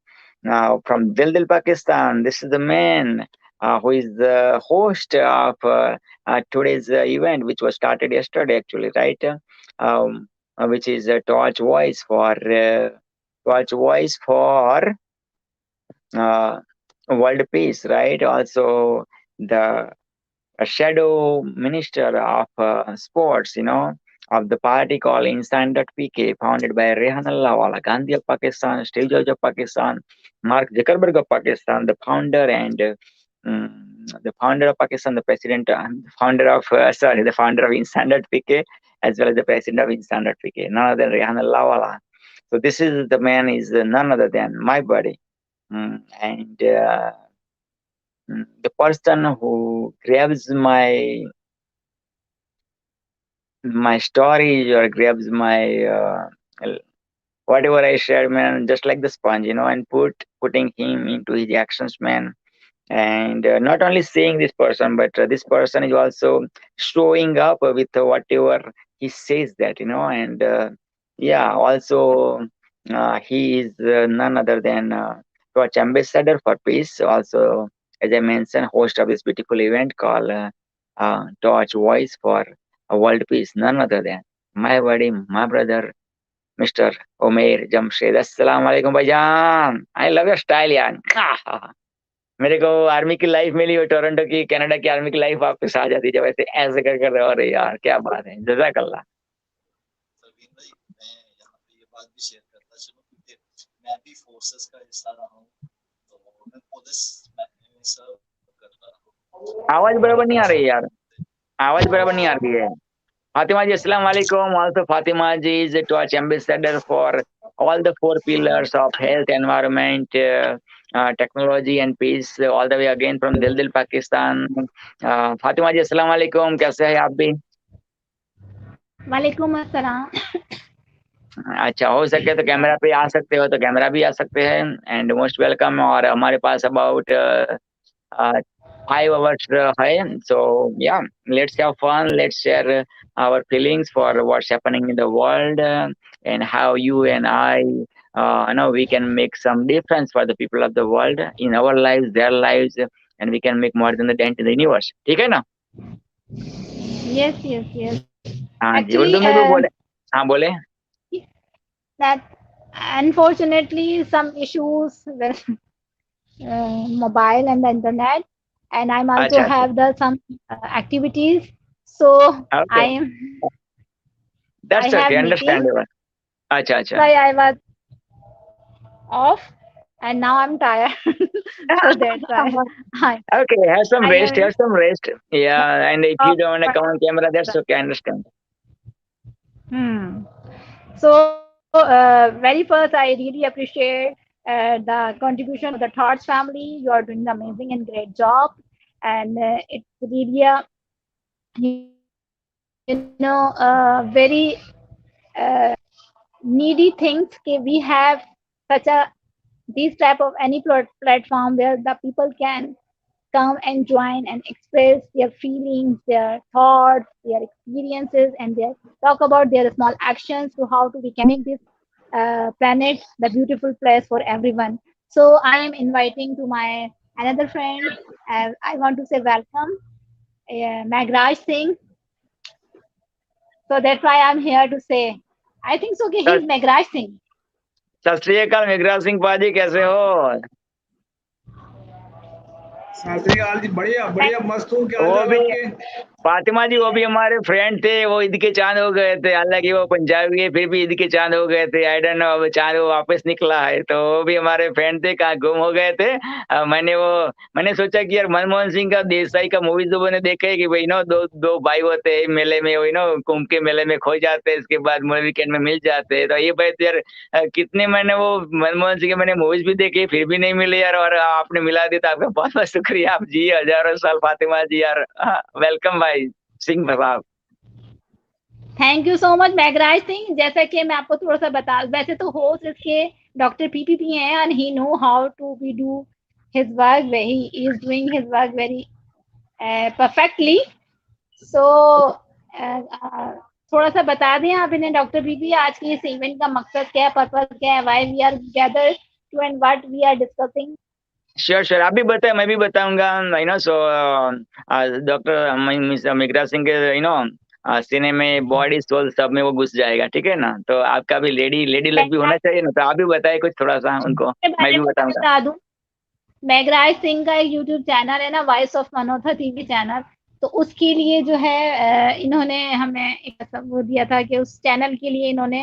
from Dil Pakistan. This is the man who is the host of today's event, which was started yesterday, actually, right? Which is Torch Voice for World Peace, right? Also, the shadow minister of sports, of the party called Insan.pk, founded by Rehan Allawala, Gandhi of Pakistan, Steve Jobs of Pakistan, Mark Zuckerberg of Pakistan, the founder and the founder of Pakistan, the president, the founder of Insan.pk, as well as the president of Insan.pk, none other than Rehan Allawala. So this is the man is none other than my buddy, and the person who grabs my stories, or grabs my whatever I shared, man, just like the sponge, and putting him into his actions, man. And not only seeing this person, but this person is also showing up with whatever he says that, and yeah, also he is none other than Torch Ambassador for Peace. Also, as I mentioned, host of this beautiful event called Torch Voice for World Peace. None other than my buddy, my brother, Mr. Umair Jamshed. Assalamu alaikum, bhaijan. I love your style, yaar. मेरे को army की life मिली और Toronto की, Canada की army की life वापस आ जाती जब ऐसे कर रहे हो। अरे यार क्या बात है, जज़ाकल्लाह। परवीन भाई, मैं यहाँ पे ये बात भी शेयर करता चलूं, क्योंकि मैं भी फोर्सेस का हिस्सा रहा हूँ, तो मैं पुलिस में सर्व करता रहा। आवाज बराबर नहीं आ रही यार, आवाज बराबर नहीं आ रही है। Fatima ji, assalamu alaikum. Also, Fatima ji is a Torch Ambassador for all the four pillars of health, environment, technology, and peace, all the way again from Dil Pakistan. Fatima ji, assalamu alaikum. कैसे हैं आप भी? वालेकुम अस्सलाम। अच्छा, हो सके तो कैमरा पे आ सकते हो तो कैमरा भी आ सकते हैं, एंड मोस्ट वेलकम। और हमारे पास अबाउट 5 hours है, so yeah, let's have fun, let's share our feelings for what's happening in the world, and how you and I know we can make some difference for the people of the world in our lives, their lives, and we can make more than the dent in the universe. ठीक है ना? Yes, yes, yes. हाँ जी, उर्दू में भी बोले। हाँ बोले। That unfortunately some issues with mobile and the internet, and I'm also अच्छा, have the some activities, so okay, I am that's I have okay, meeting, understandable. अच्छा अच्छा, so I was off, and now I'm tired. So that's why Okay, have some I rest, am. have some rest. Yeah, and if you don't want to come on camera, that's okay, I understand. So, very first, I really appreciate the contribution of the Thoughts family. You are doing an amazing and great job, and it's really a very needy things. We have such a these type of any platform where the people can come and join and express their feelings, their thoughts, their experiences, and their talk about their small actions to how to we can make this planet the beautiful place for everyone. So I am inviting to my another friend. I want to say welcome, Magraj Singh. So that's why I'm here to say. I think so. Okay, he's Magraj Singh. सत श्री अकाल मेघराज सिंह पाजी, कैसे हो? सासरीकाल जी, बढ़िया बढ़िया, मस्त हूँ। क्या हाल वो चाल भी आपके? फातिमा जी, वो भी हमारे फ्रेंड थे, वो ईद के चांद हो गए थे, हालांकि वो पंजाबी है, फिर भी ईद के चांद हो गए थे। आई डोंट नो, अब चांद वो वापस निकला है, तो वो भी हमारे फ्रेंड थे, कहाँ गुम हो गए थे। मैंने सोचा कि यार मनमोहन सिंह का देसाई का मूवी जो मैंने देखा है कि भाई नो दो भाई होते हैं मेले में, वही नो कुंभ के मेले में खो जाते हैं, इसके बाद वीकेंड में मिल जाते हैं। तो ये भाई यार कितने मैंने वो मनमोहन सिंह के मैंने मूवीज भी देखी, फिर भी नहीं मिले यार, और आपने मिला दी तो आपका बहुत बहुत शुक्रिया। आप जी हजारों साल फातिमा जी यार। वेलकम भाई सिंह साहब। Thank you so much Megraj Singh. जैसा कि मैं आपको थोड़ा सा बता, वैसे तो होस्ट इसके डॉक्टर पीपीपी हैं and he know how to be do his work, he is doing his work very perfectly. So थोड़ा सा बता दें आप इन्हें डॉक्टर पीपी, आज के इस इवेंट का मकसद क्या है, पर्पस क्या है, why we are gather to and what we are discussing. Sure sure, आप भी बताए, मैं भी बताऊंगा। सो डॉक्टर मेघराज सिंह के सीने में बॉडी सोल सब में वो घुस जाएगा, ठीक है ना? तो आपका भी लेडी लग भी होना चाहिए ना, तो आप भी बताए कुछ थोड़ा सा उनको, मैं भी बताऊंगा। बता दूं, मेघराज सिंह का एक यूट्यूब चैनल है ना, वॉइस ऑफ मनोथा टीवी चैनल, तो उसके लिए जो है इन्होंने हमें एक वो दिया था कि उस चैनल के लिए इन्होंने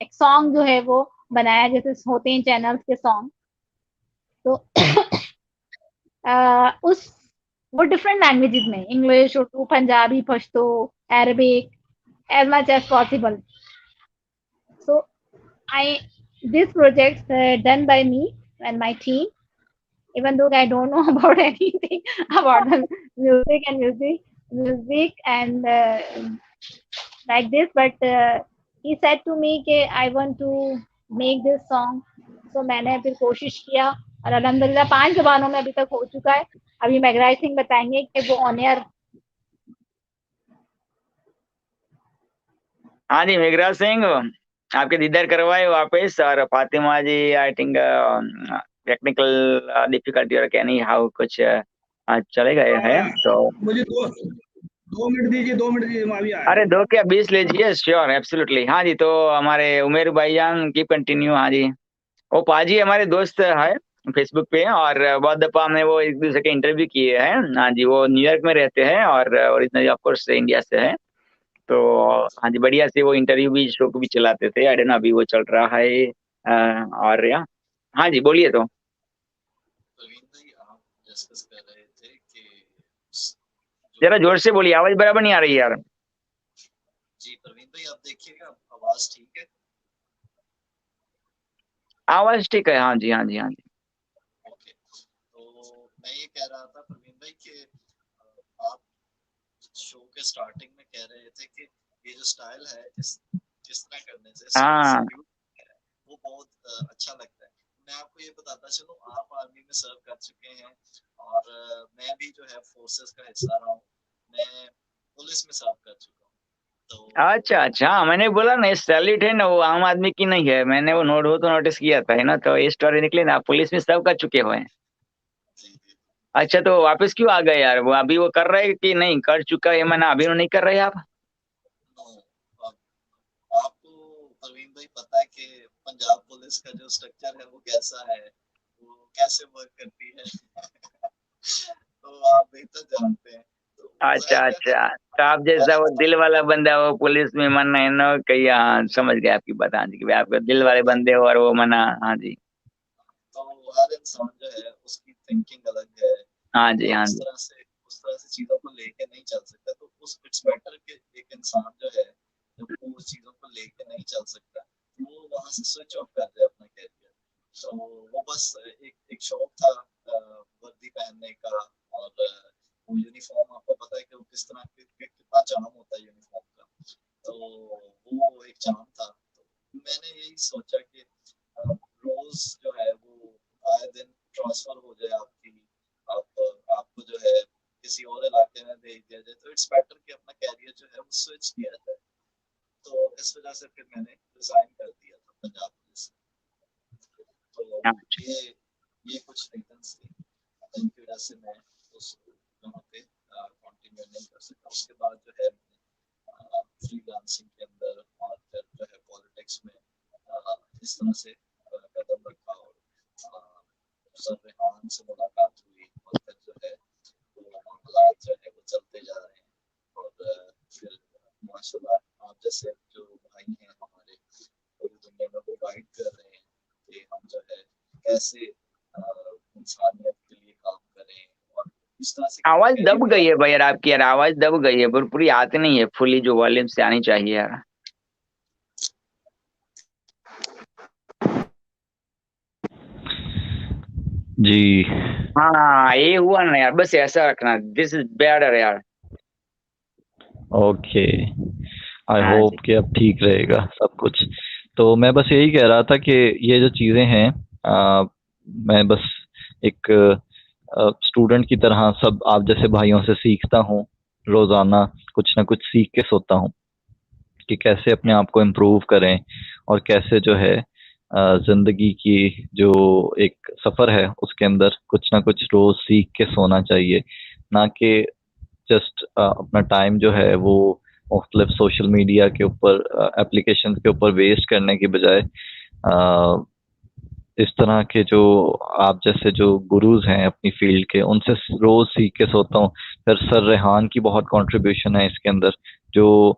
एक सॉन्ग जो है वो बनाया, जैसे होते हैं चैनल्स के सॉन्ग, तो उस वो डिफरेंट लैंग्वेजेस में, English, Urdu, Punjabi, Pashto, Arabic, as much as possible. So this project done by me and my team, even though I don't know about anything about the music and like this, but he said to me कि I want to make this song. So मैंने फिर कोशिश किया और अल्हम्दुलिल्लाह 5 ज़बानों में अभी तक हो चुका है। अभी मेघराज सिंह बताएंगे कि वो ऑन एयर। हाँ जी मेघराज सिंह, आपके दीदार करवाए वापस, और फातिमा जी आई थिंक टेक्निकल डिफिकल्टी और क्या नहीं हाउ कुछ चलेगा है। तो मुझे 2 मिनट दीजिए, 2 मिनट दीजिए, मैं अभी आया। अरे 2 क्या 20 लीजिए, श्योर एब्सोल्युटली। हाँ जी, तो हमारे उमेर भाईजान की कंटिन्यू। हाँ जी, वो पाजी हमारे दोस्त है फेसबुक पे, और बहुत दफा हमने वो एक दूसरे के इंटरव्यू किए हैं। हाँ जी, वो न्यूयॉर्क में रहते हैं और ओरिजिनली ऑफ कोर्स इंडिया से है। तो हाँ जी, बढ़िया से वो इंटरव्यू भी शो को भी चलाते थे। आई डोंट नो अभी वो चल रहा है और या हाँ जी बोलिए। तो प्रवीण भाई, आप डिस्कस कर रहे थे कि जरा जोर से बोलिए, आवाज बराबर नहीं आ रही यार। जी प्रवीण भाई, आप देखिएगा आवाज ठीक है? आवाज ठीक है, हाँ जी हाँ जी हाँ जी। ओके, तो मैं ये कह रहा था प्रवीण भाई कि आप शो के स्टार्टिंग में कह रहे थे कि ये जो स्टाइल है इस तरह करने से हाँ वो बहुत अच्छा लगता है। मैं आपको ये बताता चलूं, आप आर्मी में सर्व कर चुके हैं और मैं भी जो है फोर्सेस का हिस्सा रहा हूँ, मैं पुलिस में सर्व कर चुका हूँ। तो अच्छा अच्छा, मैंने बोला ना सैल्यूट है ना, वो आम आदमी की नहीं है। मैंने वो नोटिस किया था, है ना, तो ये स्टोरी निकली ना, आप पुलिस में सब कर चुके हुए हैं। अच्छा, तो वापस क्यों आ गए यार? वो अभी वो कर रहे कि नहीं? कर चुका है मैंने, अभी नहीं कर रहे आप? आपको प्रवीण भाई पता है कि पंजाब पुलिस का जो स्ट्रक्चर है वो कैसा है, वो कैसे वर्क करती है तो आप बेहतर जानते हैं। अच्छा अच्छा, तो आप जैसा वो दिल वाला बंदा वो पुलिस में मना है ना, कहीं हाँ समझ गया आपकी बात। हाँ जी, कि आपके दिल वाले बंदे हो और वो मना। हाँ जी, तो हर इंसान जो है उसकी थिंकिंग अलग है, हाँ जी, वो हाँ उस जी। तरह से चीजों को लेके नहीं चल सकता। तो उस इट्स बेटर कि एक इंसान जो है जब वो उस चीजों को लेके नहीं चल सकता वो वहां से स्विच ऑफ कर दे अपना कैरियर। तो वो बस एक शौक था वर्दी पहनने का, और वो यूनिफॉर्म आपको पता है कि वो किस तरह कितना चार्म होता है यूनिफॉर्म का, तो वो एक चार्म था। तो मैंने यही सोचा कि रोज जो है वो आए दिन ट्रांसफर हो जाए आपकी, आपको जो है किसी और इलाके में भेज दिया जाए, तो इट्स बेटर कि अपना कैरियर जो है वो स्विच किया जाए। तो इस वजह से फिर मैंने रिजाइन कर दिया था पंजाब पुलिस से। तो अच्छा। ये कुछ रीजंस थे जिनकी वजह से मैं उस वहाँ पे कंटिन्यू नहीं कर सका। उसके बाद जो है फ्रीलांसिंग के अंदर और फिर जो है पॉलिटिक्स में इस तरह से कदम रखा, और सर रेहान से मुलाकात हुई, और फिर जो है वो मामलात जो है वो चलते जा रहे हैं। और फिर माशाल्लाह आप जैसे जो भाई हैं हमारे पूरी दुनिया में वो गाइड कर रहे हैं कि हम जो है कैसे इंसानियत के लिए काम करें, और इस तरह से आवाज दब गई है भाई यार आपकी, यार आवाज दब गई है, पूरी आती नहीं है फुली जो वॉल्यूम से आनी चाहिए यार। जी। हाँ ये हुआ ना यार, बस ऐसा रखना, दिस इज बेटर यार। ओके, आई हाँ होप जी। कि अब ठीक रहेगा सब कुछ। तो मैं बस यही कह रहा था कि ये जो चीज़ें हैं, मैं बस एक स्टूडेंट की तरह सब आप जैसे भाइयों से सीखता हूँ, रोज़ाना कुछ ना कुछ सीख के सोता हूँ कि कैसे अपने आप को इम्प्रूव करें, और कैसे जो है ज़िंदगी की जो एक सफ़र है उसके अंदर कुछ ना कुछ रोज़ सीख के सोना चाहिए, ना कि जस्ट अपना टाइम जो है वो मुख्तलिफ सोशल मीडिया के ऊपर एप्लीकेशन के ऊपर वेस्ट करने की बजाय इस तरह के जो आप जैसे जो गुरुज हैं अपनी फील्ड के, उनसे रोज सीख के सोता हूँ। फिर सर रेहान की बहुत कंट्रीब्यूशन है इसके अंदर, जो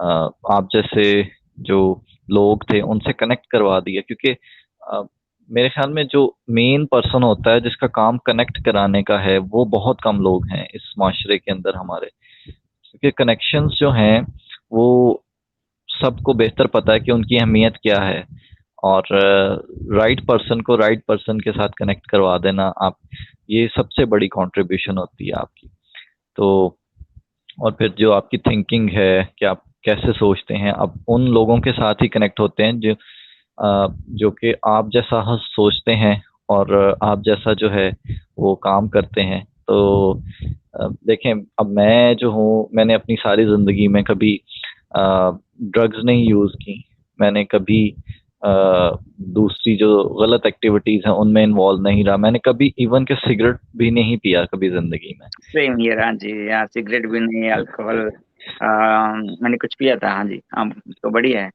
आप जैसे जो लोग थे उनसे कनेक्ट करवा दिया, क्योंकि मेरे ख्याल में जो मेन पर्सन होता है जिसका काम कनेक्ट कराने का है वो बहुत कम लोग हैं इस माशरे के अंदर हमारे, क्योंकि कनेक्शंस जो हैं वो सबको बेहतर पता है कि उनकी अहमियत क्या है, और राइट पर्सन को राइट पर्सन के साथ कनेक्ट करवा देना आप, ये सबसे बड़ी कंट्रीब्यूशन होती है आपकी। तो और फिर जो आपकी थिंकिंग है कि आप कैसे सोचते हैं, आप उन लोगों के साथ ही कनेक्ट होते हैं जो कि आप जैसा सोचते हैं और आप जैसा जो है वो काम करते हैं। तो देखें, अब मैं जो हूँ, मैंने अपनी सारी ज़िंदगी में कभी ड्रग्स नहीं यूज़ की, मैंने कभी दूसरी जो गलत एक्टिविटीज़ हैं उनमें इन्वॉल्व नहीं रहा, मैंने कभी इवन के सिगरेट भी नहीं पिया कभी ज़िंदगी में। Same here. हाँ जी, यार सिगरेट भी नहीं, अल्कोहल मैंने कुछ पिया था। हाँ जी, हाँ तो बढ़िया है।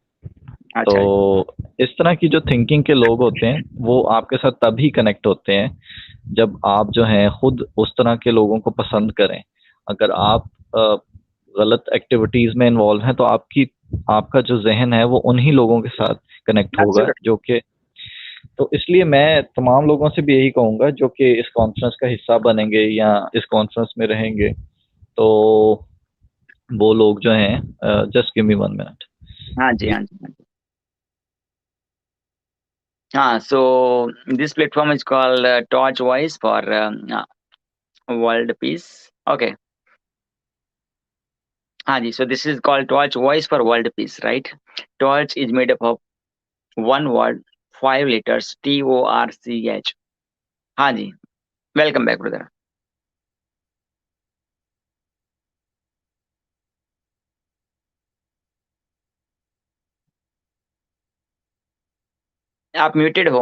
अच्छा जी। तो इस तरह की जो थिंकिंग के लोग होते हैं वो आपके साथ तभी कनेक्ट होते हैं जब आप जो हैं खुद उस तरह के लोगों को पसंद करें। अगर आप गलत एक्टिविटीज में इन्वॉल्व हैं तो आपका जो जहन है वो उन्हीं लोगों के साथ कनेक्ट होगा Absolutely. जो कि, तो इसलिए मैं तमाम लोगों से भी यही कहूँगा जो कि इस कॉन्फ्रेंस का हिस्सा बनेंगे या इस कॉन्फ्रेंस में रहेंगे, तो वो लोग जो हैं, जस्ट गिव मी 1 मिनट। हाँ जी, हाँ जी, हाँ जी। हाँ, so this platform is called Torch Voice for World Peace. Okay. हाँ जी, so this is called Torch Voice for World Peace, right? Torch is made up of one word, 5 letters, TORCH. हाँ जी, welcome back, brother. आप muted हो,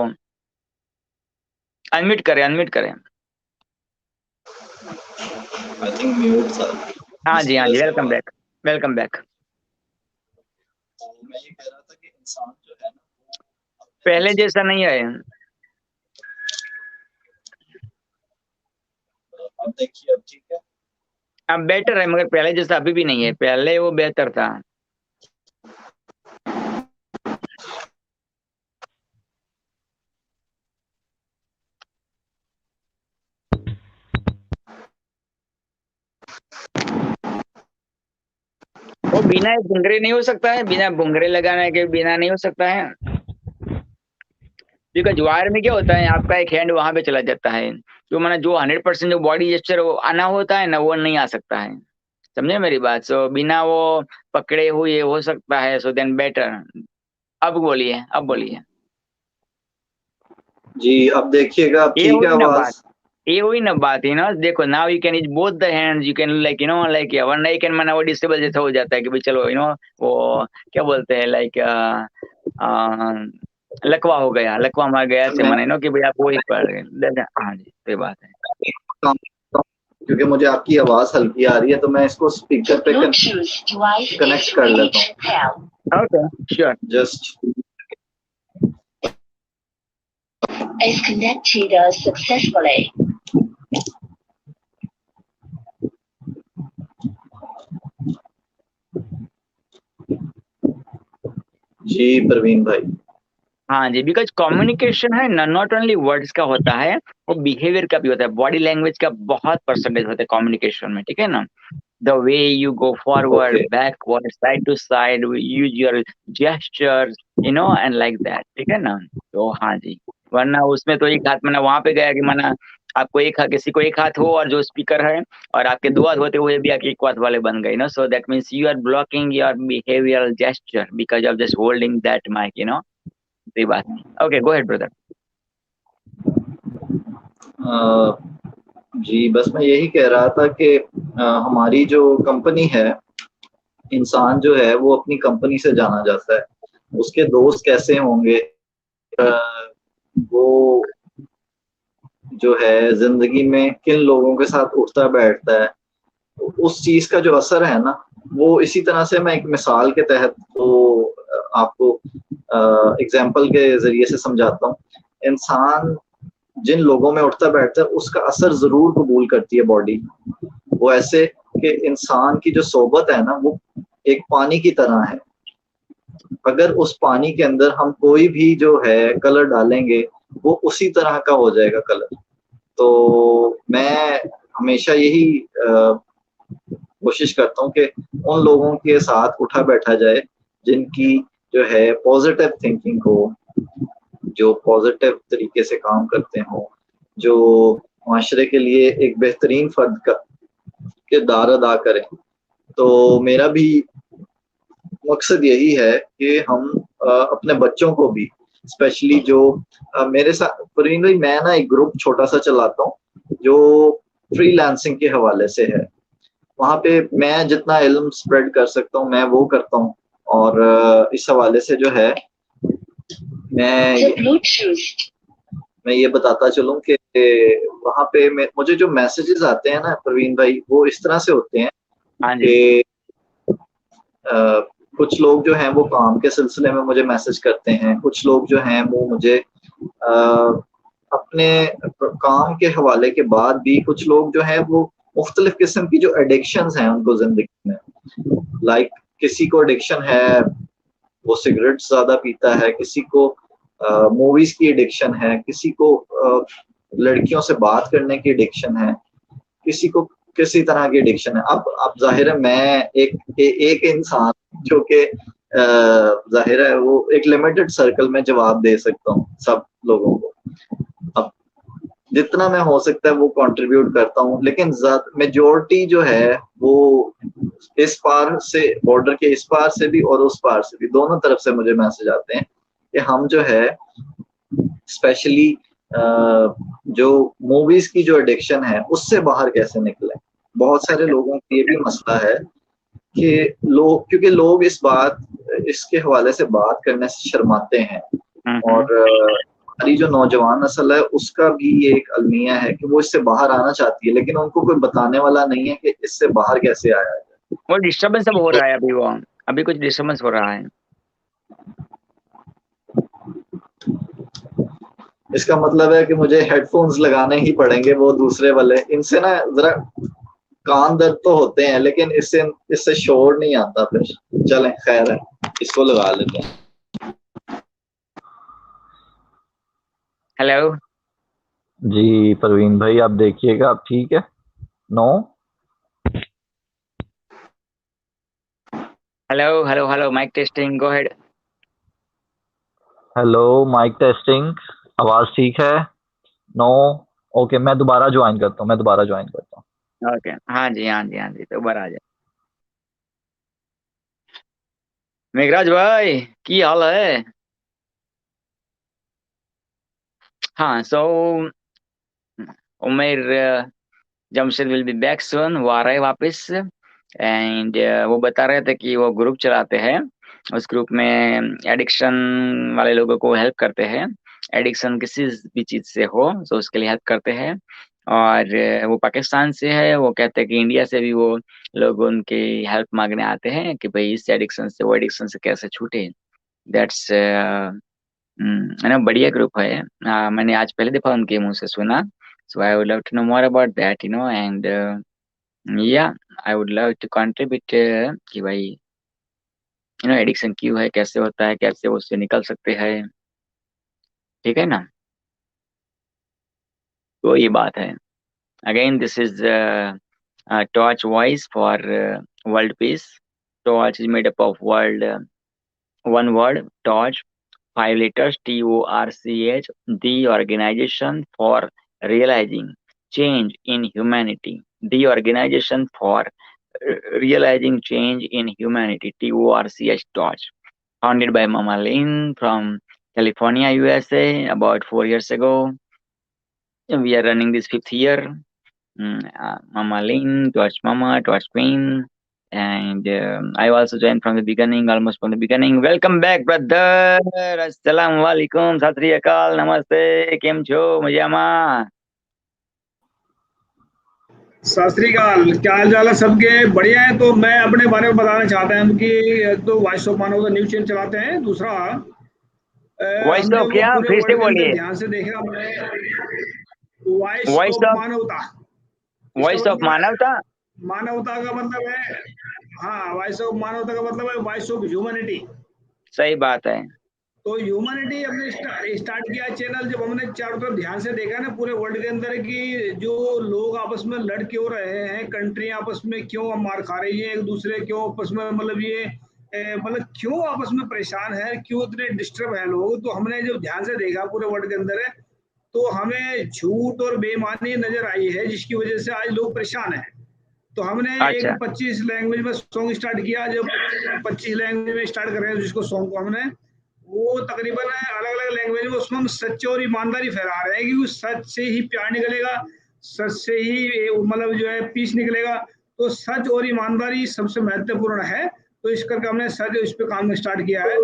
unmute करें, unmute करें। I think mute था। हाँ इस जी, हाँ वजह जी, से वेलकम हुआ। Back, welcome back. तो मैं ये कह रहा था कि इंसान जो है ना वो अपने पहले जैसा नहीं है। अब देखिए अब ठीक है। अब बेटर है, मगर पहले जैसा अभी भी नहीं है, पहले वो बेहतर था। वो बिना भुंगरे नहीं हो सकता है, बिना भुंगरे लगाने के बिना नहीं हो सकता है, बिकॉज वायर में क्या होता है, आपका एक हैंड वहां पे चला जाता है, जो मैंने जो 100% जो बॉडी जेस्चर वो आना होता है ना, वो नहीं आ सकता है, समझे मेरी बात। सो बिना वो पकड़े हुए हो सकता है, सो देन बेटर। अब बोलिए, अब बोलिए। जी अब देखिएगा, अब ये ठीक है हुई ना बात, आवाज? ये हुई ना बात, यू नो, देखो now you can use both the hands, you can like, you know, like वरना यू कैन माना वो डिस्टेबल जैसा हो जाता है कि भाई चलो, यू नो, वो क्या बोलते हैं, लाइक लकवा हो गया, लकवा मार गया से मैं माने, नो, कि भाई आप वही पढ़ गए। हाँ जी, सही बात है। काम करता हूं, क्योंकि मुझे आपकी आवाज हल्की आ रही है, तो मैं इसको स्पीकर पे कनेक्ट कर लेता हूँ। Okay, sure. Just is connected successfully. जी प्रवीण भाई। हाँ जी, बिकॉज कम्युनिकेशन है ना, नॉट ओनली वर्ड्स का होता है, वो बिहेवियर का भी होता है, बॉडी लैंग्वेज का बहुत परसेंटेज होता है कम्युनिकेशन में, ठीक है ना। The way you go forward, okay backward, side to side, use your gestures, you know, and like that, ठीक है ना। तो हाँ जी, वरना उसमें तो एक हाथ मना वहां पे गया कि मना आपको एक हाथ, किसी को एक हाथ हो और जो स्पीकर है, और आपके दो हाथ होते हुए भी आपके एक हाथ वाले बन गए, no. So that means you are blocking your behavioural gesture because of just holding that mic, you know. सही बात। Okay, go ahead brother. जी बस मैं यही कह रहा था कि हमारी जो कंपनी है, इंसान जो है वो अपनी कंपनी से जाना जाता है, उसके दोस्त कैसे होंगे, वो जो है जिंदगी में किन लोगों के साथ उठता बैठता है, उस चीज का जो असर है ना, वो इसी तरह से मैं एक मिसाल के तहत वो आपको एग्जाम्पल के जरिए से समझाता हूँ। इंसान जिन लोगों में उठता बैठता है, उसका असर जरूर कबूल करती है बॉडी। वो ऐसे कि इंसान की जो सोबत है ना, वो एक पानी की तरह है। अगर उस पानी के अंदर हम कोई भी जो है कलर डालेंगे, वो उसी तरह का हो जाएगा कलर। तो मैं हमेशा यही कोशिश करता हूँ कि उन लोगों के साथ उठा बैठा जाए जिनकी जो है पॉजिटिव थिंकिंग हो, जो पॉजिटिव तरीके से काम करते हो, जो माशरे के लिए एक बेहतरीन फर्द का किरदार अदा करें। तो मेरा भी मकसद यही है कि हम अपने बच्चों को भी, स्पेशली जो मेरे साथ प्रवीण भाई, मैं ना एक ग्रुप छोटा सा चलाता हूँ जो फ्रीलांसिंग के हवाले से है। वहाँ पे मैं जितना इल्म स्प्रेड कर सकता हूँ मैं वो करता हूँ, और इस हवाले से जो है मैं ये बताता चलूँ कि वहाँ पे मुझे जो मैसेजेस आते हैं ना प्रवीण भाई, वो इस तरह से होते हैं कि कुछ लोग जो हैं वो काम के सिलसिले में मुझे मैसेज करते हैं, कुछ लोग जो हैं वो मुझे अपने काम के हवाले के बाद भी, कुछ लोग जो हैं वो मुख्तलिफ किस्म की जो एडिक्शंस हैं उनको जिंदगी में, लाइक किसी को एडिक्शन है वो सिगरेट ज्यादा पीता है, किसी को मूवीज की एडिक्शन है, किसी को लड़कियों से बात करने की एडिक्शन है, किसी को किसी तरह की एडिक्शन है। अब जाहिर है मैं एक इंसान जो कि जाहिर है वो एक लिमिटेड सर्कल में जवाब दे सकता हूँ सब लोगों को। अब जितना मैं हो सकता है वो कंट्रीब्यूट करता हूँ, लेकिन मेजॉरिटी जो है वो इस पार से, बॉर्डर के इस पार से भी और उस पार से भी, दोनों तरफ से मुझे मैसेज आते हैं कि हम जो है स्पेशली जो मूवीज की जो एडिक्शन है उससे बाहर कैसे निकले। बहुत सारे लोगों को ये भी मसला है कि क्योंकि लोग इसके हवाले से बात करने से शर्माते हैं, और हमारी जो नौजवान नस्ल है उसका भी ये एक अलमिया है कि वो इससे बाहर आना चाहती है, लेकिन उनको कोई बताने वाला नहीं है कि इससे बाहर कैसे आया जाए। वो डिस्टर्बेंस सब हो रहा है अभी, वो अभी कुछ डिस्टर्बेंस हो रहा है। इसका मतलब है कि मुझे हेडफोन्स लगाने ही पड़ेंगे, वो दूसरे वाले। इनसे ना जरा कान दर्द तो होते हैं, लेकिन इससे शोर नहीं आता फिर। चलें खैर है, इसको लगा लेते हैं। हेलो जी परवीन भाई, आप देखिएगा आप ठीक है? No Hello. Mic testing. Go ahead. Hello, mic testing, आवाज ठीक है? नो? ओके, मैं दोबारा ज्वाइन करता हूँ। ओके, हाँ जी, तो ऊपर आ जाए। मेघराज भाई, की हाल है? हाँ, so Umer Jamshed will be back soon, वो आ रहे हैं वापस। एंड वो बता रहे थे कि वो ग्रुप चलाते हैं, उस ग्रुप में एडिक्शन वाले लोगों को हेल्प करते हैं। एडिक्शन किसी भी चीज से हो तो उसके लिए हेल्प करते हैं। और वो पाकिस्तान से है, वो कहते हैं कि इंडिया से भी वो लोग उनकी हेल्प मांगने आते हैं कि भाई इस एडिक्शन से, वो एडिक्शन से कैसे छूटे। दैट्स है ना, बढ़िया ग्रुप है। मैंने आज पहले दफा उनके मुंह से सुना। So I would love to know more about that, and yeah I would love to contribute कि भाई एडिक्शन क्यों है, कैसे होता है, कैसे उससे निकल सकते हैं। ठीक है ना? तो ये बात है। Again this is torch voice for world peace. Torch is made up of world, one word, torch, 5 letters, TORCH, the organization for realizing change in humanity. The organization for realizing change in humanity, TORCH, torch. Founded by Mama Lynn from California, USA, about 4 years ago. We are running this 5th year. Mama Lynn, Torch Mama, Torch Queen, and I also joined from the beginning, almost from the beginning. Welcome back, brother. Assalamu alaikum, Sat Sri Akal, Namaste, Kem Cho, Mujama. सत श्री अकाल, क्या हाल चाल है सबके? बढ़िया है। तो मैं अपने बारे में बताना चाहता हूँ कि एक तो वॉइस ऑफ मानव का न्यूज चैनल चलाते हैं, दूसरा वॉइस हमने ऑफ वो क्या? पूरे फिर से वर्ल्ड के अंदर बोलिए। ध्यान से देखा हमने। वॉइस वॉइस ऑफ ऑफ मानवता, इसका वॉइस ऑफ मतलब है मानवता। मानवता का मतलब है, हाँ, वॉइस ऑफ मानवता का मतलब है वॉइस ऑफ ह्यूमैनिटी। सही बात है। तो ह्यूमैनिटी हमने स्टार्ट किया चैनल जब हमने चारों तरफ ध्यान से देखा ना पूरे वर्ल्ड के अंदर कि जो लोग आपस में लड़ क्यों रहे हैं, कंट्री आपस में क्यों मार खा रही है, एक दूसरे क्यों आपस में, मतलब ये मतलब क्यों आपस में परेशान है, क्यों इतने डिस्टर्ब है लोग। तो हमने जब ध्यान से देखा पूरे वर्ल्ड के अंदर है, तो हमें झूठ और बेईमानी नजर आई है, जिसकी वजह से आज लोग परेशान हैं। तो हमने एक अच्छा 25 लैंग्वेज में सॉन्ग स्टार्ट किया। जब 25 लैंग्वेज में स्टार्ट कर रहे हैं जिसको सॉन्ग को हमने, वो तकरीबन अलग अलग लैंग्वेज में, उसमें हम सच्चे और ईमानदारी फैला रहे हैं कि उस सच से ही प्यार निकलेगा, सच से ही मतलब जो है पीस निकलेगा। तो सच और ईमानदारी सबसे महत्वपूर्ण है। तो इस करके हमने सच इस पे काम स्टार्ट किया है।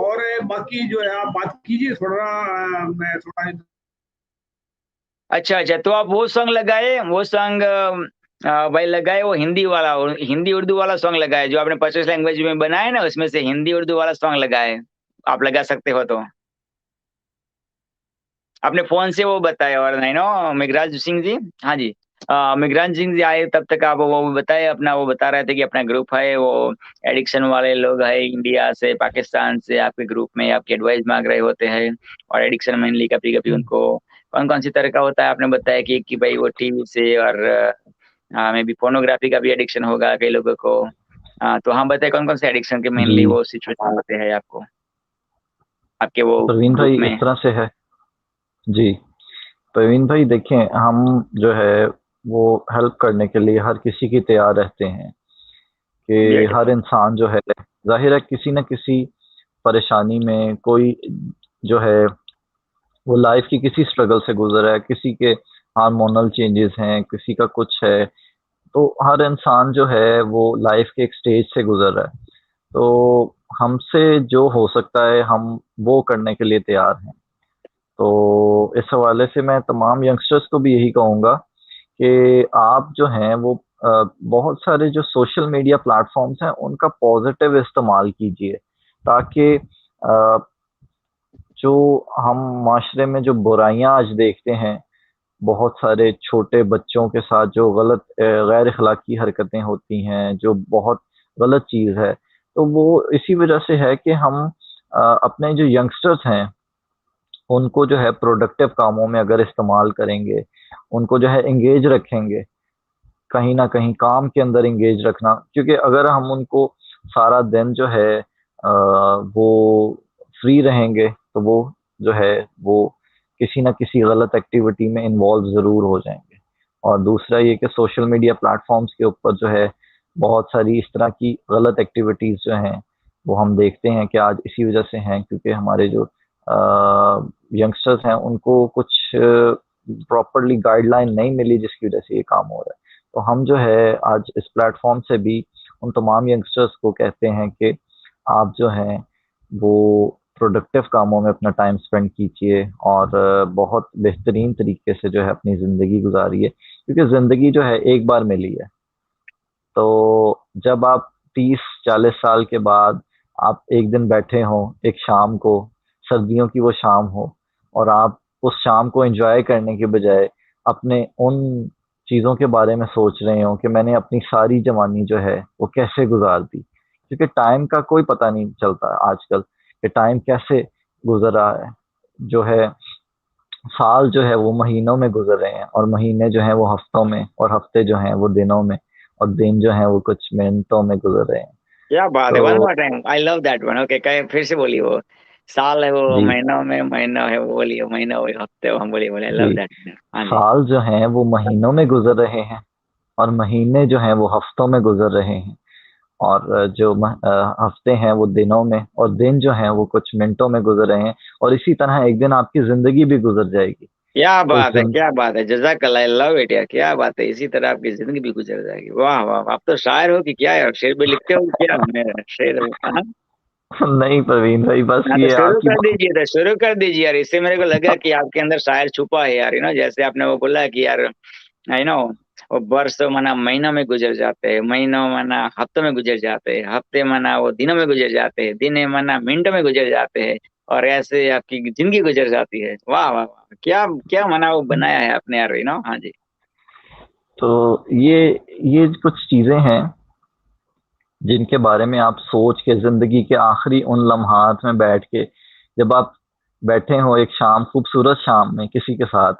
और बाकी जो है आप बात कीजिए थोड़ा, मैं थोड़ा अच्छा, तो आप वो सॉन्ग लगाए, वो सॉन्ग भाई लगाए, वो हिंदी वाला, हिंदी उर्दू वाला सॉन्ग लगाए जो आपने 25 लैंग्वेज में बनाए ना, उसमें से हिंदी उर्दू वाला सॉन्ग लगाए। आप लगा सकते हो तो अपने फोन से वो बताए। और नहीं नो मेघराज सिंह जी, हाँ जी, मेघराज सिंह जी आए तब तक आप वो बताए अपना, वो बता रहे थे कि अपना ग्रुप है, वो एडिक्शन वाले लोग है इंडिया से, पाकिस्तान से आपके ग्रुप में आपकी एडवाइस मांग रहे होते हैं। और एडिक्शन मेनली कभी कभी उनको कौन कौन सी तरह का होता है, आपने बताया कि भाई वो टीवी से और मे बी फोनोग्राफी का भी एडिक्शन होगा कई लोगों को। तो हम बताए कौन कौन से एडिक्शन के मेनली जी वो सिचुएशन होते हैं आपको, आपके वो प्रवीण ग्रुप भाई, इस में। तरह से है। जी प्रवीण भाई, देखें, हम जो है वो हेल्प करने के लिए हर किसी की तैयार रहते हैं कि हर ब्यूटीफुल। इंसान जो है, जाहिर है किसी न किसी परेशानी में, कोई जो है वो लाइफ की किसी स्ट्रगल से गुजर रहा है, किसी के हार्मोनल चेंजेस हैं, किसी का कुछ है। तो हर इंसान जो है वो लाइफ के एक स्टेज से गुजर रहा है। तो हमसे जो हो सकता है हम वो करने के लिए तैयार हैं। तो इस हवाले से मैं तमाम यंगस्टर्स को भी यही कहूँगा कि आप जो हैं वो बहुत सारे जो सोशल मीडिया प्लेटफॉर्म्स हैं उनका पॉजिटिव इस्तेमाल कीजिए, ताकि जो हम माशरे में जो बुराइयां आज देखते हैं, बहुत सारे छोटे बच्चों के साथ जो गलत गैर अखलाकी हरकतें होती हैं, जो बहुत गलत चीज़ है, तो वो इसी वजह से है कि हम अपने जो यंगस्टर्स हैं उनको जो है प्रोडक्टिव कामों में अगर इस्तेमाल करेंगे, उनको जो है एंगेज रखेंगे, कहीं ना कहीं काम के अंदर एंगेज रखना। क्योंकि अगर हम उनको सारा दिन जो है वो फ्री रहेंगे तो वो जो है वो किसी ना किसी गलत एक्टिविटी में इन्वॉल्व ज़रूर हो जाएंगे। और दूसरा ये कि सोशल मीडिया प्लेटफॉर्म्स के ऊपर जो है बहुत सारी इस तरह की गलत एक्टिविटीज़ जो हैं वो हम देखते हैं कि आज इसी वजह से हैं क्योंकि हमारे जो यंगस्टर्स हैं उनको कुछ प्रॉपरली गाइडलाइन नहीं मिली जिसकी वजह से ये काम हो रहा है। तो हम जो है आज इस प्लेटफॉर्म से भी उन तमाम यंगस्टर्स को कहते हैं कि आप जो हैं वो प्रोडक्टिव कामों में अपना टाइम स्पेंड कीजिए और बहुत बेहतरीन तरीके से जो है अपनी ज़िंदगी गुजारिए क्योंकि ज़िंदगी जो है एक बार मिली है। तो जब आप 30-40 साल के बाद आप एक दिन बैठे हों एक शाम को, सर्दियों की वो शाम हो और आप उस शाम को एंजॉय करने के बजाय अपने उन चीज़ों के बारे में सोच रहे हो कि मैंने अपनी सारी जवानी जो है वो कैसे गुजार दी, क्योंकि टाइम का कोई पता नहीं चलता आजकल कि टाइम कैसे गुजर रहा है। जो है साल जो है वो महीनों में गुजर रहे हैं और महीने जो हैं वो हफ्तों में और हफ्ते जो हैं वो दिनों में और दिन जो हैं वो कुछ मिनटों में गुजर रहे हैं। क्या बात है, तो one more time, I love that one. Okay, कहीं फिर से बोलिए। वो साल है, वो जी महीनों में, महीना है वो बोलिए, महीना हो, हफ्ते हो, हम बोलिए, आई लव जी दैट। हाँ जी। साल जो हैं वो महीनों में गुजर रहे हैं और महीने जो हैं वो हफ्तों में गुजर रहे हैं और जो हफ्ते हैं वो दिनों में और दिन जो हैं वो कुछ मिनटों में गुजर रहे हैं और इसी तरह एक दिन आपकी जिंदगी भी गुजर जाएगी। क्या तो बात है, क्या बात है, जज़ाकल्लाह, आई लव इट यार, क्या बात है। इसी तरह आपकी जिंदगी भी गुजर जाएगी। वाह वाह, आप तो शायर हो कि क्या यार, शेर भी लिखते हो कि क्या? शेर हाँ? नहीं प्रवीण भाई, बस हाँ, तो ये शुरू आपकी कर दीजिए, तो शुरू कर दीजिए यार। इससे मेरे को लगा कि आपके अंदर शायर छुपा है यार, जैसे आपने वो बोला कि यार वो बरसों मना महीनों में गुजर जाते हैं, महीनों मना हफ्तों में गुजर जाते हैं, हफ्ते मना वो दिनों में गुजर जाते हैं, दिन मना मिनटों में गुजर जाते हैं और ऐसे आपकी जिंदगी गुजर जाती है। वाह वाह वाह, क्या क्या मना वो बनाया है आपने यार, हाँ जी। तो ये कुछ चीजें हैं जिनके बारे में आप सोच के जिंदगी के आखिरी उन लम्हात में बैठ के जब आप बैठे हो एक शाम, खूबसूरत शाम में किसी के साथ,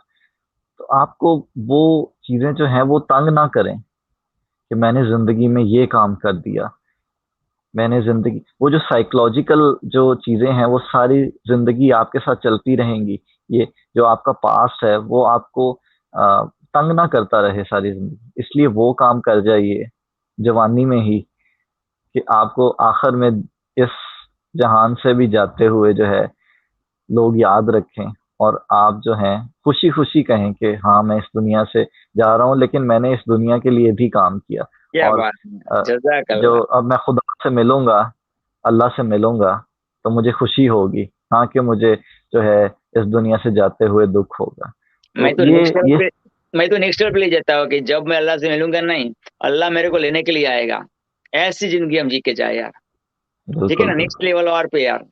तो आपको वो चीजें जो हैं वो तंग ना करें कि मैंने जिंदगी में ये काम कर दिया। मैंने जिंदगी वो जो साइकोलॉजिकल जो चीजें हैं वो सारी जिंदगी आपके साथ चलती रहेंगी। ये जो आपका पास्ट है वो आपको तंग ना करता रहे सारी जिंदगी, इसलिए वो काम कर जाइए जवानी में ही कि आपको आखिर में इस जहान से भी जाते हुए जो है लोग याद रखें और आप जो हैं खुशी खुशी कहें कि हाँ मैं इस दुनिया से जा रहा हूँ लेकिन मैंने इस दुनिया के लिए भी काम किया। क्या और बात है, जो जज़ाकल्लाह। अब मैं खुदा से मिलूंगा, अल्लाह से मिलूंगा, तो मुझे खुशी होगी, हाँ कि मुझे जो है इस दुनिया से जाते हुए दुख होगा। मैं तो तो ये नेक्स्ट लेवल ये पे मैं तो नेक्स्ट लेवल पे ले जाता हूँ कि जब मैं अल्लाह से मिलूंगा, नहीं, अल्लाह मेरे को लेने के लिए आएगा। ऐसी जिंदगी हम जी के जाए यार, ठीक है बिल्कुल ना, नेक्स्ट लेवल और पे यार।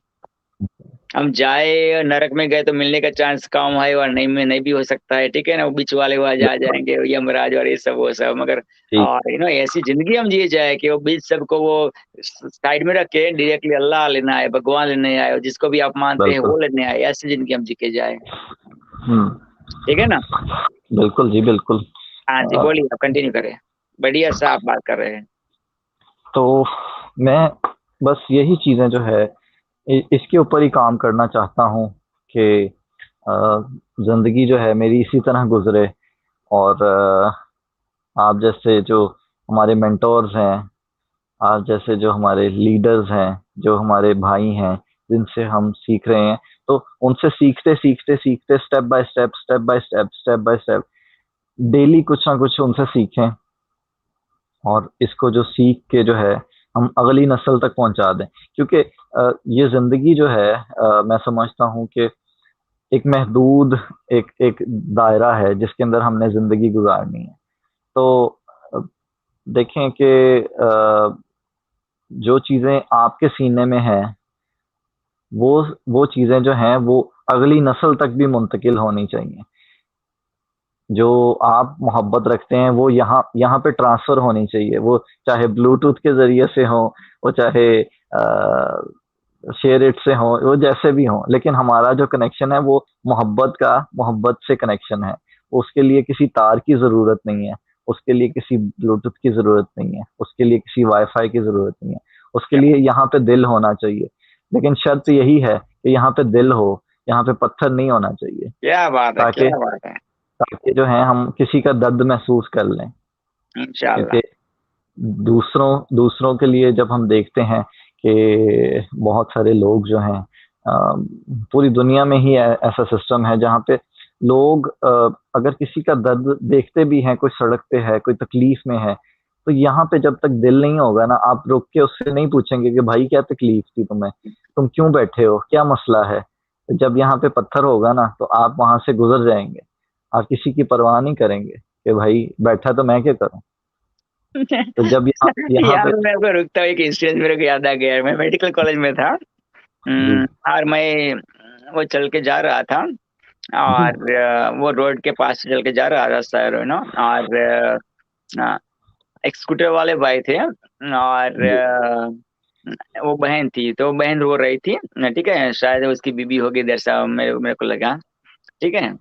हम जाए नरक में गए तो मिलने का चांस कम है और नहीं में नहीं भी हो सकता है, ठीक है ना, वो बीच वाले वहां जा बिल्कुल जाएंगे, यमराज और ये सब वो सब, मगर ठीक। और ऐसी जिंदगी हम जिए जाए कि वो बीच सबको वो साइड में रख के डायरेक्टली अल्लाह लेना आए, भगवान लेने आए, और जिसको भी आप मानते हैं बिल्कुल। वो लेने आए, ऐसी जिंदगी हम जी के जाए, हम्म। ठीक है ना। बिल्कुल जी बिल्कुल। हाँ जी, बोलिए, आप कंटिन्यू करें, बढ़िया सा आप बात कर रहे हैं। तो मैं बस यही चीजें जो है इसके ऊपर ही काम करना चाहता हूँ कि जिंदगी जो है मेरी इसी तरह गुजरे और आप जैसे जो हमारे मेंटोर्स हैं, आप जैसे जो हमारे लीडर्स हैं, जो हमारे भाई हैं जिनसे हम सीख रहे हैं, तो उनसे सीखते सीखते सीखते स्टेप बाय स्टेप डेली कुछ ना कुछ उनसे सीखें और इसको जो सीख के जो है हम अगली नस्ल तक पहुंचा दें, क्योंकि ये जिंदगी जो है मैं समझता हूँ कि एक महदूद एक एक दायरा है जिसके अंदर हमने जिंदगी गुजारनी है। तो अ, देखें कि जो चीजें आपके सीने में हैं वो चीजें जो हैं वो अगली नस्ल तक भी मुंतकिल होनी चाहिए। जो आप मोहब्बत रखते हैं वो यहाँ पे ट्रांसफर होनी चाहिए, वो चाहे ब्लूटूथ के जरिए से हो, वो चाहे शेयर इट से हो, वो जैसे भी हो, लेकिन हमारा जो कनेक्शन है वो मोहब्बत से कनेक्शन है। उसके लिए किसी तार की जरूरत नहीं है, उसके लिए किसी ब्लूटूथ की जरूरत नहीं है, उसके लिए किसी वाईफाई की जरूरत नहीं है, उसके लिए यहाँ पे दिल होना चाहिए, लेकिन शर्त यही है कि यहाँ पे दिल हो, यहाँ पे पत्थर नहीं होना चाहिए, क्या बात है, ताकि क्या बात है। ताकि जो है हम किसी का दर्द महसूस कर लें। इंशाल्लाह। क्योंकि दूसरों के लिए जब हम देखते हैं कि बहुत सारे लोग जो हैं, पूरी दुनिया में ही ऐसा सिस्टम है जहाँ पे लोग अगर किसी का दर्द देखते भी हैं, कोई सड़क पे है, कोई तकलीफ में है, तो यहाँ पे जब तक दिल नहीं होगा ना, आप रुक के उससे नहीं पूछेंगे कि भाई क्या तकलीफ थी तुम्हें, तुम क्यों बैठे हो, क्या मसला है। तो जब यहाँ पे पत्थर होगा ना, तो आप वहां से गुजर जाएंगे, आप किसी की परवाह नहीं करेंगे कि भाई बैठा तो मैं क्या करूं। तो जब यहाँ यार पे मेरे को रुकता एक इंसिडेंट मेरे को याद आ गया। मैं मेडिकल कॉलेज में था और मैं वो चल के जा रहा था और वो रोड के पास से चल के जा रहा था सर, नो, और एक स्कूटर वाले भाई थे और वो बहन थी, तो बहन रो रही थी, ठीक है, शायद उसकी बीबी होगी, देर सा मेरे को लगा, ठीक है।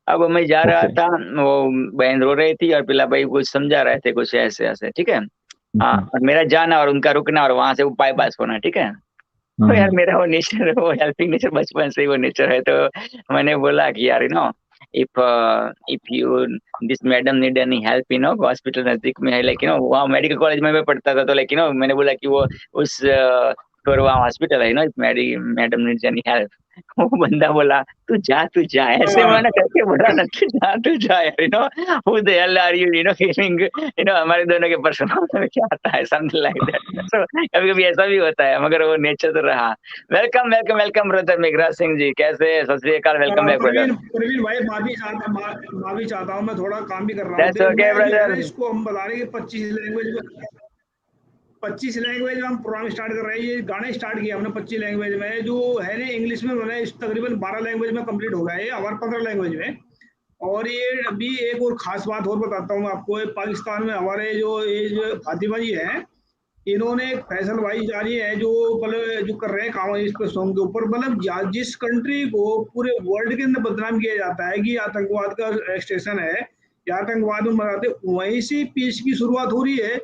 अब मैं जा रहा था, वो बहन रो रही थी और पिला भाई कुछ समझा रहे थे, कुछ ऐसे ऐसे, ठीक है। हाँ, और मेरा जाना और उनका रुकना और वहां से वो बाय पास होना, ठीक है। तो यार मेरा वो नेचर, वो हेल्पिंग नेचर बचपन से ही वो नेचर है। तो मैंने बोला कि यार if you this madam need any help, hospital नजदीक में है, लेकिन वहाँ मेडिकल कॉलेज में मैं पढ़ता था, तो लेकिन मैंने बोला कि वो उस और वहाँ हॉस्पिटल है, मैडम नीड्स एनी हेल्प। वो बंदा बोला तू जा ऐसे मैंने करके बोला ना, तू जा यार, who the hell are you feeling, हमारे दोनों के पर्सनल में क्या आता है, समथिंग लाइक दैट। सो कभी कभी ऐसा भी होता है, मगर वो नेचर तो रहा। Welcome welcome welcome brother Meghraj Singh ji, कैसे, सत श्री अकाल, वेलकम बैक ब्रदर। प्रवीण भाई, माफी चाहता हूँ, मैं थोड़ा काम भी कर रहा That's okay, brother. इसको हम बता रहे हैं कि 25 लैंग्वेज में हम प्रोग्राम स्टार्ट कर रहे हैं। ये गाने स्टार्ट किया हमने 25 लैंग्वेज में, जो है ना इंग्लिश में बना, तकरीबन 12 लैंग्वेज में कंप्लीट हो गया है हमारे 15 लैंग्वेज में। और ये अभी एक और खास बात और बताता हूँ मैं आपको, पाकिस्तान में हमारे जो फातिमा जी हैं, इन्होंने एक फैसल भाई जारी है जो मतलब जो कर रहे हैं काम इस पे सॉन्ग के ऊपर, मतलब जिस कंट्री को पूरे वर्ल्ड के अंदर बदनाम किया जाता है कि आतंकवाद का स्टेशन है या आतंकवाद में मनाते, वहीं से पीस की शुरुआत हो रही है।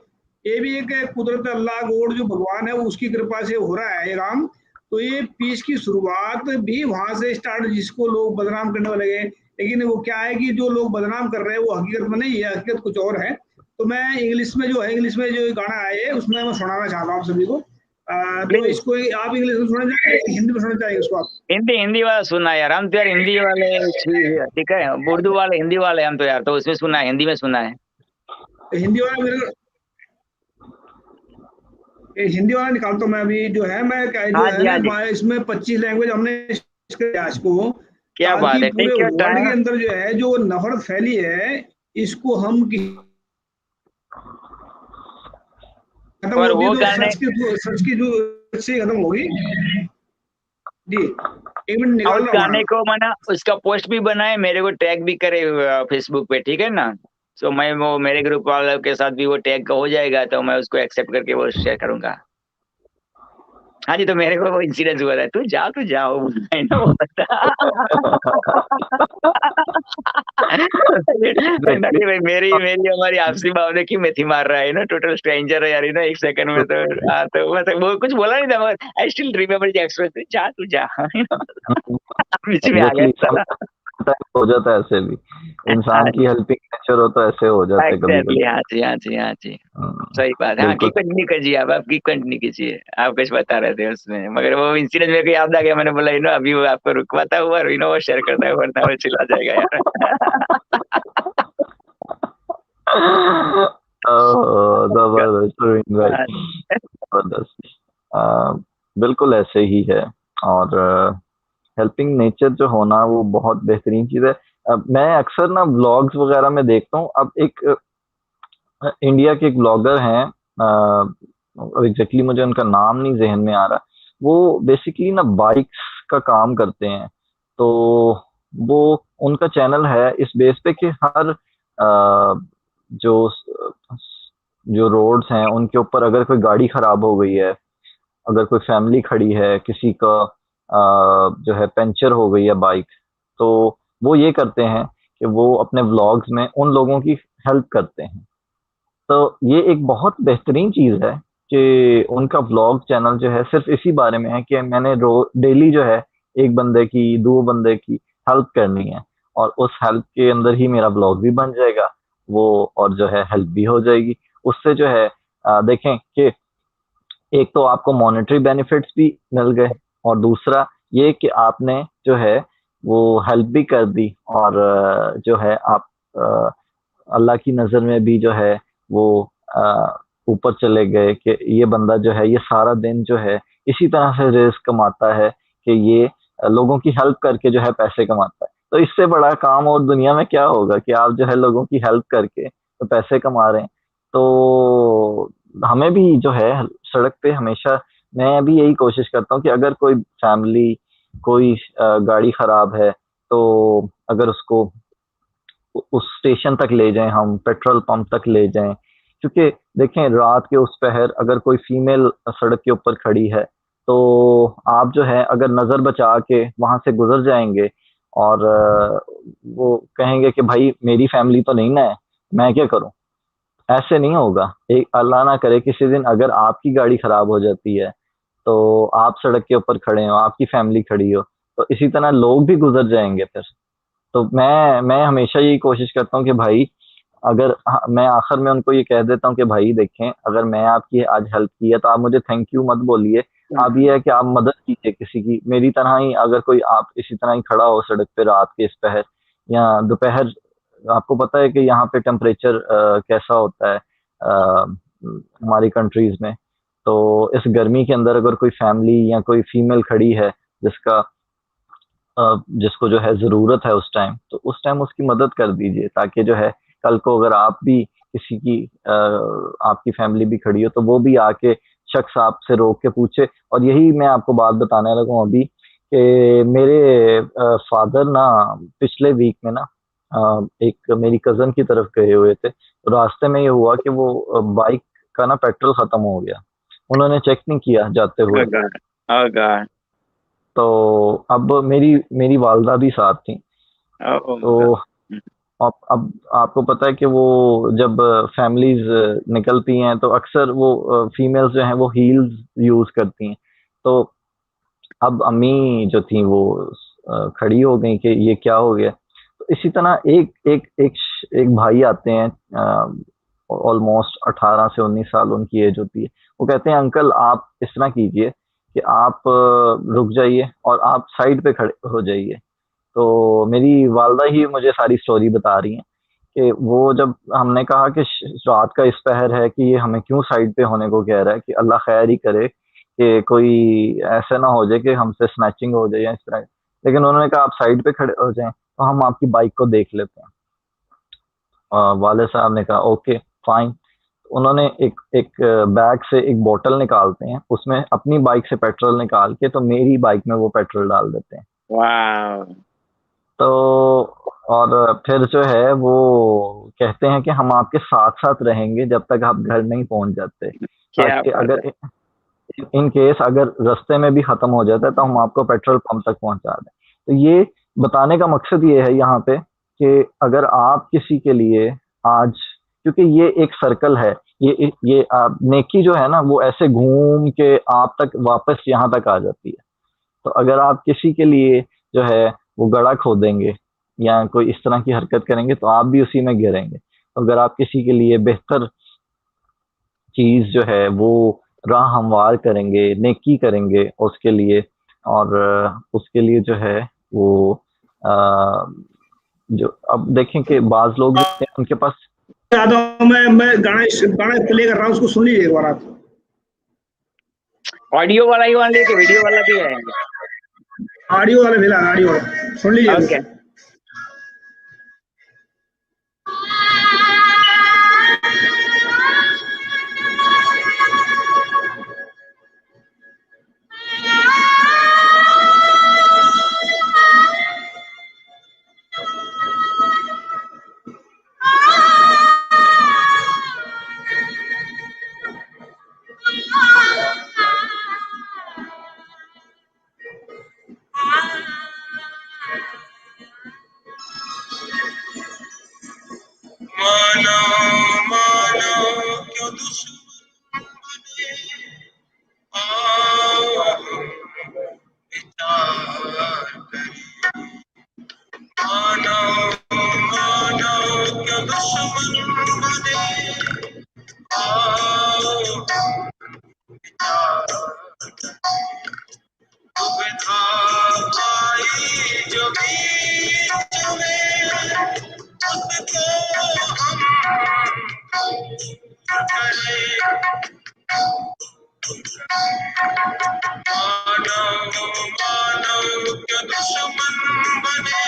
ये भी एक कुदरत अल्लाह गॉड जो भगवान है उसकी कृपा से हो रहा है ये काम। तो ये पीस की शुरुआत भी वहां से स्टार्ट, जिसको लोग बदनाम करने लगे। लेकिन वो क्या है कि जो लोग बदनाम कर रहे हैं वो हकीकत में नहीं है, हकीकत कुछ और है। तो मैं इंग्लिश में जो गाना है उसमें मैं सुनाना चाहता हूँ आप सभी को। तो इसको आप इंग्लिश में सुनना चाहेंगे, हिंदी में सुनना चाहेंगे इसको आप? हिंदी वाला सुना यार, हम तो यार हिंदी वाले, ठीक है, उर्दू वाले हिंदी वाले हम तो यार, तो उसमें सुना है, हिंदी में सुना है। हिंदी वाला हिंदी वाला निकालता हूँ मैं अभी, जो है मैं इसमें 25 लैंग्वेज हमने इसको, क्या बात है, पूरे वर्ल्ड के अंदर जो है जो नफरत फैली है इसको हम खत्म होगी, तो सच की जो से खत्म होगी जी। एक मिनट निकाल रहा गाने को मना उसका पोस्ट भी बनाए, मेरे को टैग भी करे फेसबुक पे, ठीक है ना। सो मैं वो मेरे ग्रुप वालों के साथ भी वो टैग का हो जाएगा, तो मैं उसको एक्सेप्ट करके वो शेयर करूंगा। हाँ जी, तो मेरे को वो इंसिडेंस हुआ था, तू जाओ ना वो भाई मेरी हमारी आपसी भावना की मेथी मार रहा है ना, टोटल स्ट्रेंजर है यार, एक सेकंड में तो मतलब वो कुछ बोला नहीं था, मगर I still remember the expression, तू जा बीच में आ गया। हो जाता है ऐसे भी, इंसान की हेल्पिंग नेचर हो तो ऐसे हो जाते हैं कभी। हाँ जी सही बात है। हाँ, कंटिन्यू कीजिए आप कंटिन्यू कीजिए, आप कुछ बता रहे थे उसमें, मगर वो इंसिडेंट मेरे को याद आ गया, मैंने बोला अभी वो आपको रुकवाता हुआ वो शेयर करता है, वरना वो चिल्ला जाएगा यार। जबरदस्त भाई, जबरदस्त, बिल्कुल ऐसे ही है। और हेल्पिंग नेचर जो होना वो बहुत बेहतरीन चीज है। मैं अक्सर ना व्लॉग्स वगैरह में देखता हूँ। अब एक इंडिया के एक ब्लॉगर हैं, एग्जैक्टली मुझे उनका नाम नहीं जहन में आ रहा, वो बेसिकली ना बाइक्स का काम करते हैं। तो वो उनका चैनल है इस बेस पे कि हर जो रोड्स हैं उनके ऊपर अगर कोई गाड़ी खराब हो गई है, अगर कोई फैमिली खड़ी है, किसी का जो है पंचर हो गई है बाइक, तो वो ये करते हैं कि वो अपने व्लॉग्स में उन लोगों की हेल्प करते हैं। तो ये एक बहुत बेहतरीन चीज है कि उनका व्लॉग चैनल जो है सिर्फ इसी बारे में है कि मैंने डेली जो है एक बंदे की 2 बंदे की हेल्प करनी है, और उस हेल्प के अंदर ही मेरा व्लॉग भी बन जाएगा वो, और जो है हेल्प भी हो जाएगी उससे। जो है देखें कि एक तो आपको मॉनेटरी बेनिफिट्स भी मिल गए, और दूसरा ये कि आपने जो है वो हेल्प भी कर दी, और जो है आप अल्लाह की नज़र में भी जो है वो ऊपर चले गए कि ये बंदा जो है ये सारा दिन जो है इसी तरह से रिस्क कमाता है कि ये लोगों की हेल्प करके जो है पैसे कमाता है। तो इससे बड़ा काम और दुनिया में क्या होगा कि आप जो है लोगों की हेल्प करके तो पैसे कमा रहे हैं। तो हमें भी जो है सड़क पे हमेशा, मैं भी यही कोशिश करता हूँ कि अगर कोई फैमिली कोई गाड़ी खराब है तो अगर उसको उस स्टेशन तक ले जाएं, हम पेट्रोल पंप तक ले जाएं, क्योंकि देखें रात के उस पहर अगर कोई फीमेल सड़क के ऊपर खड़ी है तो आप जो है अगर नज़र बचा के वहां से गुजर जाएंगे और वो कहेंगे कि भाई मेरी फैमिली तो नहीं ना है, मैं क्या करूं। ऐसे नहीं होगा। एक अल्लाह ना करे किसी दिन अगर आपकी गाड़ी खराब हो जाती है तो आप सड़क के ऊपर खड़े हो, आपकी फैमिली खड़ी हो, तो इसी तरह लोग भी गुजर जाएंगे फिर। तो मैं हमेशा यही कोशिश करता हूँ कि भाई अगर मैं आखिर में उनको ये कह देता हूँ कि भाई देखें अगर मैं आपकी आज हेल्प की है तो आप मुझे थैंक यू मत बोलिए, आप ये है कि आप मदद कीजिए किसी की। मेरी तरह ही अगर कोई आप इसी तरह ही खड़ा हो सड़क पे रात के इस पहर या दोपहर, आपको पता है कि यहाँ पे टेम्परेचर कैसा होता है हमारी कंट्रीज में। तो इस गर्मी के अंदर अगर कोई फैमिली या कोई फीमेल खड़ी है जिसका जिसको जो है ज़रूरत है उस टाइम, तो उस टाइम उसकी मदद कर दीजिए, ताकि जो है कल को अगर आप भी किसी की आपकी फैमिली भी खड़ी हो तो वो भी आके शख्स आपसे रोक के पूछे। और यही मैं आपको बात बताने लगा हूँ अभी कि मेरे फादर ना पिछले वीक में ना एक मेरी कज़न की तरफ गए हुए थे, तो रास्ते में ये हुआ कि वो बाइक का ना पेट्रोल ख़त्म हो गया। उन्होंने चेक नहीं किया जाते हुए। Oh God. तो अब मेरी मेरी वालदा भी साथ थी। Oh my तो God. अब आपको पता है कि वो जब फैमिलीज निकलती हैं तो अक्सर वो फीमेल्स जो हैं वो हील्स यूज करती हैं। तो अब अम्मी जो थी वो खड़ी हो गई कि ये क्या हो गया। तो इसी तरह एक भाई आते हैं, ऑलमोस्ट 18 से 19 साल उनकी एज होती है। वो कहते हैं अंकल आप इस तरह कीजिए कि आप रुक जाइए और आप साइड पे खड़े हो जाइए। तो मेरी वालदा ही मुझे सारी स्टोरी बता रही हैं कि वो जब हमने कहा कि रात का इस पहर है कि ये हमें क्यों साइड पे होने को कह रहा है, कि अल्लाह खैर ही करे कि कोई ऐसा ना हो जाए कि हमसे स्नैचिंग हो जाए या इस तरह। लेकिन उन्होंने कहा आप साइड पे खड़े हो जाएं तो हम आपकी बाइक को देख लेते हैं। वाले साहब ने कहा ओके फाइन। उन्होंने एक एक बैग से एक बोतल निकालते हैं, उसमें अपनी बाइक से पेट्रोल निकाल के तो मेरी बाइक में वो पेट्रोल डाल देते हैं। Wow. तो और फिर जो है वो कहते हैं कि हम आपके साथ साथ रहेंगे जब तक आप घर नहीं पहुंच जाते, क्या ताकि बात अगर इन केस अगर रास्ते में भी खत्म हो जाता है तो हम आपको पेट्रोल पंप तक पहुंचा दें। तो ये बताने का मकसद ये है यहाँ पे कि अगर आप किसी के लिए आज, क्योंकि ये एक सर्कल है, ये आप नेकी जो है ना वो ऐसे घूम के आप तक वापस यहाँ तक आ जाती है। तो अगर आप किसी के लिए जो है वो गड्ढा खोदेंगे या कोई इस तरह की हरकत करेंगे तो आप भी उसी में गिरेंगे। तो अगर आप किसी के लिए बेहतर चीज जो है वो राह हमवार करेंगे, नेकी करेंगे उसके लिए, और उसके लिए जो है वो अ, जो अब देखें कि बाज लोग जो होते हैं उनके पास। चाहता हूँ मैं गाना गाना प्ले कर रहा हूँ, उसको सुन लीजिए एक बार आप। ऑडियो वाला ही वाले कि वीडियो वाला भी है? ऑडियो वाला मिला, ऑडियो वाला सुन लीजिए। Okay. जो बीच में उसको हम करें। मानव मानव के दुश्मन बने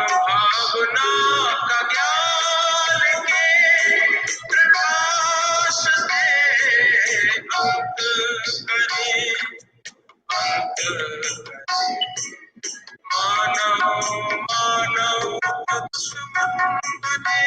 भावना का ज्ञान के प्रकाश से अंत करे अंत मानव मानव दुश्मन बने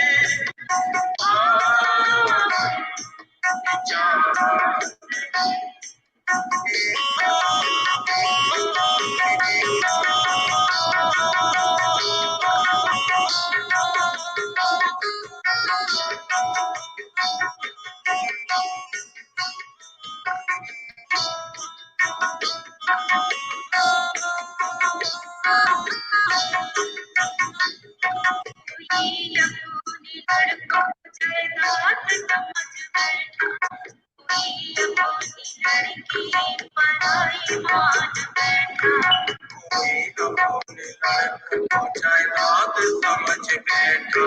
जायदाद समझ बैठा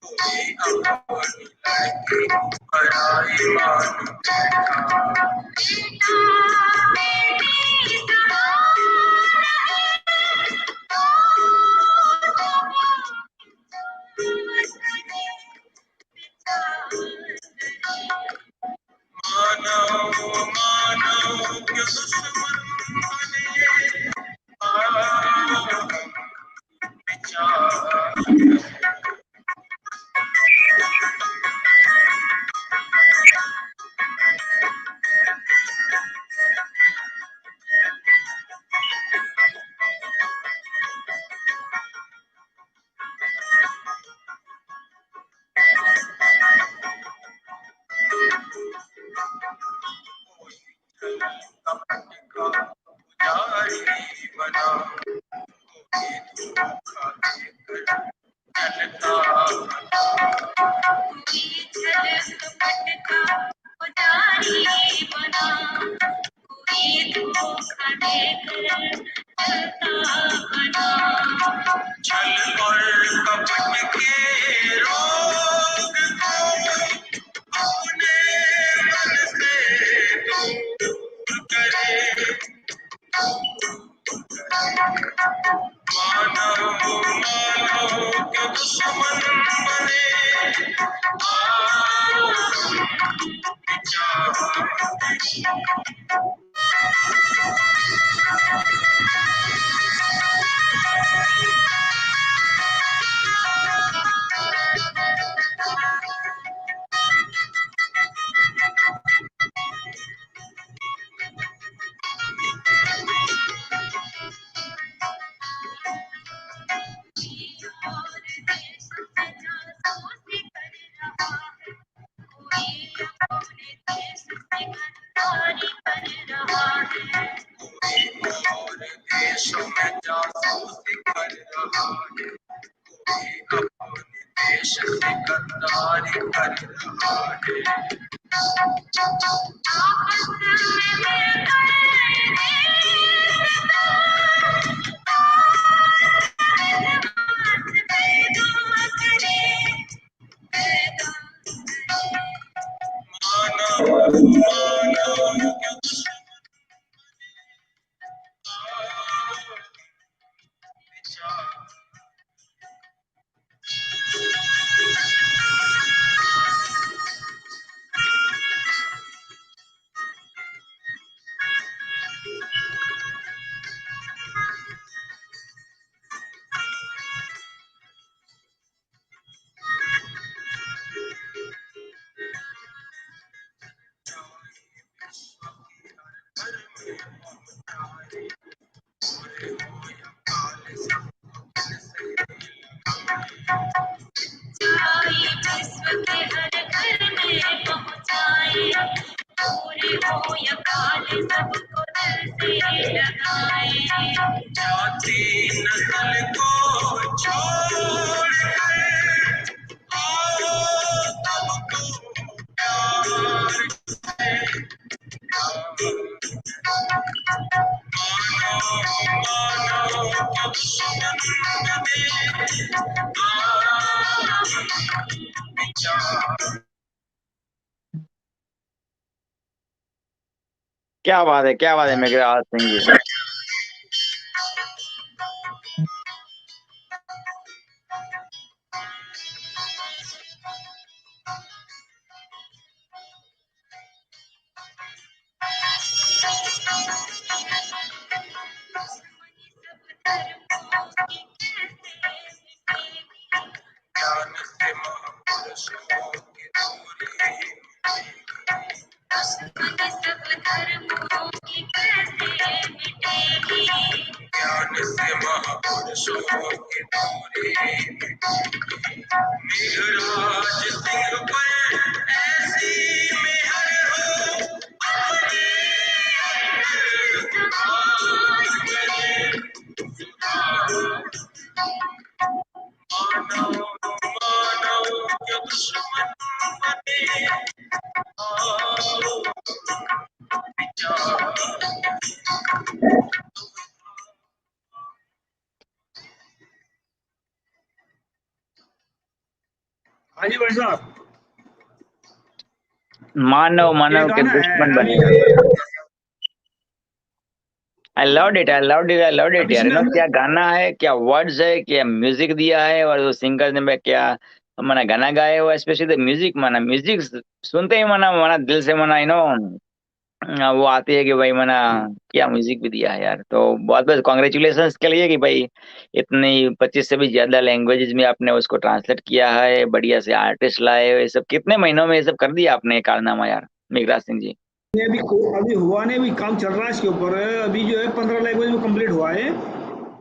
कोई अपनी लड़की पराई मान बैठा। मानव मानव के दुश्मन बने बना धोखा देकर चलता छल और कपट के रोग को अपने मन से दूर करे मानव मानव के दुश्मन बने देशों में जासूसी कर रहा है कोई अपने देश से गद्दारी कर रहा है मानव मानव के दुश्मन जाति नस्ल को छोड़ कर आओ सबको प्यार से मानो के दुश्मन बने विचार। क्या बात है मेघराज सिंह जी। ज्ञान से महापुरुषों की दूरी ज्ञान से महापुरुषों की दूरी मेघराज सिंह पर ऐसी मेहर हो अपने सुधार करे सुधार। मानव के दुश्मन बने आओ विचार। हाँ जी भाई साहब, मानव ये के गाना है दुश्मन अभी बने। I loved it अब यार। इसमें क्या गाना है, क्या वर्ड्स है, क्या म्यूजिक दिया है, और वो सिंगर ने क्या मना गाना गाया हुआ, स्पेशली म्यूजिक म्यूजिक सुनते ही मना दिल से वो आती है कि भाई क्या म्यूजिक भी दिया है यार। तो बहुत बहुत कॉन्ग्रेचुलेशंस के लिए कि भाई इतनी 25 से भी ज्यादा लैंग्वेजेस में आपने उसको ट्रांसलेट किया है, बढ़िया से आर्टिस्ट लाए, ये सब कितने महीनों में ये सब कर दिया आपने कारनामा यार मेघराज सिंह जी। अभी हुआ नहीं, अभी काम चल रहा है इसके ऊपर। अभी जो है 15 लैंग्वेज में कंप्लीट हुआ है,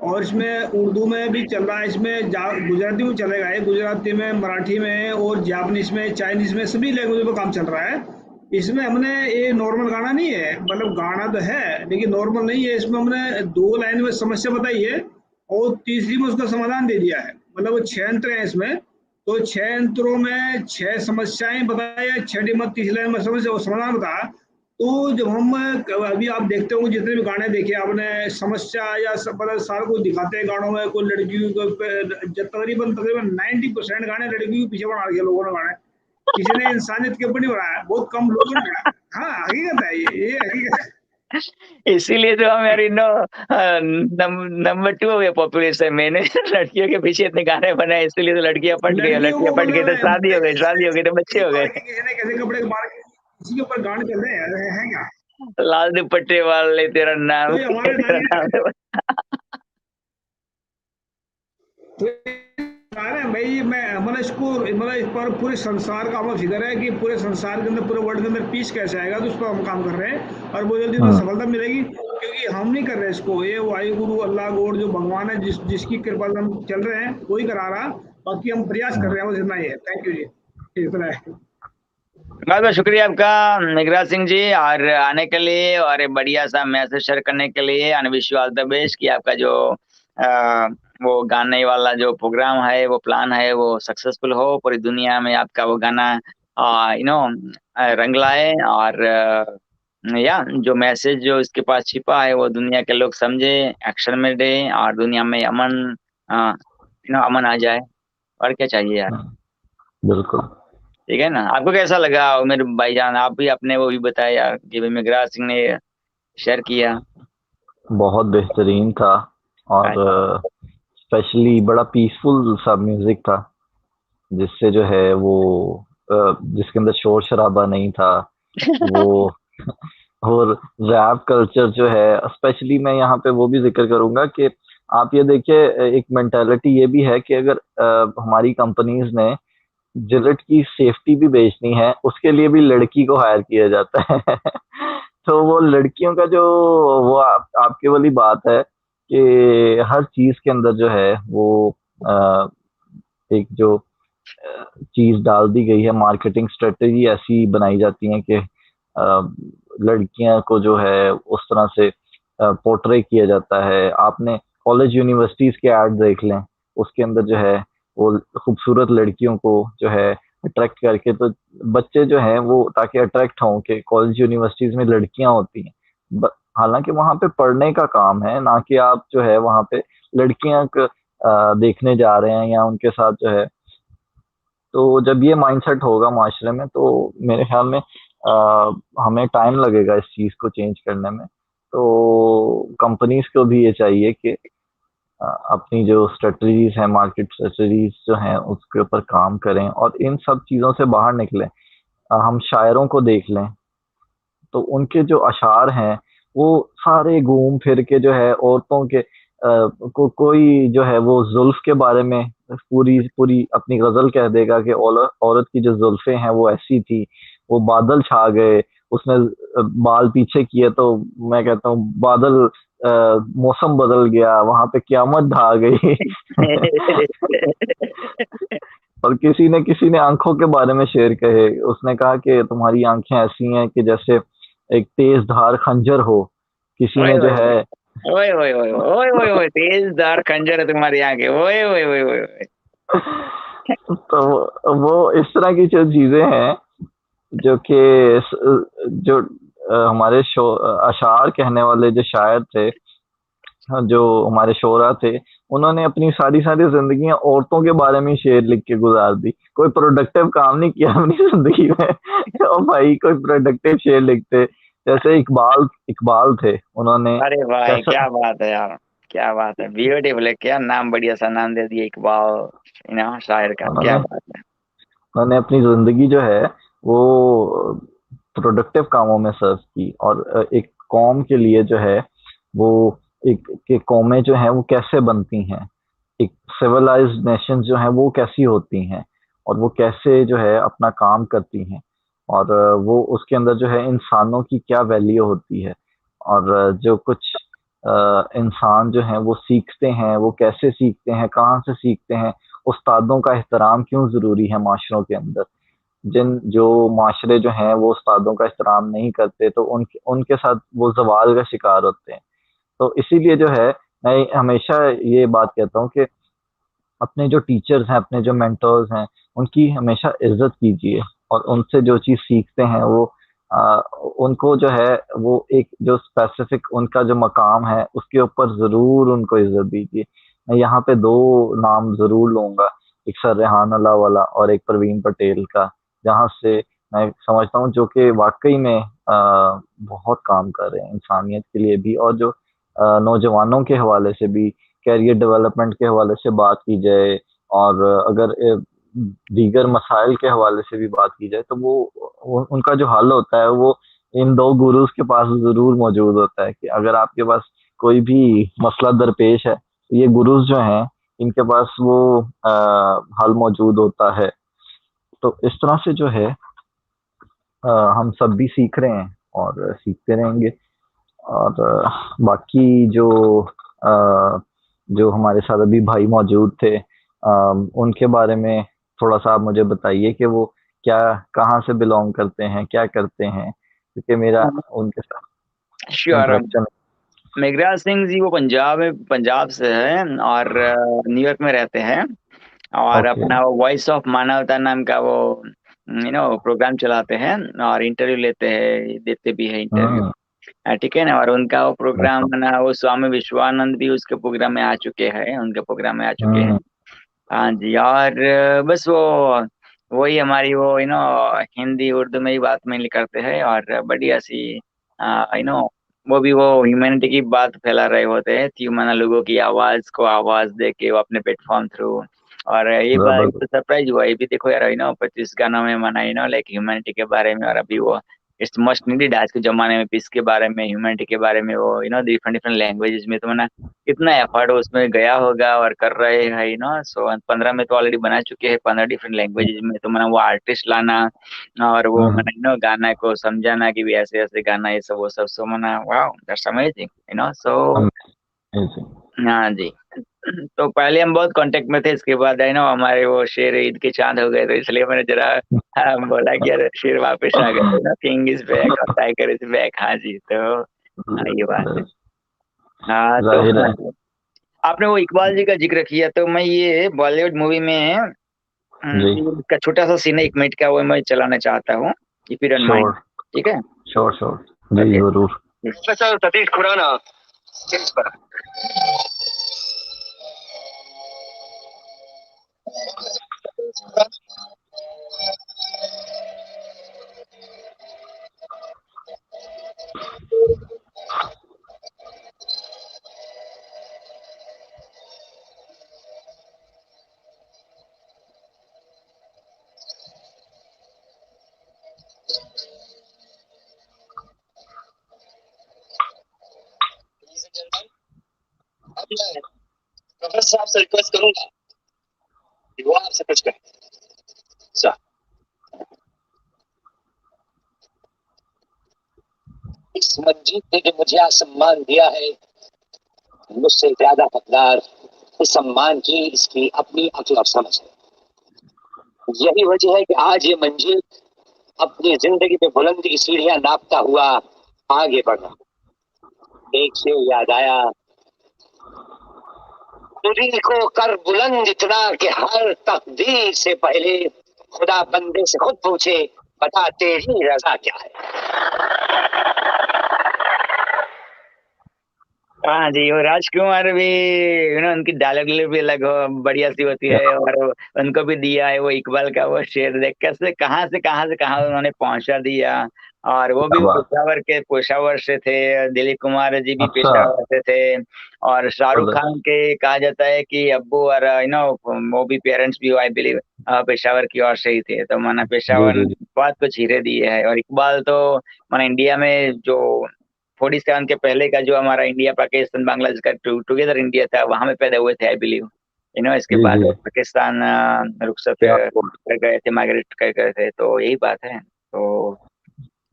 और इसमें उर्दू में भी चल रहा है, इसमें गुजराती में चलेगा है, गुजराती में, मराठी में, और जापानीज में, चाइनीज में, सभी लैंग्वेज में काम चल रहा है। इसमें हमने ये नॉर्मल गाना नहीं है, मतलब गाना तो है लेकिन नॉर्मल नहीं है। इसमें हमने 2 लाइन में समस्या बताई है और तीसरी में उसका समाधान दे दिया है। मतलब वो 6 अंतर हैं इसमें, तो 6 अंतरों में 6 समस्याएं बताई है, 6ठी मत तीसरी लाइन में समस्या समाधान बताया। तो जब हम अभी आप देखते होंगे जितने भी गाने देखे आपने, समस्या या मतलब सारा कुछ दिखाते हैं गानों में, कोई लड़कियों को तकरीबन 90% गाने लड़कियों के पीछे बना दिए लोगों ने गाने। किसी ने इंसानियत के ऊपर नहीं बनाया, बहुत कम लोगों ने बनाया। हाँ हकीकत है, ये हकीकत है। इसीलिए तो हम यार नंबर 2 हो गए पॉपुलेशन में। लड़कियों के पीछे इतने गाने बनाए, इसीलिए तो लड़कियां पट गई तो शादी हो गई तो बच्चे हो गए। किसी ने कैसे कपड़े मार के इसी के ऊपर गाने चल रहे हैं क्या? लाल दुपट्टे वाले तेरा नाम भाई मैं मतलब इसको मतलब इस पर पूरे संसार का हमारा फिक्र है कि पूरे संसार के अंदर, पूरे वर्ल्ड के अंदर पीस कैसे आएगा, तो उस पर हम काम कर रहे हैं और बहुत जल्दी तो सफलता मिलेगी। क्योंकि हम नहीं कर रहे इसको, ये वाहिगुरु अल्लाह गॉड जो भगवान है जिसकी कृपा से हम चल रहे हैं वही करा रहा, बाकी हम प्रयास कर रहे हैं, बस इतना ही है। थैंक यू जी, इतना है। बहुत बहुत शुक्रिया आपका मेघराज सिंह जी, और आने के लिए और बढ़िया सा मैसेज शेयर करने के लिए। And wish you all the best कि आपका जो वो गाने वाला जो प्रोग्राम है, वो प्लान है, वो सक्सेसफुल हो, पूरी दुनिया में आपका वो गाना रंग लाए, और या जो मैसेज जो इसके पास छिपा है वो दुनिया के लोग समझे, एक्शन में दे, और दुनिया में अमन अमन आ जाए। और क्या चाहिए यार। बिल्कुल ठीक है ना। आपको कैसा लगा मेरे भाईजान? आप भी अपने वो भी बताया यार कि भाई मेघराज सिंह ने शेयर किया। बहुत बेहतरीन था, और स्पेशली बड़ा पीसफुल सा म्यूजिक था, जिससे जो है वो जिसके अंदर शोर शराबा नहीं था, वो और रैप कल्चर जो है, स्पेशली मैं यहाँ पे वो भी जिक्र करूंगा कि आप ये देखिए, एक मेंटालिटी ये भी है कि अगर हमारी कंपनीज ने जिलेट की सेफ्टी भी बेचनी है, उसके लिए भी लड़की को हायर किया जाता है। तो वो लड़कियों का जो वो आपके वाली बात है कि हर चीज के अंदर जो है वो अ, एक जो चीज डाल दी गई है, मार्केटिंग स्ट्रेटेजी ऐसी बनाई जाती है कि लड़कियां को जो है उस तरह से पोर्ट्रे किया जाता है। आपने कॉलेज यूनिवर्सिटीज के ऐड देख लें, उसके अंदर जो है वो खूबसूरत लड़कियों को जो है अट्रैक्ट करके, तो बच्चे जो हैं वो ताकि अट्रैक्ट हों कि कॉलेज यूनिवर्सिटीज में लड़कियां होती हैं। हालांकि वहां पे पढ़ने का काम है, ना कि आप जो है वहां पे लड़कियां देखने जा रहे हैं या उनके साथ जो है। तो जब ये माइंडसेट होगा माशरे में, तो मेरे ख्याल में हमें टाइम लगेगा इस चीज़ को चेंज करने में। तो कंपनीज को भी ये चाहिए कि अपनी जो स्ट्रेटजीज हैं, मार्केट स्ट्रेटजीज जो हैं, उसके ऊपर काम करें और इन सब चीज़ों से बाहर निकलें। हम शायरों को देख लें तो उनके जो अशार हैं वो सारे घूम फिर के जो है औरतों के कोई जो है वो जुल्फ के बारे में पूरी पूरी अपनी गजल कह देगा कि औरत की जो जुल्फें हैं वो ऐसी थी, वो बादल छा गए, उसने बाल पीछे किए तो मैं कहता हूँ बादल मौसम बदल गया, वहां पे क़यामत ढा गई। और किसी ने आंखों के बारे में शेर कहे, उसने कहा कि तुम्हारी आंखें ऐसी हैं कि जैसे एक तेज धार खंजर हो। किसी ओए ने जो ओए है ओए ओए ओए ओए ओए ओए तेज धार खंजर है तुम्हारी आंखें, ओए ओए ओए ओए ओए। तो वो इस तरह की जो चीजें हैं जो कि जो हमारे अशार कहने वाले जो शायर थे, जो हमारे शोरा थे, उन्होंने अपनी सारी सारी जिंदगी औरतों के बारे में शेर लिख के गुजार दी। कोई प्रोडक्टिव काम नहीं किया अपनी जिंदगी में। और भाई कोई प्रोडक्टिव शेर लिखते, जैसे इकबाल इकबाल थे, उन्होंने अरे भाई कैसा क्या बात है यार, क्या बात है, ब्यूटीफुल है, क्या नाम, बढ़िया सा नाम दे दिया इकबाल, शायर का, क्या उन्होंने बात है। उन्होंने अपनी जिंदगी जो है वो प्रोडक्टिव कामों में सर्व की, और एक कौम के लिए जो है वो एक कि कौमें जो हैं वो कैसे बनती हैं, एक सिविलाइज्ड नेशन जो है वो कैसी होती हैं, और वो कैसे जो है अपना काम करती हैं, और वो उसके अंदर जो है इंसानों की क्या वैल्यू होती है, और जो कुछ इंसान जो हैं वो सीखते हैं, वो कैसे सीखते हैं, कहाँ से सीखते हैं, उस्तादों का एहतराम क्यों ज़रूरी है माशरों के अंदर। जिन जो माशरे जो हैं वो उस्तादों का एहतराम नहीं करते, तो उनके उनके साथ वो ज़वाल का शिकार होते हैं। तो इसीलिए जो है मैं हमेशा ये बात कहता हूँ कि अपने जो टीचर्स हैं, अपने जो मेंटर्स हैं, उनकी हमेशा इज्जत कीजिए, और उनसे जो चीज़ सीखते हैं वो उनको जो है वो एक जो स्पेसिफिक उनका जो मकाम है उसके ऊपर ज़रूर उनको इज्जत दीजिए। मैं यहाँ पे दो नाम ज़रूर लूँगा, एक सर रेहान अल्लाह वाला और एक प्रवीण पटेल का, जहाँ से मैं समझता हूँ जो कि वाकई में बहुत काम कर रहे हैं इंसानियत के लिए भी, और जो नौजवानों के हवाले से भी, कैरियर डेवलपमेंट के हवाले से बात की जाए, और अगर दीगर मसाइल के हवाले से भी बात की जाए, तो वो उनका जो हल होता है वो इन दो गुरुज के पास ज़रूर मौजूद होता है। कि अगर आपके पास कोई भी मसला दरपेश है, तो ये गुरुज जो हैं इनके पास वो हल मौजूद होता है। तो इस तरह से जो है हम सब भी सीख रहे हैं और सीखते रहेंगे। और बाकी जो हमारे साथ अभी भाई मौजूद थे, उनके बारे में थोड़ा सा आप मुझे बताइए कि वो क्या, कहाँ से बिलोंग करते हैं, क्या करते हैं, क्योंकि मेरा उनके साथ श्योर। इंटरेक्शन। मेघराज सिंह जी वो पंजाब से है और न्यूयॉर्क में रहते हैं, और ओके। अपना वो वॉइस ऑफ मानवता नाम का वो प्रोग्राम चलाते हैं, और इंटरव्यू लेते हैं, देते भी है इंटरव्यू। ठीक है ना, और उनका वो प्रोग्राम ना, वो स्वामी विश्वानंद भी उसके प्रोग्राम में आ चुके हैं, उनके प्रोग्राम में आ चुके हैं। हाँ जी, और बस वही हमारी वो हिंदी उर्दू में ही बात मेनली करते हैं, और बढ़िया सी वो भी वो ह्यूमैनिटी की बात फैला रहे होते हैं, ह्यूमन लोगों की आवाज को आवाज दे के वो अपने प्लेटफॉर्म थ्रू। और ये बात तो सरप्राइज हुआ, ये भी देखो यार 25 गानों में मना लाइक ह्यूमैनिटी के बारे में, और अभी वो इट्स मस्ट नीडेड आज के जमाने में, पीस के बारे में, ह्यूमैनिटी के बारे में, वो डिफरेंट डिफरेंट लैंग्वेजेस में, तो मैंने कितना एफर्ट उसमें गया होगा और कर रहे हैं सो 15 में तो ऑलरेडी बना चुके हैं 15 डिफरेंट लैंग्वेजेस में, तो मैंने वो आर्टिस्ट लाना और वो मैंने गाना को समझाना कि भी ऐसे ऐसे गाना ये सब वो सब, सो मैंने वाओ दैट्स अमेजिंग सो हाँ जी। तो पहले हम बहुत कांटेक्ट में थे, इसके बाद हमारे वो शेर ईद के चांद हो गए, तो इसलिए मैंने जरा बोला कि यार शेर वापस आ गए, किंग इज बैक और टाइगर इज बैक। हाँ जी, तो ये बात है। हाँ, तो आपने वो इकबाल जी का जिक्र किया, तो मैं ये बॉलीवुड मूवी में का छोटा सा सीन है 1 मिनट का, वो मैं चलाना चाहता हूँ, इफ यू डोंट माइंड। ठीक है, श्योर जी जरूर। प्रोफेसर सतीश खुराना स्टेज पर। प्रोफेसर साहब से रिक्वेस्ट करूंगा कि वो आपसे कुछ कहें। सर, इस मंजीत ने जो मुझे आज सम्मान दिया है, मुझसे ज्यादा हकदार इस सम्मान की इसकी अपनी अक्ल और समझ है। यही वजह है कि आज ये मंजीत अपनी जिंदगी में बुलंदी की सीढ़ियां नापता हुआ आगे बढ़ रहा। एक से याद आया, तुझी को कर बुलंद इतना कि हर तकदीर से पहले खुदा बंदे से खुद पूछे, बता तेरी रजा क्या है। हाँ जी, वो राजकुमार भी उनकी डायलॉग भी अलग बढ़िया सी होती है, और उनको भी दिया है वो इकबाल का वो शेर, देख कैसे कहाँ से कहाँ उन्होंने पहुंचा दिया। और वो भी पेशावर से थे, दिलीप कुमार जी भी पेशावर से थे, और शाहरुख खान के कहा जाता है कि अब्बू और वो भी पेरेंट्स भी आई बिलीव पेशावर की ओर से ही थे, तो माना पेशावर बहुत कुछ हीरे दिए है। और इकबाल तो माना इंडिया में जो 47 के पहले का जो हमारा इंडिया पाकिस्तान बांग्लादेश का टुगेदर इंडिया था, वहां में पैदा हुए थे आई बिलीव। इसके बाद पाकिस्तान रुखसत कर गए थे, माइग्रेट कर गए थे, तो यही बात है। तो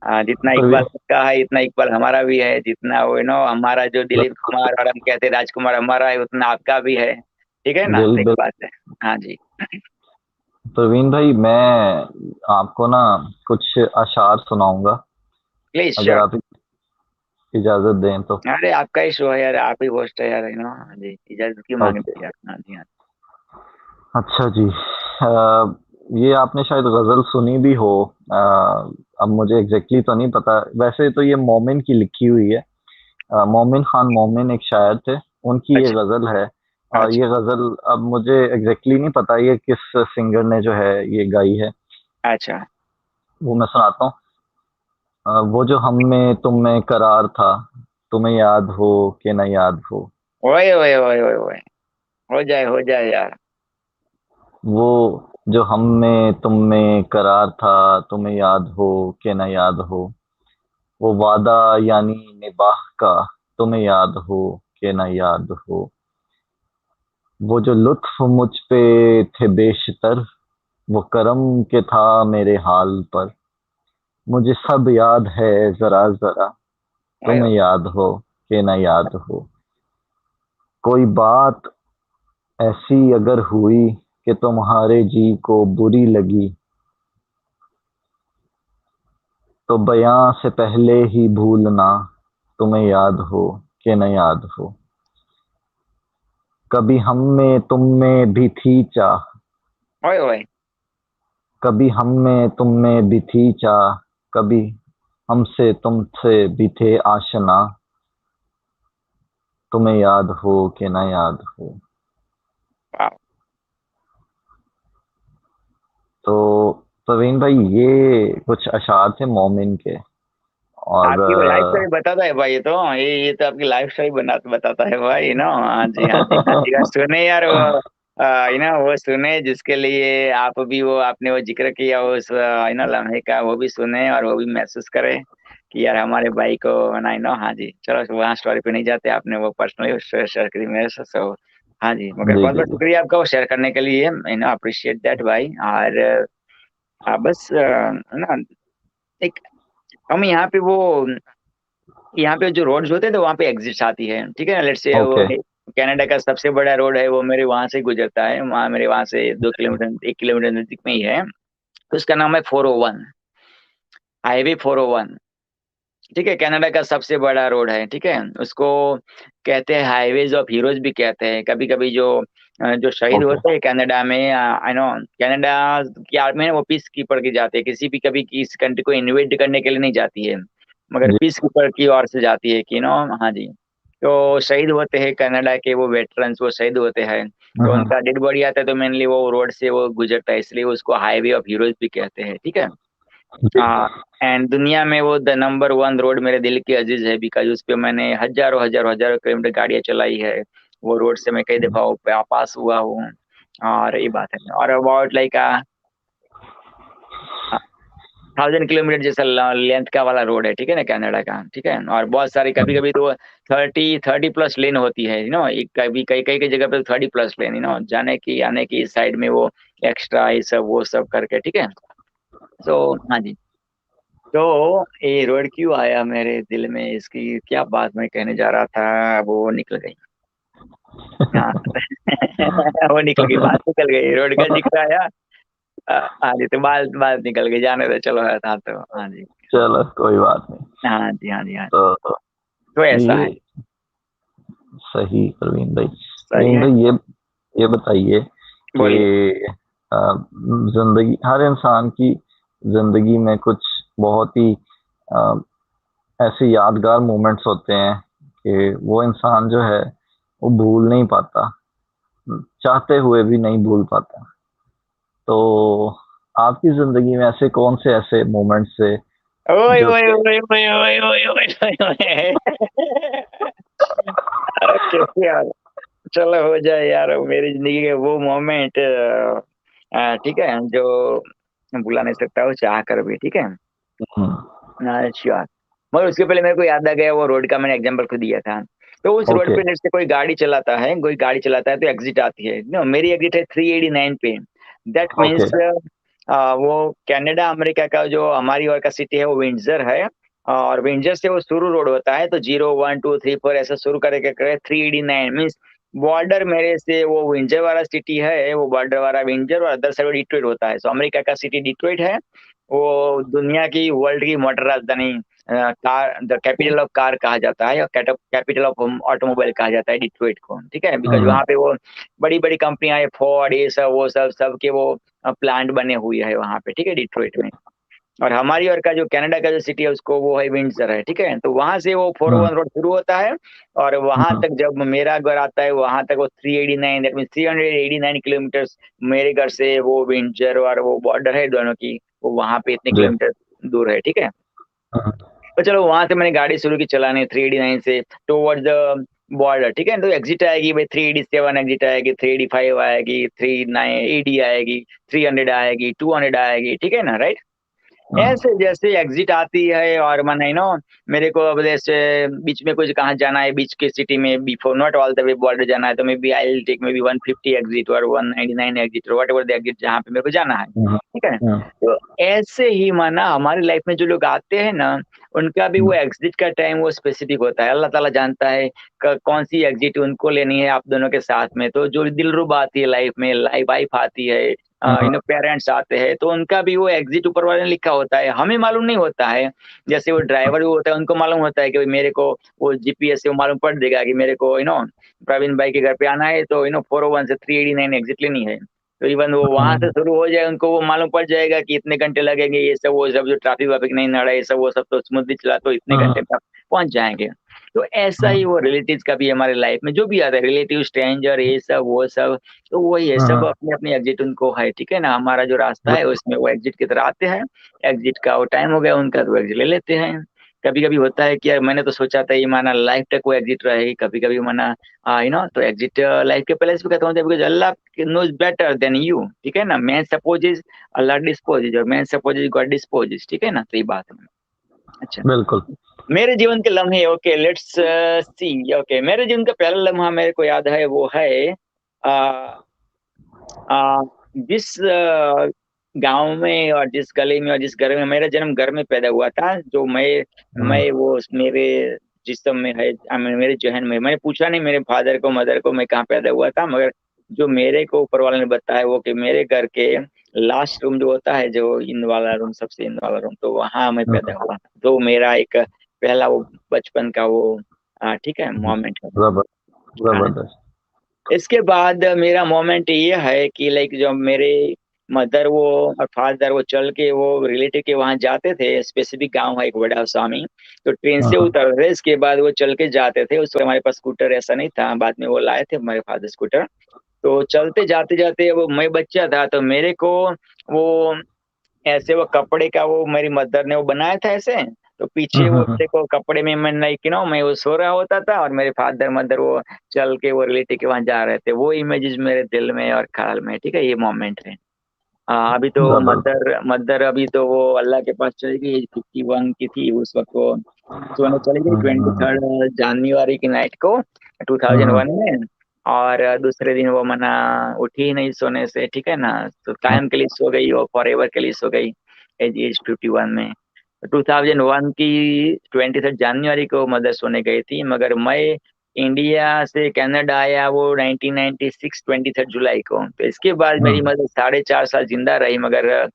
जितना इकबाल का है इतना इकबाल हमारा भी है, जितना वो हमारा जो दिलीप कुमार और हम कहते राजकुमार हमारा है, उतना आपका भी है। ठीक है ना, एक बात है। हाँ जी प्रवीण भाई, मैं आपको ना कुछ अशार सुनाऊंगा, प्लीज, अगर आप इजाजत दें तो। अरे आपका ही शो है यार, आप ही होस्ट है यार, जी इजाजत क्यों मांगते हैं यार। हाँ जी, हाँ। अच्छा जी, ये आपने शायद गजल सुनी भी हो, अब मुझे एग्जैक्टली तो नहीं पता, वैसे तो ये मोमिन की लिखी हुई है। मोमिन खान मोमिन एक शायर थे, उनकी ये गजल है। ये गजल अब मुझे एग्जैक्टली नहीं पता ये किस सिंगर ने जो है ये गाई है। अच्छा, वो मैं सुनाता हूँ। वो जो हम में तुम में करार था, तुम्हें याद हो कि न याद हो। ओए ओए ओए ओए ओए, हो जाए यार। वो जो हम में तुम में करार था, तुम्हें याद हो कि न याद हो। वो वादा यानी निबाह का, तुम्हें याद हो कि न याद हो। वो जो लुत्फ मुझ पे थे बेशतर, वो करम के था मेरे हाल पर। मुझे सब याद है जरा जरा, तुम्हें याद हो कि न याद हो। कोई बात ऐसी अगर हुई कि तुम्हारे जी को बुरी लगी, तो बयां से पहले ही भूलना, तुम्हें याद हो कि न याद हो। कभी हम में तुम में भी थी चाह, ओए ओए, कभी हम में तुम में भी थी चाह, कभी हमसे तुमसे भी थे आशना, तुम्हें याद हो कि न याद हो। तो प्रवीण भाई, ये कुछ अशार थे मोमिन के। और आपकी लाइफ स्टाइल बताता है भाई, ये तो आपकी लाइफ स्टाइल बताता है भाई ना। हाँ जी, हाँ जी, हाँ जी, सुने यार, वो सुने, जिसके लिए आप भी वो आपने वो जिक्र किया उस लम्हे का, वो भी सुने और वो भी महसूस करे कि यार हमारे भाई को हाँ जी, चलो वहाँ स्टोरी पे नहीं जाते, आपने वो पर्सनली शेयर करी मेरे से। सो हाँ जी, मगर जी बहुत जी बहुत जी। शुक्रिया आपका वो शेयर करने के लिए, अप्रिशिएट दैट भाई। और बस एक हम यहाँ पे जो रोड्स होते हैं तो वहाँ पे एग्जिट्स आती है, ठीक है ना। लेट्स से वो ओके। कनाडा का सबसे बड़ा रोड है, वो मेरे वहां से गुजरता है, वहाँ मेरे वहां से 2 किलोमीटर 1 किलोमीटर नजदीक में ही है। तो उसका नाम है 401, हाईवे 401। ठीक है, कनाडा का सबसे बड़ा रोड है, ठीक है। उसको कहते हैं हाईवेज ऑफ हीरोज भी कहते हैं। कभी कभी जो शहीद ओके। होते हैं कनाडा में, आई नो, कनाडा की आर्मी है वो पीस कीपर की जाती है, किसी भी कभी किसी कंट्री को इन्वेड करने के लिए नहीं जाती है, मगर जी। पीस कीपर की ओर से जाती है कि हाँ जी। तो शहीद होते हैं कनाडा के वो वेटरन्स, वो शहीद होते हैं, तो हम्म। उनका डेड बॉडी आता है, तो मेनली वो रोड से वो गुजरता है, इसलिए उसको हाईवे ऑफ हीरोज भी कहते हैं, ठीक है। जी। एंड दुनिया में वो द नंबर 1 रोड मेरे दिल के अजीज है, बिकॉज उस पे मैंने हजारों हजारों हजारों किलोमीटर गाड़ियां चलाई है। वो रोड से मैं कई दफा पास हुआ हूँ, और ये बात है। और अबाउट लाइक 1000 किलोमीटर जैसा लेंथ का वाला रोड है, ठीक है ना, कनाडा का, ठीक है। और बहुत सारी कभी कभी तो 30 प्लस लेन होती है, एक कभी कई कई कई जगह पे 30 प्लस लेन, जाने की आने की साइड में वो एक्स्ट्रा ये सब वो सब करके, ठीक है। सो हाँ जी, तो ये रोड क्यों आया मेरे दिल में, इसकी क्या बात मैं कहने जा रहा था, वो निकल गई। हाँ वो निकल गई, बात निकल गई, रोड का जिक्र आया। हाँ जी, तो बात बात निकल गई, जाने दो, चलो है था तो। हाँ जी, चलो कोई बात नहीं। हाँ जी, हाँ जी, हाँ जी। तो तो ऐसा है। ये सही प्रवीण भाई। सही प्रवीण है, भाई ये बताइए बोलिए। कि जिंदगी, हर इंसान की जिंदगी में कुछ बहुत ही अ, ऐसे यादगार मोमेंट्स होते हैं कि वो इंसान जो है वो भूल नहीं पाता, चाहते हुए भी नहीं भूल पाता। तो आपकी जिंदगी में ऐसे कौन से ऐसे मोमेंट्स थे ओए जो ओए कि ओए ओए ओए ओए ओए ओए ओके यार, चलो हो जाए यार, मेरी जिंदगी के वो मोमेंट, ठीक है, जो भुला नहीं सकता वो चाह कर भी, ठीक है। श्योर। मगर उसके पहले मेरे को याद आ गया, वो रोड का मैंने एग्जांपल खुद दिया था। तो उस रोड ओके। पे जैसे कोई गाड़ी चलाता है तो एग्जिट आती है, मेरी एग्जिट है 389 पे। That okay. मीन्स वो कनाडा अमेरिका का जो हमारी ओर का सिटी है वो विंडसर है, और विंडसर से वो शुरू रोड होता है, तो 0 1 2 3 4 ऐसा शुरू करके करे 389 मीन्स बॉर्डर मेरे से वो विंडसर वाला सिटी है, वो बॉर्डर वाला विंडसर, और अदर साइड डिट्रॉइट होता है। सो अमेरिका का सिटी डिट्रॉइट है, वो दुनिया की वर्ल्ड की मोटर राजधानी, car the capital of car कहा जाता है, और कैपिटल ऑफ ऑटोमोबाइल कहा जाता है डिट्रॉइट को, ठीक है। बिकॉज वहाँ पे वो बड़ी बड़ी कंपनियां है, फोर्ड, ये सब वो सब के वो प्लांट बने हुए है वहाँ पे, ठीक है, डिट्रॉइट में। और हमारी ओर का जो कनाडा का जो सिटी है उसको वो है विंडसर है, ठीक है। तो वहां से वो 401 रोड शुरू होता है, और वहां तक जब मेरा घर आता है वहां तक वो 389, दैट मीन 389 किलोमीटर मेरे घर से वो विंडसर और वो बॉर्डर है दोनों की, वो वहां पे इतने जी। किलोमीटर दूर है, ठीक है। तो चलो वहां से मैंने गाड़ी शुरू की चलाने 389 से टुवर्ड्स द बॉर्डर, ठीक है। तो एग्जिट आएगी भाई 387, एग्जिट आएगी 385 आएगी, 380 आएगी, 300 आएगी, 200 आएगी, ठीक है ना, राइट। ऐसे जैसे एग्जिट आती है, और मन मेरे को अब जैसे बीच में कुछ कहाँ जाना है, बीच के सिटी में before not all the way border जाना है, तो maybe I will take maybe 150 exit और 199 एग्जिट और वट एवर द एग्जिट जहाँ पे मेरे को जाना है, ठीक है। तो ऐसे ही माना हमारी लाइफ में जो लोग आते हैं ना, उनका भी वो एग्जिट का टाइम वो स्पेसिफिक होता है, अल्लाह ताला जानता है कौन सी एग्जिट उनको लेनी है आप दोनों के साथ में। तो जो दिलरुबा आती है लाइफ में, वाइफ आती है, पेरेंट्स आते हैं, तो उनका भी वो एग्जिट ऊपर वाले ने लिखा होता है, हमें मालूम नहीं होता है। जैसे वो ड्राइवर जो होता है उनको मालूम होता है कि भाई मेरे को वो जीपीएस से वो मालूम पड़ देगा कि मेरे को प्रवीण भाई के घर पे आना है, तो 401 से 389 एग्जिट लेनी है। तो इवन वो वहां से शुरू हो जाए, उनको वो मालूम पड़ जाएगा कि इतने घंटे लगेंगे, ये सब वो सब जो ट्रैफिक वाफिक नहीं नड़ा ये सब वो सब, तो स्मूथली चला तो इतने घंटे में आप पहुंच जाएंगे। तो ऐसा ही वो रिलेटिव्स का भी हमारे लाइफ में जो भी आता है, रिलेटिव, स्ट्रेंजर, ये सब वो सब, तो वही है, सब अपनी अपनी एग्जिट उनको है, ठीक है ना। हमारा जो रास्ता है उसमें वो एग्जिट की तरह आते हैं, एग्जिट का वो टाइम हो गया उनका तो एग्जिट ले लेते हैं। कभी कभी होता है कि यार मैंने तो सोचा था ये माना लाइफ तक वो एग्जिट रहेगी, कभी कभी माना तो एग्जिट लाइफ के पहले से भी खत्म होता है, because Allah knows better than you, ठीक है ना। मैन सपोजेज अल्लाह डिस्पोजेज और मैन सपोजेज गॉड डिस्पोजेज, ठीक है ना। तो ये बात है। अच्छा, बिल्कुल। मेरे जीवन के लम्हे, ओके लेट्स सी। ओके, मेरे जीवन का पहला लम्हा मेरे को याद है, वो है जिस गांव में और जिस गली में और जिस घर में मेरा जन्म घर में पैदा हुआ था, जो मैं वो मेरे जिस्म में है, मेरे जहन में, मैंने पूछा नहीं मेरे फादर को मदर को मैं कहाँ पैदा हुआ था, मगर जो मेरे को ऊपर वाले ने बताया वो कि मेरे घर के लास्ट रूम जो होता है, जो इन वाला रूम, सबसे इन वाला रूम, तो वहां मैं पैदा हुआ। तो मेरा एक पहला वो बचपन का वो ठीक है मोमेंट है। जबरदस्त। इसके बाद मेरा मोमेंट ये है कि लाइक जब मेरे मदर वो और फादर वो चल के वो रिलेटिव के वहां जाते थे, स्पेसिफिक गांव है एक बड़ा स्वामी, तो ट्रेन से उतरते इसके बाद वो चल के जाते थे। उस वक्त हमारे पास स्कूटर ऐसा नहीं था, बाद में वो लाए थे हमारे फादर स्कूटर। तो चलते जाते जाते वो मैं बच्चा था, तो मेरे को वो ऐसे वो कपड़े का वो मेरी मदर ने वो बनाया था ऐसे, तो पीछे वो देखो कपड़े में मैं नहीं मैं वो सो रहा होता था और मेरे फादर मदर वो चल के वो रिलेटिव के वहां जा रहे थे। वो इमेजेस मेरे दिल में और ख्याल में, ठीक है, ये मोमेंट है। अभी तो मदर अभी तो वो अल्लाह के पास चली गई, 51 की थी उस वक्त, वो सोने चली गई 23 जनवरी की नाइट को 2001 में, और दूसरे दिन वो मना उठी ही नहीं सोने से, ठीक है ना। तो कायम के लिए सो गई, वो फॉरएवर के लिए सो गई एज 51 में। 2001 की 23 जनवरी को मदर सोने गई थी, मगर मैं इंडिया से कनाडा आया वो 1996 23 जुलाई को। तो इसके बाद मेरी मदर 4.5 साल जिंदा रही, मगर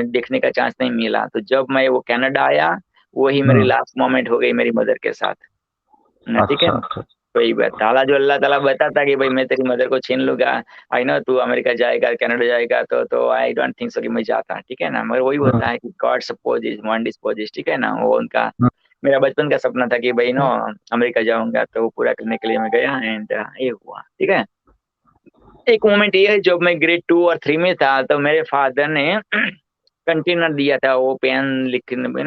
देखने का चांस नहीं मिला। तो जब मैं वो कनाडा आया, वही मेरी लास्ट मोमेंट हो गई मेरी मदर के साथ, ठीक है। वही बात ताला जो अल्लाह ताला बताता कि भाई मैं तेरी मदर को छीन लूंगा, आई नो तू अमेरिका जाएगा कनाडा जाएगा, तो आई डोंट थिंक सो कि मैं जाता, ठीक है ना। मगर वही होता है कि गॉड सपोजेज वन डिस्पोजेज, ठीक है ना। वो उनका मेरा बचपन का सपना था कि भाई अमेरिका जाऊंगा, तो वो पूरा करने के लिए मैं गया एंड ये हुआ, ठीक है। एक मोमेंट ये है, जब मैं ग्रेड 2 और 3 में था, तो मेरे फादर ने कंटेनर दिया था, वो पेन लिखने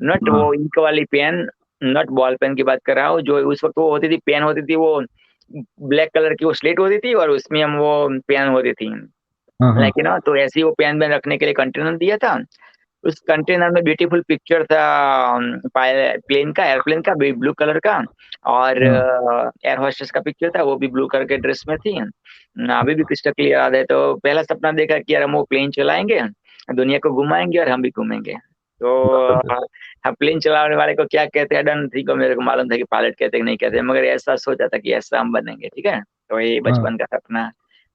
नॉट वो इंक वाली पेन, नॉट बॉल पेन की बात कर रहा हूँ, जो उस वक्त वो होती थी पेन होती थी, वो ब्लैक कलर की वो स्लेट होती थी और उसमें हम वो पेन होती थी, लेकिन तो ऐसी वो पेन में रखने के लिए कंटेनर दिया था। उस कंटेनर में ब्यूटीफुल पिक्चर था प्लेन का, एयरप्लेन का, ब्लू कलर का, और एयर होस्टेस का पिक्चर था, वो भी ब्लू कलर के ड्रेस में थी। अभी भी क्रिस्टल क्लियर याद है। तो पहला सपना देखा कि यार हम वो प्लेन चलाएंगे, दुनिया को घुमाएंगे और हम भी घूमेंगे। तो हम प्लेन चलाने वाले को क्या कहते हैं डन थी को मेरे को मालूम था कि पायलट कहते हैं नहीं कहते, मगर ऐसा सोचा था कि ऐसा हम बनेंगे, ठीक है। तो ये बचपन का सपना,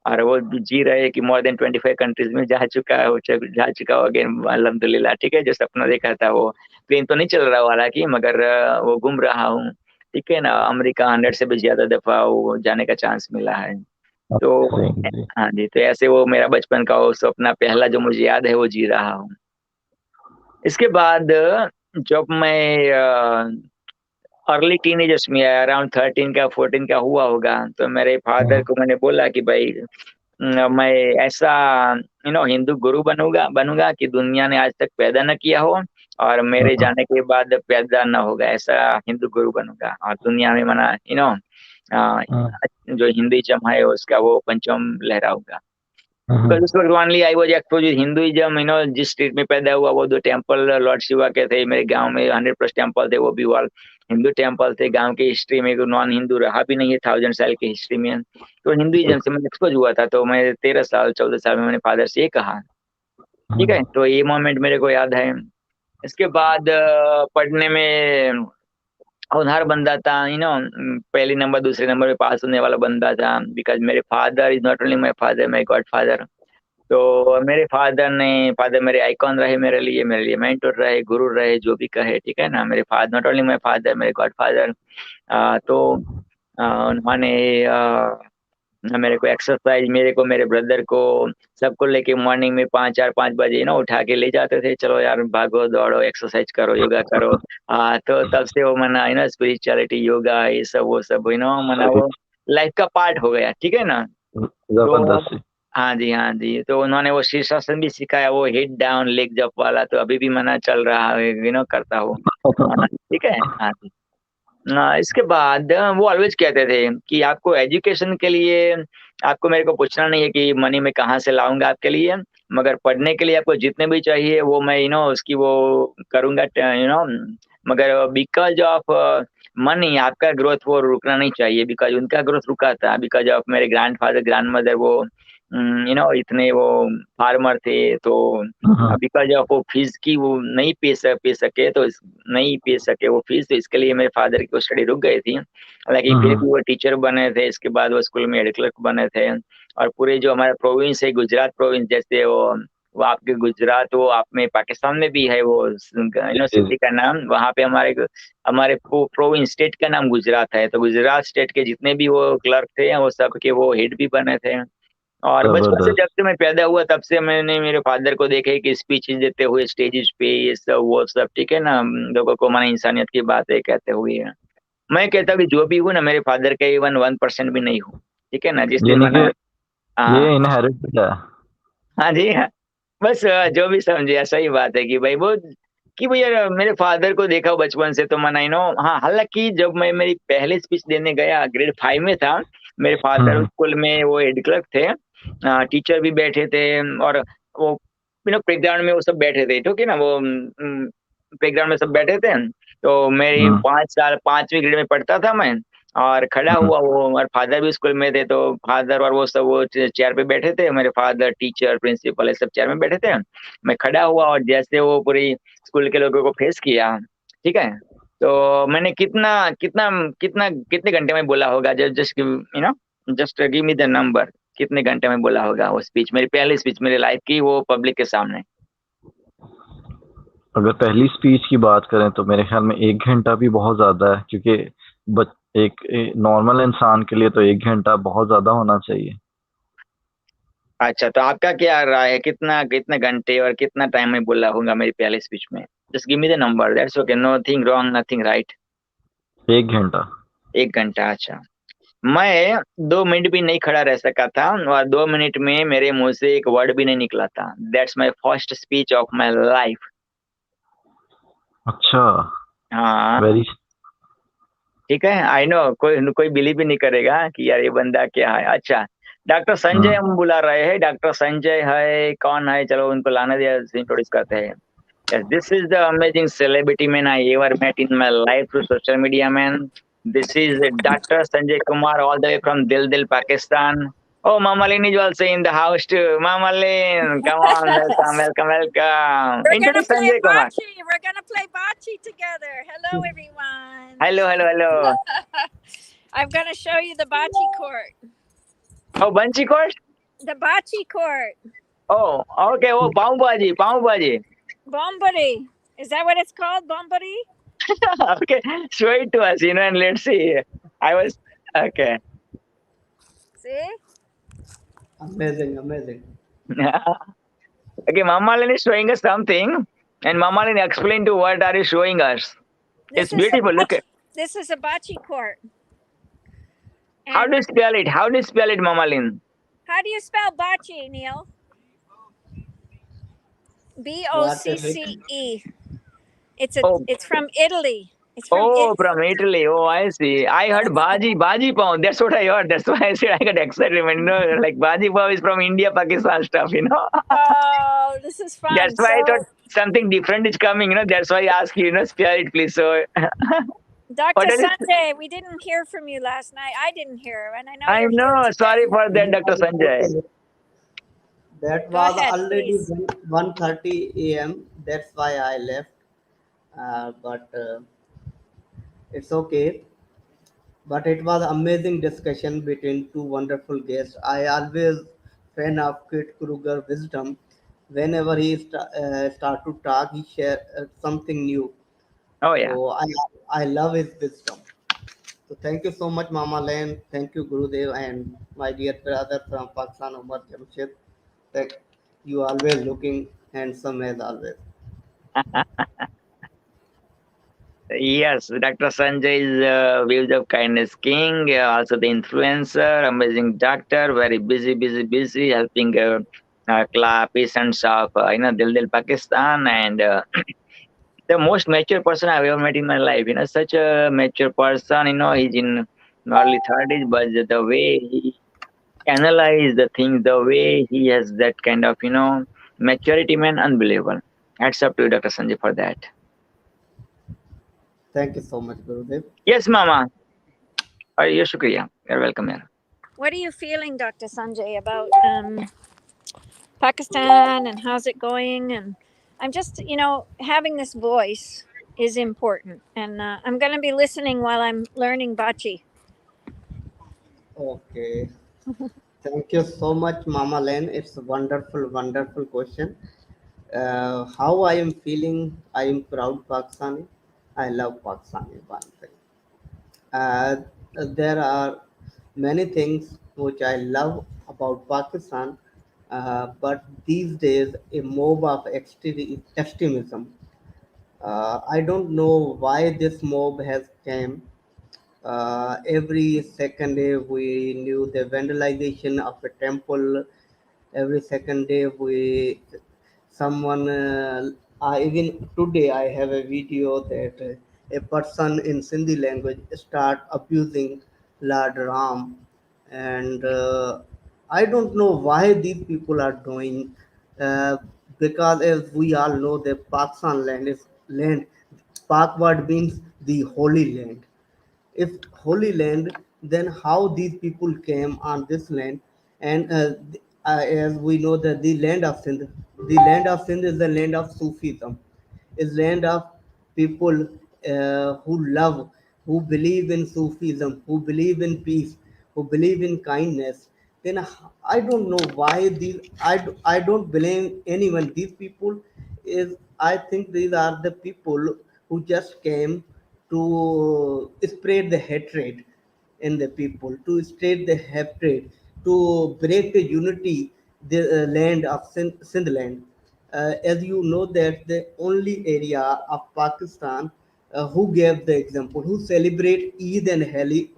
और वो जी रहे कि मोर देन 25 कंट्रीज में जा चुका हो अगेन अल्हम्दुलिल्लाह, ठीक है। जो सपना देखा था वो प्लेन तो नहीं चल रहा वाला की, मगर वो घूम रहा हूँ, ठीक है ना। अमेरिका 100 से भी ज्यादा दफा वो जाने का चांस मिला है। तो हाँ जी, तो ऐसे वो मेरा बचपन का वो सपना पहला जो मुझे याद है वो जी रहा हूँ। इसके बाद जब मैं अर्ली टीनेजर्स में आया, अराउंड 13 का 14 का हुआ होगा, तो मेरे फादर को मैंने बोला कि भाई मैं ऐसा हिंदू गुरु बनूंगा कि दुनिया ने आज तक पैदा न किया हो, और मेरे जाने के बाद पैदा न होगा, ऐसा हिंदू गुरु बनूंगा। और दुनिया में मना जो हिंदुइज्म है उसका वो पंचम लहराऊंगा। Because उस वक्त only I was exposed Hinduism, जिस स्ट्रीट में पैदा हुआ वो 2 टेम्पल लॉर्ड शिवा के थे मेरे गांव में, 100+ टेम्पल थे, वो भी ऑल हिंदू टेम्पल थे। गांव की हिस्ट्री में नॉन हिंदू रहा भी नहीं है 1000 साल की हिस्ट्री में। तो हिंदुइज्म से मैं एक्सपोज हुआ था, तो मैं 13 साल 14 साल में मैंने फादर से ये कहा, ठीक है। तो ये मोमेंट मेरे को याद है। इसके बाद पढ़ने में उधार बंदा था, पहले नंबर दूसरे नंबर में पास होने वाला बंदा था, बिकॉज मेरे father is not only my father, my God father. तो मेरे फादर मेरे आइकॉन रहे, मेरे लिए मेंटर रहे, गुरु रहे, जो भी कहे, ठीक है ना। मेरे father not only my father, मेरे गॉड फादर। तो उन्होंने मेरे को एक्सरसाइज, मेरे को मेरे ब्रदर को सबको लेके मॉर्निंग में 5 बजे उठा के ले जाते थे, चलो यार भागो दौड़ो एक्सरसाइज करो योगा करो। तो तब से वो मना स्पिरिचुअलिटी योगा ये सब वो सब मना वो लाइफ का पार्ट हो गया, ठीक है ना। तो हाँ जी, तो उन्होंने वो शीर्षासन भी सिखाया, वो हेड डाउन लेग जंप वाला, तो अभी भी मना चल रहा है, करता हूँ। हाँ, ठीक है। हाँ जी। इसके बाद वो ऑलवेज कहते थे कि आपको एजुकेशन के लिए आपको मेरे को पूछना नहीं है कि मनी मैं कहाँ से लाऊंगा आपके लिए, मगर पढ़ने के लिए आपको जितने भी चाहिए वो मैं उसकी वो करूंगा, मगर बिकॉज ऑफ मनी आपका ग्रोथ वो रुकना नहीं चाहिए, बिकॉज उनका ग्रोथ रुका था बिकॉज ऑफ मेरे ग्रैंडफादर ग्रैंड मदर वो इतने वो फार्मर थे, तो बिकॉज ऑफ वो फीस की वो नहीं पे सके, तो नहीं पे सके वो फीस, तो इसके लिए मेरे फादर की स्टडी रुक गई थी। हालांकि फिर भी वो टीचर बने थे, इसके बाद वो स्कूल में हेड क्लर्क बने थे। और पूरे जो हमारा प्रोविंस है गुजरात प्रोविंस, जैसे वो आपके गुजरात, वो आप में पाकिस्तान में भी है वो सिटी का नाम, वहाँ पे हमारे प्रोविंस स्टेट का नाम गुजरात है, तो गुजरात स्टेट के जितने भी वो क्लर्क थे वो सब के वो हेड भी बने थे। और बचपन से जब से मैं पैदा हुआ तब से मैंने मेरे फादर को देखा है कि स्पीच देते हुए स्टेजेस पे, ये सब वो सब, ठीक है ना, लोगों को माना इंसानियत की बातें कहते हुए। मैं कहता हूँ कि जो भी हूँ ना, मेरे फादर का इवन 1% भी नहीं हूँ, ठीक है ना, जिस दिन मैंने ये इनहेरिटेड है। हाँ जी, हाँ। बस जो भी समझे ऐसा ही बात है कि भाई वो कि भाई यार मेरे फादर को देखा बचपन से, तो मना हाँ, हालांकि जब मैं मेरी पहली स्पीच देने गया ग्रेड 5 में था, मेरे फादर स्कूल में वो हेड क्लर्क थे, टीचर भी बैठे थे, और वो प्लेग्राउंड में वो सब बैठे थे, ठीक है ना, वो प्लेग्राउंड में सब बैठे थे। तो मेरी 5 साल 5वीं ग्रेड में पढ़ता था मैं, और खड़ा हुआ वो, और फादर भी स्कूल में थे, तो फादर और वो सब वो चेयर पे बैठे थे, मेरे फादर टीचर प्रिंसिपल सब चेयर में बैठे थे, मैं खड़ा हुआ, और जैसे वो पूरी स्कूल के लोगों को फेस किया, ठीक है, तो मैंने कितने घंटे में बोला होगा, just give me the number, कितने घंटे में बोला होगा वो स्पीच, मेरी पहली स्पीच मेरी लाइफ की, वो पब्लिक के सामने। अगर पहली स्पीच की बात करें तो मेरे ख्याल में 1 घंटा भी बहुत ज्यादा है, क्योंकि एक नॉर्मल इंसान के लिए तो 1 घंटा बहुत ज्यादा होना चाहिए। अच्छा, तो आपका क्या राय है, कितने घंटे और कितना टाइम में बोला होगा मेरी पहली स्पीच में? Just give me the number, that's okay, nothing wrong nothing right. 1 घंटा। 1 घंटा, अच्छा। मैं 2 मिनट भी नहीं खड़ा रह सका था, और 2 मिनट में मेरे मुंह से एक वर्ड भी नहीं निकला था। That's my first speech of my life. अच्छा, हाँ, वेरी ठीक है, आई नो, कोई बिलीव भी नहीं करेगा कि यार ये बंदा क्या है। अच्छा, डॉक्टर संजय हम बुला रहे हैं, डॉक्टर संजय है, कौन है, चलो उनको लाने दिया, इंट्रोड्यूस करते हैं। Yes, this is the amazing celebrity man I ever met in my life through social media, man. This is Dr. Sanjay Kumar, all the way from Dil, Pakistan. Oh, Mama Lin is also in the house too. Mama Lin, come on, welcome. Introduce Sanjay Kumar. We're gonna play bocce together. Hello, everyone. Hello. I'm gonna show you the bocce court. Oh, Banchi court? The bocce court. Oh, okay. Oh, pav bhaji. Bombari. Is that what it's called? Bombari? Okay, show it to us, and let's see. Okay. See? Amazing. Okay, Mama Lin is showing us something, and Mama Lin, explain to what are you showing us? It's beautiful. Look at. This is a bocce court. And how do you spell it, Mama Lin? How do you spell bocce, Neil? B-O-C-C-E. It's from Italy. It's from Italy. From Italy. Oh, I see. I heard bhaji pav. That's what I heard. That's why I said I got excited when like bhaji pav is from India, Pakistan stuff. Oh, this is fun. That's why I thought something different is coming. That's why I asked you. Spell it, please. So. Dr. Sanjay, we didn't hear from you last night. I didn't hear, and I know. I know. Sorry for that, Dr. Sanjay. That was already 1:30 a.m. That's why I left. But it's okay. But it was amazing discussion between two wonderful guests. I always fan of Kit Kruger wisdom. Whenever he start to talk, he share something new. Oh yeah. So I love his wisdom. So thank you so much, Mama Len. Thank you, Gurudev, and my dear brother from Pakistan, Umar Jamshid. That you always looking handsome as always. Yes, Dr. Sanjay is Views of Kindness King, also the influencer, amazing doctor, very busy, helping patients of Dil Pakistan, and the most mature person I've ever met in my life. Such a mature person. He's in early 30s, but the way he analyze the things, the way he has that kind of maturity, man, unbelievable. Hats up to you, Dr. Sanjay, for that. Thank you so much, Gurudev. Yes, Mama. Yes, Shukriya. You're welcome, man. What are you feeling, Dr. Sanjay, about Pakistan and how's it going? And I'm just, having this voice is important. And I'm going to be listening while I'm learning Bachi. Okay. Thank you so much, Mama Len. It's a wonderful question. How I am feeling, I am proud Pakistani. I love Pakistani, one thing. Uh, there are many things which I love about Pakistan, but these days a mob of extremism. I don't know why this mob has came. Every second day we knew the vandalization of a temple. Every second day we someone even today I have a video that a person in Sindhi language start abusing Lord Ram, and I don't know why these people are doing, uh, because as we all know that Pakistan land is land. Pak word means the holy land. If holy land, then how these people came on this land? And as we know that the land of Sindh is the land of Sufism, is land of people who love, who believe in Sufism, who believe in peace, who believe in kindness. Then I don't know why these, I don't blame anyone. These people is, I think these are the people who just came to spread the hatred in the people, to spread the hatred, to break the unity, the land of Sindh land. As you know that the only area of Pakistan who gave the example, who celebrate Eid and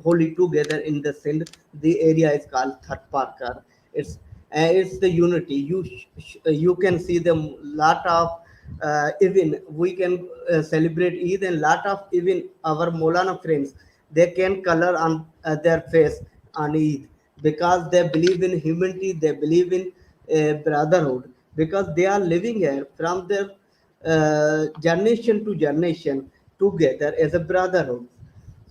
Holi together in the Sindh, the area is called That Parkar. It's the unity. You can see the lot of even we can celebrate Eid, and lot of even our Molana friends, they can color on their face on Eid, because they believe in humanity, they believe in brotherhood, because they are living here from their generation to generation together as a brotherhood.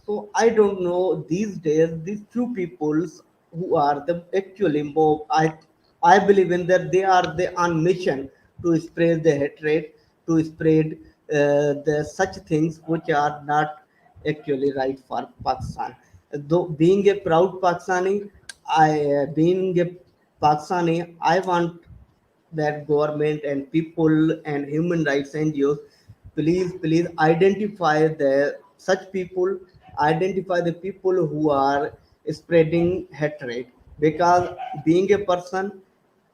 So I don't know these days these two peoples who are the actually more, I believe in that they are the on mission to spread the hatred, to spread the such things which are not actually right for Pakistan. Though being a proud Pakistani, being a Pakistani, I want that government and people and human rights NGOs, please identify the such people, identify the people who are spreading hatred. Because being a person,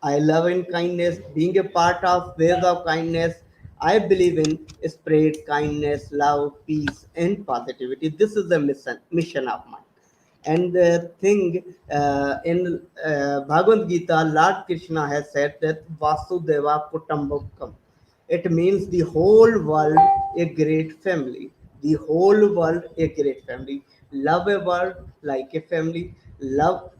I love in kindness, being a part of ways of kindness, I believe in spread kindness, love, peace, and positivity. This is the mission of mine. And the thing in Bhagavad Gita, Lord Krishna has said that Vasudeva Kutumbakam. It means the whole world a great family. The whole world a great family. Love a world like a family. Love.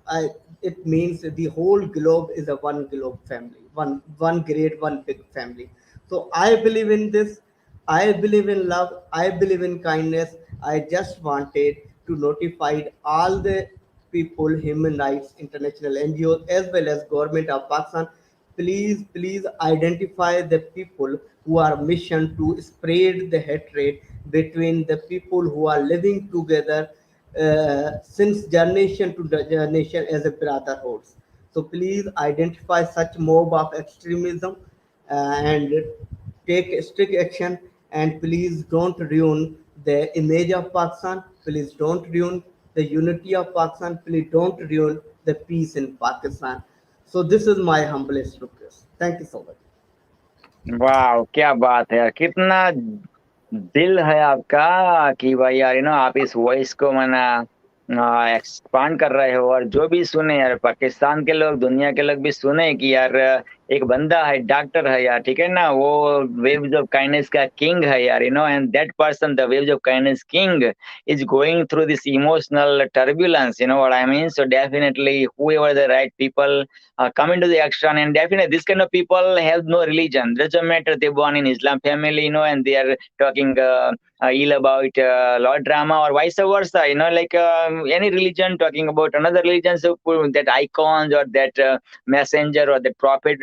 It means the whole globe is a one globe family. One great, one big family. So I believe in this. I believe in love. I believe in kindness. I just wanted to notify all the people, human rights, international NGOs, as well as government of Pakistan. Please identify the people who are mission to spread the hatred between the people who are living together since generation to generation as a brotherhood. So please identify such mob of extremism and take strict action, and please don't ruin the image of Pakistan. Please don't ruin the unity of Pakistan. Please don't ruin the peace in Pakistan. So this is my humblest request. Thank you so much. वाह, क्या बात है यार, कितना दिल है आपका कि भाई यार आप इस वॉइस को मना एक्सपांड कर रहे हो, और जो भी सुने यार, पाकिस्तान के लोग, दुनिया के लोग भी सुने कि यार एक बंदा है, डॉक्टर है यार, ठीक है ना, वो वेव्स ऑफ काइंडनेस का किंग है यार, and that person, the waves of kindness king, is going through this emotional turbulence, you know what I mean? So definitely whoever the right people come into the action, and definitely this kind of people have no religion. Doesn't matter they born in Islam family, and they are talking ill about Lord drama or vice versa, like any religion talking about another religion, so that icons or that messenger or that prophet,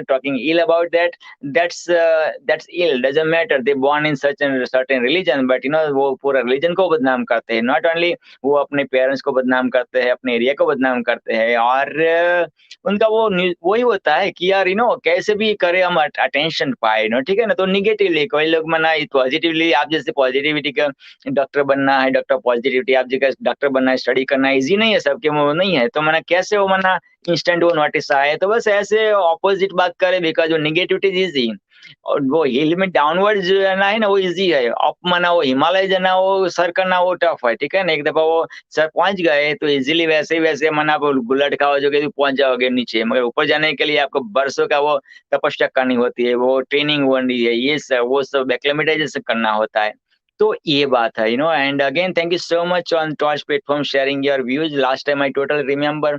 talking ill about that, that's ill. Doesn't matter they born in such and certain religion, but वो पूरा religion को बदनाम करते हैं, not only वो अपने parents को बदनाम करते हैं, अपने एरिया को बदनाम करते हैं, और उनका वही होता है कि यार कैसे भी करे हम अटेंशन पाए, ठीक है ना। तो निगेटिवली कोई लोग मना, पॉजिटिवली आप जैसे पॉजिटिविटी का डॉक्टर बनना है, डॉक्टर पॉजिटिविटी आप जगह डॉक्टर बनना है, स्टडी करना इजी नहीं है, सबके वो नहीं है, तो मना कैसे वो मना इंस्टेंट वो नोटिस आए, तो बस ऐसे ऑपोजिट बात करे, बिकॉज वो निगेटिविटी इजी, और वो हिल में डाउनवर्ड जो है ना वो इजी है, अप मना वो हिमालय जाना वो सर करना वो टफ है, ठीक है ना। एक दफा वो सर पहुंच गए तो इजीली वैसे ही वैसे मना आप बुलेट खाओगे तो पहुंच जाओगे नीचे, मगर ऊपर जाने के लिए आपको बरसों का वो तपस्या करनी होती है, वो ट्रेनिंग होनी है, ये सब वो सब एक्लेमेटाइजेशन करना होता है। तो ये बात है, and again thank you so much on torch platform sharing your views. Last time I totally remember,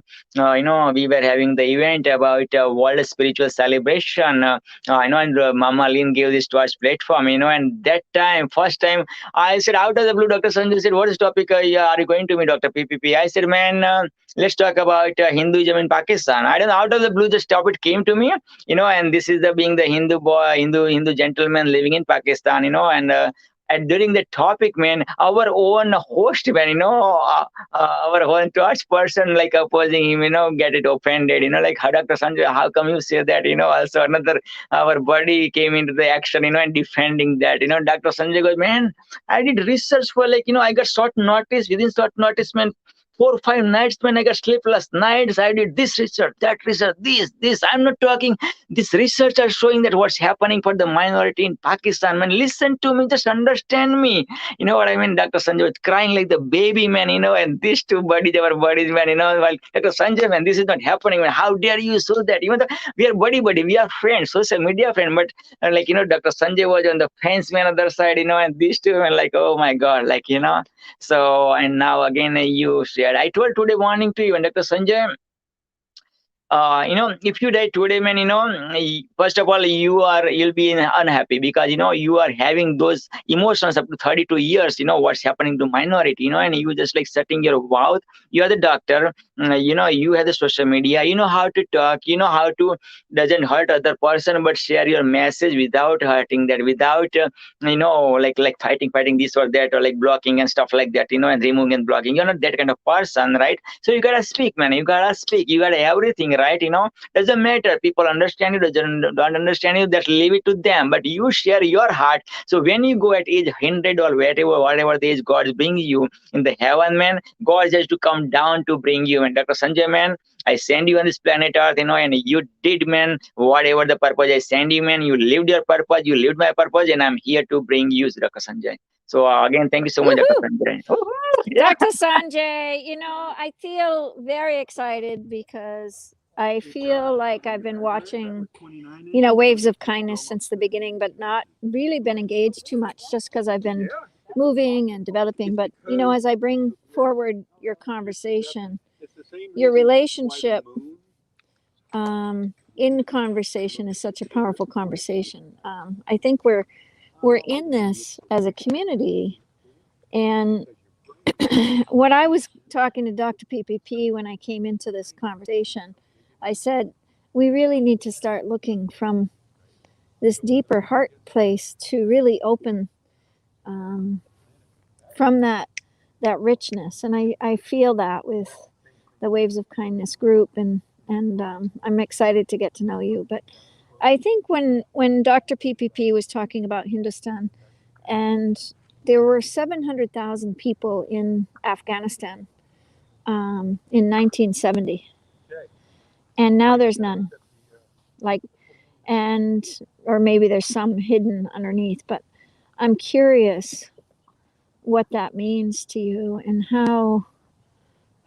we were having the event about world spiritual celebration, and Mama Lynn gave this Torch platform, and that time, first time, I said out of the blue, Dr. Sanjay said, what is topic are you going to me, Dr. PPP? I said, man, let's talk about Hinduism in Pakistan. I don't know, out of the blue, this topic came to me, and this is being the Hindu boy, Hindu gentleman living in Pakistan, and during the topic, man, our own host, man, our own Torch person, like opposing him, get it offended, like, Dr. Sanjay, how come you say that, also another, our buddy came into the action, and defending that, Dr. Sanjay goes, man, I did research for I got short notice, within short notice, man, 4 or 5 nights when I got sleepless nights, I did this research, that research, this. I'm not talking. This research are showing that what's happening for the minority in Pakistan. Man, listen to me, just understand me. You know what I mean? Dr. Sanjay was crying like the baby, man, and these two buddies, they were buddies, man, while Dr. Sanjay, man, this is not happening, man. How dare you so that? Even though we are buddy, we are friends, social media friends, but Dr. Sanjay was on the fence, man, other side, and these two, man, like, oh my God, so, and now again, you shared. I told today morning to you, and Dr. Sanjay, if you die today, man, first of all, you'll be unhappy because, you are having those emotions up to 32 years, what's happening to minority, and you just like shutting your mouth. You are the doctor, you have the social media, you know how to talk, how to doesn't hurt other person, but share your message without hurting that, without, like fighting this or that, or like blocking and stuff like that, and removing and blocking. You're not that kind of person, right? So you gotta speak, man. You gotta speak. You gotta everything, right? Doesn't matter. People understand you, don't understand you. That leave it to them. But you share your heart. So when you go at age 100 or whatever the age God is bringing you in the heaven, man, God has to come down to bring you. And Dr. Sanjay, man, I send you on this planet Earth, and you did, man, whatever the purpose I send you, man. You lived your purpose. You lived my purpose, and I'm here to bring you, Dr. Sanjay. So again, thank you so much, Dr. Sanjay. Dr. Sanjay, I feel very excited because I feel like I've been watching, Waves of Kindness since the beginning, but not really been engaged too much just because I've been moving and developing. But, as I bring forward your conversation, your relationship in conversation is such a powerful conversation. I think we're in this as a community, and what I was talking to Dr. PPP when I came into this conversation, I said, we really need to start looking from this deeper heart place to really open from that richness. And I feel that with the Waves of Kindness group, and I'm excited to get to know you. But I think when Dr. PPP was talking about Hindustan, and there were 700,000 people in Afghanistan in 1970, and now there's none. Or maybe there's some hidden underneath. But I'm curious what that means to you, and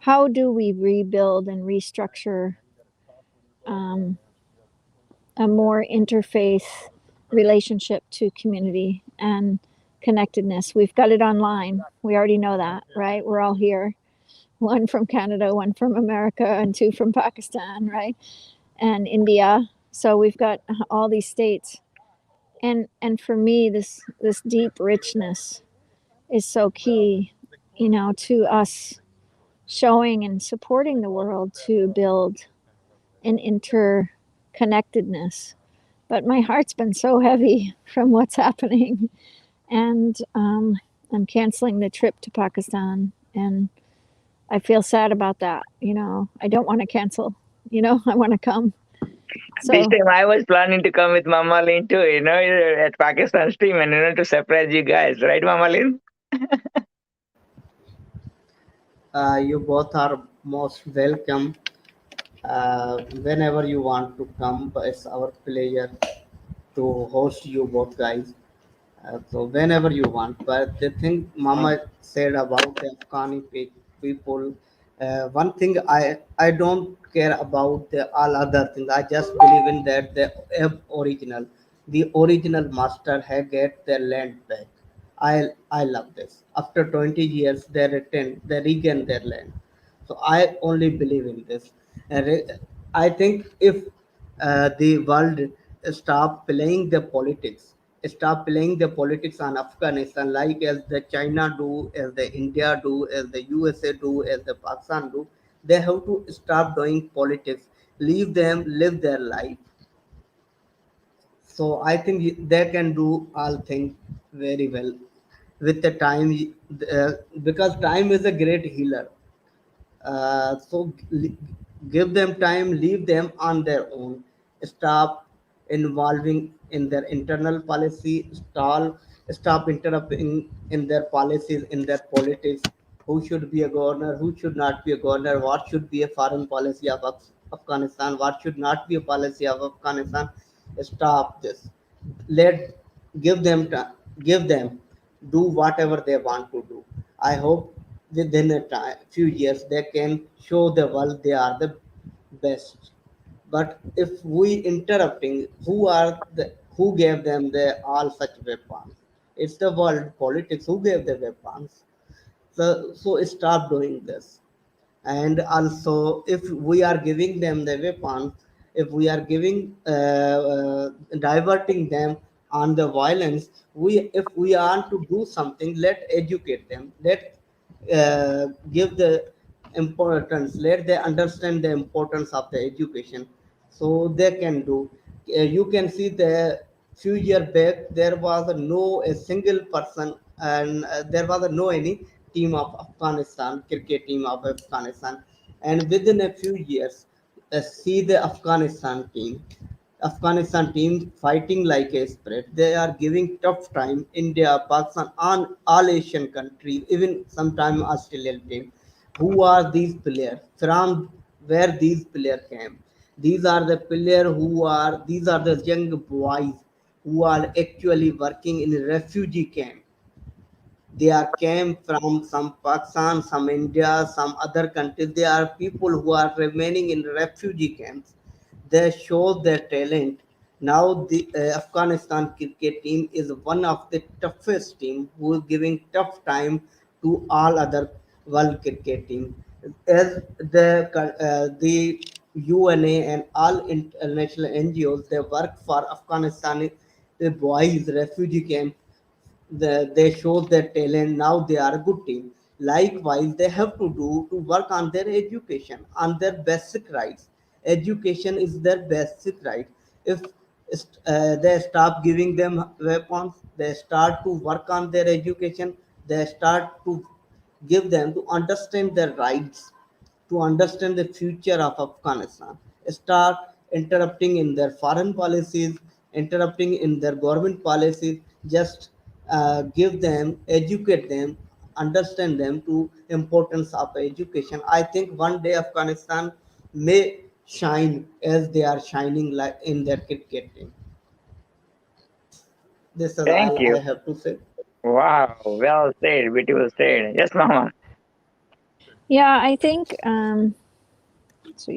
how do we rebuild and restructure a more interfaith relationship to community and connectedness. We've got it online. We already know that, right? We're all here. One from Canada, one from America, and two from Pakistan, right? And India. So we've got all these states. And for me, this deep richness is so key, you know, to us showing and supporting the world to build an interconnectedness. But my heart's been so heavy from what's happening, and I'm canceling the trip to Pakistan, and I feel sad about that. You know, I don't want to cancel. You know, I want to come. This So time I was planning to come with Mama Lin too, you know, at Pakistan's team, and to surprise you guys, right, Mama Lin? You both are most welcome. Whenever you want to come, it's our pleasure to host you both guys. So whenever you want. But the thing Mama said about the Afghani people, one thing I don't care about the all other things. I just believe in that the original master had get their land back. I love this. After 20 years, they regain their land. So I only believe in this. I think if the world stop playing the politics on Afghanistan, like as the China do, as the India do, as the USA do, as the Pakistan do, they have to stop doing politics, leave them live their life. So I think they can do all things very well with the time, because time is a great healer. So give them time, leave them on their own. Stop involving in their internal policy. Stop interrupting in their policies, in their politics. Who should be a governor? Who should not be a governor? What should be a foreign policy of Afghanistan? What should not be a policy of Afghanistan? Stop this. Let give them time. Give them do whatever they want to do. I hope within a few years they can show the world they are the best. But if we interrupting, who gave them the all such weapons? It's the world politics who gave the weapons. So stop doing this. And also, if we are giving them the weapons, if we are diverting them on the violence, if we want to do something, let educate them, let give the importance, let they understand the importance of the education, so they can do. You can see the few years back there was no a single person, and there was no any team of Afghanistan, cricket team of Afghanistan, and within a few years, see the Afghanistan team fighting like a spirit. They are giving tough time. India, Pakistan, on all Asian countries, even sometime Australian team. Who are these players? From where these players came? These are the players these are the young boys who are actually working in a refugee camp. They are came from some Pakistan, some India, some other countries. They are people who are remaining in refugee camps. They show their talent. Now the Afghanistan cricket team is one of the toughest team who is giving tough time to all other world cricket team. As the UNA and all international NGOs, they work for Afghanistani boys refugee camp. They show their talent. Now they are a good team. Likewise, they have to work on their education, on their basic rights. Education is their basic right. If they stop giving them weapons, they start to work on their education, they start to give them to understand their rights, to understand the future of Afghanistan, start interrupting in their foreign policies, interrupting in their government policies, just give them, educate them, understand them to importance of education. I think one day Afghanistan may shine as they are shining like in their cricket team. This is Thank you. I have to say. Wow, well said, beautiful said. Yes, Mama. Yeah, I think so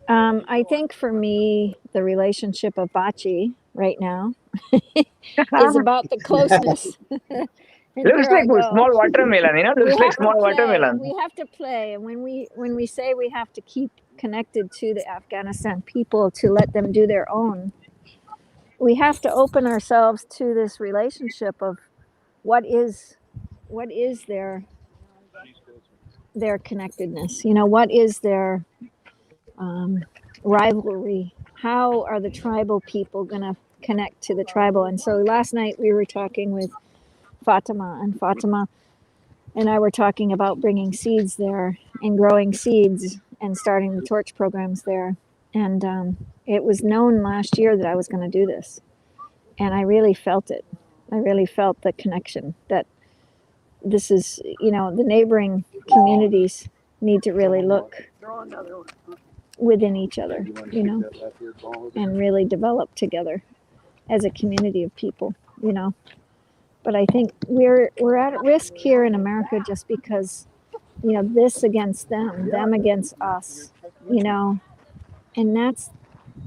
I think for me the relationship of Bachi right now is about the closeness. And Looks here I like a go. small watermelon, you know, We looks like have to small play. watermelon. We have to play, and when we say we have to keep connected to the Afghanistan people to let them do their own, we have to open ourselves to this relationship of what is their connectedness. You know, what is their rivalry? How are the tribal people going to connect to the tribal? And so last night we were talking with Fatima, and Fatima and I were talking about bringing seeds there and growing seeds and starting the torch programs there. And it was known last year that I was going to do this. And I really felt it. I really felt the connection that this is, you know, the neighboring communities need to really look within each other, you know, and really develop together as a community of people, you know. But I think we're at risk here in America just because, you know, this against them against us, you know, and that's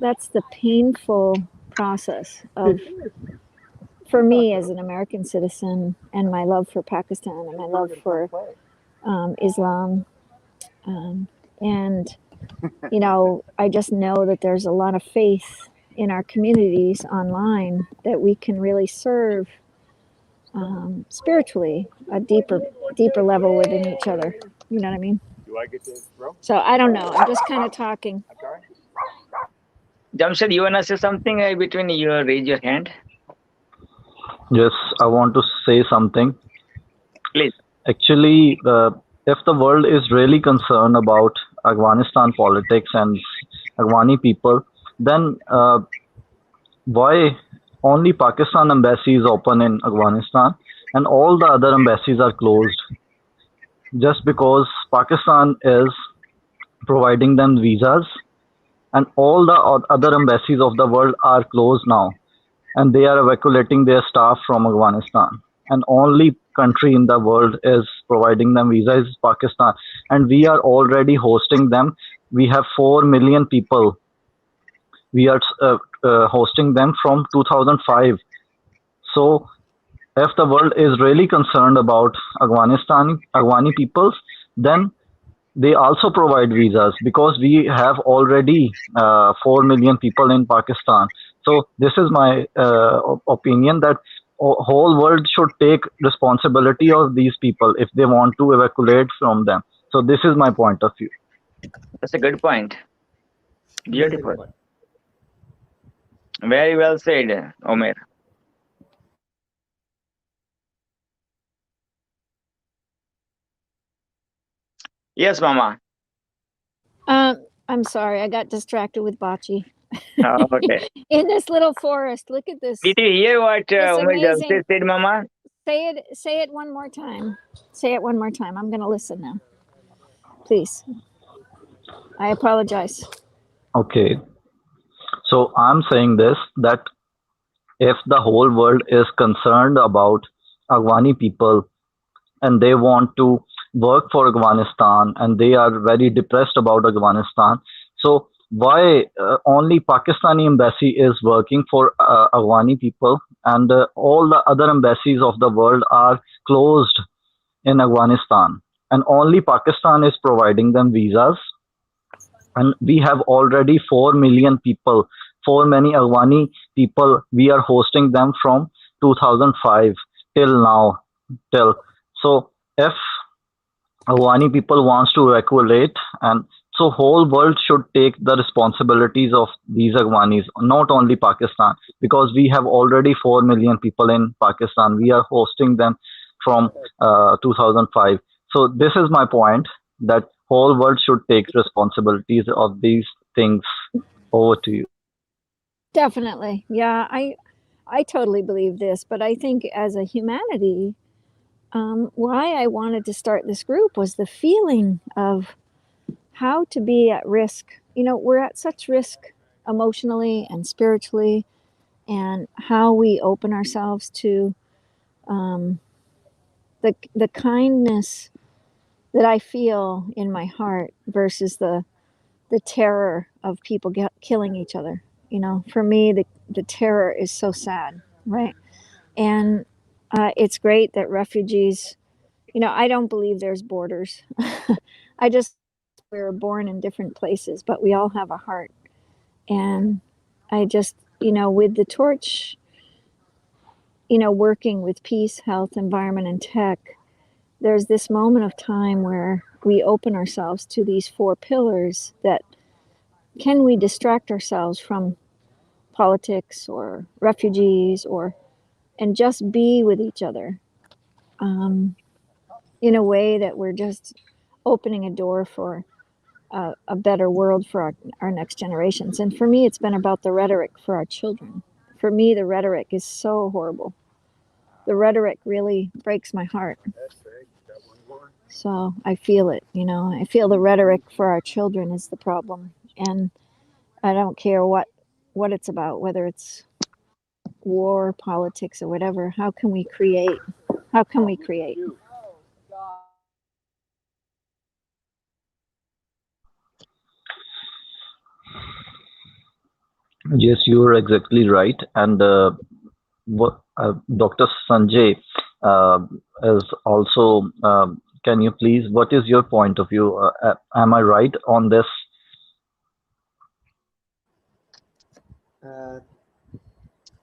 the painful process of, for me as an American citizen, and my love for Pakistan and my love for Islam, and you know, I just know that there's a lot of faith in our communities online that we can really serve spiritually a deeper level within each other. You know what I mean? Do I get to throw? So I don't know. I'm just kind of talking. Jamshid, you wanna say something between you? Raise your hand. Yes, I want to say something. Please. Actually, if the world is really concerned about Afghanistan politics and Afghani people, then why only Pakistan embassy is open in Afghanistan and all the other embassies are closed? Just because Pakistan is providing them visas and all the other embassies of the world are closed now, and they are evacuating their staff from Afghanistan, and only country in the world is providing them visas is Pakistan, and we are already hosting them. We have 4 million people. We are hosting them from 2005. So if the world is really concerned about Afghani peoples, then they also provide visas, because we have already 4 million people in Pakistan. So this is my opinion, that whole world should take responsibility of these people if they want to evacuate from them. So this is my point of view. That's a good point. Beautiful. Very well said, Omer. Yes, Mama. I'm sorry, I got distracted with Bachi. Oh, okay. In this little forest, look at this. Did you hear what Omer amazing... said, Mama? Say it one more time. Say it one more time. I'm going to listen now. Please. I apologize. Okay. So I'm saying this, that if the whole world is concerned about Afghani people and they want to work for Afghanistan and they are very depressed about Afghanistan, so why only Pakistani embassy is working for Afghani people, and all the other embassies of the world are closed in Afghanistan, and only Pakistan is providing them visas? And we have already 4 million people, for many Afghani people, we are hosting them from 2005 till now. So if Afghani people wants to evacuate, and so whole world should take the responsibilities of these Afghanis, not only Pakistan, because we have already 4 million people in Pakistan. We are hosting them from 2005. So this is my point, that whole world should take responsibilities of these things. Over to you. Definitely. Yeah, I totally believe this, but I think as a humanity, why I wanted to start this group was the feeling of how to be at risk. You know, we're at such risk emotionally and spiritually and how we open ourselves to the kindness that I feel in my heart versus the terror of people killing each other. You know, for me, the terror is so sad, right? And it's great that refugees, you know, I don't believe there's borders. I just, we were born in different places, but we all have a heart. And I just, you know, with the torch, you know, working with peace, health, environment, and tech, there's this moment of time where we open ourselves to these four pillars that can we distract ourselves from politics or refugees or and just be with each other in a way that we're just opening a door for a better world for our next generations. And for me, it's been about the rhetoric for our children. For me, the rhetoric is so horrible. The rhetoric really breaks my heart. So I feel it, you know, I feel the rhetoric for our children is the problem. And I don't care what it's about, whether it's war, politics, or whatever. How can we create? How can we create? Yes, you are exactly right. And what Dr. Sanjay is also. Can you please? What is your point of view? Am I right on this?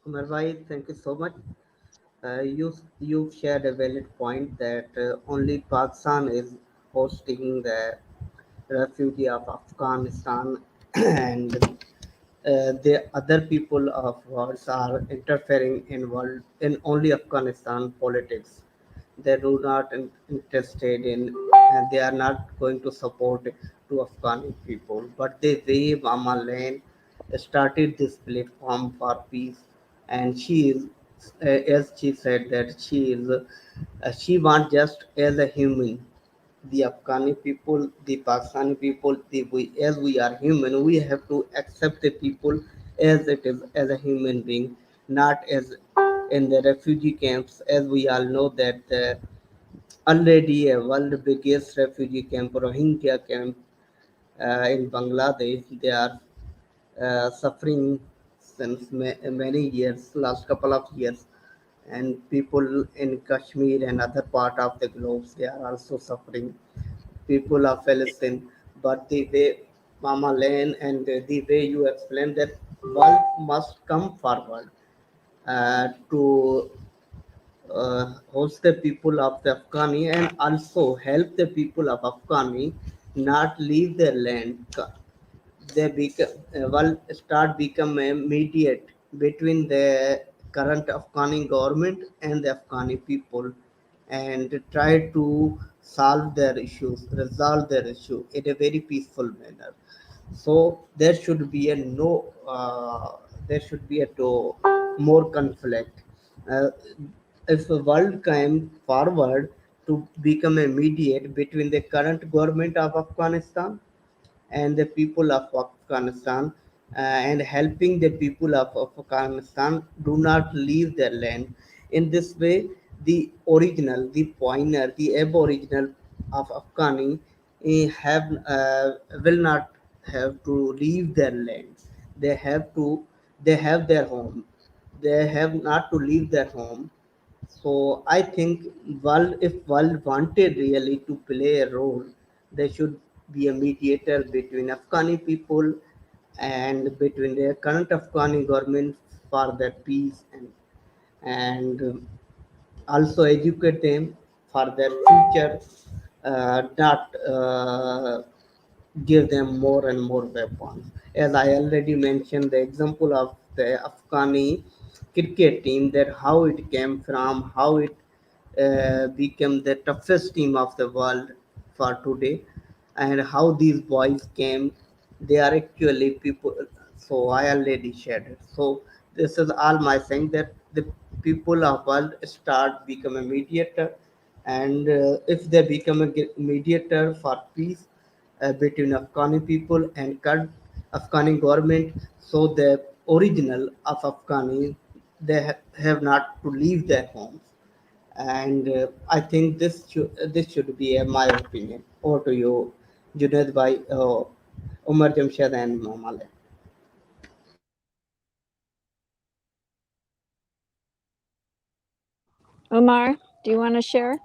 Umar bhai, thank you so much. You shared a valid point that only Pakistan is hosting the refugee of Afghanistan, and the other people of world are interfering in only Afghanistan politics. They do not interested in, and they are not going to support to Afghani people. But the way Mama Lane started this platform for peace, and she is, as she said that she wants just as a human the Afghani people, the Pakistani people, as we are human, we have to accept the people as it is, as a human being, not as in the refugee camps. As we all know that already a world biggest refugee camp, Rohingya camp in Bangladesh, they are suffering since many years, last couple of years, and people in Kashmir and other part of the globe, they are also suffering, people of Palestine. But the way Mama Lane and the way you explained that world must come forward to host the people of the Afghani and also help the people of Afghani not leave their land. They will start become a mediate between the current Afghani government and the Afghani people and try to solve their issues, resolve their issue in a very peaceful manner. So there should be a there should be a more conflict. Uh, if the world came forward to become a mediate between the current government of Afghanistan and the people of Afghanistan and helping the people of Afghanistan do not leave their land. In this way, the original, the pointer, the aboriginal of Afghani have will not have to leave their land. They have to, they have their home. They have not to leave their home. So I think if world wanted really to play a role, there should be a mediator between Afghani people and between the current Afghani government for their peace and also educate them for their future, not give them more and more weapons. As I already mentioned, the example of the Afghani cricket team, that how it came from, how it became the toughest team of the world for today, and how these boys came. They are actually people. So I already shared it. So this is all my saying that the people of world start become a mediator, and if they become a mediator for peace between Afghani people and current Afghani government, so the original of Afghani, they have not to leave their homes. And I think this should be my opinion. Over to you, Junaid Bhai, Umar Jamshed and Mamale. Omar, do you want to share?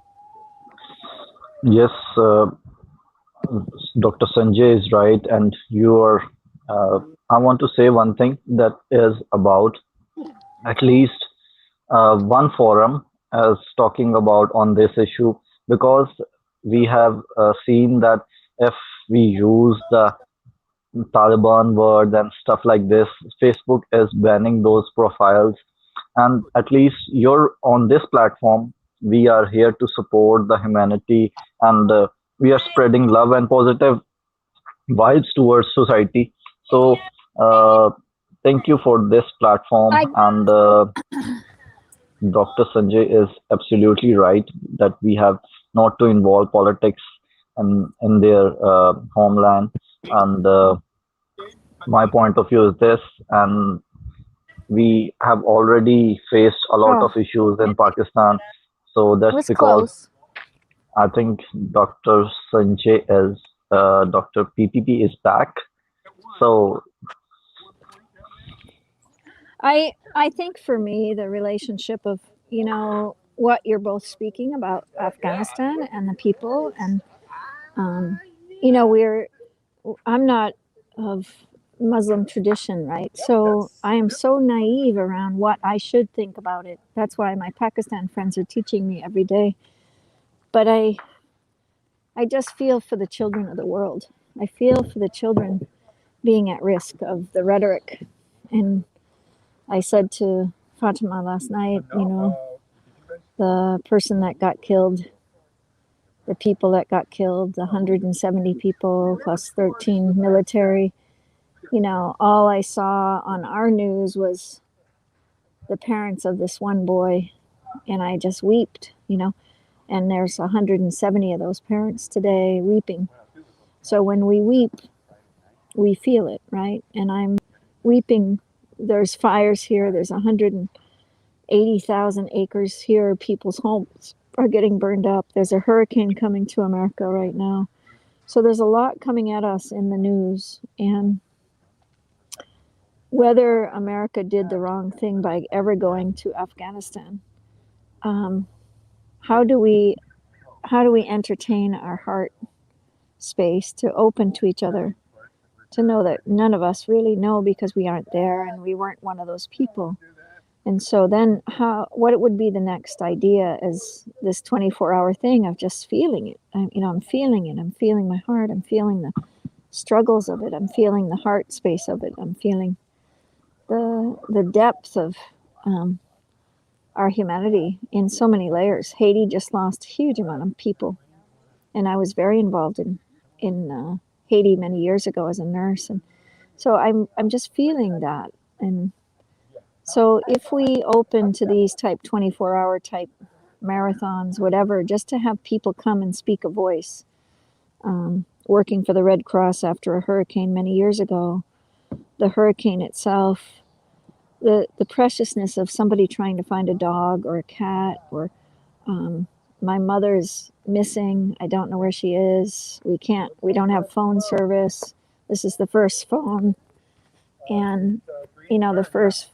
Yes, Dr. Sanjay is right, and you are. I want to say one thing that is about at least one forum as talking about on this issue, because we have seen that if we use the Taliban word and stuff like this, Facebook is banning those profiles. And at least you're on this platform. We are here to support the humanity, and we are spreading love and positive vibes towards society. So, thank you for this platform. And Dr. Sanjay is absolutely right that we have not to involve politics in their homeland. And my point of view is this, and we have already faced a lot of issues in Pakistan. So that's because I think Dr. Sanjay is, Dr. PPP is back. So I think for me, the relationship of, you know, what you're both speaking about Afghanistan and the people, and, you know, I'm not of Muslim tradition, right? So I am so naive around what I should think about it. That's why my Pakistan friends are teaching me every day. But I just feel for the children of the world. I feel for the children being at risk of the rhetoric. And I said to Fatima last night, you know, the person that got killed, the people that got killed, the 170 people plus 13 military, you know, all I saw on our news was the parents of this one boy, and I just wept, you know, and there's 170 of those parents today weeping. So when we weep, we feel it, right? And I'm weeping. There's fires here. There's 180,000 acres here. People's homes are getting burned up. There's a hurricane coming to America right now. So there's a lot coming at us in the news. And whether America did the wrong thing by ever going to Afghanistan, how do we entertain our heart space to open to each other, to know that none of us really know because we aren't there and we weren't one of those people. And so then what would be the next idea is this 24-hour thing of just feeling it. I'm feeling it. I'm feeling my heart. I'm feeling the struggles of it. I'm feeling the heart space of it. I'm feeling the depth of our humanity in so many layers. Haiti just lost a huge amount of people. And I was very involved in Haiti many years ago as a nurse. And so I'm just feeling that. And so if we open to these type 24-hour type marathons, whatever, just to have people come and speak a voice, working for the Red Cross after a hurricane many years ago, the hurricane itself, the preciousness of somebody trying to find a dog or a cat, or my mother's missing. I don't know where she is. We don't have phone service. This is the first phone, and you know, the first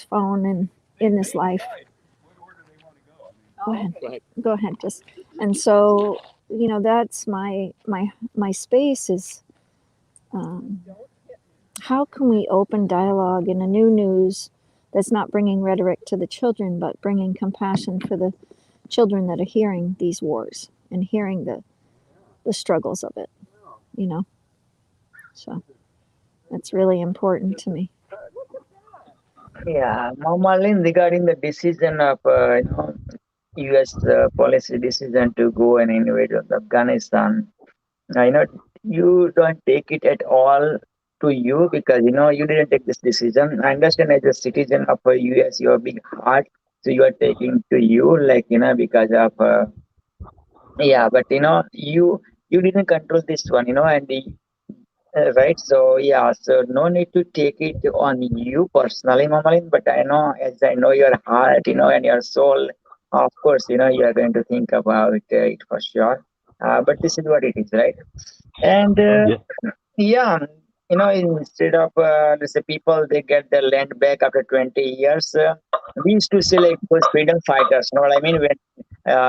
phone in this life. Go ahead. Just, and so, you know, that's my space is, how can we open dialogue in a new news that's not bringing rhetoric to the children, but bringing compassion for the children that are hearing these wars and hearing the struggles of it, you know? So that's really important to me. Yeah, Mamalin, regarding the decision of U.S. Policy decision to go and invade Afghanistan, I know you don't take it at all to you, because you didn't take this decision. I understand as a citizen of U.S. you have big heart, so you are taking to you, like because of but you didn't control this one, and Right. So yeah. So no need to take it on you personally, Mamalin. But I know, as I know your heart, and your soul. Of course, you are going to think about it for sure. But this is what it is, right? And Yeah. yeah, instead of let's say people they get their land back after 20 years, we used to say like those freedom fighters. You know what I mean? When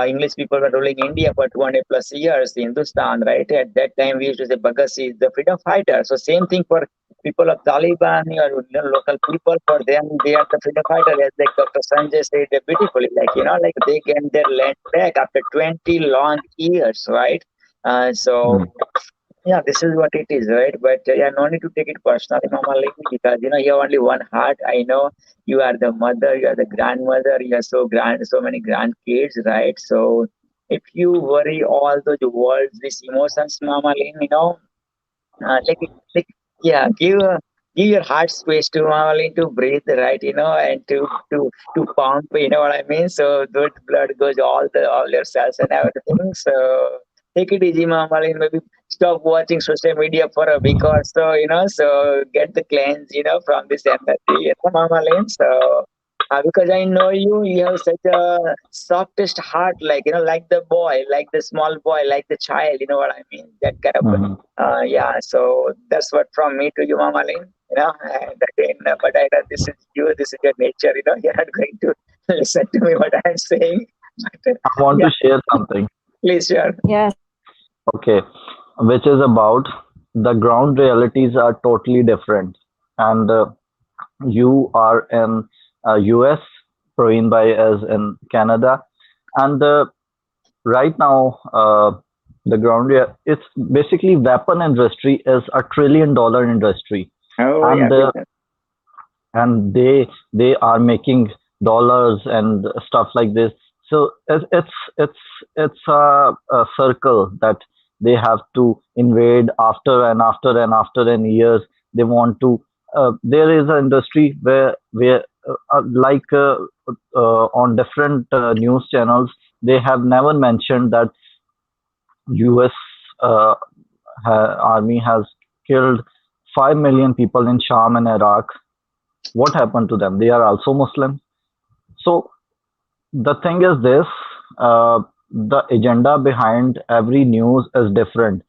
English people were ruling India for 200 plus years, Hindustan, right? At that time, we used to say Bhagat Singh is the freedom fighter. So same thing for people of Taliban or local people. For them, they are the freedom fighter. As like Dr. Sanjay said beautifully, like they get their land back after 20 long years, right? So yeah, this is what it is, right? But yeah, no need to take it personally, Mama Lady, because you have only one heart. I know you are the mother, you are the grandmother, you are so many grandkids, right? So if you worry all those words, these emotions, Mama Lady, like yeah, give your heart space to Mama Lady to breathe, right? And to pump, you know what I mean? So good blood goes all your cells and everything. So take it easy, Mama Lady. Maybe stop watching social media for a week or so, so get the cleanse, from this energy, Mama Lynn. So, because I know you have such a softest heart, like the boy, like the small boy, like the child, you know what I mean? That kind of, Mhm. yeah. So that's what from me to you, Mama Lynn, and again, but I know this is you, this is your nature, you're not going to listen to me what I'm saying. But, I want yeah, to share something. please, sure. Yes. Okay, which is about the ground realities are totally different, and you are in US, Praveen Bhai is in Canada, and right now the it's basically weapon industry is $1 trillion industry, Oh, yeah. and they are making dollars and stuff like this. So it's a circle that they have to invade after and after and after and years. They want to. There is an industry where on different news channels they have never mentioned that U.S. Uh, army has killed 5 million people in Sham and Iraq. What happened to them? They are also Muslim. So the thing is this: the agenda behind every news is different.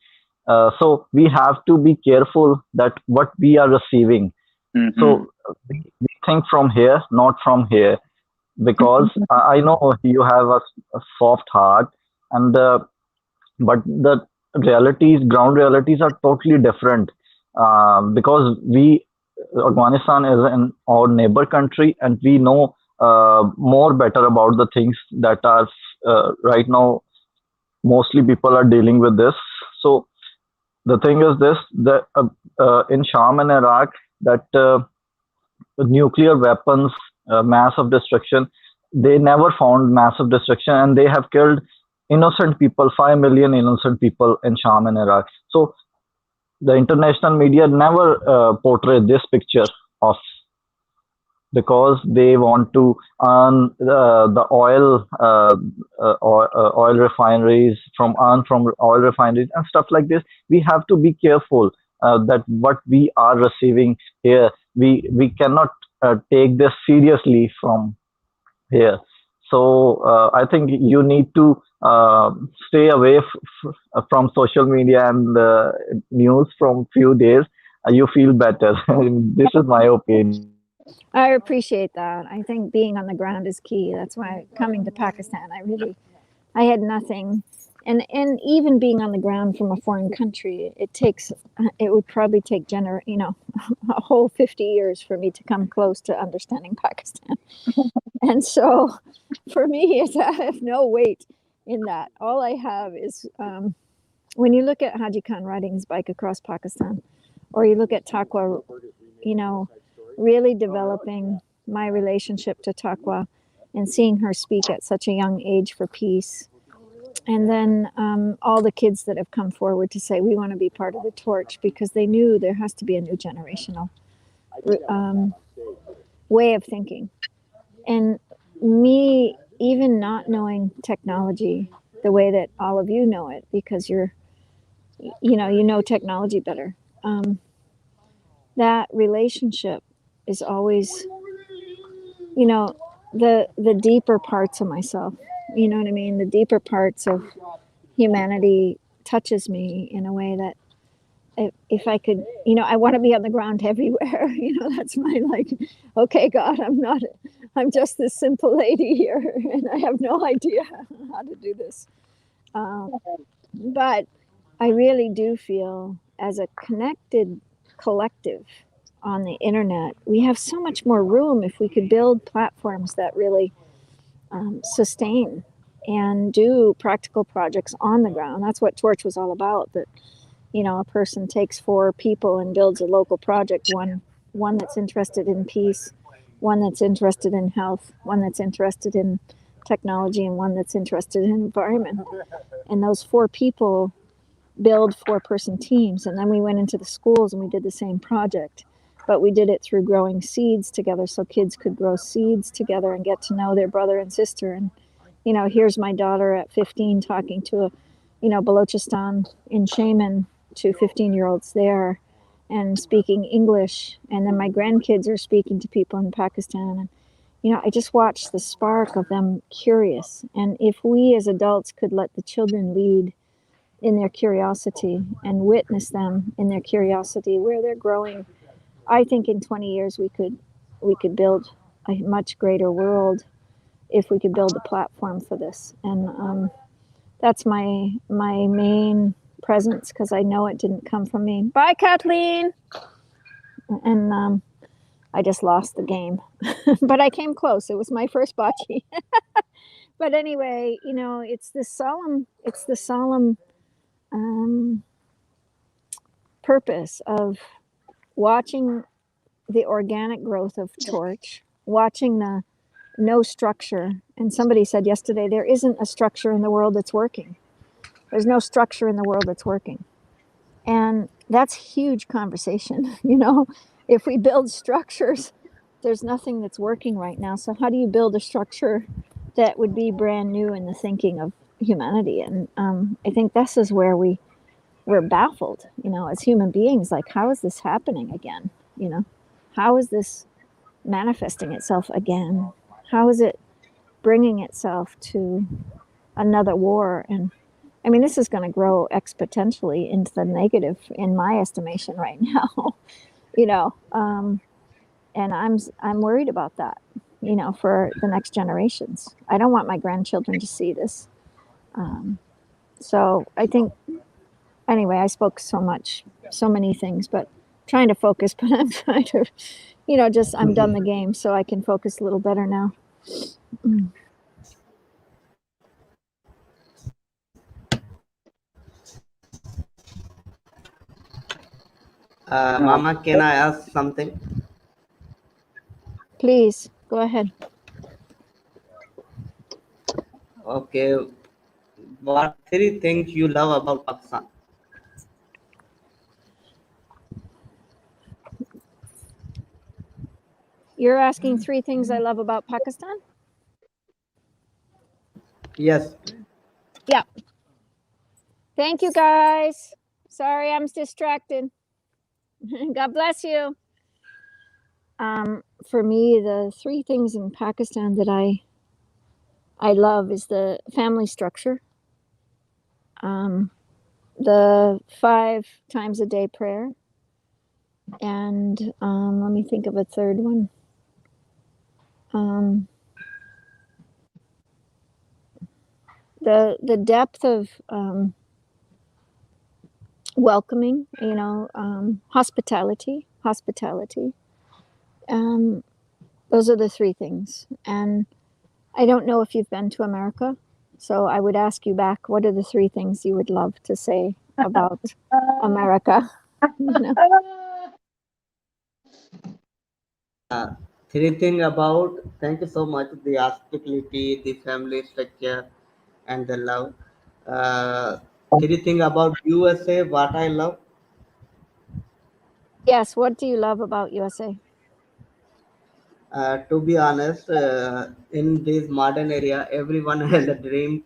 So we have to be careful that what we are receiving. Mm-hmm. So we think from here, not from here, because I know you have a soft heart, and but the ground realities are totally different. Because Afghanistan is in our neighbor country, and we know more better about the things that are right now. Mostly people are dealing with this. So the thing is this: that in Sham and Iraq, that nuclear weapons, massive destruction. They never found massive destruction, and they have killed innocent people, 5 million innocent people in Sham and Iraq. So the international media never portray this picture of, because they want to earn the oil refineries from oil refineries and stuff like this. We have to be careful that what we are receiving here, we cannot take this seriously from here. So I think you need to stay away from social media and news from few days. You feel better. This is my opinion. I appreciate that. I think being on the ground is key. That's why coming to Pakistan, I had nothing. And even being on the ground from a foreign country, it would probably take a whole 50 years for me to come close to understanding Pakistan. And so for me, I have no weight in that. All I have is, when you look at Haji Khan riding his bike across Pakistan, or you look at Taqwa, really developing my relationship to Taqwa and seeing her speak at such a young age for peace. And then all the kids that have come forward to say, we want to be part of the torch, because they knew there has to be a new generational way of thinking. And me, even not knowing technology the way that all of you know it, because you know technology better. that relationship is always, you know, the deeper parts of myself. You know what I mean? The deeper parts of humanity touches me in a way that if I could, you know, I want to be on the ground everywhere. You know, that's my like, okay, God, I'm just this simple lady here, and I have no idea how to do this. But I really do feel, as a connected collective on the internet, we have so much more room if we could build platforms that really sustain and do practical projects on the ground. That's what Torch was all about. That, you know, a person takes 4 people and builds a local project, one that's interested in peace, one that's interested in health, one that's interested in technology, and one that's interested in environment. And those 4 people build 4-person teams. And then we went into the schools and we did the same project, but we did it through growing seeds together, so kids could grow seeds together and get to know their brother and sister. And, you know, here's my daughter at 15 talking to a, you know, Balochistan in Shaman, to 15-year-olds there, and speaking English. And then my grandkids are speaking to people in Pakistan. And, you know, I just watched the spark of them curious. And if we as adults could let the children lead in their curiosity and witness them in their curiosity where they're growing, I think in 20 years we could build a much greater world if we could build a platform for this. And that's my main presence, because I know it didn't come from me. Bye, Kathleen. And I just lost the game, but I came close. It was my first bocce. But anyway, you know, it's the solemn purpose of watching the organic growth of Torch, watching the no structure. And somebody said yesterday, there isn't a structure in the world that's working. There's no structure in the world that's working. And that's huge conversation. You know, if we build structures, there's nothing that's working right now. So how do you build a structure that would be brand new in the thinking of humanity? And I think this is where we're baffled, you know, as human beings. Like, how is this happening again? You know, how is this manifesting itself again? How is it bringing itself to another war? And I mean, this is going to grow exponentially into the negative, in my estimation, right now. You know, and I'm worried about that, you know, for the next generations. I don't want my grandchildren to see this. So I think, anyway, I spoke so many things, but trying to focus. But I'm trying to, you know, just I'm done the game, so I can focus a little better now. Mama, can I ask something? Please, go ahead. Okay. What 3 things you love about Pakistan? You're asking 3 things I love about Pakistan? Yes. Yeah. Thank you, guys. Sorry, I'm distracted. God bless you. For me, the 3 things in Pakistan that I love is the family structure, the 5 times a day prayer, and let me think of a third one. The depth of welcoming, you know, hospitality. Those are the 3 things. And I don't know if you've been to America, so I would ask you back, what are the 3 things you would love to say about America? You know? 3 things about, thank you so much, the hospitality, the family structure, and the love. 3 things about USA, what I love. Yes, what do you love about USA? To be honest, in this modern area, everyone has a dream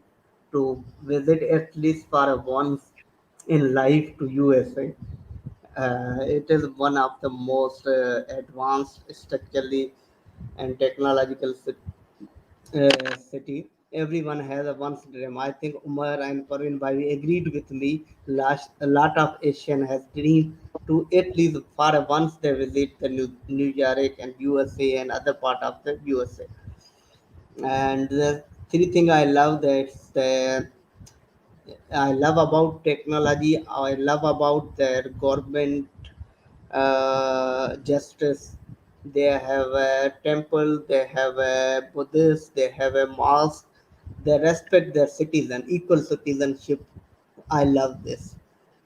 to visit at least for once in life to USA. It is one of the most advanced structurally and technological city. Everyone has a once dream. I think Umar and Parveen Bhai agreed with me. A lot of Asian has dreamed to at least for once they visit the New York and USA and other part of the USA. And the three thing I love that's the I love about technology. I love about their government justice. They have a temple. They have a Buddhist. They have a mosque. They respect their citizen, equal citizenship. I love this.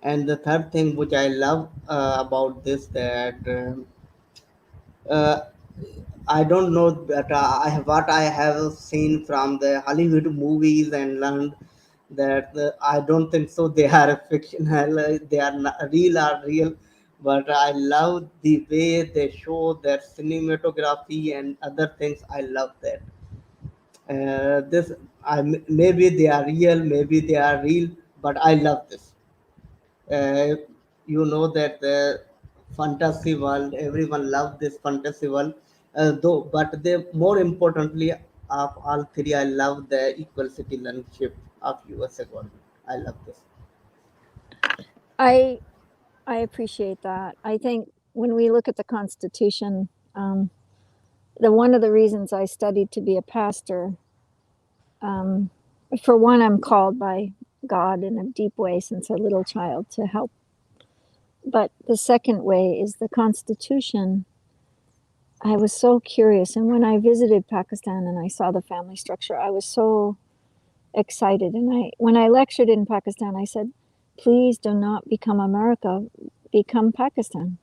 And the third thing which I love about this that uh, I don't know that what I have seen from the Hollywood movies and learned that I don't think so. They are fictional. They are not real or real, but I love the way they show their cinematography and other things. I love that. This maybe they are real, maybe they are real, but I love this. Uh, you know that the fantasy world, everyone loves this fantasy world, though, but they more importantly of all three, I love the equal citizenship of USA government. I love this. I appreciate that. I think when we look at the Constitution, one of the reasons I studied to be a pastor, for one, I'm called by God in a deep way since a little child to help. But the second way is the Constitution. I was so curious, and when I visited Pakistan and I saw the family structure, I was so excited. And when I lectured in Pakistan, I said, please do not become America, become Pakistan.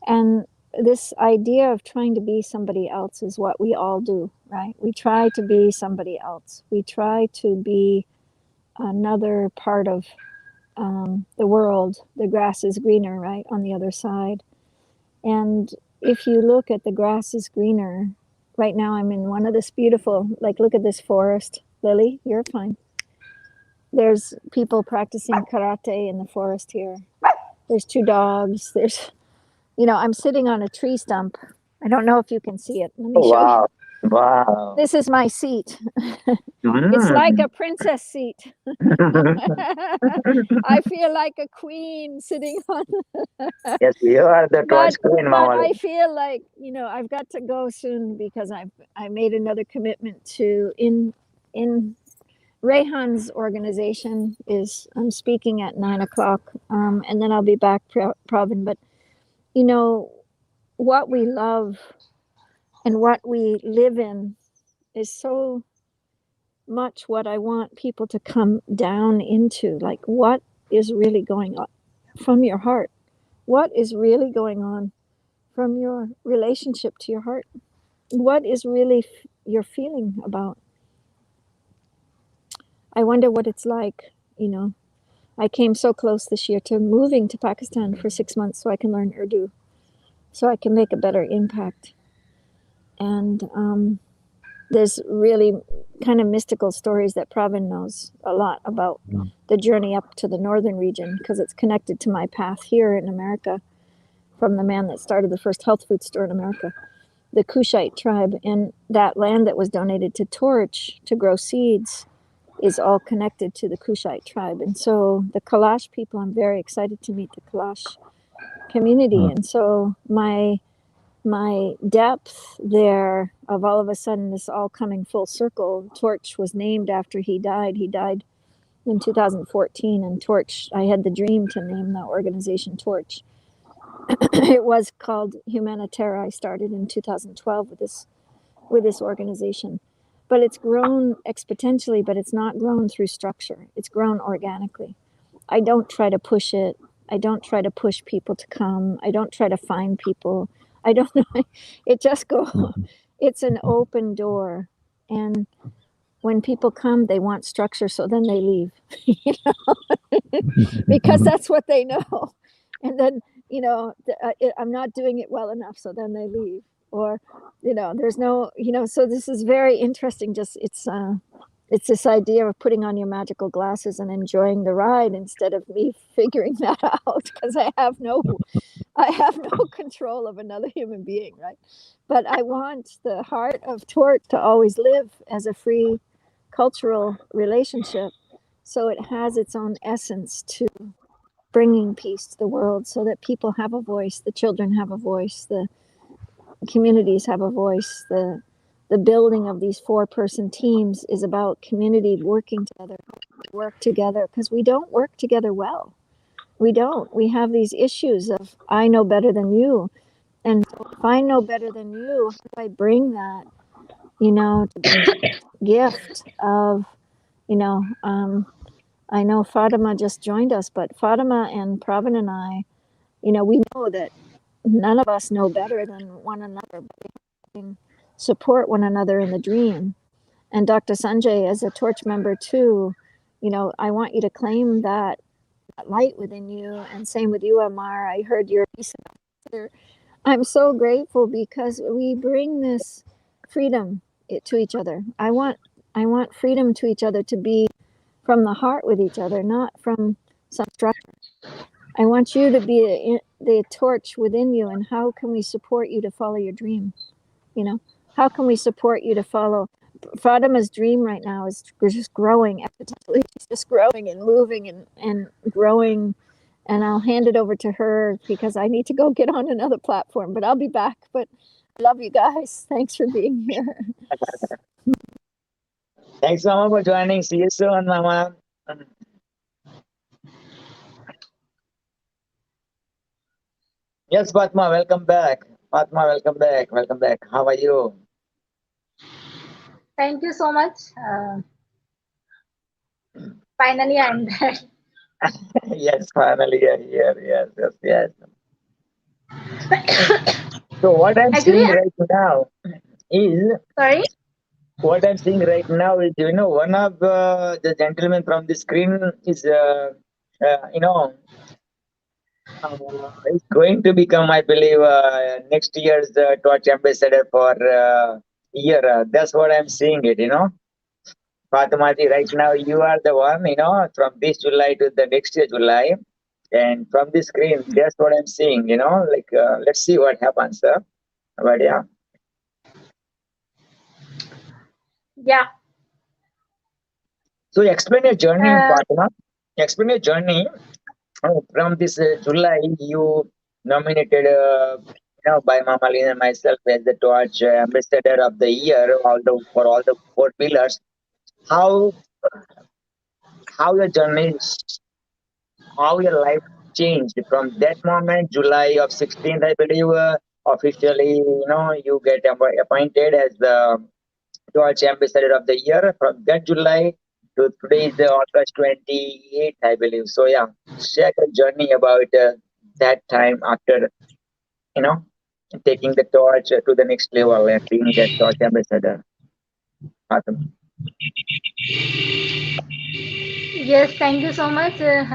And this idea of trying to be somebody else is what we all do, right? We try to be somebody else. We try to be another part of the world. The grass is greener, right, on the other side. And if you look at the grass is greener, right now I'm in one of this beautiful, like, look at this forest. Lily, you're fine. There's people practicing karate in the forest here. There's 2 dogs. There's, I'm sitting on a tree stump. I don't know if you can see it. Let me show you. Wow. This is my seat. It's like a princess seat. I feel like a queen sitting on. Yes, you are the twice queen, But Mama. I feel like, I've got to go soon because I made another commitment to in Rehan's organization I'm speaking at 9:00, and then I'll be back, Pravin. But what we love and what we live in is so much what I want people to come down into. Like, what is really going on from your heart? What is really going on from your relationship to your heart? What is really you're feeling about? I wonder what it's like. I came so close this year to moving to Pakistan for 6 months so I can learn Urdu, so I can make a better impact. And there's really kind of mystical stories that Pravin knows a lot about the journey up to the northern region, because it's connected to my path here in America from the man that started the first health food store in America, the Kushite tribe. And that land that was donated to Torch to grow seeds is all connected to the Kushite tribe. And so the Kalash people, I'm very excited to meet the Kalash community. And so my depth there of all of a sudden this all coming full circle. Torch was named after he died. He died in 2014, and Torch, I had the dream to name the organization Torch. It was called Humanitera. I started in 2012 with this organization. But it's grown exponentially, but it's not grown through structure. It's grown organically. I don't try to push it. I don't try to push people to come. I don't try to find people. I don't know. It just it's an open door. And when people come, they want structure, so then they leave, because that's what they know. And then, I'm not doing it well enough, so then they leave. Or, there's no, so this is very interesting. Just it's it's this idea of putting on your magical glasses and enjoying the ride instead of me figuring that out, because I have no control of another human being, right? But I want the heart of Torch to always live as a free cultural relationship, so it has its own essence to bringing peace to the world, so that people have a voice, the children have a voice, the communities have a voice. The building of these 4-person teams is about community working together, because we don't work together well. We don't. We have these issues of I know better than you, and if I know better than you, how do I bring that, gift of, I know Fatima just joined us, but Fatima and Pravin and I, we know that none of us know better than one another, but we can support one another in the dream. And Dr. Sanjay, as a Torch member too, I want you to claim that light within you, and same with you, Amar. I heard your piece about it. I'm so grateful because we bring this freedom to each other. I want freedom to each other to be from the heart with each other, not from some structure. I want you to be the torch within you, and how can we support you to follow your dream? How can we support you to follow? Fatima's dream right now is just growing exponentially. She's just growing and moving and growing. And I'll hand it over to her because I need to go get on another platform, but I'll be back. But I love you guys. Thanks for being here. Thanks, Mama, for joining. See you soon, Mama. Yes, Fatma, welcome back. Fatma, welcome back. Welcome back. How are you? Thank you so much. Finally, I'm there. Yes, finally you're here. Yes. So what I'm seeing right now is... Sorry? What I'm seeing right now is, one of the gentlemen from the screen is, is going to become, I believe, next year's Torch ambassador for year. That's what I'm seeing it, Fatimati, right now you are the one, from this July to the next year July. And from the screen, that's what I'm seeing, let's see what happens, sir. But yeah. Yeah. So explain your journey, Fatima. Explain your journey. From this July, you nominated, by Mama Lynn and myself as the Torch ambassador of the year, for all the 4 pillars. How your journey, how your life changed from that moment, July of 16th, I believe, officially, you get appointed as the Torch ambassador of the year. From that July to today is the August 28th, I believe. So yeah, share a journey about that time after, taking the torch to the next level and being that Torch ambassador. Awesome. Yes, thank you so much. And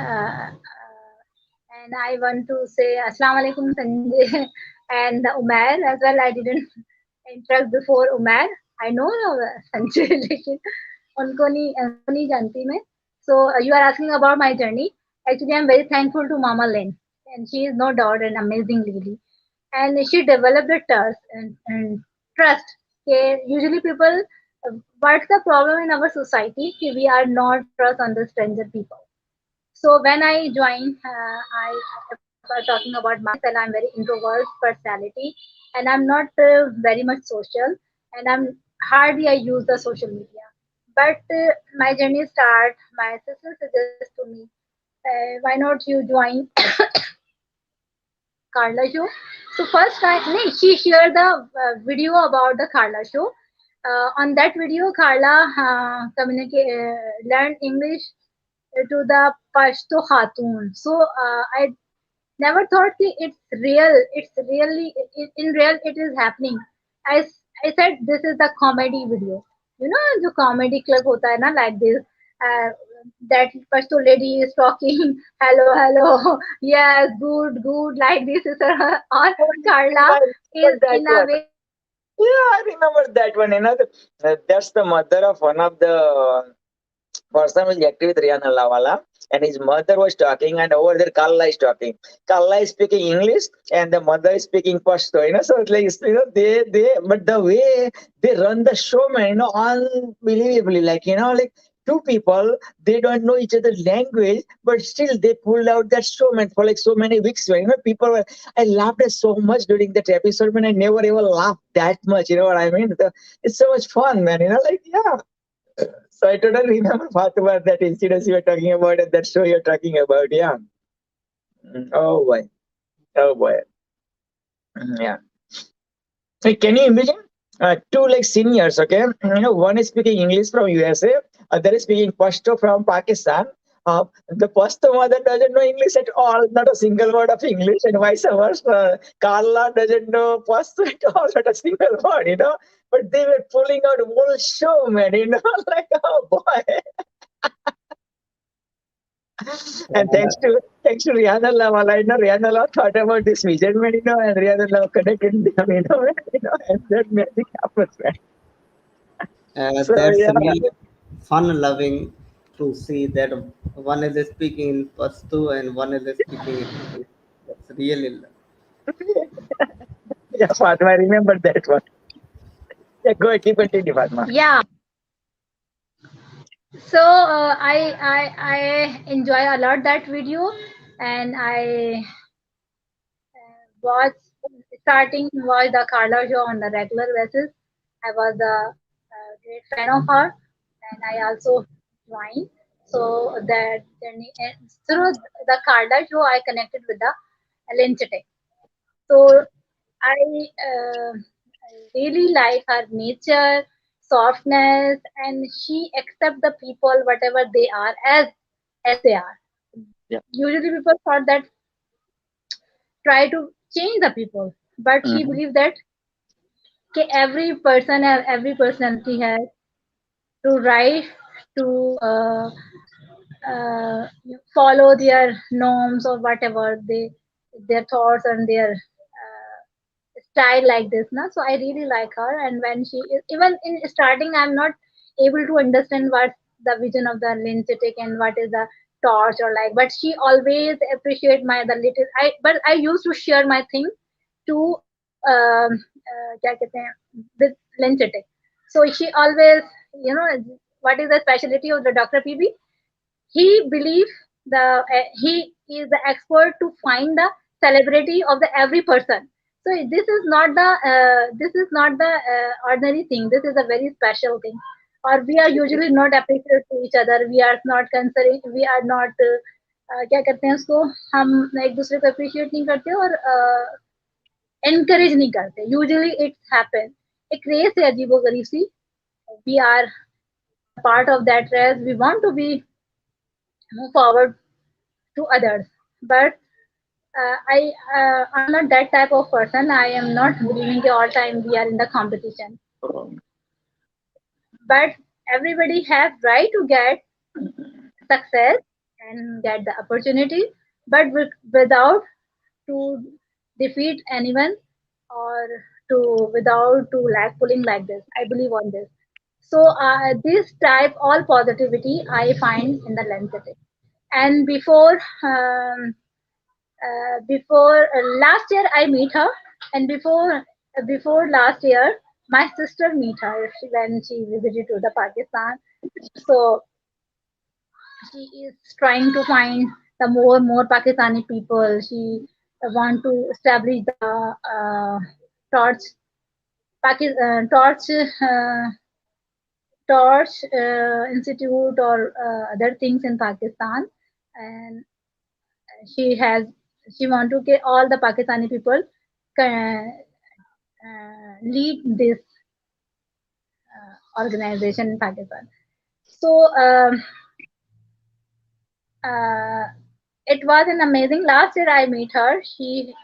I want to say Assalamu alaikum, Sanjay and Umair as well. I didn't interact before Umair. I know Sanjay, लेकिन उनको नहीं जानती मैं. So you are asking about my journey. Actually, I'm very thankful to Mama Lynn, and she is no doubt an amazing lady. And she developed the trust and trust. Okay, usually people, what's the problem in our society? We are not trust on the stranger people. So when I joined, I was talking about myself. I'm very introvert personality, and I'm not very much social, and I'm hardly I use the social media. But my journey start. My sister suggested to me, why not you join Carla show? So first time, she shared the video about the Carla show. On that video, Carla learned English to the Pashto Khatun. So I never thought that it's real. It's really in real. It is happening. I said this is the comedy video. The comedy clip hota hai na, like this. That Pashto lady is talking, hello, yes, good, like this is or Carla is in a way Yeah, I remember that one. That's the mother of one of the person who is active with Rihanna Lawala, and his mother was talking, and over there Kalla is talking. Kalla is speaking English, and the mother is speaking Pashto. So it's like but the way they run the show, man, unbelievably. Like two people, they don't know each other's language, but still they pulled out that show, man, for like so many weeks. People were. I laughed so much during that episode, man. I never ever laughed that much. You know what I mean? It's so much fun, man. Yeah. So I totally remember Fatima, that incident you were talking about and that show you're talking about. Yeah. Oh boy. Oh boy. Yeah. Hey, can you imagine two like seniors? Okay, one is speaking English from USA, other is speaking Pashto from Pakistan. The Pashto mother doesn't know English at all, not a single word of English, and vice versa. Carla doesn't know Pashto at all, not a single word. But they were pulling out whole show, man. Like, oh boy. And thanks to Rihanna Lawala, Rihanna Law thought about this measurement, and Rihanna Law connected them, and that magic happens, man. So That's yeah, really fun loving to see that one is speaking in Pashto and one is speaking in English. That's really yeah, Fatma, I remember that one. Yeah, go ahead, keep continue, Fatma. Yeah. So I enjoy a lot that video, and I was starting watch the Carla show on the regular basis. I was a great fan of her, and I also joined. So that through the Carla show, I connected with the Linchate. So I really like her nature, softness, and she accept the people whatever they are as they are. Yeah. Usually people thought that try to change the people, but she believes that every person has every personality has to right to follow their norms or whatever their thoughts and their style like this na. So I really like her, and when she is even in starting I'm not able to understand what the vision of the Linchitic and what is the torch or like, but she always appreciate my the little I used to share my thing to क्या कहते हैं, with Linchitic. So she always, what is the specialty of the Dr. PB? He believes he is the expert to find the celebrity of the every person. So this is not the ordinary thing. This is a very special thing. Or we are usually not appreciative to each other. We are not considering. We are not क्या कहते हैं उसको, हम एक दूसरे को appreciate नहीं करते और एनकरेज नहीं करते. यूजुअली इट्स हैपन एक रेस है अजीबो गरीब सी. We are part of that race. We want to be move forward to others, but I'm not that type of person. I am not believing all time we are in the competition, but everybody has right to get success and get the opportunity, but without to defeat anyone or to without to like pulling like this. I believe on this. So this type all positivity I find in the Lensitic. And before last year I meet her, and before last year my sister meet her when she visited to the Pakistan. So she is trying to find the more Pakistani people. She want to establish the torch torch torch institute or other things in Pakistan, and she want to get all the Pakistani people lead this organization in Pakistan. So it was an amazing. Last year I meet her. She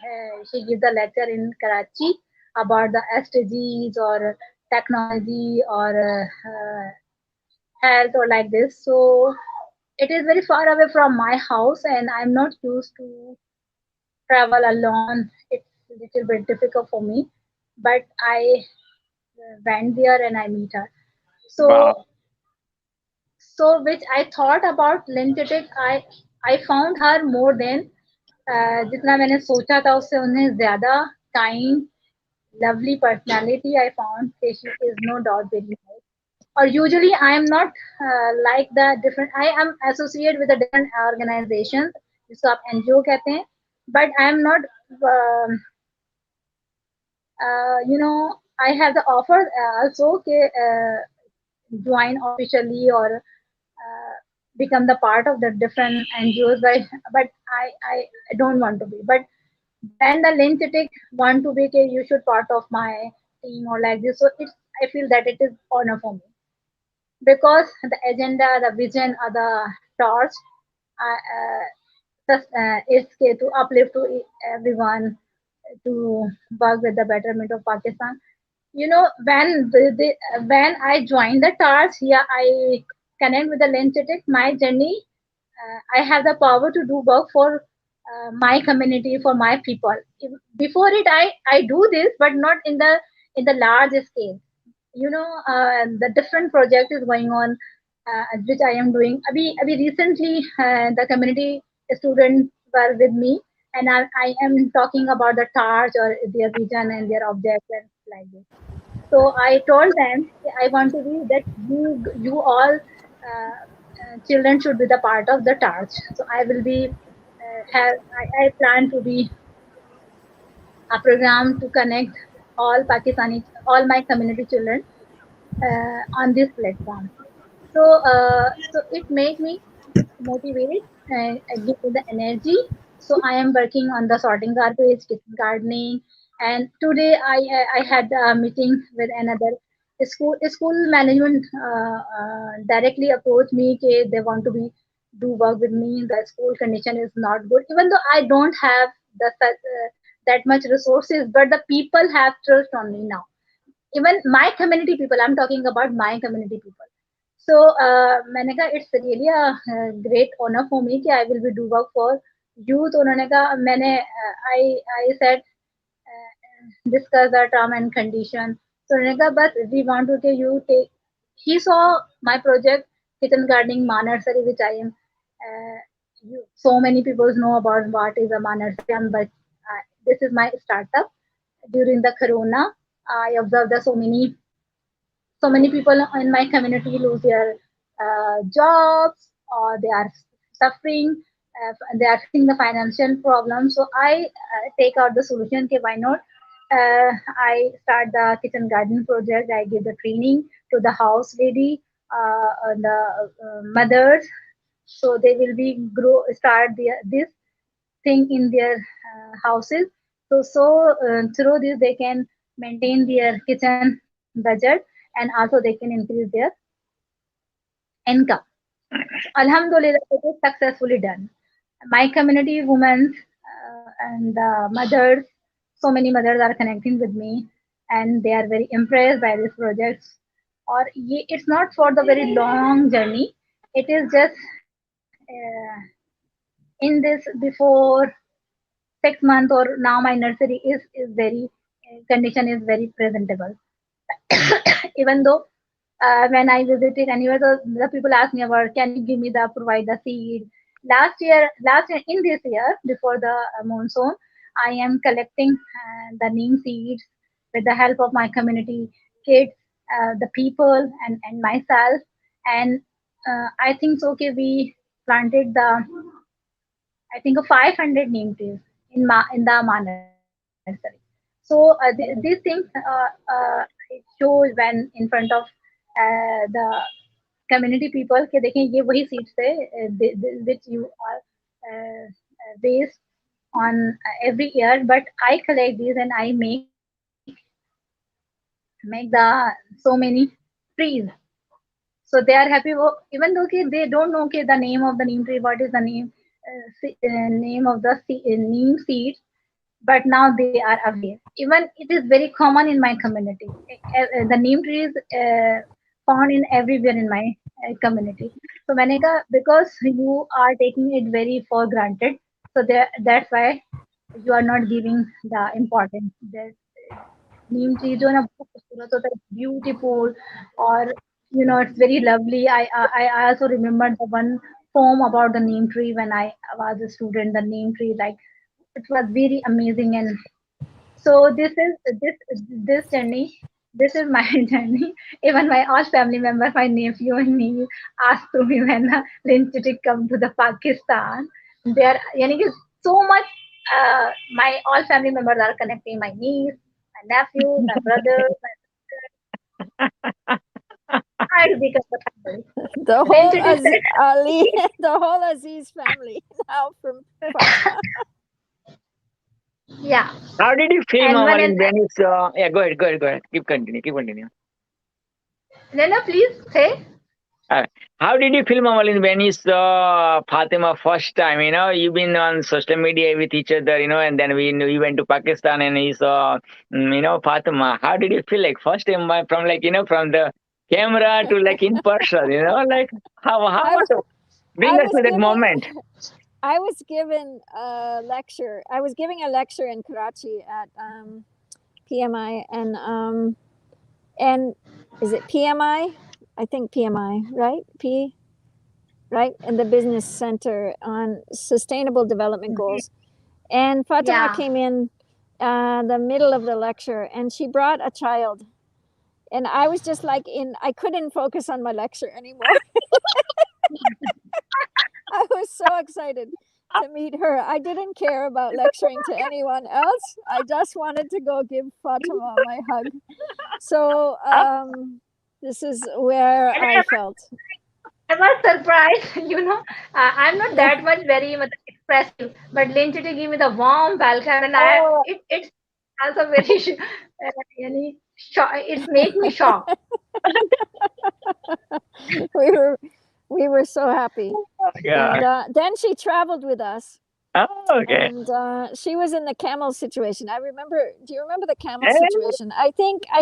gives a lecture in Karachi about the SDGs or technology or health or like this. So it is very far away from my house, and I'm not used to travel alone. It's a little bit difficult for me, but I went there and I meet her. So Wow. which I thought about Lintetic, I found her more than जितना मैंने सोचा था उससे उन्हें ज्यादा kind, lovely personality I found. She is no doubt very nice. Or usually I am not like the different. I am associated with the different organizations, जिसको आप NGO कहते हैं, but I am not. I have the offer also join officially or become the part of the different NGOs, but I don't want to be. But when the Lintetic want to be, okay, you should part of my team or like this, so I feel that it is honor for me because the agenda, the vision, or the torch is to uplift to everyone to work with the betterment of Pakistan. When I joined the torch, yeah, I connect with the Lintetic. My journey, I have the power to do work for my community, for my people. Before it, I do this, but not in the large scale. The different project is going on, which I am doing. Abhi recently, the community students were with me, and I am talking about the torch or their vision and their objects and like this. So I told them I want to be that you all children should be the part of the torch. So I will be I plan to be a program to connect all my community children on this platform. So it made me motivated and give me the energy. So I am working on the sorting garbage, kitchen gardening, and today I had a meeting with another school management directly approached me. Okay, they want to do work with me. The school condition is not good, even though I don't have that much resources, but the people have trust on me now. Even my community people, I'm talking about my community people. So मैंने कहा it's really a great honor for me कि I will be do work for youth. उन्होंने कहा I said discuss the term and condition. So उन्होंने कहा बस we want to take you take. He saw my project kitchen gardening Ma nursery which I am. So many people know about what is a Ma nursery, but this is my startup. During the corona, I observed that so many people in my community lose their jobs or they are suffering, they are facing the financial problem. So I take out the solution. Okay, why not? I start the kitchen garden project. I give the training to the house lady, the mothers, so they will be start this thing in their houses. So through this they can maintain their kitchen budget and also they can increase their income. Alhamdulillah, it is successfully done. My community women and mothers, so many mothers are connecting with me and they are very impressed by this project. Or it's not for the very long journey. It is just in this before 6 months or now my nursery is very condition is very presentable. Even though when I visited anywhere, the people ask me about can you give me the provide the seed. Last year in this year before the monsoon, I am collecting the neem seeds with the help of my community kids, the people and myself. And I think so. Okay, we planted the I think 500 neem trees in the Ma nursery. So these things it shows when in front of the community people कि देखें ये वही seeds थे which you are based on every year, but I collect these and I make the so many trees. So they are happy even though they don't know the name of the neem tree, what is the name of the neem seed, but now they are aware. Even it is very common in my community. The neem tree is found in everywhere in my community. So मैंने कहा because you are taking it very for granted, so that's why you are not giving the importance. Neem tree जो है ना बहुत खूबसूरत होता है, beautiful, और it's very lovely. I also remember the one poem about the neem tree when I was a student. The neem tree, like, it was very amazing. And so this journey, this is my journey. Even my all family members, my nephew and me, asked to me when Linchitik come to the Pakistan. There, yani ki so much. My all family members are connecting. My niece, my nephew, my brother, my sister. I become the family. The whole Linchitik said, Ali, the whole Aziz family now from Fatima. yeah. How did you feel, And Mama when Lynn, when you saw? Yeah, go ahead. Keep continue. Nana, please say. How did you feel, Mama Lynn, when you saw Fatima first time? You've been on social media with each other, and then we went to Pakistan and you saw, Fatima. How did you feel like first time from from the camera to like in person? Like how was it? Bring us to that moment. I was given a lecture. I was giving a lecture in Karachi at PMI, and is it PMI? I think PMI, right? Right? In the business center on sustainable development goals. And Fatima came in the middle of the lecture, and she brought a child. And I was just like I couldn't focus on my lecture anymore. I was so excited to meet her. I didn't care about lecturing to anyone else. I just wanted to go give Fatima my hug. So this is where I felt. I was surprised, I'm not that much very expressive, but Linchitik gave me the warm welcome, and it's also very, it made me shocked. We were so happy. Yeah. And then she traveled with us. Oh, okay. And she was in the camel situation. Do you remember the camel situation? I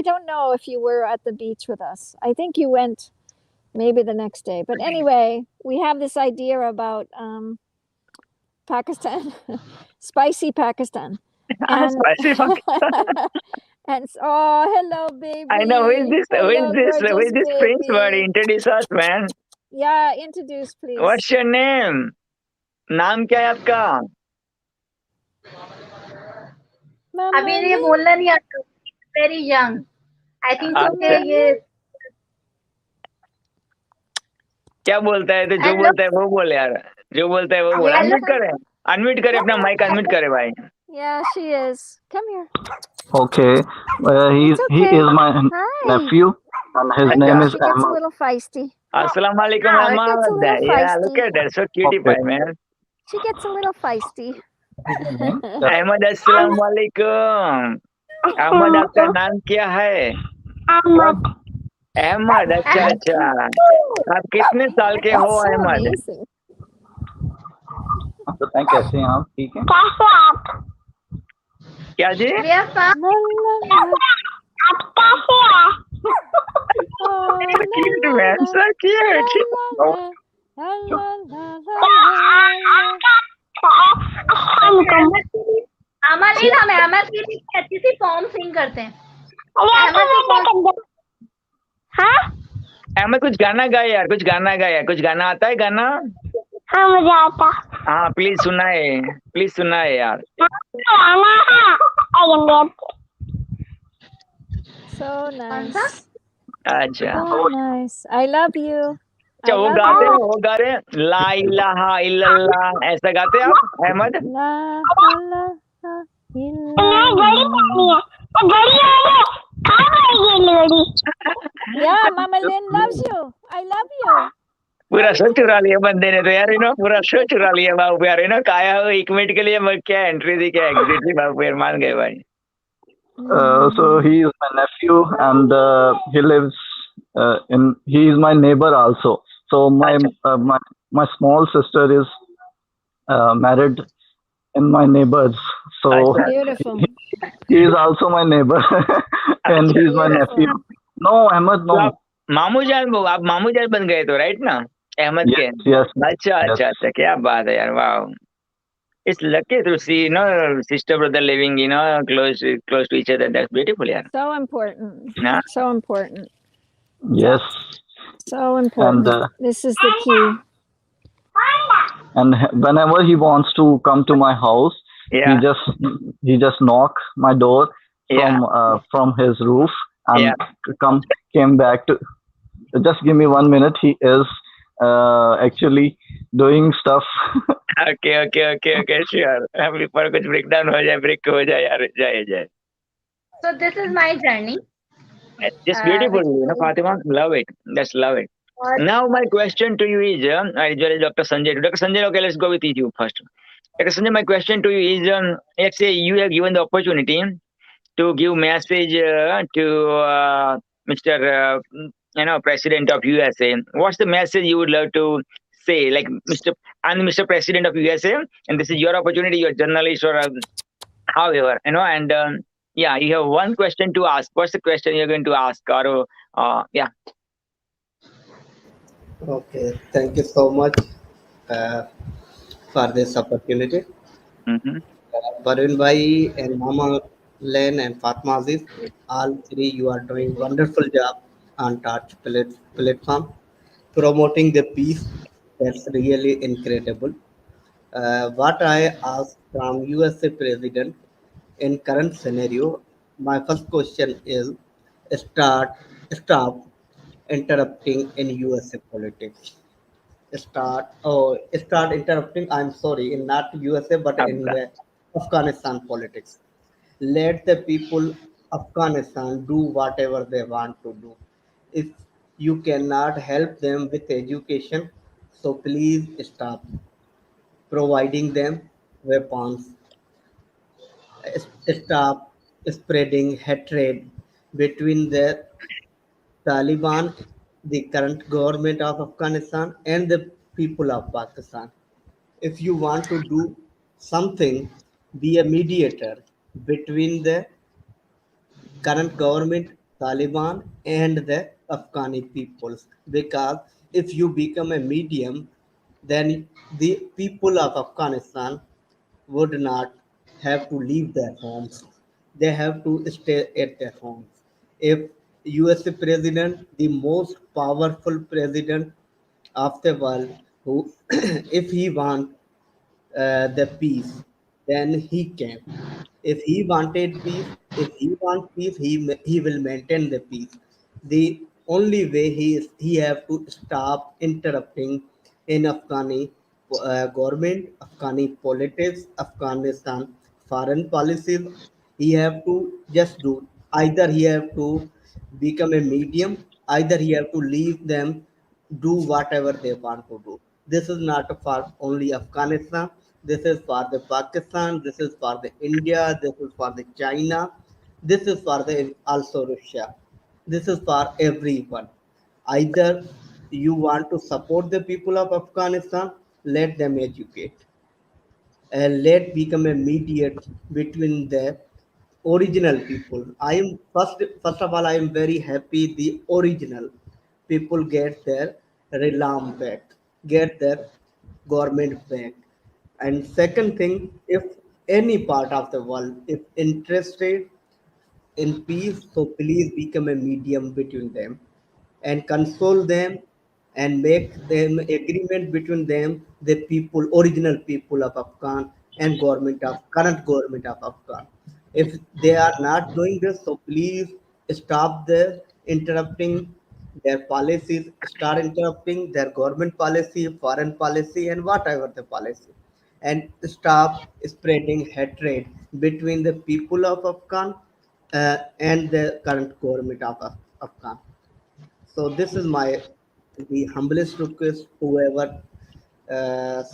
don't know if you were at the beach with us. I think you went maybe the next day. But anyway, we have this idea about Pakistan, spicy Pakistan. And, Spicy Pakistan. And hello, baby. I know, who is this Prince Buddy? Introduce us, man. Yeah, introduce, please. What's your name? नाम क्या है आपका? अभी ये बोलना नहीं आता. Very young. I think so कि ये क्या बोलता है? तो जो बोलता है वो बोले यार. जो बोलता है वो बोले. अनम्यूट करे अपना माइक अनम्यूट करे भाई. Yeah, she is. Come here. Okay. He is my nephew, and his name is She gets a Ahmad. little feisty. Assalamu alaikum, Ahmad. Yeah, look at that. So cutie pie, man. She gets a little feisty. Ahmad, assalamu alaikum. Ahmad, आपका नाम क्या है? अहमद. अच्छा. आप कितने साल के हो अहमद? बताएं कैसे हैं आप? ठीक है? क्या जी? Cute man, so cute. अमरलीन हम अहमद की अच्छी सी फॉर्म सिंग करते हैं. अहमद कुछ गाना गाए यार, कुछ गाना आता है गाना? हाँ मुझे आता. हाँ प्लीज सुनाए यार. So nice. अच्छा. So nice. I love you. अच्छा वो गा रहे हैं ला इलाहा इल्लल्लाह ऐसा गाते हैं आप अहमद? ला इलाहा इल्लल्लाह. Yeah, Mama Lynn loves you. I love you. पूरा शो चुरा लिया बंदे ने तो यार पूरा शो चुरा लिया बाबू यार काया हो 1 मिनट के लिए मैं क्या एंट्री दी क्या एग्जिट दी बाबू यार मान गए भाई. So he is my nephew, and he lives he is my neighbor also. So my small sister is married in my neighbors. So beautiful. He is also my neighbor, and he is my nephew. No, Ahmed, no. मामू जान बन गए तो right ना अहमद के? Yes. अच्छा क्या बात है यार. वाह. It's lucky to see, sister brother living, close to each other. That's beautiful, yeah. So important. Yeah. So important. Yes. So important. And This is the key. and whenever he wants to come to my house, Yeah. he just knock my door from his roof and came back to. Just give me 1 minute. He is actually doing stuff. Okay, sure. अभी पर कुछ breakdown हो जाए, break हो जाए यार, जाए. So this is my journey. Just beautiful, Fatima. Love it. Just love it. Now my question to you is, Dr. Sanjay. Dr. Sanjay, okay, let's go with you first. Dr. Sanjay, my question to you is, let's say you are given the opportunity to give message to Mr. President of USA. What's the message you would love to say? Like, I'm the Mr. President of USA, and this is your opportunity. You're a journalist or however, and yeah, you have one question to ask. What's the question you're going to ask? Or yeah. Okay, thank you so much for this opportunity. Barun Bhai and Mama Len and Fatma Aziz, all three, you are doing wonderful job on Touch platform, promoting the peace. That's really incredible. What I asked from USA President in current scenario, my first question is stop interrupting in USA politics. Start interrupting. I'm sorry, in not USA but in the Afghanistan politics. Let the people Afghanistan do whatever they want to do. If you cannot help them with education, so please stop providing them weapons. Stop spreading hatred between the Taliban, the current government of Afghanistan, and the people of Pakistan. If you want to do something, be a mediator between the current government, Taliban, and the Afghani peoples. Because if you become a medium, then the people of Afghanistan would not have to leave their homes. They have to stay at their homes. If USA president, the most powerful president of the world, who if he want the peace, then he can. If he wanted peace, if he wants peace, he will maintain the peace. The only way he have to stop interrupting in Afghani government, Afghani politics, Afghanistan foreign policies. He have to just do either he have to become a medium, either he have to leave them do whatever they want to do. This is not for only Afghanistan. This is for the Pakistan. This is for the India. This is for the China. This is for the also Russia. This is for everyone. Either you want to support the people of Afghanistan, let them educate, and let become a mediator between the original people. I am first of all, I am very happy the original people get their realm back, get their government back. And second thing, if any part of the world if interested in peace, so please become a medium between them and console them and make them agreement between them, the people, original people of Afghan and government of current government of Afghan. If they are not doing this, so please stop the interrupting their policies, start interrupting their government policy, foreign policy, and whatever the policy, and stop spreading hatred between the people of Afghan and the current government of Afghan. So this is my the humblest request, whoever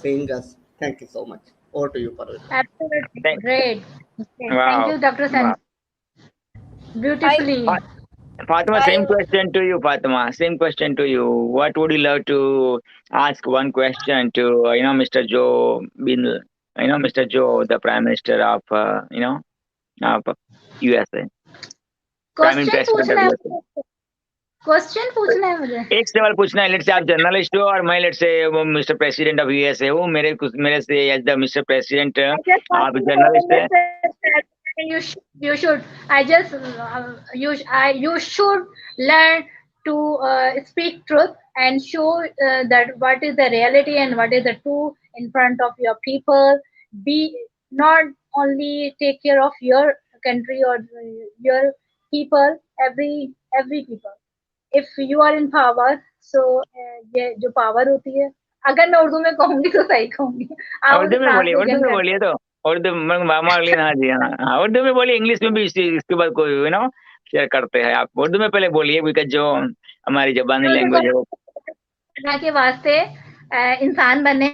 saying us. Thank you so much. Over to you, Parveen. Absolutely great. Wow. Thank you, Dr. Sanjay. Beautifully. Fatima, same question to you, Fatima. Same question to you. What would you love to ask one question to, Mr. Joe Bin, Mr. Joe, the Prime Minister of, of USA. Prime Question Minister of पूछना USA. Question पूछना है मुझे? एक सवाल पूछना है। Let's say आप journalist हो और मैं लेट्स से वो मिस्टर प्रेसिडेंट ऑफ यूएसए हूँ। मेरे से as the mister president I just want आप to जर्नलिस्ट know है। that you should. I just you should learn to speak truth and show that what is the reality and what is the true in front of your people. Be not only take care of your country or your people. Every people. If you are in power, so ये जो power होती है, अगर मैं उर्दू में कहूंगी तो सही कहूंगी। आप मुझे उर्दू में बोलिए, उर्दू ट्रांसलेशन में कर बोलिए तो उर्दू में मामा अगली हाँ जी हाँ हाँ उर्दू में बोलिए। इंग्लिश में भी इसके बाद कोई शेयर करते हैं। आप उर्दू में पहले बोलिए बिकॉज जो हमारी जबानी लैंग्वेज है वो अल्लाह के वास्ते इंसान बने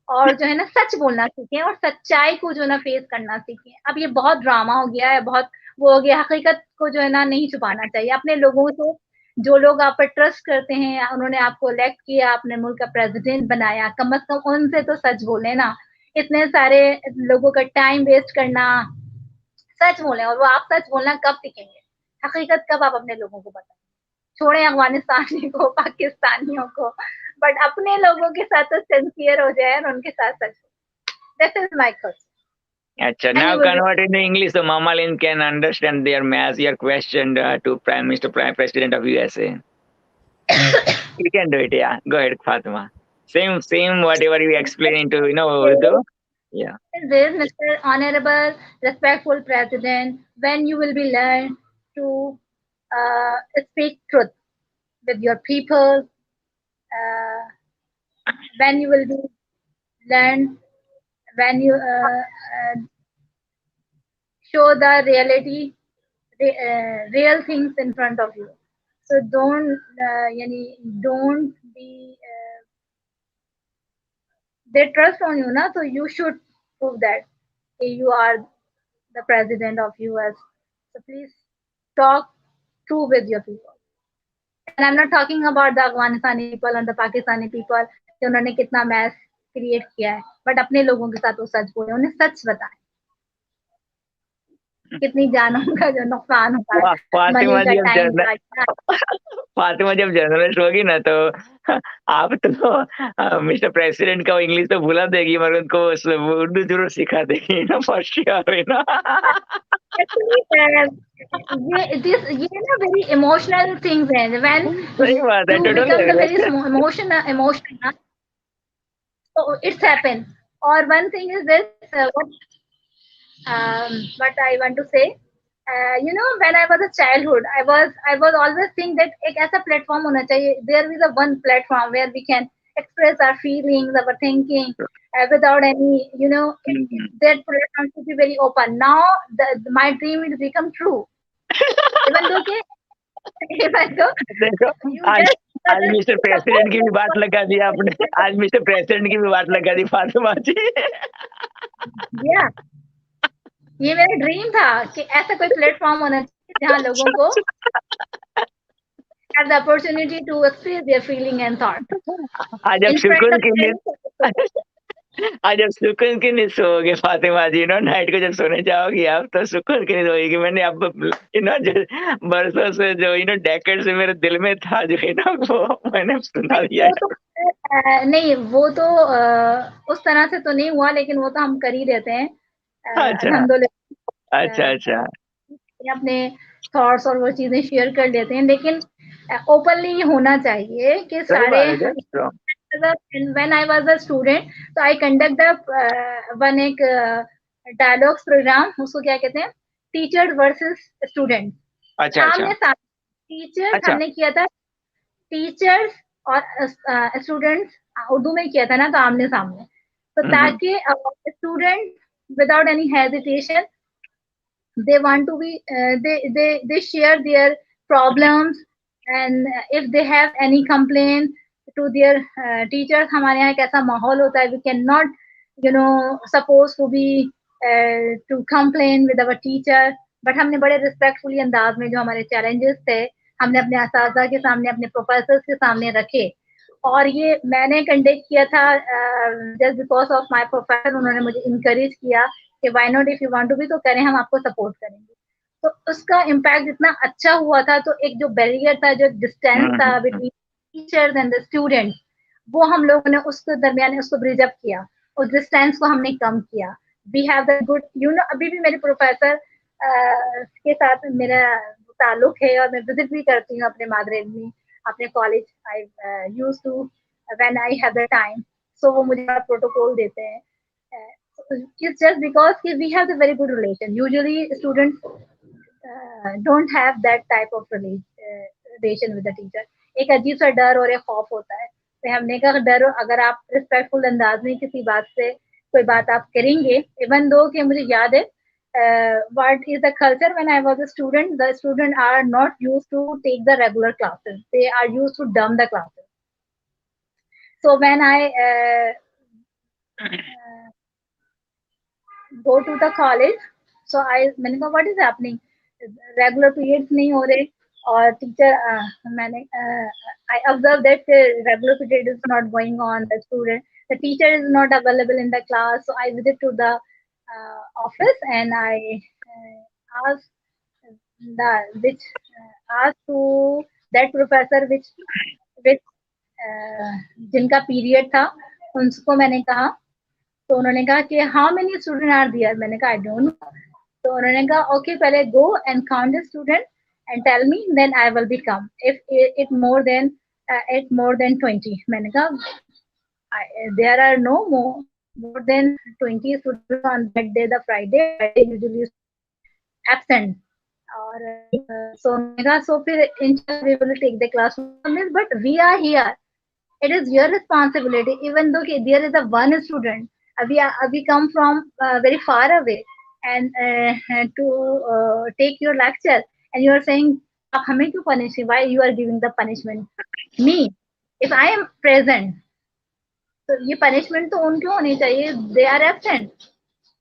और जो है ना सच बोलना सीखें और सच्चाई को जो ना फेस करना सीखें। अब ये बहुत ड्रामा हो गया है, बहुत वो हो गया। हकीकत को जो है ना नहीं छुपाना चाहिए अपने लोगों से। जो लोग आप पर ट्रस्ट करते हैं, उन्होंने आपको इलेक्ट किया, अपने मुल्क का प्रेसिडेंट बनाया, कम से कम उनसे तो सच बोले ना। इतने सारे लोगों का टाइम वेस्ट करना, सच बोले। और वो आप सच बोलना कब सीखेंगे? हकीकत कब आप अपने लोगों को बताएं? छोड़ें अफगानिस्तानी को, पाकिस्तानियों को, बट अपने लोगों के साथ तो सिंसियर हो जाए और उनके साथ सच। This is my question. अच्छा, now convert it in English so Mama Lynn can understand your question to Prime Minister, Prime President of USA. You can do it, yeah. Go ahead, Fatima. Same whatever you explain into, Urdu. Yeah. This, Mr. Honorable, respectful President, when you will be learned to speak truth with your people, when you will be learned, when you show the reality, real things in front of you. So don't be. They trust on you, na? So you should prove that you are the president of US. So please talk true with your people. And I'm not talking about the Afghanistani people and the Pakistani people कि उन्होंने कितना mess create किया है, but अपने लोगों के साथ वो सच बोले, उन्हें सच बताएं कितनी जानों का जो नुकसान हुआ है, फातिमा मनी जी का टाइम फातिमा जब जर्नलिस्ट होगी ना तो आप तो मिस्टर प्रेसिडेंट का इंग्लिश तो भुला देगी मगर उनको उर्दू जरूर सिखा देगी ना फॉर श्योर है ना। ये ना वेरी इमोशनल थिंग्स हैं व्हेन सही बात है, you totally become the agree. very emotional so it's happened. Or one thing is this what I want to say, when I was a childhood, I was always think that एक ऐसा platform होना चाहिए, there is a one platform where we can express our feelings, our thinking without any, that platform should be very open. Now my dream will become true. even though देखो आज mister president की भी बात लगा दी आपने, आज mister president की भी बात लगा दी फातिमा जी। ये मेरा ड्रीम था कि ऐसा कोई प्लेटफॉर्म होना चाहिए जहाँ लोगों को have the opportunity to express their feeling and thought. आज अब सुकून की नींद सोओगे फातिमा जी, नाइट को जब सोने जाओगी आप तो सुकून की नींद होगी। मैंने आपको बरसों से जो डेकेड से मेरे दिल में था जो वो मैंने सुना दिया। नहीं वो तो उस तरह से तो नहीं हुआ, लेकिन वो तो हम कर ही देते हैं। अच्छा अपने थॉट्स और वो चीजें शेयर कर लेते हैं, लेकिन ओपनली होना चाहिए कि सारे। When I was a student, so I conduct the one एक dialogues program, उसको क्या कहते हैं, टीचर वर्सेस स्टूडेंट। आमने सामने टीचर्स हमने किया था, टीचर्स और स्टूडेंट्स उर्दू में किया था ना, तो आमने सामने, तो ताकि student without any hesitation they want to be they share their problems, and if they have any complaint to their teachers. हमारे यहाँ कैसा माहौल होता है, we cannot supposed to be to complain with our teacher, but हमने बड़े respectfully अंदाज में जो हमारे challenges थे हमने अपने असातिज़ा के सामने, अपने प्रोफेसर्स के सामने रखे। और ये मैंने कंडक्ट किया था just because of my professor, उन्होंने मुझे encourage किया कि why not, if you want to be तो करें, हम आपको सपोर्ट करेंगे। तो उसका इम्पैक्ट इतना अच्छा हुआ था, तो एक जो बैरियर था, जो डिस्टेंस था between teachers and the student, वो हम लोगों ने उसके दरमियान उसको ब्रिज अप किया, उस डिस्टेंस को हमने कम किया. We have the good, you know, अभी भी मेरे प्रोफेसर के साथ मेरा ताल्लुक है और मैं विजिट भी करती हूँ अपने मादरेन में, अपने college. I use to when I have the time, so वो मुझे प्रोटोकॉल देते हैं. It's just because we have a very good relation. Usually students don't have that type of relation with the teacher. एक अजीब सा डर और एक खौफ होता है. तो हमने कहा डर, अगर आप रिस्पेक्टफुल अंदाज में किसी बात से कोई बात आप करेंगे, इवन दो कि मुझे याद है what is the culture when I was a student, the students are not used to take the regular classes, they are used to dump the classes. So when I go to the college, so मैंने कहा what is happening, regular periods नहीं हो रहे, और teacher I observed that regular period is not going on, the teacher is not available in the class. So I visit to the office and I asked to that professor which जिनका period था, उनको मैंने कहा. तो उन्होंने कहा कि how many student are there. मैंने कहा आई डोंट नो. तो उन्होंने कहा ओके, पहले go and count the student and tell me, then I will be come. If it more than 20. मैंने कहा there are no more than 20 students on that day, the Friday usually absent. और so मैंने कहा so फिर inshallah we will take the class, but we are here. It is your responsibility, even though there is a one student. We come from very far away and to take your lecture, and you are saying आप हमें क्यों punish? Why you are giving the punishment me? If I am present, तो ये punishment तो उनको होनी चाहिए. They are absent.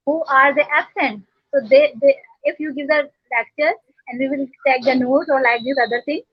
Who are they absent? So they if you give the lecture and we will take the notes or like this other thing,